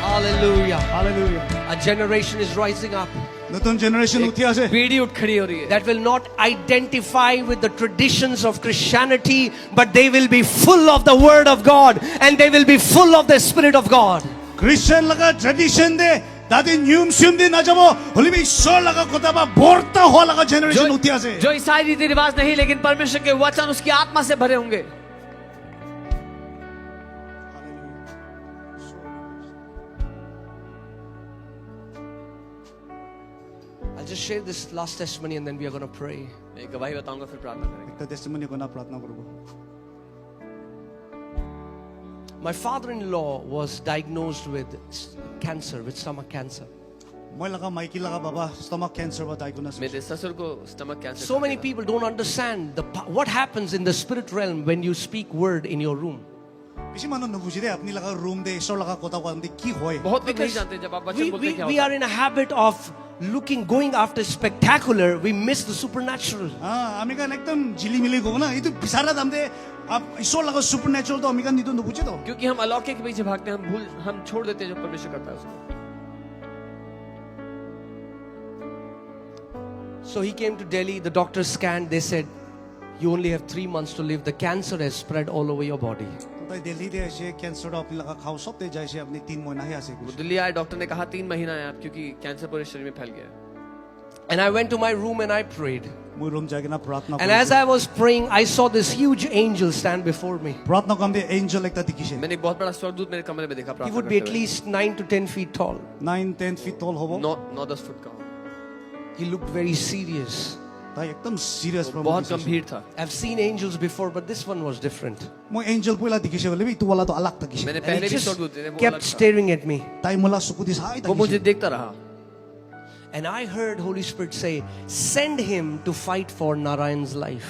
Speaker 3: Hallelujah.
Speaker 12: Hallelujah.
Speaker 3: A generation is rising up.
Speaker 12: নতুন জেনারেশন উঠি আছে
Speaker 13: पीढ़ी उठ खड़ी हो रही है
Speaker 3: that will not identify with the traditions of Christianity, but they will be full of the Word of God and they will be full of the Spirit of God.
Speaker 12: খ্রিস্টান লাগা ট্র্যাডিশন দে দাদি নিয়ম সিয়ম দি না যাব হলি বি ঈশ্বর লাগা কথা বা বর্তা হওয়া লাগা জেনারেশন উঠি আছে
Speaker 13: जो ईसाई रीति रिवाज नहीं लेकिन परमेश्वर के वचन उसकी आत्मा से भरे होंगे
Speaker 3: I'll just share this last testimony and then we are going to pray.
Speaker 13: मैं एक गवाही बताऊंगा फिर प्रार्थना करेंगे
Speaker 12: একটা টেস্টিমনি কোনা প্রার্থনা করব
Speaker 3: My father-in-law was diagnosed with cancer, with stomach cancer.
Speaker 12: মই লাগা মাইকি লাগা বাবা স্টমাক ক্যান্সার বা ডায়াগনোস
Speaker 13: मेरे ससुर को stomach cancer
Speaker 3: So many people don't understand what happens in the spirit realm when you speak word in your room.
Speaker 12: বেশি মানুষ নবুঝি রে আপনি লাগা রুম দে ঈশ্বর লাগা কথা কোন কি হয়
Speaker 13: बहुत लोग नहीं जानते जब आप वचन बोलते हैं क्या
Speaker 3: We
Speaker 13: होता
Speaker 3: are in a habit of going after spectacular. We miss the supernatural.
Speaker 12: আমি কান একদম ঝিলিমিলি গো না এই তো বিসারা দাম দে आप ঈশ্বর লাগা সুপারন্যাচুরাল তো আমি কান নিতো নবুঝি তো
Speaker 13: है क्योंकि हम अलौकिक के पीछे भागते हैं हम छोड़ देते हैं जो परमेश्वर करता है उसको
Speaker 3: So he came to Delhi, the doctor scanned, they said, you only have 3 months to live. The cancer has spread all over your body.
Speaker 12: তাই দিল্লি দে এসে ক্যান্সার আপনি লাগা খাও সব দে যাইছে আপনি 3 মহিনা হে আছে
Speaker 13: वो दिल्ली आए डॉक्टर ने कहा 3 महीना है आप क्योंकि कैंसर पूरे शरीर में फैल गया है
Speaker 3: And I went to my room and I prayed.
Speaker 12: মই রুম যাই না প্রার্থনা
Speaker 3: And as I was praying, I saw this huge angel stand before me.
Speaker 12: প্রার্থনা করম দে এঞ্জেল একটা দেখিছে
Speaker 13: मैंने एक बहुत बड़ा स्वर्गदूत मेरे कमरे में देखा
Speaker 3: He
Speaker 13: प्रार्थना
Speaker 3: would be at
Speaker 13: करते हुए।
Speaker 3: least 9 to 10 feet tall.
Speaker 12: 9-10 fit টল হবো
Speaker 13: 9-10 फुट का हो।
Speaker 3: He looked very serious.
Speaker 12: তাই একদম সিরিয়াস
Speaker 13: बहुत गंभीर था
Speaker 3: I've seen angels before, but this one was different.
Speaker 12: মই এঞ্জেল পইলা দেখিছে বলে ইতো वाला তো আলাদা দেখিছে
Speaker 13: मैंने
Speaker 3: And
Speaker 13: पहले
Speaker 3: he
Speaker 13: भी
Speaker 3: just
Speaker 13: स्वर्गदूत थे वो
Speaker 3: kept
Speaker 13: अलग था।
Speaker 3: staring at me.
Speaker 12: তাই মোলা সুকুদি সাই
Speaker 13: वो मुझे देखता रहा
Speaker 3: And I heard Holy Spirit say, send him to fight for Narayan's life.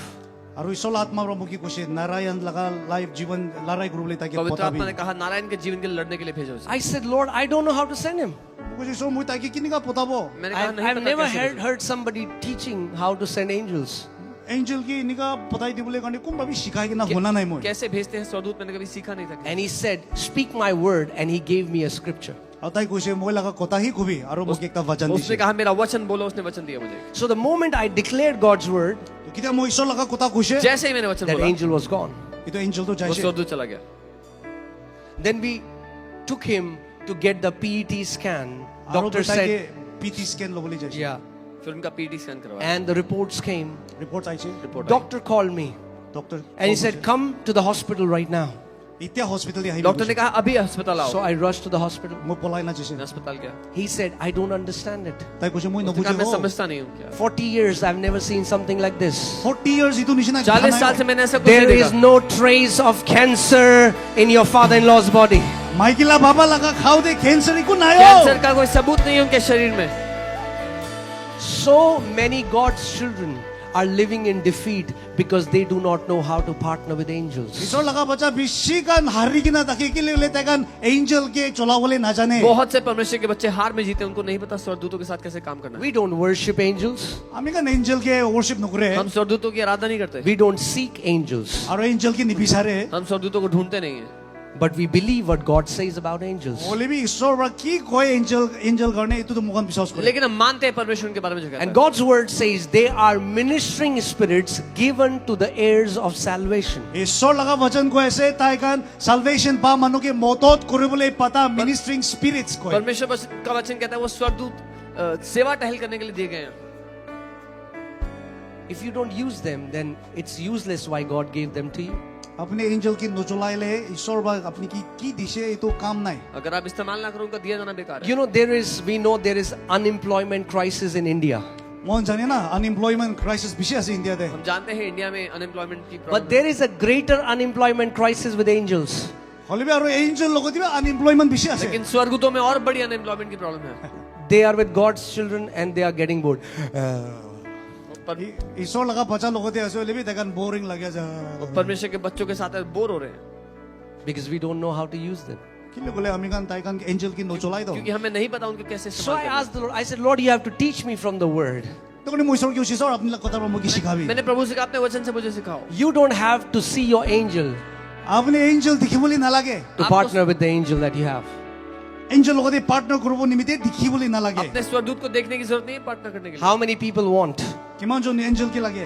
Speaker 12: আৰু ঈশ্বৰ আত্মা ব্ৰহ্ম কি কৈছে নাৰায়ণ লাগা লাইফ জীবন লড়াই কৰিবলৈ তাকে
Speaker 13: पवित्र
Speaker 12: পতাবি
Speaker 13: आत्मा ने कहा नारायण के जीवन के लिए लड़ने के लिए भेजो उसे।
Speaker 3: I said, Lord, I don't know how to send him.
Speaker 12: কৈছে ঈশ্বৰ মই তাকে কিনিকা পতাব
Speaker 13: मैंने कहा नहीं
Speaker 3: I've
Speaker 13: पता
Speaker 3: never
Speaker 13: कैसे भेजो।
Speaker 3: heard somebody teaching how to send angels.
Speaker 12: Angel কি নিকা পতাই দিবলৈ কাৰণে কোন ভাবি শিকাই কিনা শুনা নাই মই
Speaker 13: कैसे भेजते हैं स्वर्गदूत मैंने कभी सीखा नहीं था
Speaker 3: And he said, speak my word. And he gave me a scripture.
Speaker 12: আৰু তাই কৈছে মই লাগা কথা হি কবি আৰু মোক একটা বচন
Speaker 13: उसने
Speaker 12: দিছে
Speaker 13: कहा मेरा वचन बोलो उसने वचन दिया मुझे
Speaker 3: So the moment I declared God's word,
Speaker 12: তো কিটা মই ঈশ্বৰ লাগা কথা কৈছে
Speaker 13: जैसे ही मैंने वचन
Speaker 3: that
Speaker 13: बोला
Speaker 3: angel was gone.
Speaker 12: এটো এঞ্জেল তো
Speaker 13: वो
Speaker 12: যাইছে
Speaker 13: स्वर्गदूत चला गया
Speaker 3: Then we took him to get the PET scan.
Speaker 12: আৰু
Speaker 3: Doctor
Speaker 12: তাকে
Speaker 3: said,
Speaker 12: পিটি স্ক্যান লবলৈ যাইছে
Speaker 3: yeah.
Speaker 13: फिर उनका पीटी स्कैन करवाया
Speaker 3: And the reports came.
Speaker 12: Report আইছে
Speaker 3: Doctor called me
Speaker 12: doctor
Speaker 3: and he said, come to the hospital right now.
Speaker 12: ইতিয়া hospital দি
Speaker 13: doctor ने कहा अभी अस्पताल आओ
Speaker 3: So I rushed to the hospital.
Speaker 12: মই পলাই না যাইছে
Speaker 13: मैं अस्पताल गया
Speaker 3: He said, I don't understand it.
Speaker 12: তাই কৈছে মই
Speaker 13: उसने कहा मैं
Speaker 12: নবুঝে
Speaker 13: समझता नहीं हूँ क्या
Speaker 3: 40 years I've never seen something like this.
Speaker 12: 40 years ইতো নিচিনা
Speaker 13: 40 साल से मैंने ऐसा कुछ
Speaker 3: There
Speaker 13: नहीं
Speaker 3: is
Speaker 13: देखा
Speaker 3: no trace of cancer in your father-in-law's body.
Speaker 12: মাইকিলা বাবা লাগা খাও দে ক্যান্সার ইকো নাই
Speaker 13: कैंसर का कोई सबूत नहीं है उनके शरीर में
Speaker 3: So many God's children are living in defeat because they do not know how to partner with angels.
Speaker 12: ঈশ্বৰ লাগা বাচ্চা বেশি কান হারি কিনা তাকে কি লেলে তাকান এঞ্জেল কে চলাবলে না জানে
Speaker 13: बहुत से परमेश्वर के बच्चे हार में जीते उनको नहीं पता स्वर्गदूतों के साथ कैसे काम करना है
Speaker 3: We don't worship angels.
Speaker 12: আমি কান এঞ্জেল কে ওয়ার্শিপ নকরে
Speaker 13: हम स्वर्गदूतों की आराधना नहीं करते
Speaker 3: We don't seek angels.
Speaker 12: আর এঞ্জেল কি নিবিচারে
Speaker 13: हम स्वर्गदूतों को ढूंढते नहीं है
Speaker 3: But we believe what God says about angels.
Speaker 12: বলিবি ঈশ্বৰ বা কি কয় এঞ্জেল এঞ্জেল কাৰণে এটো তো মগন বিশ্বাস কৰে
Speaker 13: लेकिन हम मानते हैं परमेश्वर उनके बारे में जो कहता
Speaker 3: And
Speaker 13: है
Speaker 3: God's word says they are ministering spirits given to the heirs of salvation.
Speaker 12: ঈশ্বৰ লাগা বচন কৈ আছে তাই কান সালভেশন পা মানুহকে মদত কৰিবলৈ পাতা মিনিস্ট্রিং স্পিরিটস কয়
Speaker 13: परमेश्वर का वचन कहता है वो स्वर्गदूत सेवा टहल करने के लिए दिए गए हैं
Speaker 3: If you don't use them, then it's useless why God gave them to you.
Speaker 12: আপনি এঞ্জেল কি নচলাইলে ঈশ্বৰ বা আপনি কি কি দিছে এটো কাম নাই
Speaker 13: अगर आप इस्तेमाल ना करो उनका दिया जाना बेकार है
Speaker 3: You know, we know there is unemployment crisis in India.
Speaker 12: মন জানে না আনএমপ্লয়মেন্ট ক্রাইসিস বেশি আছে ইন্ডিয়াতে
Speaker 13: हम जानते हैं इंडिया में अनएम्प्लॉयमेंट की
Speaker 3: But
Speaker 13: problem
Speaker 3: there is a greater unemployment crisis with angels.
Speaker 12: হলিবি আৰু এঞ্জেল লগত দিবা আনএমপ্লয়মেন্ট বেশি আছে
Speaker 13: लेकिन स्वर्गदूतों में और बड़ी अनएम्प्लॉयमेंट की प्रॉब्लम है
Speaker 3: They are with God's children and they are getting bored.
Speaker 12: ঈশ্বৰ লগা বাচ্চা লগতে আছে হলিবি তাকান বোরিং লাগে যা
Speaker 13: परमेश्वर के बच्चों के साथ बोर हो रहे हैं
Speaker 3: Because we don't know how to use them.
Speaker 12: কি বলে আমি কান তাই কান এঞ্জেল কি নচলাই দাও
Speaker 13: क्योंकि हमें नहीं पता उनके कैसे
Speaker 3: So
Speaker 13: इस्तेमाल
Speaker 3: I
Speaker 13: करना
Speaker 3: asked the Lord, I said, Lord, you have to teach me from the word.
Speaker 12: তখন মই ঈশ্বৰ কি কৈছে ঈশ্বৰ আপুনি কথা মোক কি শিখাবি
Speaker 13: है। मैंने प्रभु से कहा अपने वचन से मुझे सिखाओ
Speaker 3: You don't have to see your angel
Speaker 12: আপনি এঞ্জেল দেখিবলৈ নালাগে
Speaker 3: to
Speaker 13: आपको-
Speaker 3: partner with the angel that you have.
Speaker 12: Angel লগতে পাৰ্টনাৰ কৰিব নিমিত্তে দেখিবলৈ নালাগে
Speaker 13: अपने स्वर्गदूत को देखने की जरूरत नहीं है पार्टनर करने के लिए
Speaker 3: How many people want
Speaker 12: কিমানজন এঞ্জেল কি লাগে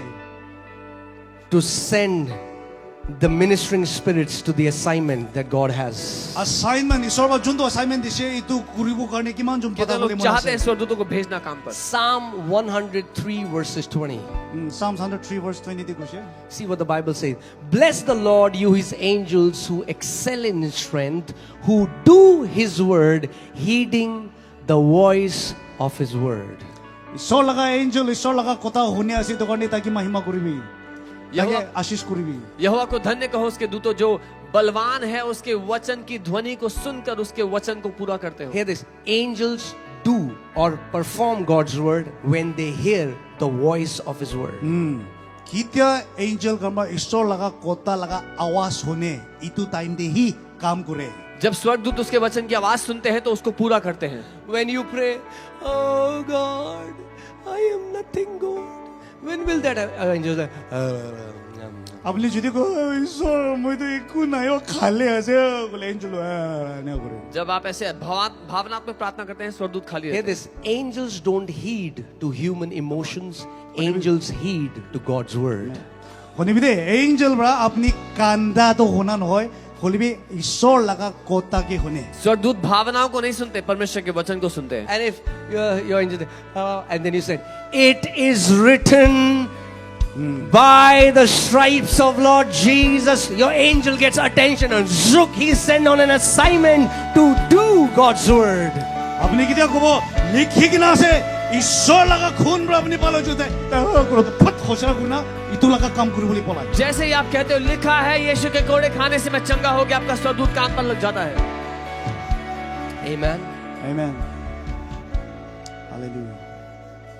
Speaker 3: to send the ministering spirits to the assignment that God has?
Speaker 12: assignment ঈশ্বৰৰ পৰা যোনটো assignment দিছে এইটো কৰিবৰ কাৰণে কিমানজন
Speaker 13: कितने
Speaker 12: পতাবলৈ
Speaker 13: लोग
Speaker 12: মন
Speaker 13: चाहते
Speaker 12: আছে
Speaker 13: हैं स्वर्गदूतों को भेजना काम पर
Speaker 3: Psalm 103 verses 20.
Speaker 12: Psalms 103 verse 20 তে কৈছে
Speaker 3: See what the Bible says. Bless the Lord, you his angels who excel in strength, who do his word, heeding the voice of his word.
Speaker 12: ঈশ্বৰ লগা এঞ্জেল ঈশ্বৰ লগা কথা শুনি আছে তো কাৰণে তাকি মহিমা কৰিবি তাকে আশীষ কৰিবি
Speaker 13: यहोवा को धन्य कहो उसके दूतों जो बलवान है उसके वचन की ध्वनि को सुनकर उसके वचन को पूरा करते हो
Speaker 3: Hear this. Angels do or perform God's word when they hear the voice of his word.
Speaker 12: কিতিয়া এঞ্জেল কামা ঈশ্বৰ লগা কথা লগা আৱাজ শুনে ইটো টাইম দে হি কাম কৰে
Speaker 13: जब स्वर्गदूत उसके वचन की आवाज सुनते हैं तो उसको पूरा करते हैं
Speaker 3: When you pray, oh God, I am nothing good. When will that angel say,
Speaker 12: আপুনি যদি কয় ঈশ্বৰ মই তো একো নাই ও খালে আছে বলে এঞ্জেল না কৰে
Speaker 13: जब आप ऐसे भावनात्मक प्रार्थना करते हैं स्वर्गदूत खाली
Speaker 3: Hear
Speaker 13: रहते हैं
Speaker 3: this. Angels don't heed to human emotions. Angels heed to God's word.
Speaker 12: শুনিবি দে এঞ্জেল পৰা আপুনি কান্দা তো শুনা নহয় শুনিবি ঈশ্বৰ লগা কথাকে শুনে
Speaker 13: स्वर्गदूत भावनाओं को नहीं सुनते परमेश्वर के वचन को सुनते हैं
Speaker 3: And if your angel, and then you said, it is written by the stripes of Lord Jesus, your angel gets attention and zook, he's sent on an assignment to do God's word.
Speaker 12: আপুনি কেতিয়া কব লিখি কিনা আছে ঈশ্বৰ লগা খুন পৰা আপুনি পালো জুতে ফট খসৰা গুনা ইটো লগা কাম কৰিবলৈ পলাই
Speaker 13: जैसे ही आप कहते हो लिखा है यीशु के कोड़े खाने से मैं चंगा हो गया आपका स्वर्गदूत काम पर लग जाता है
Speaker 3: Amen.
Speaker 12: amen hallelujah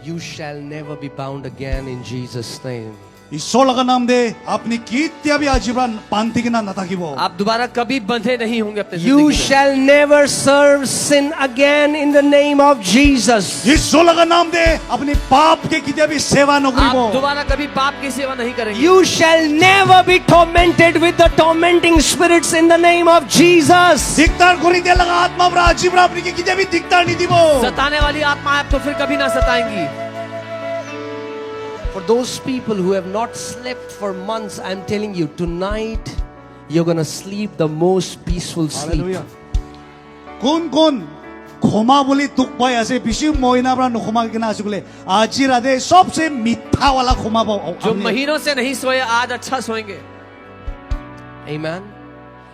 Speaker 3: You shall never be bound again in Jesus' name.
Speaker 12: ঈশ্বৰ লগা নাম দে আপুনি কেতিয়া বি আজীৱন পান্তি কিনা নাথাকিব
Speaker 13: आप दोबारा कभी बंधे नहीं होंगे अपने
Speaker 3: You
Speaker 13: जिंदगी में
Speaker 3: shall never serve sin again in the name of Jesus.
Speaker 12: ঈশ্বৰ লগা নাম দে আপুনি পাপ কে কেতিয়া বি সেৱা নকৰিব
Speaker 13: आप दोबारा कभी पाप की सेवा नहीं करेंगे
Speaker 3: You shall never be tormented with the tormenting spirits in the name of Jesus.
Speaker 12: দিকদাৰ কৰি দিয়া লগা আত্মা পৰা আজীৱন আপুনি কে কেতিয়া বি দিকদাৰ নিদিব
Speaker 13: सताने वाली आत्मा आपको फिर कभी ना सताएंगी
Speaker 3: For those people who have not slept for months, I'm telling you, tonight you're going to sleep the most peaceful sleep.
Speaker 12: কোন কোন ক্ষমা বুলি তুক পাই আছে বেছি মহিনা পৰা নক্ষমা কিনা আছে বোলে আজি ৰাতে সবচে মিঠা वाला ক্ষমা পাও
Speaker 13: जो महीनों से नहीं सोए आज अच्छा सोएंगे
Speaker 3: Amen.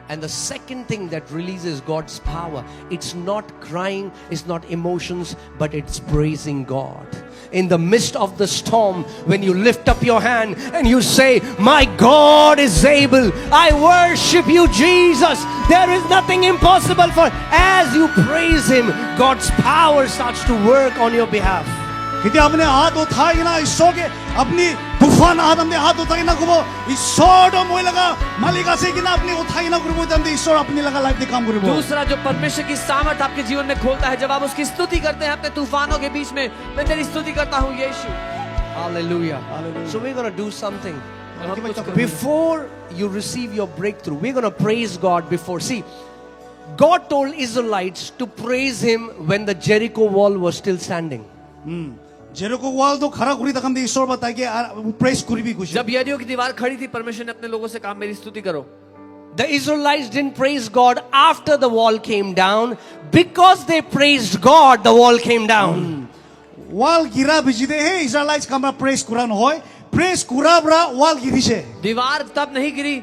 Speaker 3: And the second thing that releases God's power, it's not crying, it's not emotions, but it's praising God. In the midst of the storm, when you lift up your hand and you say, my God is able, I worship you, Jesus. There is nothing impossible for. As you praise him, God's power starts to work on your behalf.
Speaker 12: কেতিয়া আপুনি হাত উঠাই কিনা ঈশ্বৰকে আপুনি তুফান আদমে হাত উঠাই কিনা কব ঈশ্বৰ মই লগা মালিক আছে কিনা আপুনি উঠাই কিনা কৰিব তেন্তে ঈশ্বৰ আপুনি লগা লাইফ কাম কৰিব
Speaker 13: दूसरा जो परमेश्वर की सामर्थ आपके जीवन में खोलता है जब आप उसकी स्तुति करते हैं अपने तूफानों के बीच में मैं तेरी स्तुति करता हूँ यीशु
Speaker 3: Hallelujah. So we're going to do something. Before you receive your breakthrough, we're going to praise God before. See, God told Israelites to praise him when the Jericho wall was still standing.
Speaker 12: Jericho वाल तो खरा करी तकम दे ईश्वर बताए कि press करीबी कुछ
Speaker 13: जब यरीहो की दीवार खड़ी थी परमेश्वर ने अपने लोगों से कहा मेरी स्तुति करो
Speaker 3: The Israelites didn't praise God after the wall came down. Because they praised God, the wall came down.
Speaker 12: वाल गिरा बिजिदे है इजराइलाइट्स कमरा प्रेस कुरान होय प्रेस कुरा बरा वाल गिरी से
Speaker 13: दीवार तब नहीं गिरी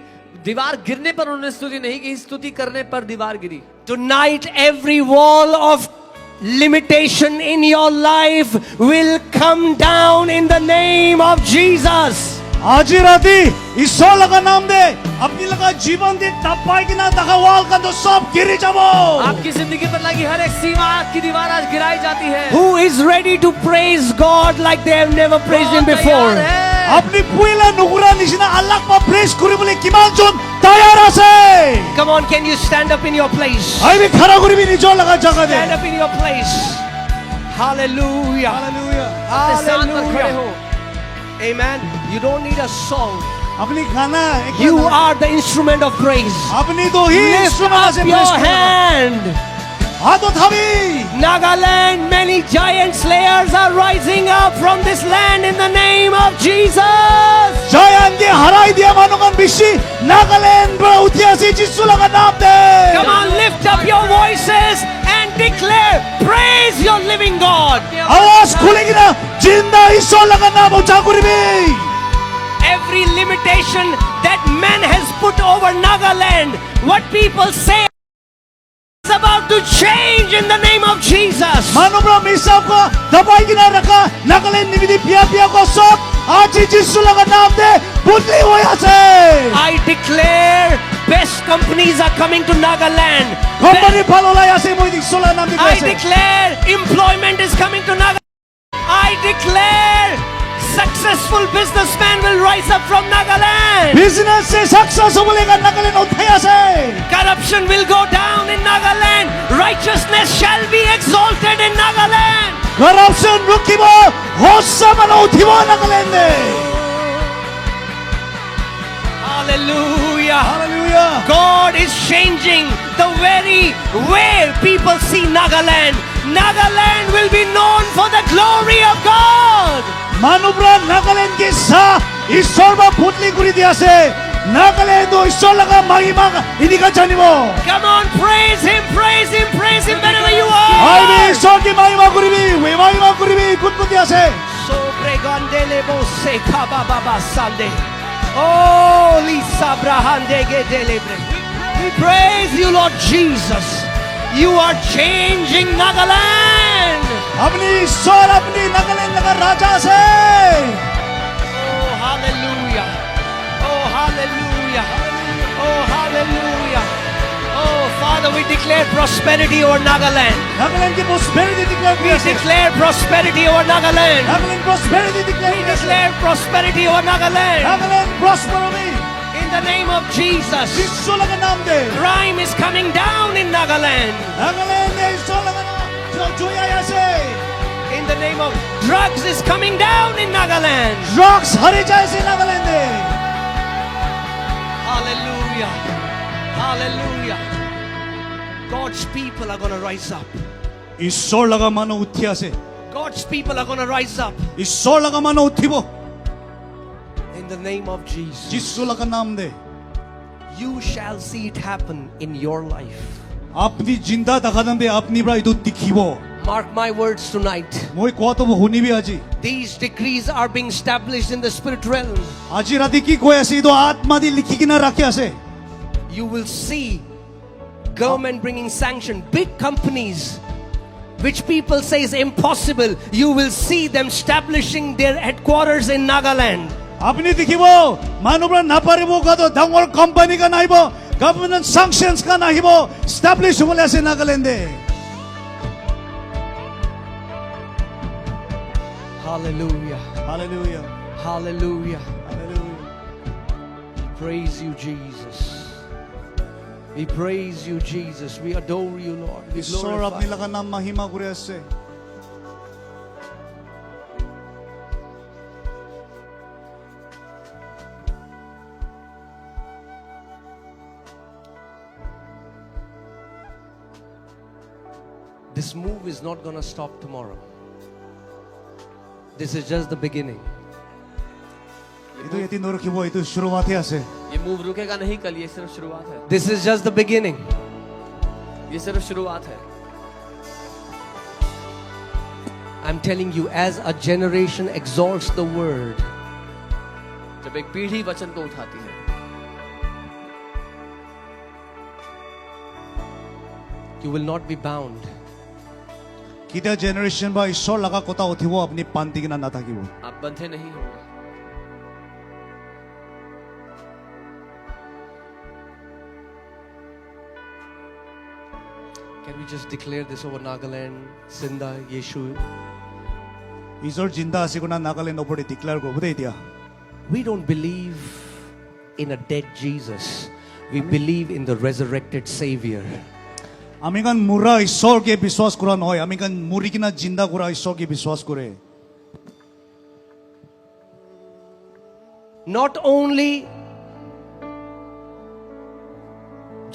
Speaker 13: दीवार गिरने पर उन्होंने स्तुति नहीं की स्तुति करने पर दीवार गिरी
Speaker 3: Tonight every wall of limitation in your life will come down in the name of Jesus.
Speaker 12: आज राती ईश्वर लगा नाम दे अपनी लगा जीवन दे टपाई की ना दगावाल का तो सब गिरी जावो
Speaker 13: आपकी जिंदगी पर लगी हर एक सीमा की दीवार आज गिराई जाती है
Speaker 3: Who is ready to praise God like they have never praised him before?
Speaker 12: अपनी पुइला नुगुरा निशिना अल्लाह को प्रेस करी बोले किमान जोन तैयार আছে
Speaker 3: Come on, can you stand up in your place?
Speaker 12: आई भी खड़ा करी भी निजो लगा जगह दे
Speaker 3: Stand up in your place. Hallelujah.
Speaker 12: Hallelujah
Speaker 3: Hallelujah. Amen. You don't need a song.
Speaker 12: अपनी गाना
Speaker 3: You are the instrument of praise.
Speaker 12: अपनी तो ही
Speaker 3: Lift
Speaker 12: इंस्ट्रूमेंट
Speaker 3: up
Speaker 12: से
Speaker 3: your
Speaker 12: प्रेस
Speaker 3: hand.
Speaker 12: हाथों थावी
Speaker 3: Nagaland, many giant slayers are rising up from this land in the name of Jesus.
Speaker 12: 자연계 하라이 디아마노간 비시 나갈랜드 우티아시 지수라가 남데
Speaker 3: Come on, lift up your voices and declare, praise your living God.
Speaker 12: आवाज खुलेगिना जिंदा ईश्वरला가 नाम जा구리비
Speaker 3: Every limitation that man has put over Nagaland, what people say is about to change in the name of Jesus.
Speaker 12: मानुब्रा मिसाबको दबाईगिना रखा नागालैंड निमिदी पिया को सब आज जिसुलागा नाम दे बुद्धि होया से
Speaker 3: I declare best companies are coming to Nagaland.
Speaker 12: Company फलोला यासे मोदी सोला नाम दे
Speaker 3: I declare employment is coming to Nagaland. I declare successful businessmen will rise up from Nagaland.
Speaker 12: Business से सक्सेस बोलेगा नागालैंड उठाया से
Speaker 3: Corruption will go down in Nagaland. Righteousness shall be exalted in Nagaland.
Speaker 12: Corruption रुकिबो होसा मनो उठिबो नागालैंड दे
Speaker 3: Hallelujah.
Speaker 12: Hallelujah.
Speaker 3: God is changing the very way people see Nagaland. Nagaland will be known for the glory of God.
Speaker 12: मानुब्रा Nagaland के सा ईश्वर बा फुटली गुरी दिया से नागालैंड तो ईश्वर लगा मागी माग इन्हीं का जानिबो
Speaker 3: Come on, praise Him, praise Him, praise Him wherever you are.
Speaker 12: आई भी ईश्वर की मागी माग गुरी भी वे मागी माग गुरी भी कुछ कुछ दिया से
Speaker 3: So pregandele bo se kaba baba sande. Oh, Lisa brahande gedelebre. We praise you, Lord Jesus. You are changing Nagaland.
Speaker 12: अपनी ईश्वर अपनी नागालैंड लगा राजा से
Speaker 3: Oh, hallelujah. Oh, hallelujah. Oh, hallelujah. Oh, Father, we declare prosperity over Nagaland.
Speaker 12: Nagaland की prosperity declare
Speaker 3: We
Speaker 12: किया से
Speaker 3: declare prosperity over Nagaland.
Speaker 12: Nagaland prosperity declare
Speaker 3: We
Speaker 12: किया से
Speaker 3: declare prosperity over Nagaland.
Speaker 12: Nagaland prosper होगी
Speaker 3: In the name of Jesus.
Speaker 12: ईश्वर लगा नाम दे
Speaker 3: Crime is coming down in Nagaland.
Speaker 12: Nagaland में ईश्वर लगा नाम जो Zoya यासे
Speaker 3: In the name of drugs is coming down in Nagaland.
Speaker 12: drugs हरे जाए से नागालैंड दे
Speaker 3: Hallelujah. Hallelujah. God's people are going to rise up.
Speaker 12: ईश्वर लगा मानो उठिया से
Speaker 3: God's people are going to rise up.
Speaker 12: ईश्वर लगा मानो उठिबो
Speaker 3: In the name of Jesus.
Speaker 12: ईश्वर लगा नाम दे
Speaker 3: You shall see it happen in your life.
Speaker 12: अपनी जिंदा दखादम दे अपनी बड़ा इधर दिखिबो
Speaker 3: Mark my words tonight.
Speaker 12: मोई को तो वो होनी भी आजी
Speaker 3: These decrees are being established in the spirit realm.
Speaker 12: आजी राती की कोई ऐसी तो आत्मा दी लिखी की ना रखिया से
Speaker 3: You will see government bringing sanction, big companies which people say is impossible. You will see them establishing their headquarters in Nagaland.
Speaker 12: अपनी दिखिबो मानुब्रा ना पारिबो का तो दंगोर कंपनी का नहीं बो गवर्नमेंट सैंक्शंस का नहीं बो एस्टैब्लिश हो ऐसे नागालैंड दे
Speaker 3: Hallelujah.
Speaker 12: Hallelujah
Speaker 3: Hallelujah.
Speaker 12: Hallelujah
Speaker 3: We praise you, Jesus. We praise you, Jesus. We adore you, Lord. We
Speaker 12: Ishwar
Speaker 3: glorify
Speaker 12: अपनी
Speaker 3: you.
Speaker 12: लगा नाम महिमा करे ऐसे
Speaker 3: This move is not going to stop tomorrow. This is just the beginning.
Speaker 12: इधर ये तीन रखिबो इधर शुरुआत है ऐसे
Speaker 13: ये मूव रुकेगा नहीं कल, ये सिर्फ शुरुआत है,
Speaker 3: This is just the beginning.
Speaker 13: ये सिर्फ शुरुआत है.
Speaker 3: I'm telling you, as a generation exalts the word,
Speaker 13: जब एक पीढ़ी वचन को उठाती है,
Speaker 3: you will not be bound.
Speaker 12: किधर जनरेशन बा ईश्वर लगा कोता उठिबो अपनी पांति की ना ना थाकिबो
Speaker 13: आप बंधे नहीं होंगे.
Speaker 3: Can we just declare this over Nagaland, Sindha, Yeshu?
Speaker 12: ईश्वर जिंदा आसी को ना नागालैंड ऊपर डिक्लेयर को बुझे दिया
Speaker 3: We don't believe in a dead Jesus. We believe in the resurrected Savior.
Speaker 12: 아미간 무라 ईश्वर के विश्वास करा नय 아미간 मुरी की ना जिंदा करा ईश्वर के विश्वास करे
Speaker 3: Not only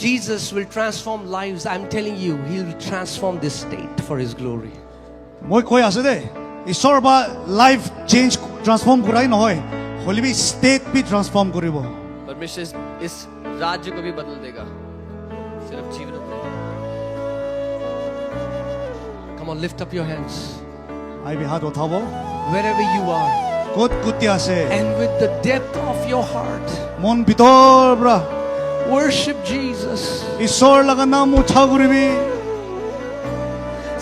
Speaker 3: Jesus will transform lives. I'm telling you, He will transform this state for His glory.
Speaker 12: মই কৈ আছো দে ঈশ্বৰ বা লাইফ চেঞ্জ ট্ৰান্সফৰ্ম কৰাই নহয় হলি বি ষ্টেট বি ট্ৰান্সফৰ্ম কৰিব
Speaker 13: परमेश्वर इस राज्य को भी बदल देगा सिर्फ जीवन में।
Speaker 3: Come on, lift up your hands
Speaker 12: আই বি হাত উঠাব
Speaker 3: wherever you are,
Speaker 12: ক'ত কুতি আছে
Speaker 3: and with the depth of your heart,
Speaker 12: মন ভিতৰ পৰা
Speaker 3: worship Jesus.
Speaker 12: ঈশ্বৰ লগা নাম উঠা কৰিবি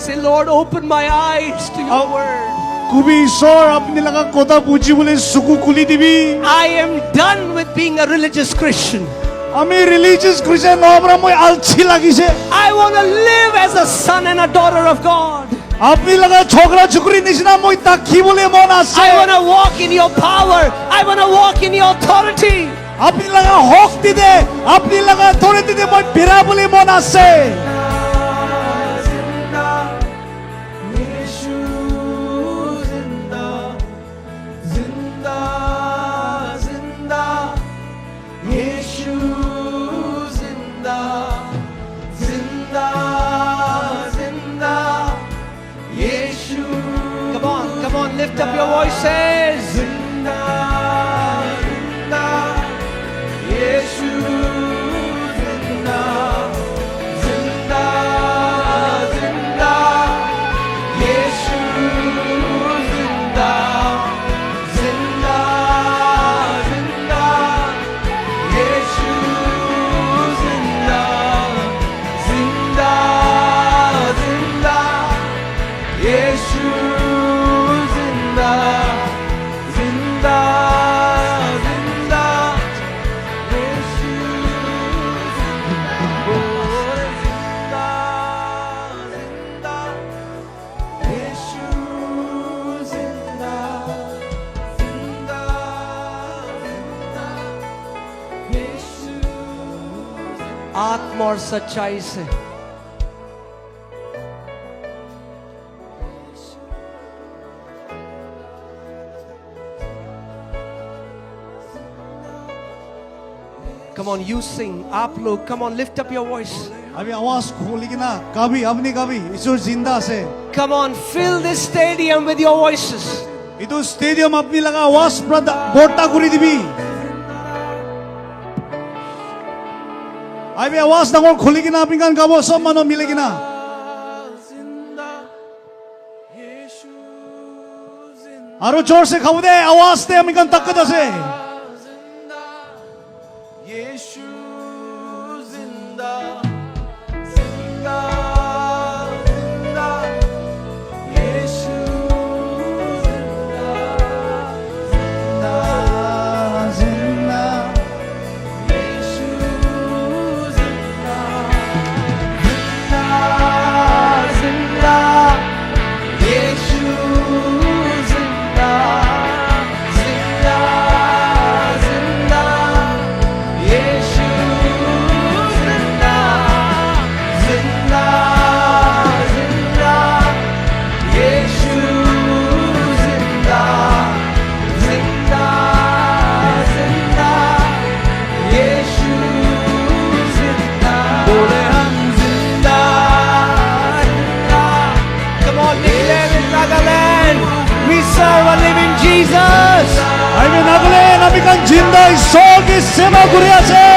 Speaker 3: Say, Lord, open my eyes to your word.
Speaker 12: কুবি ঈশ্বৰ আপুনি লগা কথা বুজিবলৈ চকু খুলি দিবি
Speaker 3: I am done with being a religious Christian.
Speaker 12: আমি ৰিলিজিয়াছ খ্ৰীষ্টিয়ান নহবৰা মই আলছি লাগিছে
Speaker 3: I want to live as a son and a daughter of God.
Speaker 12: আপুনি লগা ছোকৰা ছোকৰি নিচিনা মই তাকিবলৈ মন আছে
Speaker 3: I want to walk in your power. I want to walk in your authority.
Speaker 12: আপুনি লগা শক্তি দে আপুনি লগা অথৰিটি দে মই বিৰাবলৈ মন আছে
Speaker 3: Come on, lift up your voices. आत्मा और सच्चाई से Come on, you sing. आप लोग, come on, lift up your voice.
Speaker 12: अभी आवाज खोली कि ना कभी अपनी कभी ईश्वर जिंदा से
Speaker 3: Come on, fill this stadium with your voices.
Speaker 12: इतो स्टेडियम अपनी लगा आवाज बोटा करी दिबी अभी आवाज डाঙৰ खोली कि ना अपनी गान गाबो सब मानो मिले कि ना आरो जोर से खाओ दे आवाज दे अपनी गान तक दसे जिंदा ईश्वर की सेवा करी আছে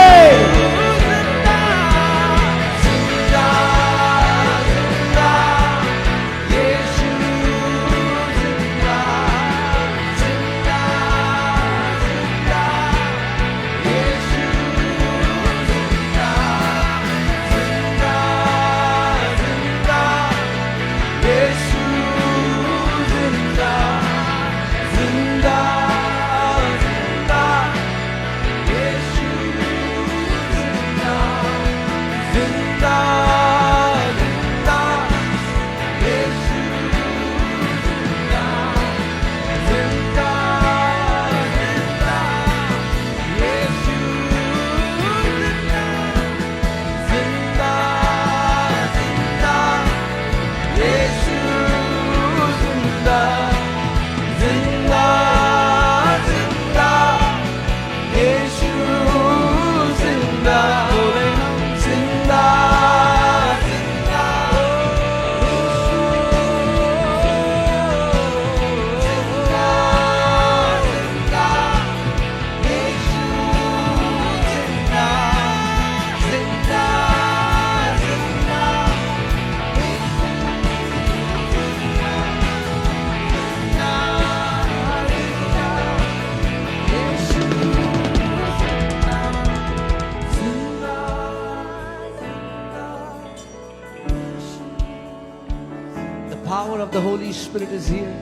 Speaker 3: power of the Holy Spirit is here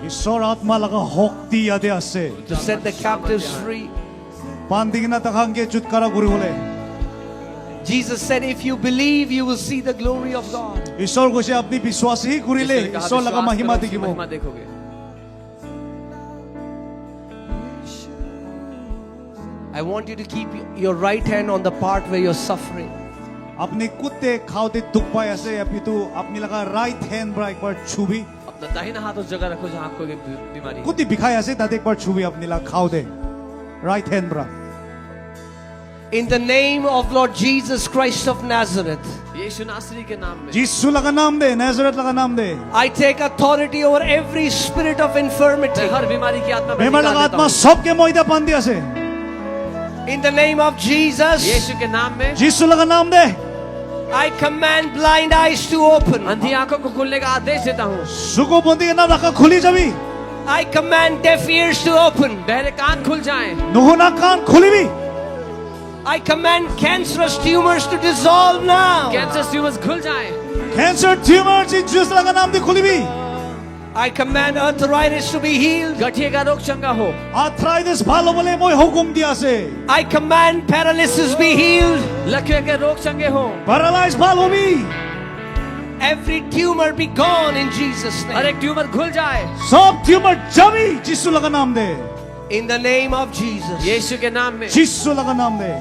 Speaker 12: ঈশ্বৰ আত্মা লগা শক্তি ইয়াতে আছে
Speaker 3: to set the captives free.
Speaker 12: বান্দিগিনা তাহাংকে চুটকাৰা কৰিবলৈ
Speaker 3: Jesus said, if you believe, you will see the glory of God.
Speaker 12: ঈশ্বৰ কৈছে আপুনি বিশ্বাসী কৰিলে ঈশ্বৰ লগা মহিমা দেখিব
Speaker 9: महिमा देखोगे
Speaker 3: I want you to keep your right hand on the part where you're suffering.
Speaker 12: আপুনি কুতে খাওতে দুখ পাই আছে আপুনিতো আপুনি লগা ৰাইট হেণ্ড পৰা একবাৰ ছুবি
Speaker 9: अपना दाहिना हाथ उस जगह रखो जहाँ आपको ये बीमारी है।
Speaker 12: কুতি বিষাই আছে তাতে একবাৰ ছুবি আপুনি লগা খাওতে ৰাইট হেণ্ড পৰা
Speaker 3: In the name of Lord Jesus Christ of Nazareth,
Speaker 9: यीशु नासरी के नाम में
Speaker 12: যিশু লগা নাম দে নাজাৰেত লগা নাম দে
Speaker 3: I take authority over every spirit of infirmity.
Speaker 9: हर बीमारी की आत्मा में
Speaker 12: বেমাৰ
Speaker 9: निकाल
Speaker 12: লগা
Speaker 9: देता
Speaker 12: আত্মা
Speaker 9: हूँ।
Speaker 12: সবকে মইদা বান্ধি আছে
Speaker 3: In the name of Jesus,
Speaker 9: यीशु के नाम में
Speaker 12: যিশু লগা নাম দে
Speaker 3: I command blind eyes to open.
Speaker 9: अंधी आंखों को खोलने का आदेश देता हूँ।
Speaker 12: সুকো বন্ধি না রাখা খুলি যাবি
Speaker 3: I command deaf ears to open.
Speaker 9: बहरे कान खुल जाएं।
Speaker 12: নুহুনা কান খুলিবি
Speaker 3: I command cancerous tumors to dissolve now.
Speaker 9: Cancer tumours खुल जाएं।
Speaker 12: ক্যান্সার টিউমার যিশু লগা নাম দি খুলিবি
Speaker 3: I command arthritis to be healed.
Speaker 9: गठिए का रोग चंगा हो।
Speaker 12: আর্থ্রাইটিস ভালো বলে মই হুকুম দি আছে
Speaker 3: I command paralysis be healed.
Speaker 9: लकवे के रोग चंगे हो।
Speaker 12: প্যারালাইজ ভালো হবি
Speaker 3: Every tumor be gone in Jesus'
Speaker 9: her
Speaker 3: name.
Speaker 9: एक ट्यूमर खुल जाए
Speaker 12: সব টিউমার যাবি যিশু লগা নাম দে
Speaker 3: In the name of Jesus.
Speaker 9: यीशु के नाम में
Speaker 12: যিশু লগা নাম দে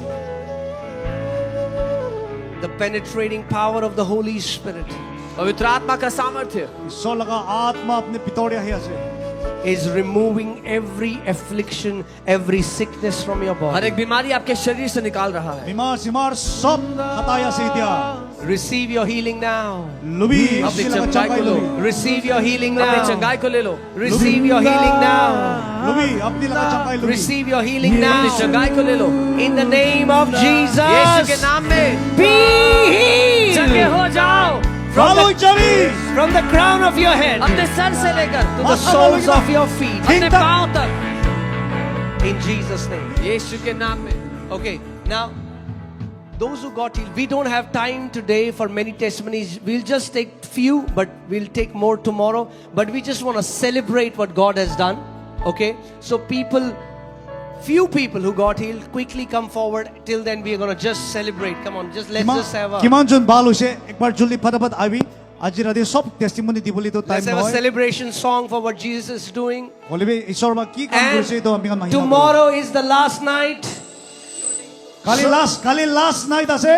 Speaker 3: The penetrating power of the Holy Spirit
Speaker 9: पवित्र आत्मा का सामर्थ्य
Speaker 12: ঈশ্বর লগা আত্মা আপনি ভিতরে আহি আছে
Speaker 3: is removing every affliction, every sickness from your
Speaker 9: her
Speaker 3: body.
Speaker 9: एक बीमारी आपके शरीर से निकाल रहा है।
Speaker 12: বিমার সিমার সব হাতায় আছে এতিয়া
Speaker 3: Receive your healing now.
Speaker 12: লুবি
Speaker 9: अपनी
Speaker 12: যিশু লগা
Speaker 9: चंगाई को
Speaker 12: চাঙ্গাই
Speaker 9: लो।
Speaker 12: লুবি
Speaker 3: Receive your healing
Speaker 9: अपनी
Speaker 3: now.
Speaker 9: चंगाई को ले लो।
Speaker 3: Receive your healing now.
Speaker 12: লুবি আপনি লগা চাঙ্গাই লুবি
Speaker 3: Receive your healing
Speaker 9: अपनी
Speaker 3: now.
Speaker 9: चंगाई को ले लो।
Speaker 3: In the name of
Speaker 9: यीशु के
Speaker 3: Jesus.
Speaker 9: नाम में
Speaker 3: Be healed.
Speaker 9: चंगे हो जाओ।
Speaker 12: ভালো যাবি
Speaker 3: From the crown of your head
Speaker 9: अपने सर से लेकर
Speaker 3: to the soles of your feet.
Speaker 9: अपने पांव तक
Speaker 3: In Jesus' name.
Speaker 9: यीशु के नाम में।
Speaker 3: Okay, now those who got healed, we don't have time today for many testimonies. We'll just take few, but we'll take more tomorrow. But we just want to celebrate what God has done. Okay, so few people who got healed, quickly come forward. Till then, we are going to just celebrate. Come on, let's just have a
Speaker 12: কিমান জন ভাল হৈছে একবাৰ জলদি ফটাফট আবি আজি ৰাতি সব টেস্টিমনি দিবলি তো টাইম
Speaker 3: let's have a
Speaker 12: নহয়
Speaker 3: celebration song for what Jesus is doing.
Speaker 12: বলিবি ঈশ্বৰ বা কি কাম কৰিছে তো আমি কাম
Speaker 3: And tomorrow is the last night.
Speaker 12: Kali last night আছে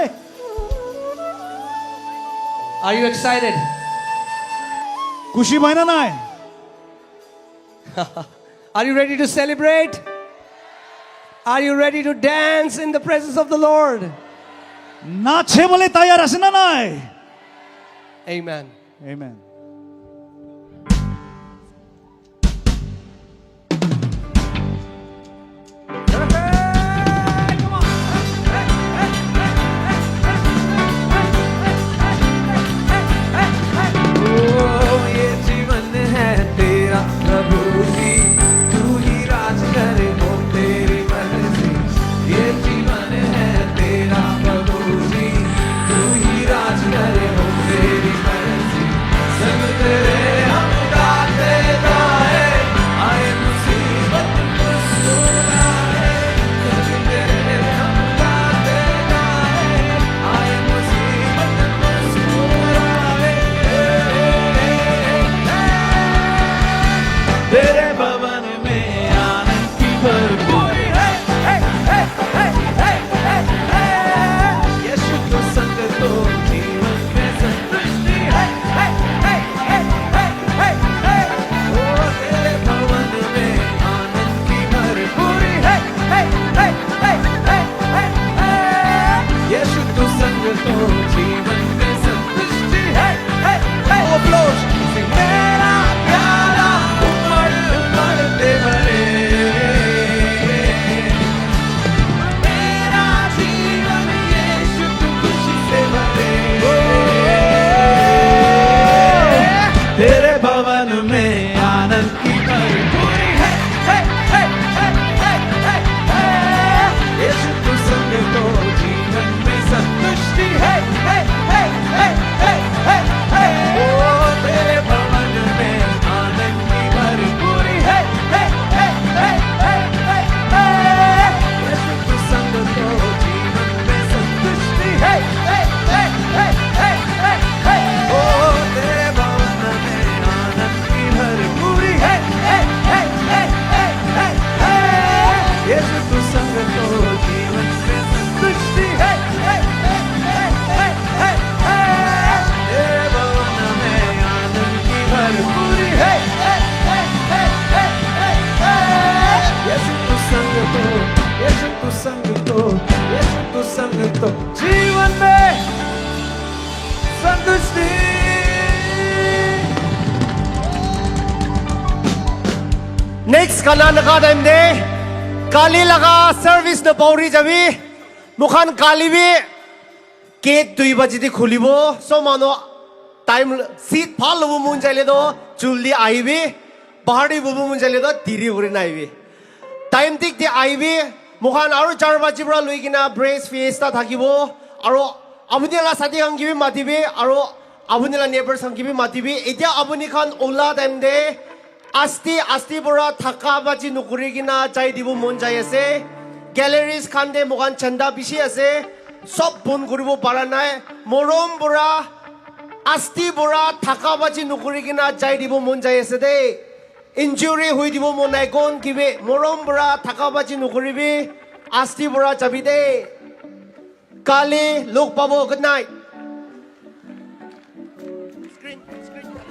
Speaker 3: Are you excited?
Speaker 12: খুশি হয় না নাই
Speaker 3: Are you ready to celebrate? Are you ready to dance in the presence of the Lord?
Speaker 12: নাচে বলে তৈয়ার আছে না নাই
Speaker 3: Amen.
Speaker 12: আমেন
Speaker 2: ये जीवन है तेरा प्रभु जी तू ही राज करे हो तेरी मर्जी ये जीवन है तेरा प्रभु जी तू ही राज करे हो तेरी मर्जी
Speaker 9: तो जीवन में संतुष्टि
Speaker 3: Next kana naka time de kali laga service na pauri jabi mukhan kali bi gate 2 baji di khulibo so mano time seat phal lobo mun jaile do juldi aibi bahari bobo mun jaile do diri hori na aibi time tik di aibi mukhan aru 4 baji bra loi kina brace fiesta thakibo aru abuni la sati khan gibi matibi aru abuni la neighbors khan gibi matibi etia abuni khan ola time de asti bora thaka baji nukuri gina chai dibu mon jai ase galleries khande mogan chanda bishi ase sob bun koribo para nai morom bora asti bora thaka baji nukuri gina chai dibu mon jai ase de injury hui dibu mon nai gon kibe morom bora thaka baji nukuri bi asti bora chabi de kali lok pabo good night.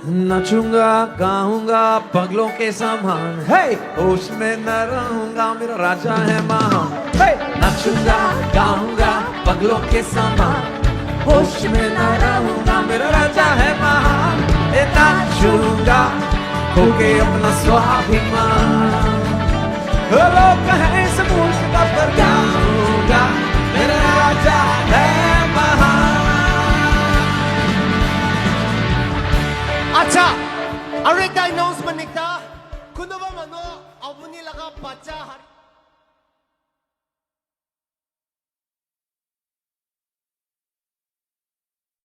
Speaker 9: नाचूंगा गाऊंगा पगलों के समान हे होश में न रहूंगा मेरा राजा है महान हे नाचूंगा गाऊंगा पगलों के समान होश में न रहूंगा मेरा राजा है महान ए नाचूंगा खोके अपना स्वाभिमान लोग कहें इस मूर्ख का